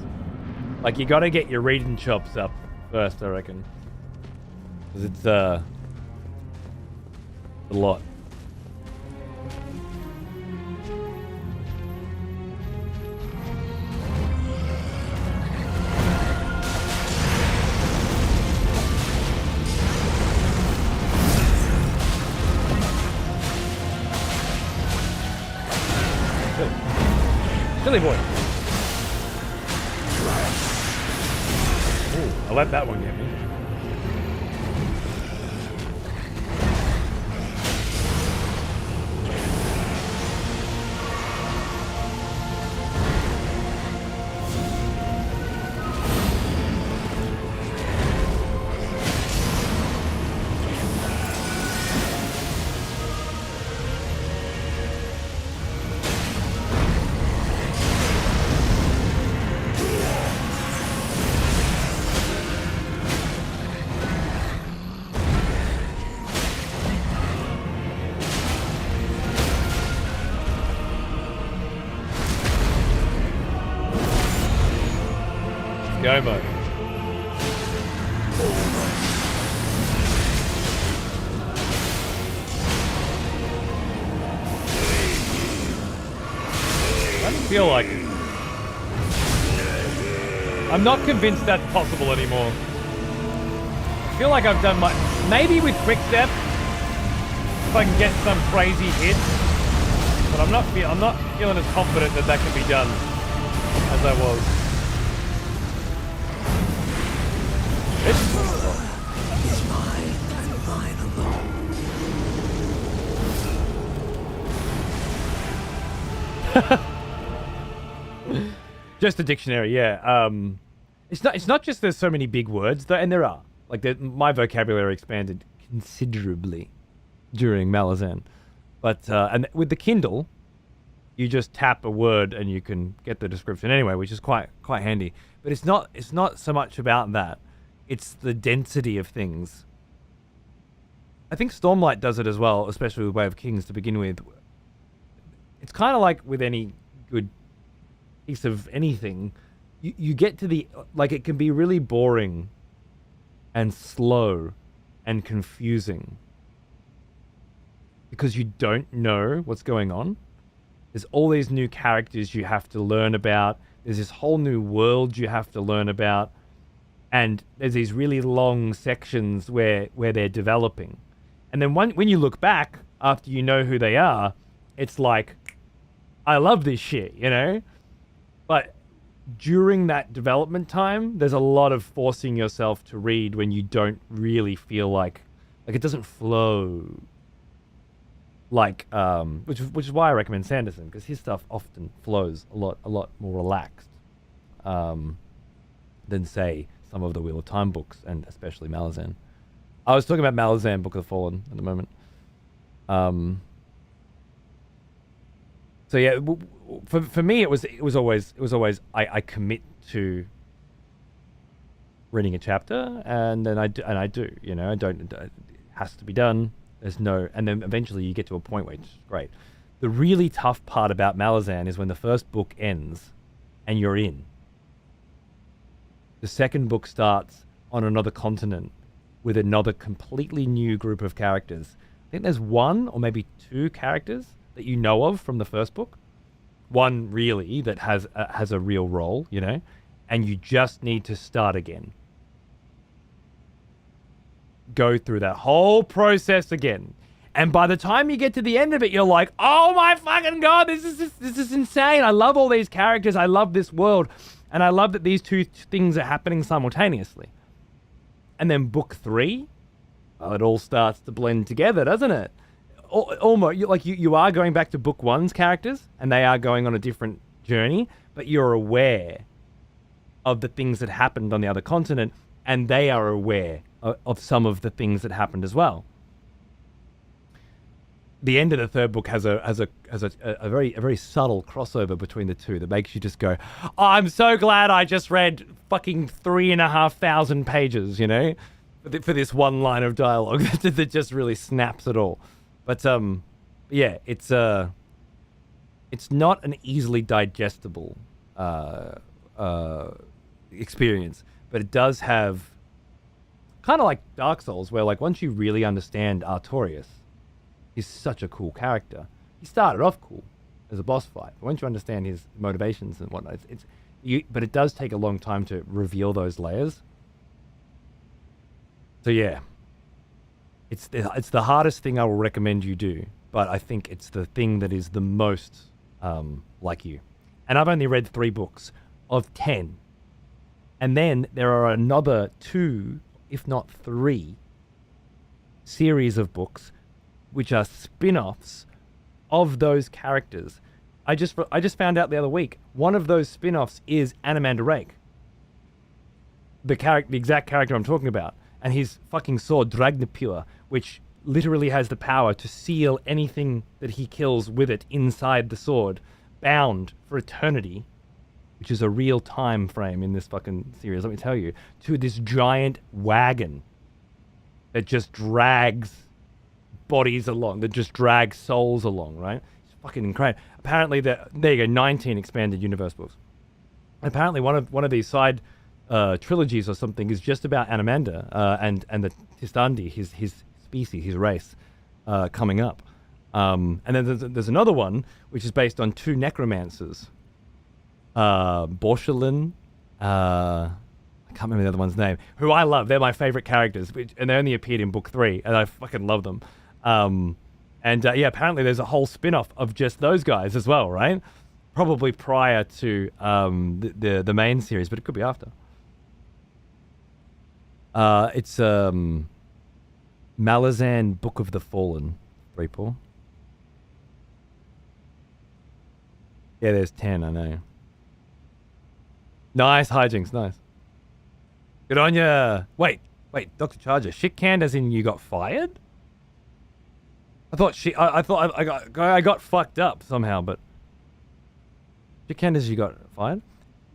Like, you gotta get your reading chops up first, I reckon. Because it's a lot. Silly boy. Ooh, I let that one get me. Go mode. I don't feel like it. I'm not convinced that's possible anymore. I feel like I've done my... Maybe with quick step, if I can get some crazy hit, but I'm not feeling as confident that that can be done as I was. Is mine and mine alone. Just a dictionary, yeah. It's not just there's so many big words, though, and there are. Like, my vocabulary expanded considerably during Malazan. But, and with the Kindle, you just tap a word and you can get the description anyway, which is quite handy. But it's not so much about that. It's the density of things. I think Stormlight does it as well, especially with Way of Kings to begin with. It's kind of like with any good piece of anything. You get to the... Like, it can be really boring and slow and confusing because you don't know what's going on. There's all these new characters you have to learn about. There's this whole new world you have to learn about. And there's these really long sections where they're developing. And then when you look back, after you know who they are, it's like, I love this shit, you know? But during that development time, there's a lot of forcing yourself to read when you don't really feel like it doesn't flow. Like, which is why I recommend Sanderson, because his stuff often flows a lot more relaxed than, say, some of the Wheel of Time books, and especially Malazan. I was talking about Malazan, Book of the Fallen, at the moment. So yeah, for me, it was always I commit to reading a chapter, and then I do, you know, it has to be done. There's no, and then eventually you get to a point where it's great. The really tough part about Malazan is when the first book ends and you're in. The second book starts on another continent with another completely new group of characters. I think there's one or maybe two characters that you know of from the first book. One really that has a real role, you know, and you just need to start again. Go through that whole process again. And by the time you get to the end of it, you're like, oh my fucking God, this is insane. I love all these characters. I love this world. And I love that these two things are happening simultaneously. And then book 3, well, it all starts to blend together, doesn't it? Almost, you are going back to book 1's characters, and they are going on a different journey, but you're aware of the things that happened on the other continent, and they are aware of some of the things that happened as well. The end of the third book has a very subtle crossover between the two that makes you just go, oh, I'm so glad I just read fucking 3,500 pages, you know, for this one line of dialogue that just really snaps it all. But yeah, it's not an easily digestible experience, but it does have kind of like Dark Souls, where like once you really understand Artorias, he's such a cool character. He started off cool as a boss fight, but once you understand his motivations and whatnot, but it does take a long time to reveal those layers. So yeah, it's the hardest thing I will recommend you do, but I think it's the thing that is the most like you. And I've only read 3 books of 10, and then there are another 2, if not 3, series of books which are spin-offs of those characters. I just found out the other week, one of those spin-offs is Animander Rake. The exact character I'm talking about. And his fucking sword, Dragnapure, which literally has the power to seal anything that he kills with it inside the sword, bound for eternity, which is a real time frame in this fucking series, let me tell you, to this giant wagon that just drags bodies along, that just drags souls along, right? It's fucking incredible. Apparently, there you go, 19 expanded universe books. Apparently, one of these side trilogies or something is just about Animander and the Tistandi, his species, his race, coming up. And then there's another one which is based on 2 necromancers, Borshelin, I can't remember the other one's name, who I love. They're my favorite characters, and they only appeared in book 3, and I fucking love them. Yeah, apparently there's a whole spin-off of just those guys as well, right? Probably prior to the main series, but it could be after. It's Malazan Book of the Fallen, Reaper. Yeah, there's 10, I know. Nice hijinks, nice. Good on ya. Wait, Dr. Charger, shit canned as in you got fired? I thought I got fucked up somehow, but shit canned as you got fired?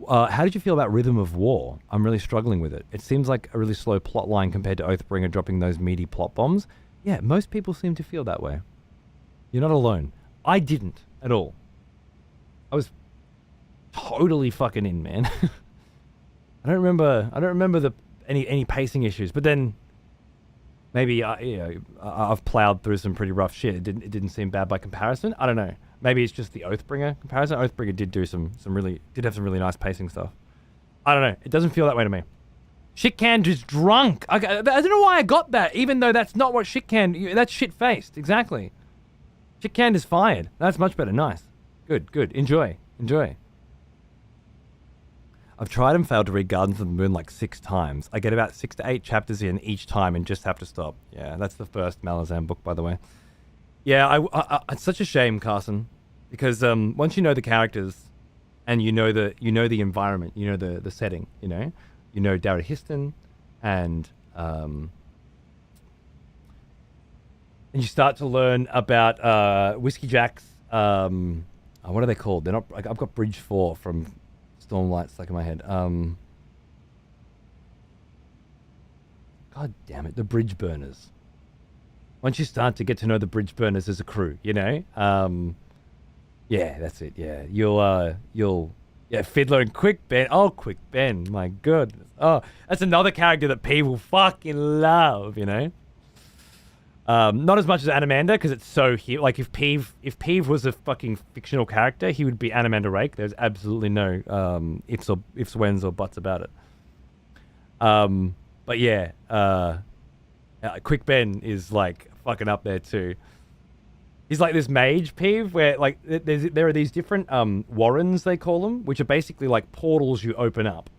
How did you feel about Rhythm of War? I'm really struggling with it. It seems like a really slow plot line compared to Oathbringer dropping those meaty plot bombs. Yeah, most people seem to feel that way. You're not alone. I didn't at all. I was totally fucking in, man. I don't remember any pacing issues. But then maybe I've plowed through some pretty rough shit. It didn't seem bad by comparison. I don't know. Maybe it's just the Oathbringer comparison. Oathbringer did have some really nice pacing stuff. I don't know. It doesn't feel that way to me. Shitcanned is drunk. I don't know why I got that, even though that's not what Shitcanned... That's shit-faced, exactly. Shitcanned is fired. That's much better. Nice. Good. Enjoy. I've tried and failed to read Gardens of the Moon like 6 times. I get about 6 to 8 chapters in each time and just have to stop. Yeah, that's the first Malazan book, by the way. Yeah, it's such a shame, Carson, because once you know the characters and you know the environment, you know the setting, you know Dara Histon, and you start to learn about Whiskey Jack's. What are they called? They're not. I've got Bridge 4 from Stormlight stuck in my head. God damn it, the Bridge Burners. Once you start to get to know the Bridge Burners as a crew, yeah, that's it. Yeah, you'll Fiddler and Quick Ben. Oh, Quick Ben, my goodness. Oh, that's another character that people fucking love, Not as much as Animander, because it's so like if Peeve was a fucking fictional character, he would be Animander Rake. There's absolutely no ifs, whens, or buts about it. But yeah, Quick Ben is like fucking up there too. He's like this mage, Peeve, where like there are these different warrens, they call them, which are basically like portals you open up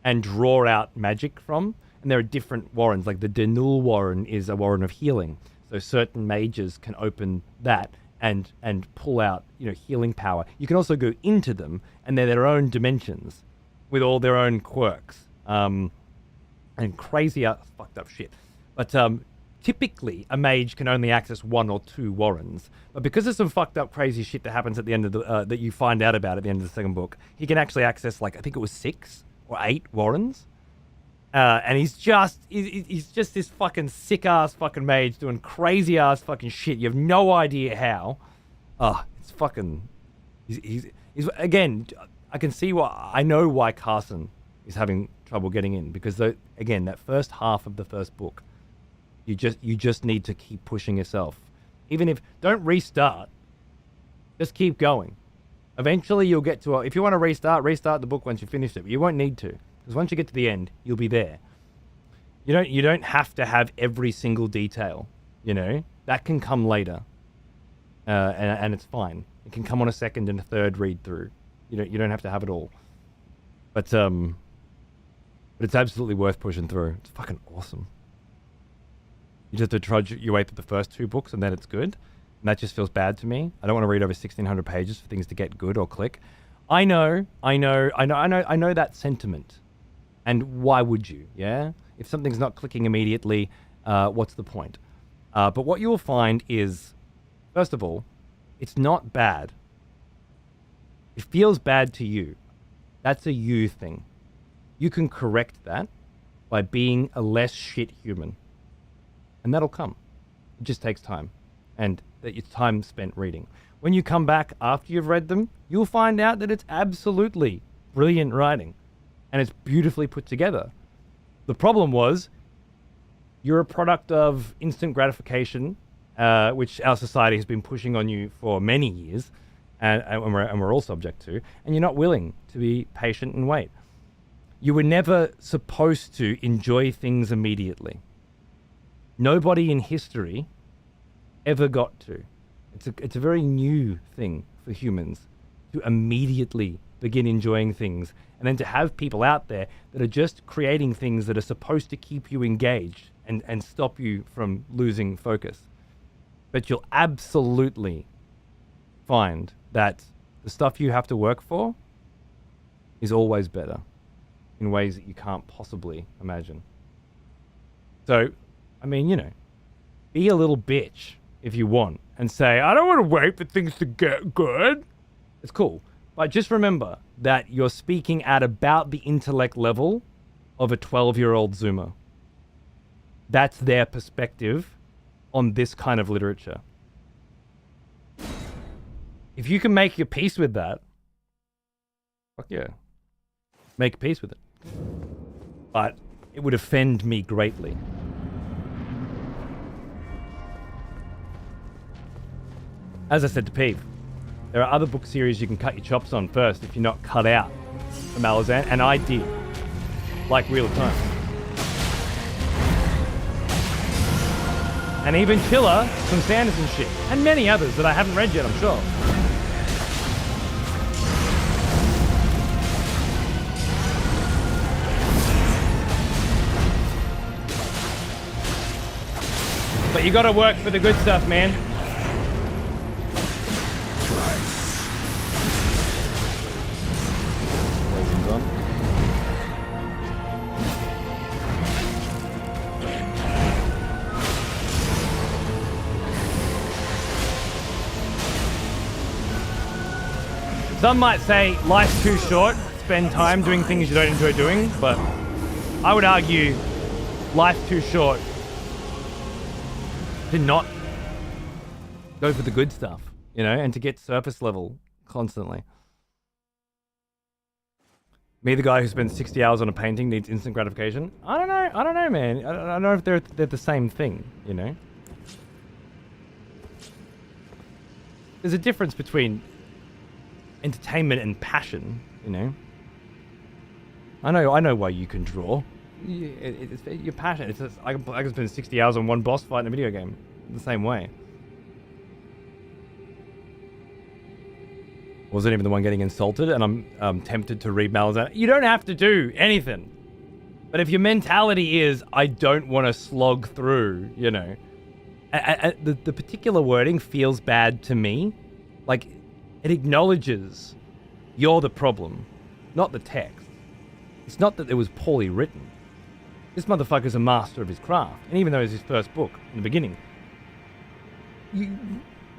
and draw out magic from. And there are different warrens, like the Denul warren is a warren of healing. So certain mages can open that and pull out, healing power. You can also go into them, and they're their own dimensions with all their own quirks and crazy fucked up shit. But typically, a mage can only access 1 or 2 warrens. But because of some fucked up crazy shit that happens at the end of the that you find out about at the end of the second book, he can actually access I think it was 6 or 8 warrens. And he's just this fucking sick ass fucking mage doing crazy ass fucking shit. You have no idea how. It's fucking. He's again. I can see I know why Carson is having trouble getting in, because again, that first half of the first book, you just need to keep pushing yourself. Even if don't restart, just keep going. Eventually, you'll get to if you want to restart the book once you finish it. But you won't need to. Because once you get to the end, you'll be there. You don't have to have every single detail. That can come later, and it's fine. It can come on a second and a third read through. You don't have to have it all. But it's absolutely worth pushing through. It's fucking awesome. You just have to trudge your way through the first 2 books, and then it's good. And that just feels bad to me. I don't want to read over 1,600 pages for things to get good or click. I know that sentiment. And why would you, yeah? If something's not clicking immediately, what's the point? But what you will find is, first of all, it's not bad. It feels bad to you. That's a you thing. You can correct that by being a less shit human. And that'll come. It just takes time. And it's time spent reading. When you come back after you've read them, you'll find out that it's absolutely brilliant writing. And it's beautifully put together. The problem was, you're a product of instant gratification, which our society has been pushing on you for many years, and we're all subject to, and you're not willing to be patient and wait. You were never supposed to enjoy things immediately. Nobody in history ever got to. It's a very new thing for humans to immediately begin enjoying things, and then to have people out there that are just creating things that are supposed to keep you engaged and stop you from losing focus. But you'll absolutely find that the stuff you have to work for is always better in ways that you can't possibly imagine. So, be a little bitch if you want and say, I don't want to wait for things to get good. It's cool. But just remember that you're speaking at about the intellect level of a 12-year-old Zoomer. That's their perspective on this kind of literature. If you can make your peace with that, fuck yeah. Make peace with it. But it would offend me greatly. As I said to Peeve, there are other book series you can cut your chops on first if you're not cut out for Malazan, and I did. Like Wheel of Time. And even Chiller, some Sanderson shit. And many others that I haven't read yet, I'm sure. But you gotta work for the good stuff, man. Some might say life's too short, spend time doing things you don't enjoy doing, but I would argue life's too short to not go for the good stuff, you know, and to get surface level constantly. Me, the guy who spends 60 hours on a painting, needs instant gratification. I don't know, man. I don't know if they're the same thing, you know. There's a difference between entertainment and passion, you know. I know why you can draw. It's your passion. It's just, I can spend 60 hours on one boss fight in a video game the same way. Wasn't even the one getting insulted, and I'm tempted to read Malazan. You don't have to do anything, but if your mentality is I don't want to slog through, you know, the particular wording feels bad to me. Like, it acknowledges you're the problem, not the text. It's not that it was poorly written. This motherfucker's a master of his craft, and even though it's his first book in the beginning,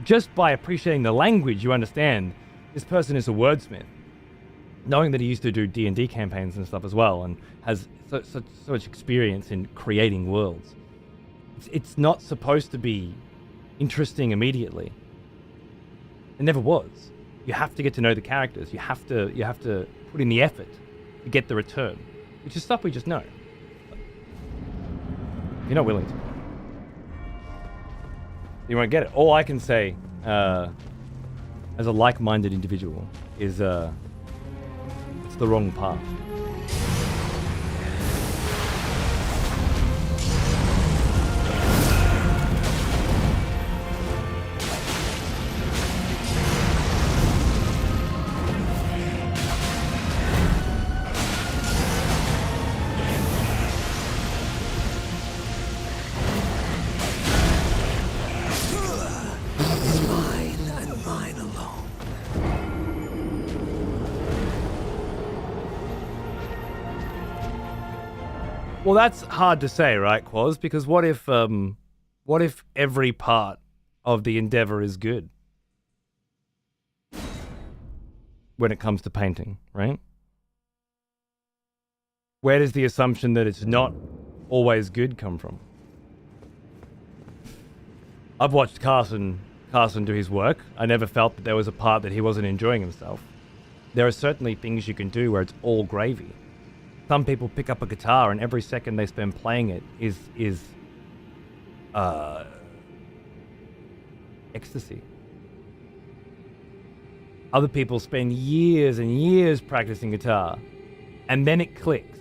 just by appreciating the language, you understand this person is a wordsmith. Knowing that he used to do D&D campaigns and stuff as well, and has so much experience in creating worlds. It's not supposed to be interesting immediately. It never was. You have to get to know the characters. You have to put in the effort to get the return, which is stuff we just know. But you're not willing to. You won't get it. All I can say, as a like-minded individual, is it's the wrong path. Well, that's hard to say, right, Quaz? Because what if every part of the endeavor is good when it comes to painting, right? Where does the assumption that it's not always good come from? I've watched Carson do his work. I never felt that there was a part that he wasn't enjoying himself. There are certainly things you can do where it's all gravy. Some people pick up a guitar and every second they spend playing it is ecstasy. Other people spend years and years practicing guitar and then it clicks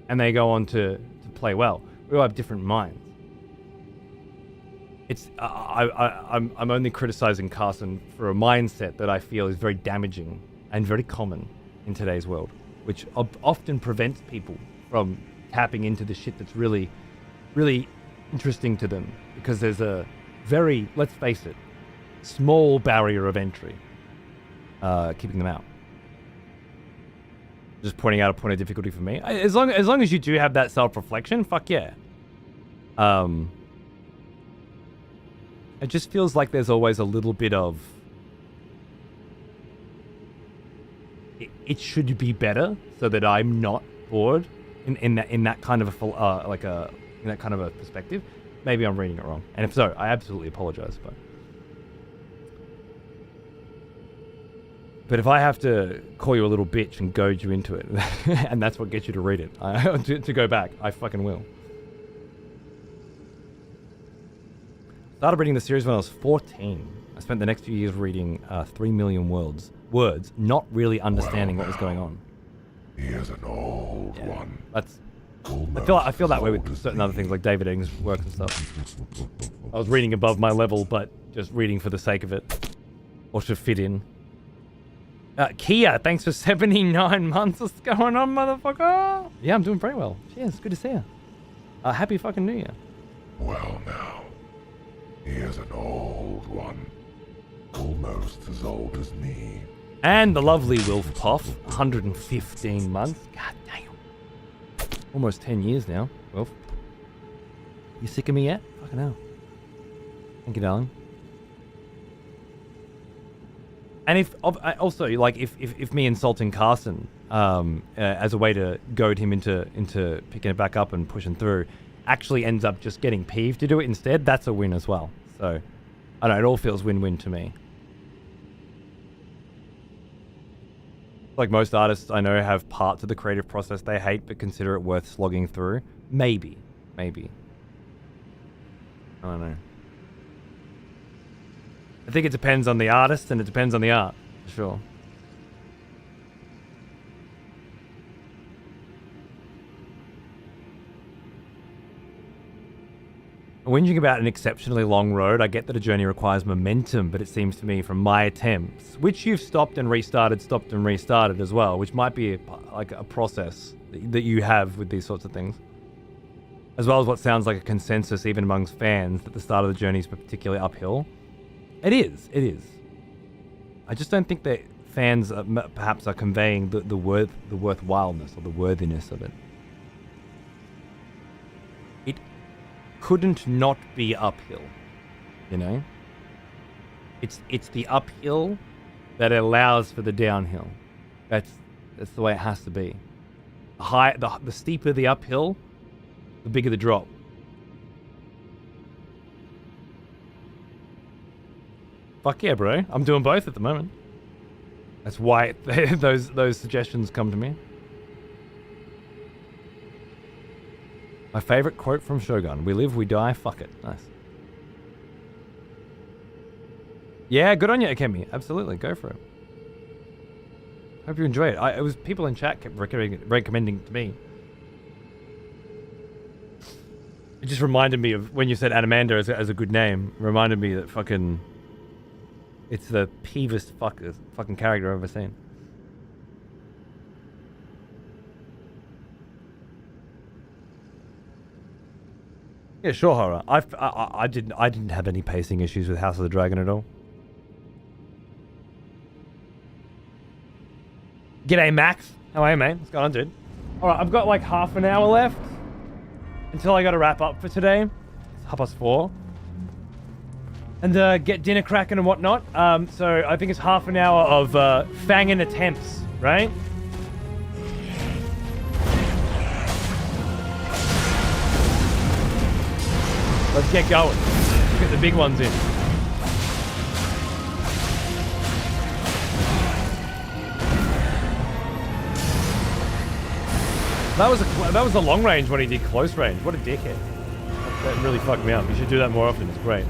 and they go on to play well. We all have different minds. It's I'm only criticizing Carson for a mindset that I feel is very damaging and very common in today's world, which often prevents people from tapping into the shit that's really, really interesting to them, because there's a very, let's face it, small barrier of entry keeping them out. Just pointing out a point of difficulty for me. As long as you do have that self-reflection, fuck yeah. It just feels like there's always a little bit of it should be better, so that I'm not bored in that kind of in that kind of a perspective. Maybe I'm reading it wrong, and if so, I absolutely apologize. But But if I have to call you a little bitch and goad you into it, and that's what gets you to read it, to go back, I fucking will. Started reading the series when I was 14. I spent the next few years reading 3 million words, not really understanding what was going on. He is an old one. That's. I feel that way with certain other things like David Eng's work and stuff. I was reading above my level, but just reading for the sake of it, or to fit in. Kia, thanks for 79 months. What's going on, motherfucker? Yeah, I'm doing very well. Cheers, good to see you. Happy fucking New Year. Well now, he is an old one. Almost as old as me. And the lovely Wilf Poff, 115 months. God damn. Almost 10 years now, Wilf. You sick of me yet? Fucking hell. Thank you, darling. And if me insulting Carson as a way to goad him into picking it back up and pushing through actually ends up just getting peeved to do it instead, that's a win as well. So, I don't know, it all feels win-win to me. Like most artists I know have parts of the creative process they hate but consider it worth slogging through. Maybe. I don't know. I think it depends on the artist and it depends on the art, for sure. Whinging about an exceptionally long road, I get that a journey requires momentum, but it seems to me from my attempts, which you've stopped and restarted as well, which might be like a process that you have with these sorts of things. As well as what sounds like a consensus even amongst fans that the start of the journey is particularly uphill. It is. I just don't think that fans perhaps are conveying the worthwhileness or the worthiness of it. It couldn't not be uphill, you know? It's the uphill that allows for the downhill. That's the way it has to be. The steeper the uphill, the bigger the drop. Fuck yeah, bro. I'm doing both at the moment. That's why those suggestions come to me. My favorite quote from Shogun: "We live, we die, fuck it." Nice. Yeah, good on you, Akemi. Absolutely, go for it. Hope you enjoy it. It was people in chat kept recommending it to me. It just reminded me of when you said Animander as a good name. Reminded me that fucking... It's the peevest fucking character I've ever seen. Yeah, sure, horror. I didn't have any pacing issues with House of the Dragon at all. G'day, Max. How are you, mate? What's going on, dude? All right, I've got like half an hour left until I got to wrap up for today. It's 4:30. And get dinner cracking and whatnot. So I think it's half an hour of fanging attempts, right? Let's get going. Let's get the big ones in. That was a long range when he did close range. What a dickhead. That really fucked me up. You should do that more often. It's great.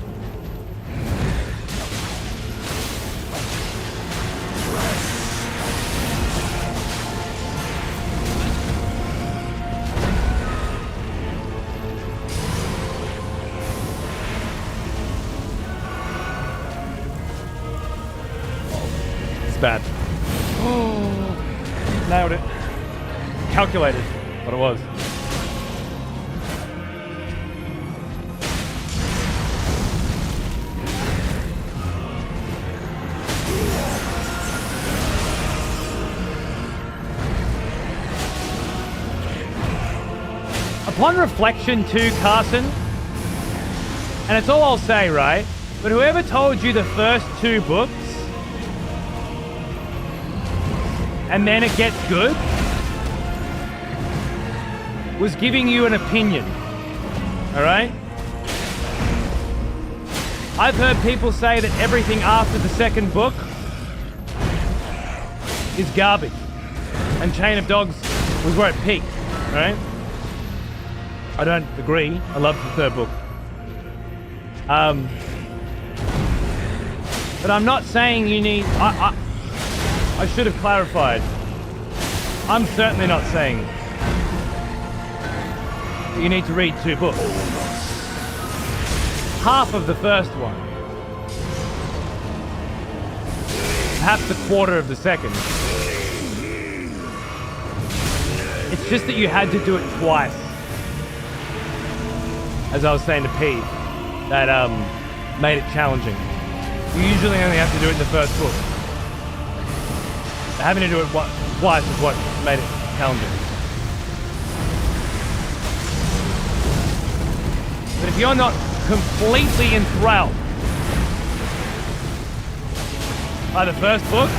Bad. Oh, nailed it. Calculated what it was. Upon reflection too, Carson, and it's all I'll say, right? But whoever told you the first two books and then it gets good was giving you an opinion. Alright? I've heard people say that everything after the second book is garbage. And Chain of Dogs was where it peaked, right? I don't agree. I love the third book. But I'm not saying you need... I should have clarified. I'm certainly not saying you need to read 2 books. Half of the first one. Perhaps a quarter of the second. It's just that you had to do it twice. As I was saying to Pete, that made it challenging. You usually only have to do it in the first book. Having to do it twice is what made it challenging. But if you're not completely enthralled by the first book,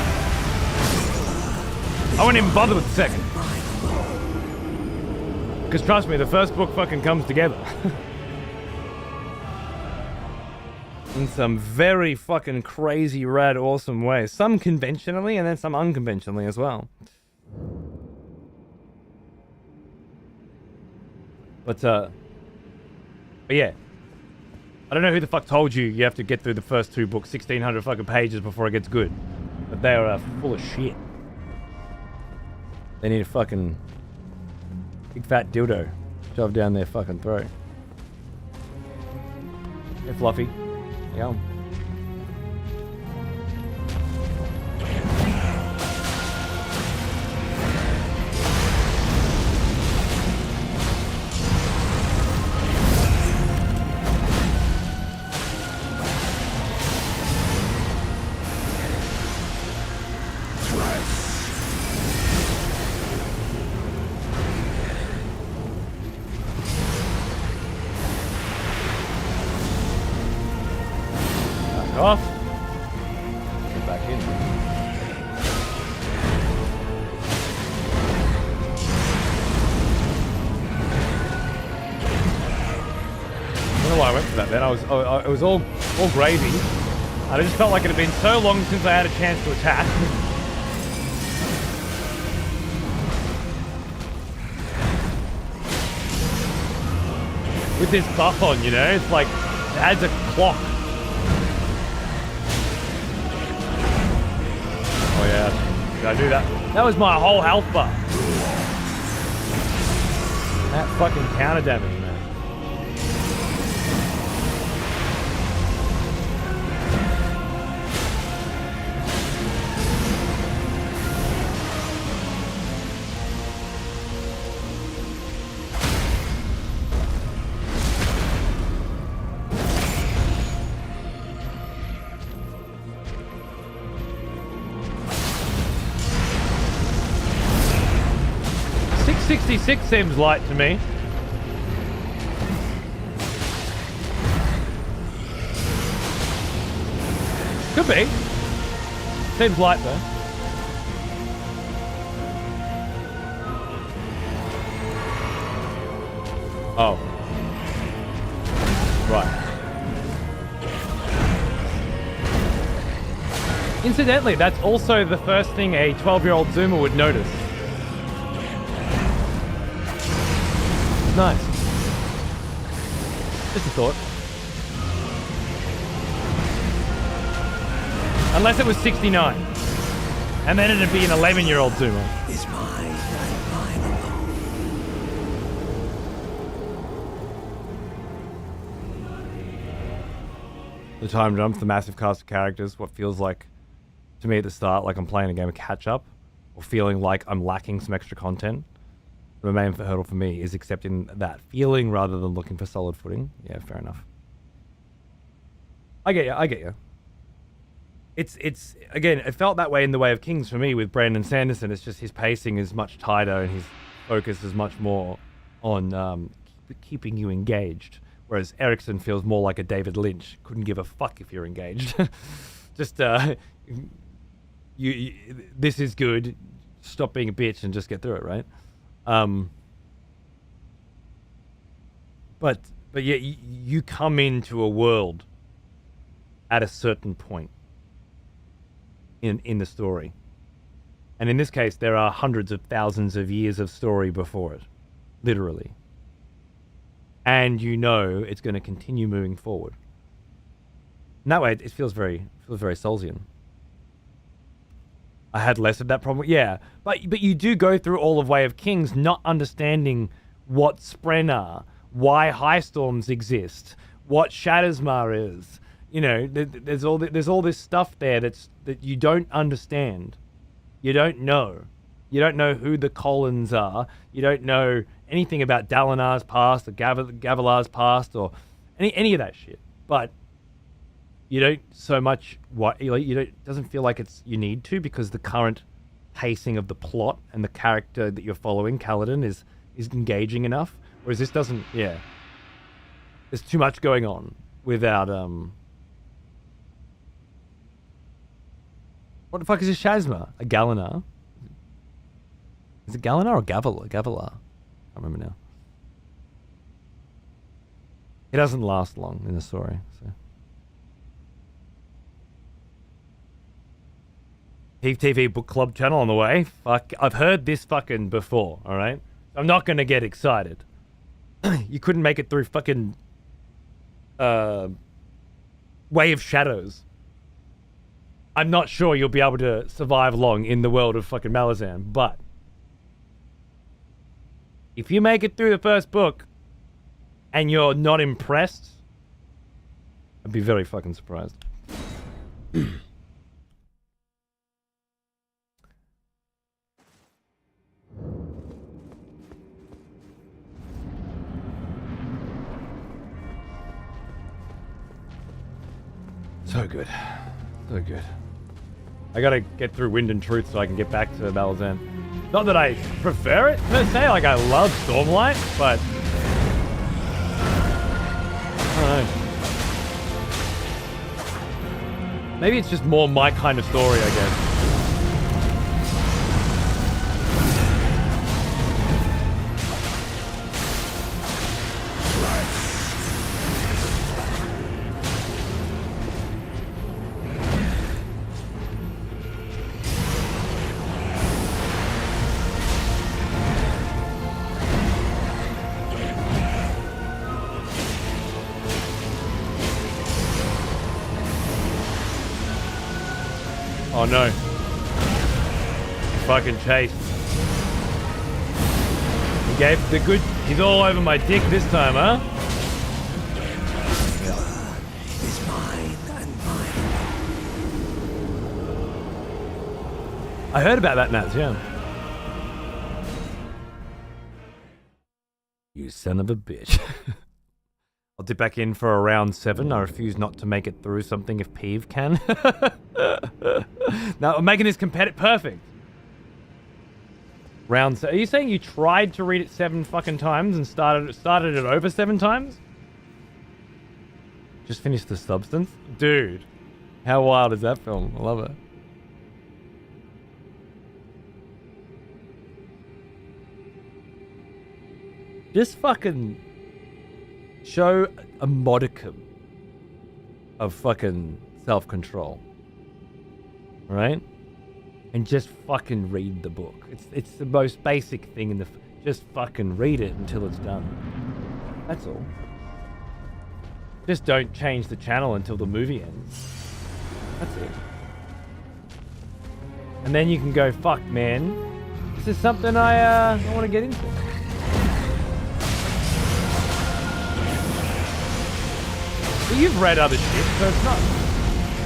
I wouldn't even bother with the second. Because trust me, the first book fucking comes together. In some very fucking crazy, rad, awesome ways. Some conventionally and then some unconventionally as well. But yeah. I don't know who the fuck told you you have to get through the first 2 books, 1,600 fucking pages before it gets good. But they are full of shit. They need a fucking big fat dildo shoved down their fucking throat. Hey, Fluffy. Yeah. Off. Get back in. I don't know why I went for that then. It was all gravy. And I just felt like it had been so long since I had a chance to attack. With this buff on, you know, it's like it adds a clock. Oh yeah, did I do that? That was my whole health bar. That fucking counter damage, man. $666 seems light to me. Could be. Seems light though. Oh. Right. Incidentally, that's also the first thing a 12-year-old Zoomer would notice. Nice. Just a thought. Unless it was 69. And then it'd be an 11-year-old Zoomer. Is mine and mine alone. The time jumps, the massive cast of characters, what feels like, to me at the start, like I'm playing a game of catch-up, or feeling like I'm lacking some extra content. The main hurdle for me is accepting that feeling rather than looking for solid footing. Yeah, fair enough. I get you. It's again, it felt that way in The Way of Kings for me with Brandon Sanderson. It's just his pacing is much tighter and his focus is much more on keeping you engaged. Whereas Erickson feels more like a David Lynch. Couldn't give a fuck if you're engaged. Just, you, this is good. Stop being a bitch and just get through it, right? But yeah, you come into a world at a certain point in the story, And in this case, there are hundreds of thousands of years of story before it. Literally. And you know it's going to continue moving forward. And that way, it feels very Soulsian. I had less of that problem. Yeah, but you do go through all of Way of Kings not understanding what Spren are, why High Storms exist, what Shadowsmar is. You know, there's all this stuff there that you don't understand. You don't know. You don't know who the Collins are. You don't know anything about Dalinar's past or Gavilar's past or any of that shit. But you don't so much doesn't feel like you need to, because the current pacing of the plot and the character that you're following, Kaladin, is engaging enough. Whereas this doesn't. Yeah, there's too much going on without What the fuck is a Shazma? A Galinar? Is it Galinar or Gavilar? Gavilar. I can't remember now. It doesn't last long in the story. So. Heath TV Book Club channel on the way. Fuck, I've heard this fucking before, alright? I'm not gonna get excited. You couldn't make it through fucking Way of Shadows. I'm not sure you'll be able to survive long in the world of fucking Malazan, but if you make it through the first book and you're not impressed, I'd be very fucking surprised. So good. So good. I gotta get through Wind and Truth so I can get back to Malazan. Not that I prefer it per se, like I love Stormlight, but I don't know. Maybe it's just more my kind of story, I guess. Oh no. Fucking chase. He gave the good. He's all over my dick this time, huh? Is mine and mine. I heard about that, Nats, yeah. You son of a bitch. I'll dip back in for a round 7. I refuse not to make it through something if Peeve can. Now, I'm making this competitive. Perfect. Round 7. Are you saying you tried to read it 7 fucking times and started it over 7 times? Just finished The Substance? Dude. How wild is that film? I love it. Just fucking show a modicum of fucking self-control, right? And just fucking read the book. It's the most basic thing in the. Just fucking read it until it's done. That's all. Just don't change the channel until the movie ends. That's it. And then you can go, fuck, man. This is something I want to get into. But you've read other shit, so it's not.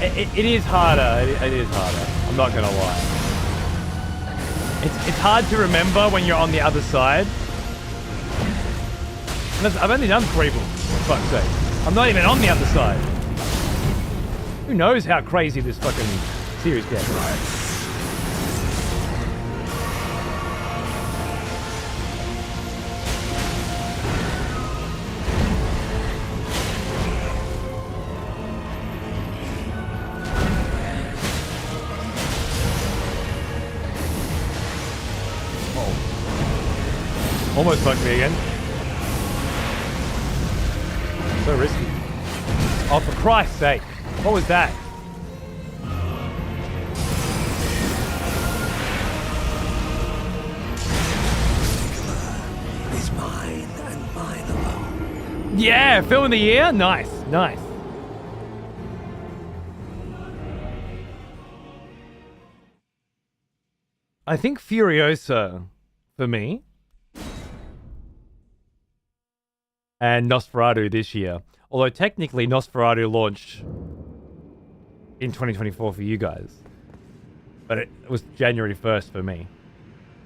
It is harder. It is harder. I'm not gonna lie. It's hard to remember when you're on the other side. And I've only done 3 books, for fuck's sake. I'm not even on the other side. Who knows how crazy this fucking series gets, right? Almost fucked me again. So risky. Oh, for Christ's sake. What was that? Yeah, film of the year? Nice, nice. I think Furiosa, for me, and Nosferatu this year. Although technically Nosferatu launched in 2024 for you guys. But it was January 1st for me.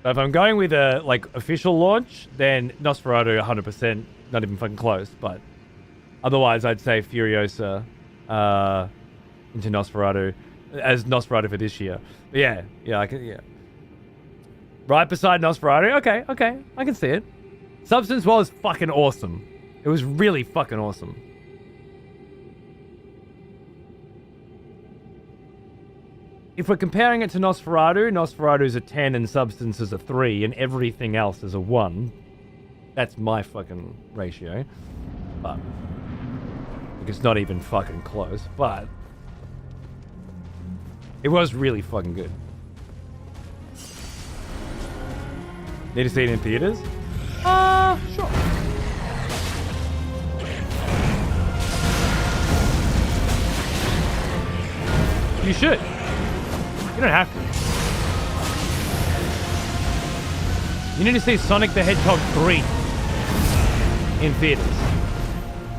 So if I'm going with a official launch, then Nosferatu 100%, not even fucking close. But otherwise, I'd say Furiosa into Nosferatu as Nosferatu for this year. But yeah, I can, yeah. Right beside Nosferatu. Okay, I can see it. Substance was fucking awesome. It was really fucking awesome. If we're comparing it to Nosferatu, Nosferatu's a 10 and Substance is a 3 and everything else is a 1. That's my fucking ratio. But it's not even fucking close, but it was really fucking good. Need to see it in theaters? Sure. You should. You don't have to. You need to see Sonic the Hedgehog 3 in theaters.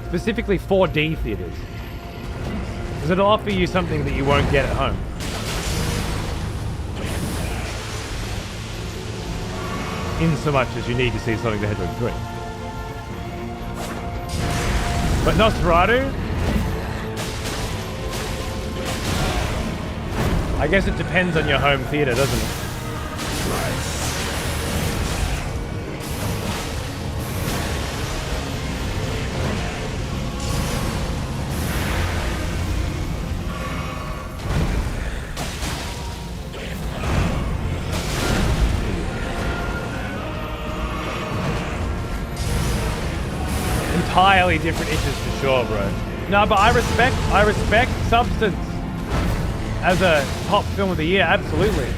Specifically 4D theaters. Because it'll offer you something that you won't get at home. In so much as you need to see Sonic the Hedgehog 3. But Nosferatu, I guess it depends on your home theater, doesn't it? Entirely different issues for sure, bro. No, but I respect Substance as a top film of the year, absolutely.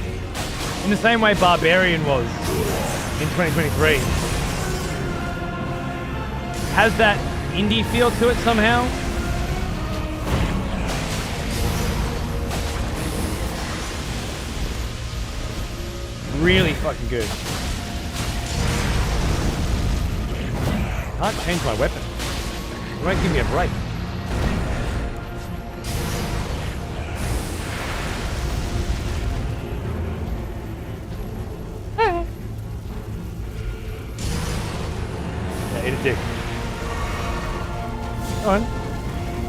In the same way Barbarian was in 2023. Has that indie feel to it somehow. Really fucking good. Can't change my weapon. It won't give me a break. Yeah, eat a dick. Come on.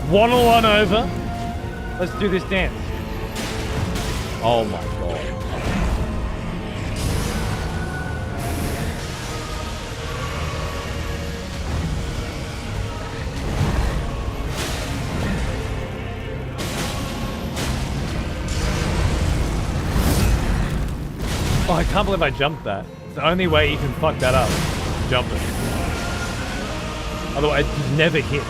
Waddle on over. Let's do this dance. Oh my god. Oh, I can't believe I jumped that. It's the only way you can fuck that up. Jump it. Otherwise, it never hits.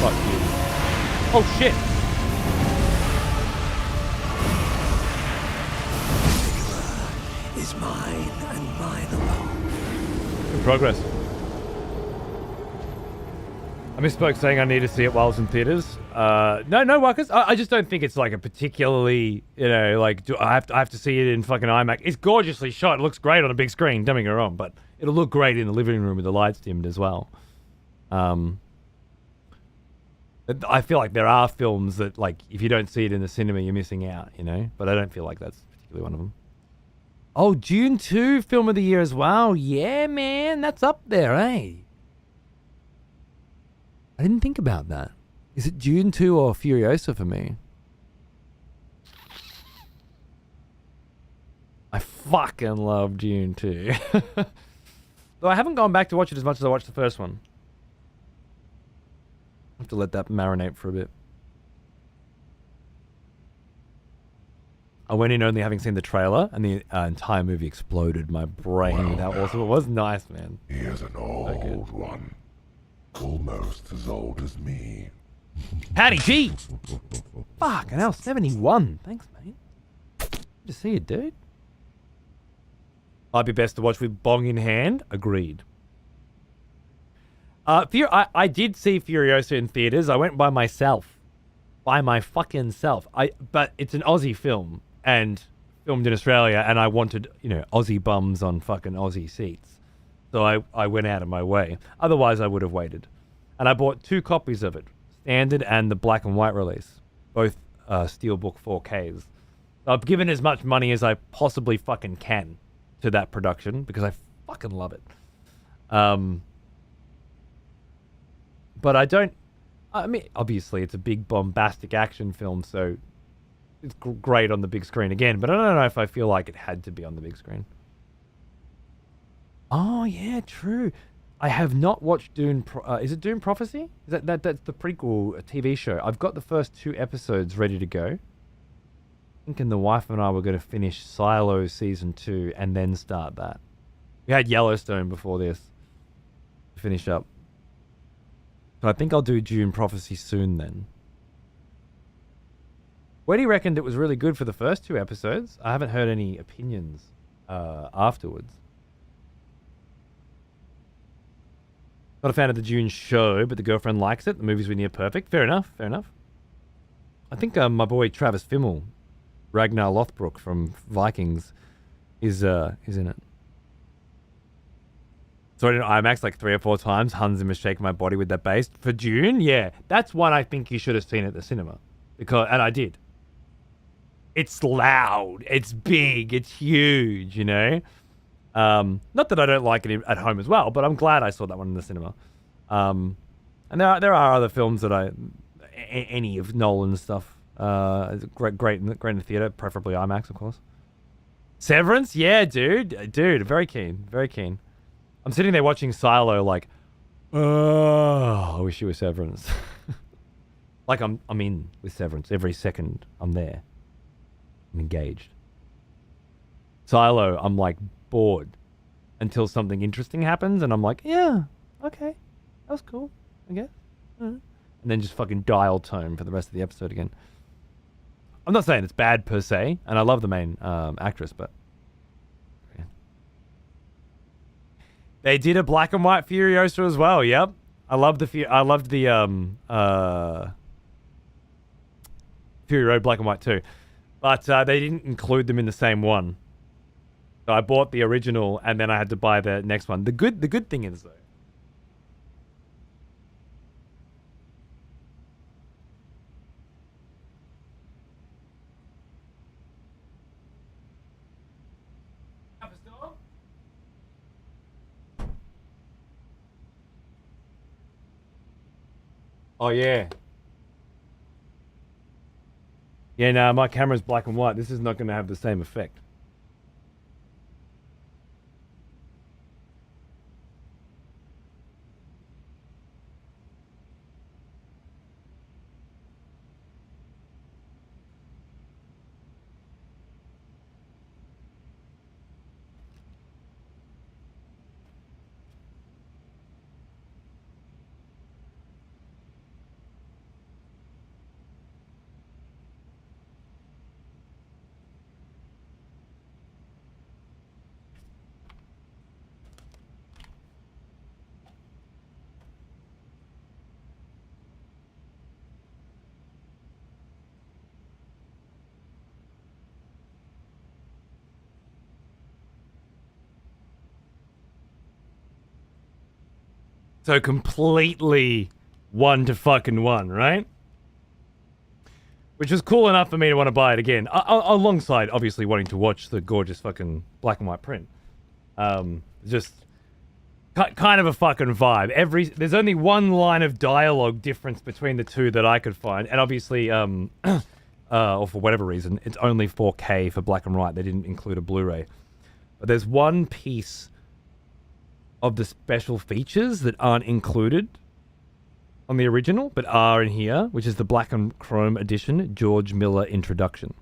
Fuck you. Oh shit! Is mine and mine alone. Good progress. I misspoke saying I need to see it while it's in theaters. No workers. I just don't think it's like a particularly, I have to see it in fucking IMAX. It's gorgeously shot. It looks great on a big screen. Don't get me wrong, but it'll look great in the living room with the lights dimmed as well. I feel like there are films that, like, if you don't see it in the cinema, you're missing out, But I don't feel like that's particularly one of them. Oh, Dune 2 film of the year as well. Yeah, man, that's up there, eh? I didn't think about that. Is it Dune 2 or Furiosa for me? I fucking love Dune 2. Though I haven't gone back to watch it as much as I watched the first one. I have to let that marinate for a bit. I went in only having seen the trailer, and the entire movie exploded my brain with how awesome it was. Nice, man. He is an old one. Almost as old as me. Howdy, G! Fucking hell, 71. Thanks, mate. Good to see you, dude. Might be best to watch with bong in hand. Agreed. I did see Furiosa in theaters. I went by myself. By my fucking self. But it's an Aussie film and filmed in Australia, and I wanted, Aussie bums on fucking Aussie seats. So I went out of my way. Otherwise, I would have waited. And I bought 2 copies of it. Standard and the black and white release. Both Steelbook 4Ks. So I've given as much money as I possibly fucking can to that production because I fucking love it. But I mean, obviously it's a big bombastic action film, so it's great on the big screen again, but I don't know if I feel like it had to be on the big screen. Oh, yeah, true. I have not watched Dune. Is it Dune Prophecy? Is that's the prequel TV show? I've got the first 2 episodes ready to go. Thinking the wife and I were going to finish Silo season 2 and then start that. We had Yellowstone before this to finish up. So I think I'll do Dune Prophecy soon then. Weddy reckoned it was really good for the first 2 episodes. I haven't heard any opinions afterwards. Not a fan of the Dune show, but the girlfriend likes it. The movies were near perfect. Fair enough. I think my boy Travis Fimmel, Ragnar Lothbrok from Vikings, is in it. So I did IMAX like 3 or 4 times. Hans Zimmer shaking my body with that bass. For Dune, yeah. That's one I think you should have seen at the cinema. And I did. It's loud. It's big. It's huge, Not that I don't like it at home as well, but I'm glad I saw that one in the cinema. And there are other films that any of Nolan's stuff, great in the theater, preferably IMAX, of course. Severance, yeah, dude, very keen. I'm sitting there watching Silo, like, oh, I wish you were Severance. Like I'm in with Severance every second. I'm there. I'm engaged. Silo, I'm like bored until something interesting happens, and I'm like, yeah, okay, that was cool, I guess. And then just fucking dial tone for the rest of the episode again. I'm not saying it's bad per se, and I love the main actress, but yeah. They did a black and white Furiosa as well. Yep, I loved the Fury Road black and white too, but they didn't include them in the same one. So I bought the original, and then I had to buy the next one. The good thing is, though, oh yeah. Yeah, no, my camera's black and white. This is not going to have the same effect. So completely 1-to-1, right? Which was cool enough for me to want to buy it again. Alongside, obviously, wanting to watch the gorgeous fucking black and white print. Just kind of a fucking vibe. There's only one line of dialogue difference between the two that I could find. And obviously, or for whatever reason, it's only 4K for black and white. They didn't include a Blu-ray. But there's one piece of the special features that aren't included on the original, but are in here, which is the black and chrome edition George Miller introduction.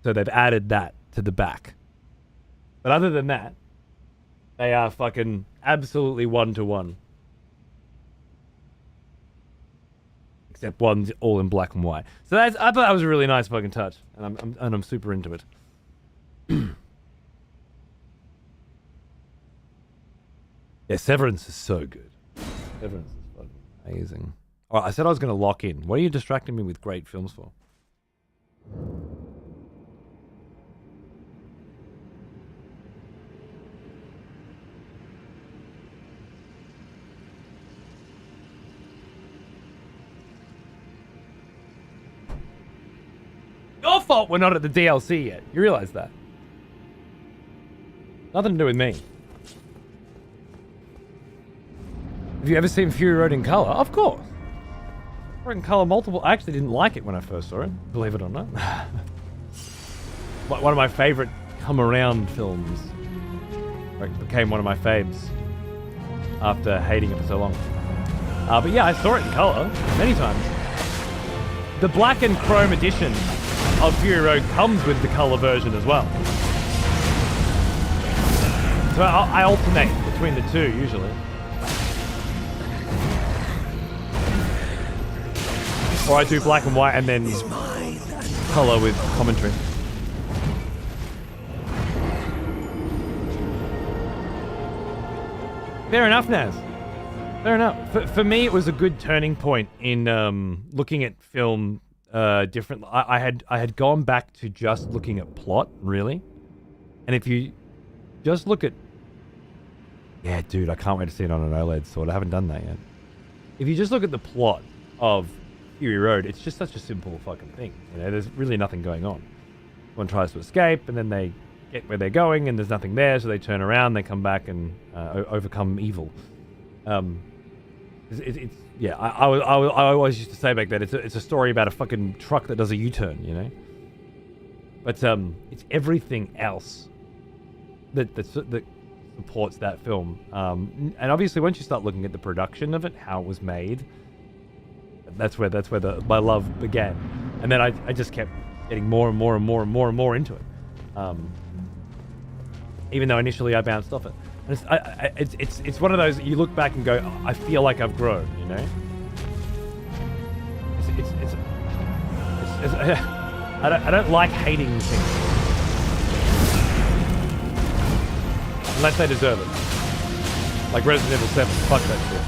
So they've added that to the back. But other than that, they are fucking absolutely 1-to-1. Except one's all in black and white. So I thought that was a really nice fucking touch, and I'm super into it. Yeah, Severance is so good. Severance is fucking amazing. All right, I said I was going to lock in. What are you distracting me with great films for? Your fault we're not at the DLC yet. You realize that? Nothing to do with me. Have you ever seen Fury Road in color? Of course. I saw it in color multiple. I actually didn't like it when I first saw it, believe it or not. One of my favorite come around films. It became one of my faves after hating it for so long. But yeah, I saw it in color many times. The black and chrome edition of Fury Road comes with the color version as well. So I alternate between the two usually. Or I do black and white and then color with commentary. Fair enough, Naz. Fair enough. For me, it was a good turning point in looking at film different. I had gone back to just looking at plot, really. And if you just look at... Yeah, dude, I can't wait to see it on an OLED sword. I haven't done that yet. If you just look at the plot of Fury Road, it's just such a simple fucking thing. You know, there's really nothing going on. One tries to escape, and then they get where they're going, and there's nothing there, so they turn around, they come back and overcome evil. Yeah, I always used to say back then, it's a story about a fucking truck that does a U-turn, you know? But it's everything else that supports that film. And obviously, once you start looking at the production of it, how it was made, that's where my love began. And then I just kept getting more and more and more and more and more into it. Even though initially I bounced off it. And it's one of those that you look back and go, oh, I feel like I've grown, you know? I don't like hating things. Unless they deserve it. Like Resident Evil 7, fuck that shit.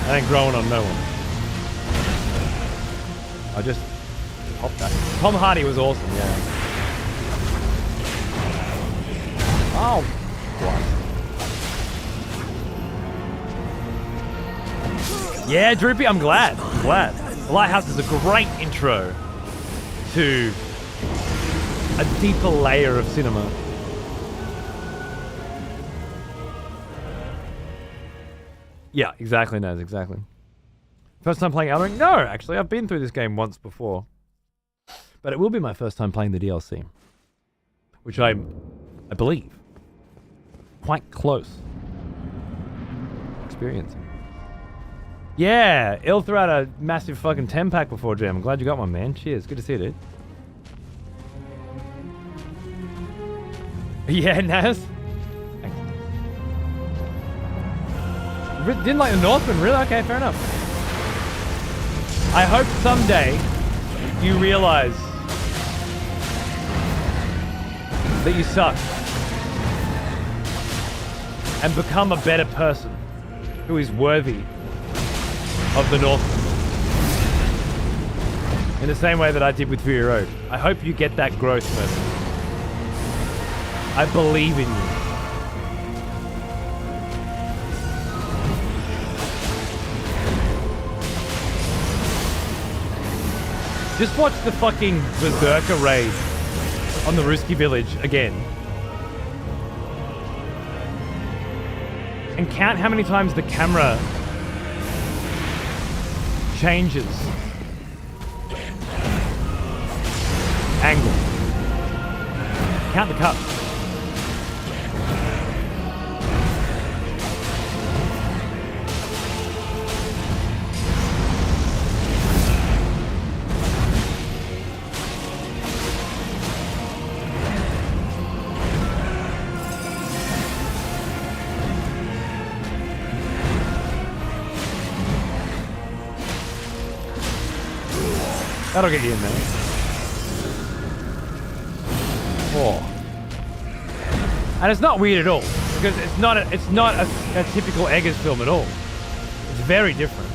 I ain't growing on no one. I just hopped that. Tom Hardy was awesome, yeah. Oh, what? Yeah, Droopy, I'm glad. The Lighthouse is a great intro to a deeper layer of cinema. Yeah, exactly, Naz, exactly. First time playing Elden Ring? No, actually, I've been through this game once before. But it will be my first time playing the DLC. Which I believe, quite close experiencing. Yeah, Il threw out a massive fucking 10-pack before Jam. I'm glad you got one, man. Cheers. Good to see you, dude. Yeah, Naz. Thanks. Didn't like the Northman, really? Okay, fair enough. I hope someday you realize that you suck and become a better person who is worthy of the Northman. In the same way that I did with Fury Road. I hope you get that growth, person. I believe in you. Just watch the fucking Berserker raid on the Ruski village again. And count how many times the camera changes angle. Count the cuts. That'll get you in there. Oh. And it's not weird at all, because it's not a typical Eggers film at all. It's very different.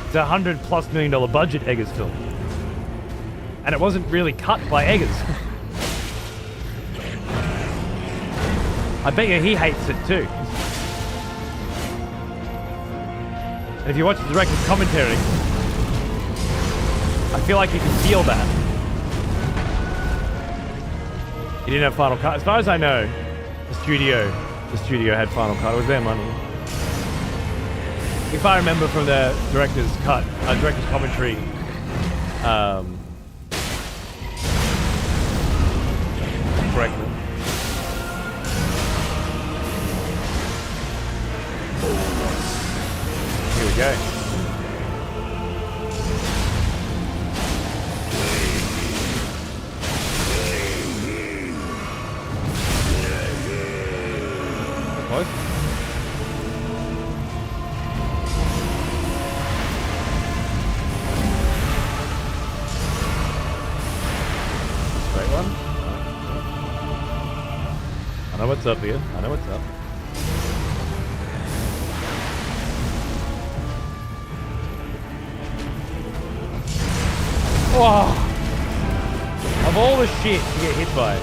It's a $100+ million budget Eggers film. And it wasn't really cut by Eggers. I bet you he hates it too. And if you watch the director's commentary, I feel like you can feel that. He didn't have final cut. As far as I know, the studio had final cut. It was their money. If I remember from the director's cut, director's commentary, correctly. Here we go. Close. Straight one. I know what's up here. I know what's up. Oh! Of all the shit to get hit by.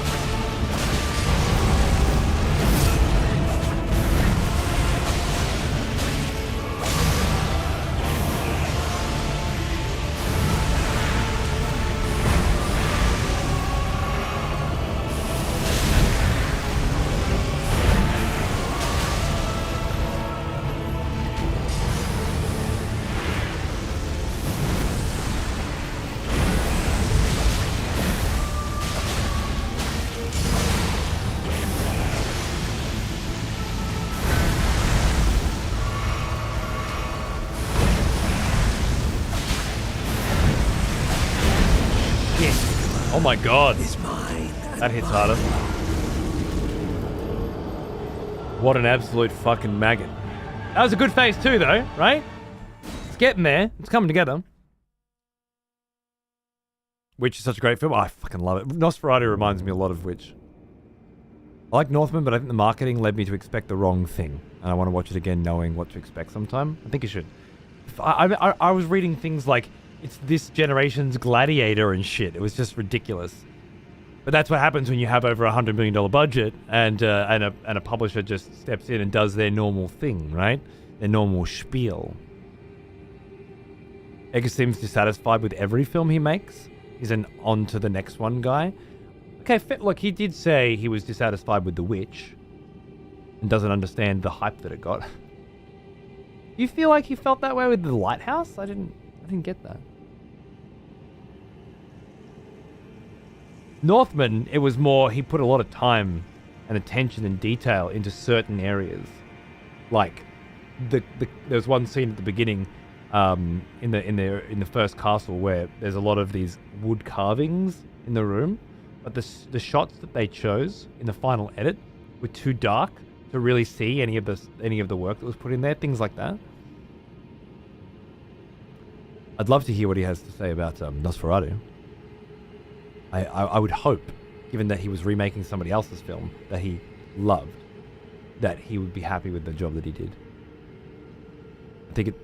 Oh my god. Is mine. That hits harder. What an absolute fucking maggot. That was a good phase 2 though, right? It's getting there. It's coming together. Witch is such a great film. Oh, I fucking love it. Nosferatu reminds me a lot of Witch. I like Northman, but I think the marketing led me to expect the wrong thing. And I want to watch it again knowing what to expect sometime. I think you should. I was reading things like, it's this generation's Gladiator and shit. It was just ridiculous. But that's what happens when you have over $100 million budget and a publisher just steps in and does their normal thing, right? Their normal spiel. Eggers seems dissatisfied with every film he makes. He's an on to the next one guy. Okay, look, he did say he was dissatisfied with The Witch and doesn't understand the hype that it got. Do you feel like he felt that way with The Lighthouse? I didn't get that. Northman, it was more, he put a lot of time and attention and detail into certain areas. Like, there's one scene at the beginning in the first castle where there's a lot of these wood carvings in the room, but the shots that they chose in the final edit were too dark to really see any of the work that was put in there, things like that. I'd love to hear what he has to say about Nosferatu. I would hope, given that he was remaking somebody else's film that he loved, that he would be happy with the job that he did. I think it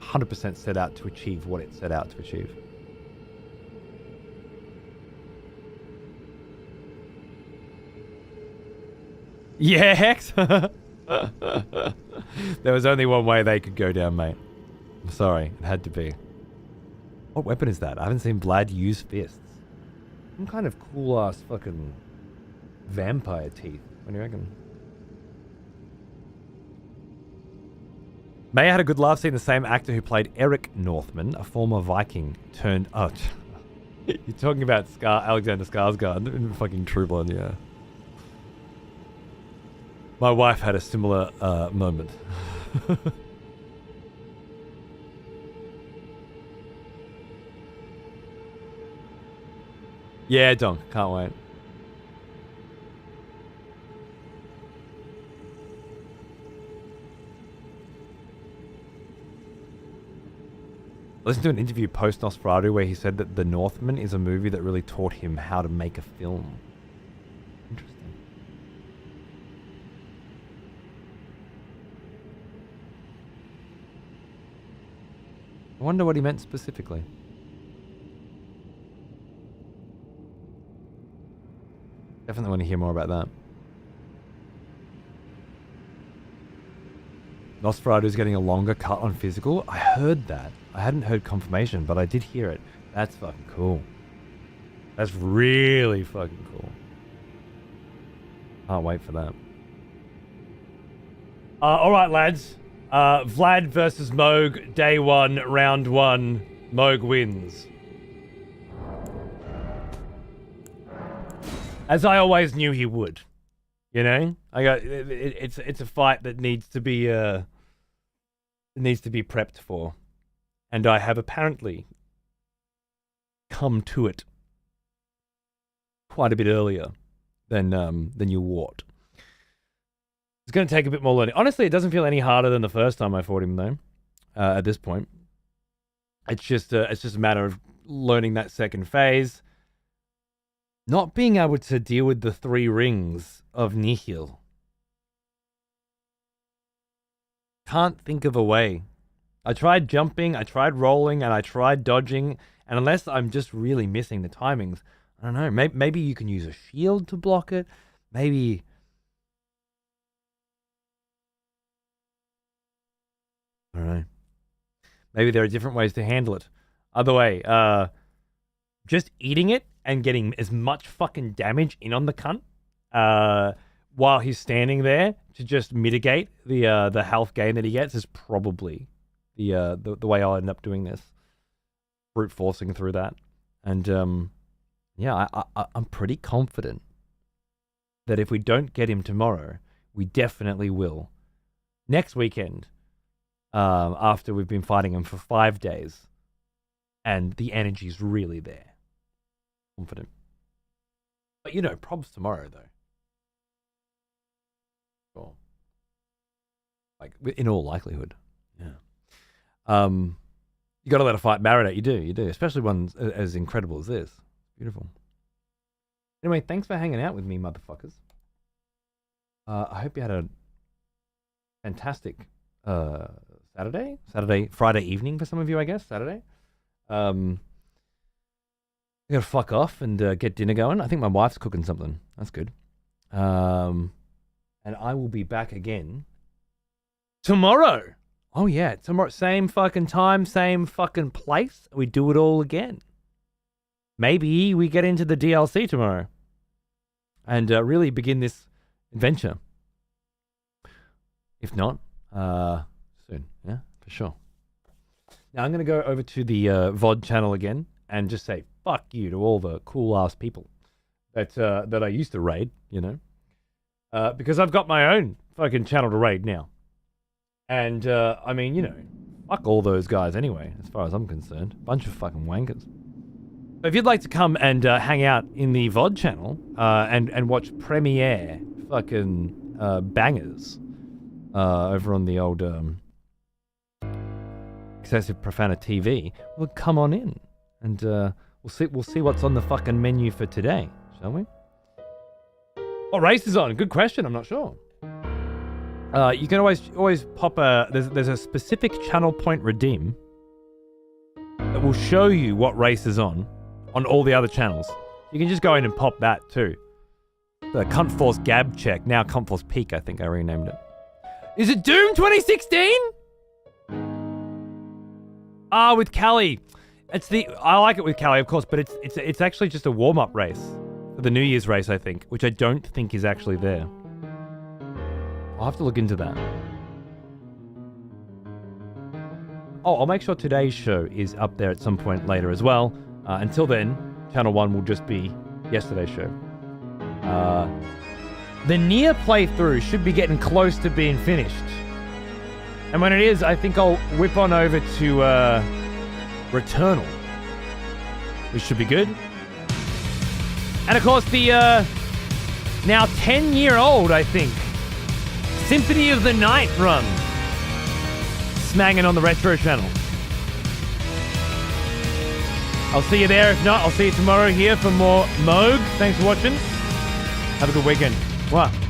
100% set out to achieve what it set out to achieve. Yeah, Hex! There was only one way they could go down, mate. I'm sorry, it had to be. What weapon is that? I haven't seen Vlad use fists. Some kind of cool-ass fucking vampire teeth. What do you reckon? May had a good laugh seeing the same actor who played Eric Northman, a former Viking, turned... Oh, you're talking about Alexander Skarsgård in fucking True Blood, yeah. My wife had a similar moment. Yeah, Donk. Can't wait. I listened to an interview post Nosferatu where he said that The Northman is a movie that really taught him how to make a film. Interesting. I wonder what he meant specifically. Definitely want to hear more about that. Nosferatu's getting a longer cut on physical. I heard that. I hadn't heard confirmation, but I did hear it. That's fucking cool. That's really fucking cool. Can't wait for that. Alright, lads. Vlad versus Moog, day 1, round 1. Moog wins. As I always knew he would. You know? It's a fight that needs to be prepped for. And I have apparently come to it quite a bit earlier than you ought. It's going to take a bit more learning. Honestly, it doesn't feel any harder than the first time I fought him, though. At this point, it's just a matter of learning that second phase, not being able to deal with the 3 rings of Nihil. Can't think of a way. I tried jumping, I tried rolling, and I tried dodging, and unless I'm just really missing the timings, I don't know, maybe you can use a shield to block it, maybe... I don't know. Maybe there are different ways to handle it. Other way, just eating it and getting as much fucking damage in on the cunt, while he's standing there to just mitigate the health gain that he gets is probably the way I'll end up doing this. Brute forcing through that. And yeah, I'm pretty confident that if we don't get him tomorrow, we definitely will next weekend, after we've been fighting him for 5 days and the energy's really there. Confident. But you know, probs tomorrow though. Sure. Like, in all likelihood. Yeah. You gotta let a fight marinate. You do. Especially ones as incredible as this. Beautiful. Anyway, thanks for hanging out with me, motherfuckers. I hope you had a fantastic Friday evening for some of you, I guess. Saturday. I gotta fuck off and get dinner going. I think my wife's cooking something. That's good. And I will be back again tomorrow. Oh yeah, tomorrow, same fucking time, same fucking place. We do it all again. Maybe we get into the DLC tomorrow and really begin this adventure. If not, soon. Yeah, for sure. Now I'm going to go over to the VOD channel again and just say fuck you to all the cool ass people that I used to raid, you know, because I've got my own fucking channel to raid now. And, I mean, you know, fuck all those guys anyway, as far as I'm concerned. Bunch of fucking wankers. But if you'd like to come and hang out in the VOD channel and watch premiere fucking bangers over on the old Excessive Profanity TV, well, come on in. And we'll see what's on the fucking menu for today, shall we? What race is on? Good question, I'm not sure. You can always pop there's a specific channel point redeem that will show you what race is on all the other channels. You can just go in and pop that too. The Cunt Force Gab check, now Cunt Force Peak, I think I renamed it. Is it Doom 2016? With Callie. I like it with Callie, of course, but it's actually just a warm-up race for the New Year's race, I think, which I don't think is actually there. I'll have to look into that. Oh, I'll make sure today's show is up there at some point later as well. Until then, Channel 1 will just be yesterday's show. The Nier playthrough should be getting close to being finished. And when it is, I think I'll whip on over to Returnal, which should be good. And of course, the now 10-year-old, I think, Symphony of the Night run. Smanging on the Retro channel. I'll see you there. If not, I'll see you tomorrow here for more Moog. Thanks for watching. Have a good weekend. Mwah.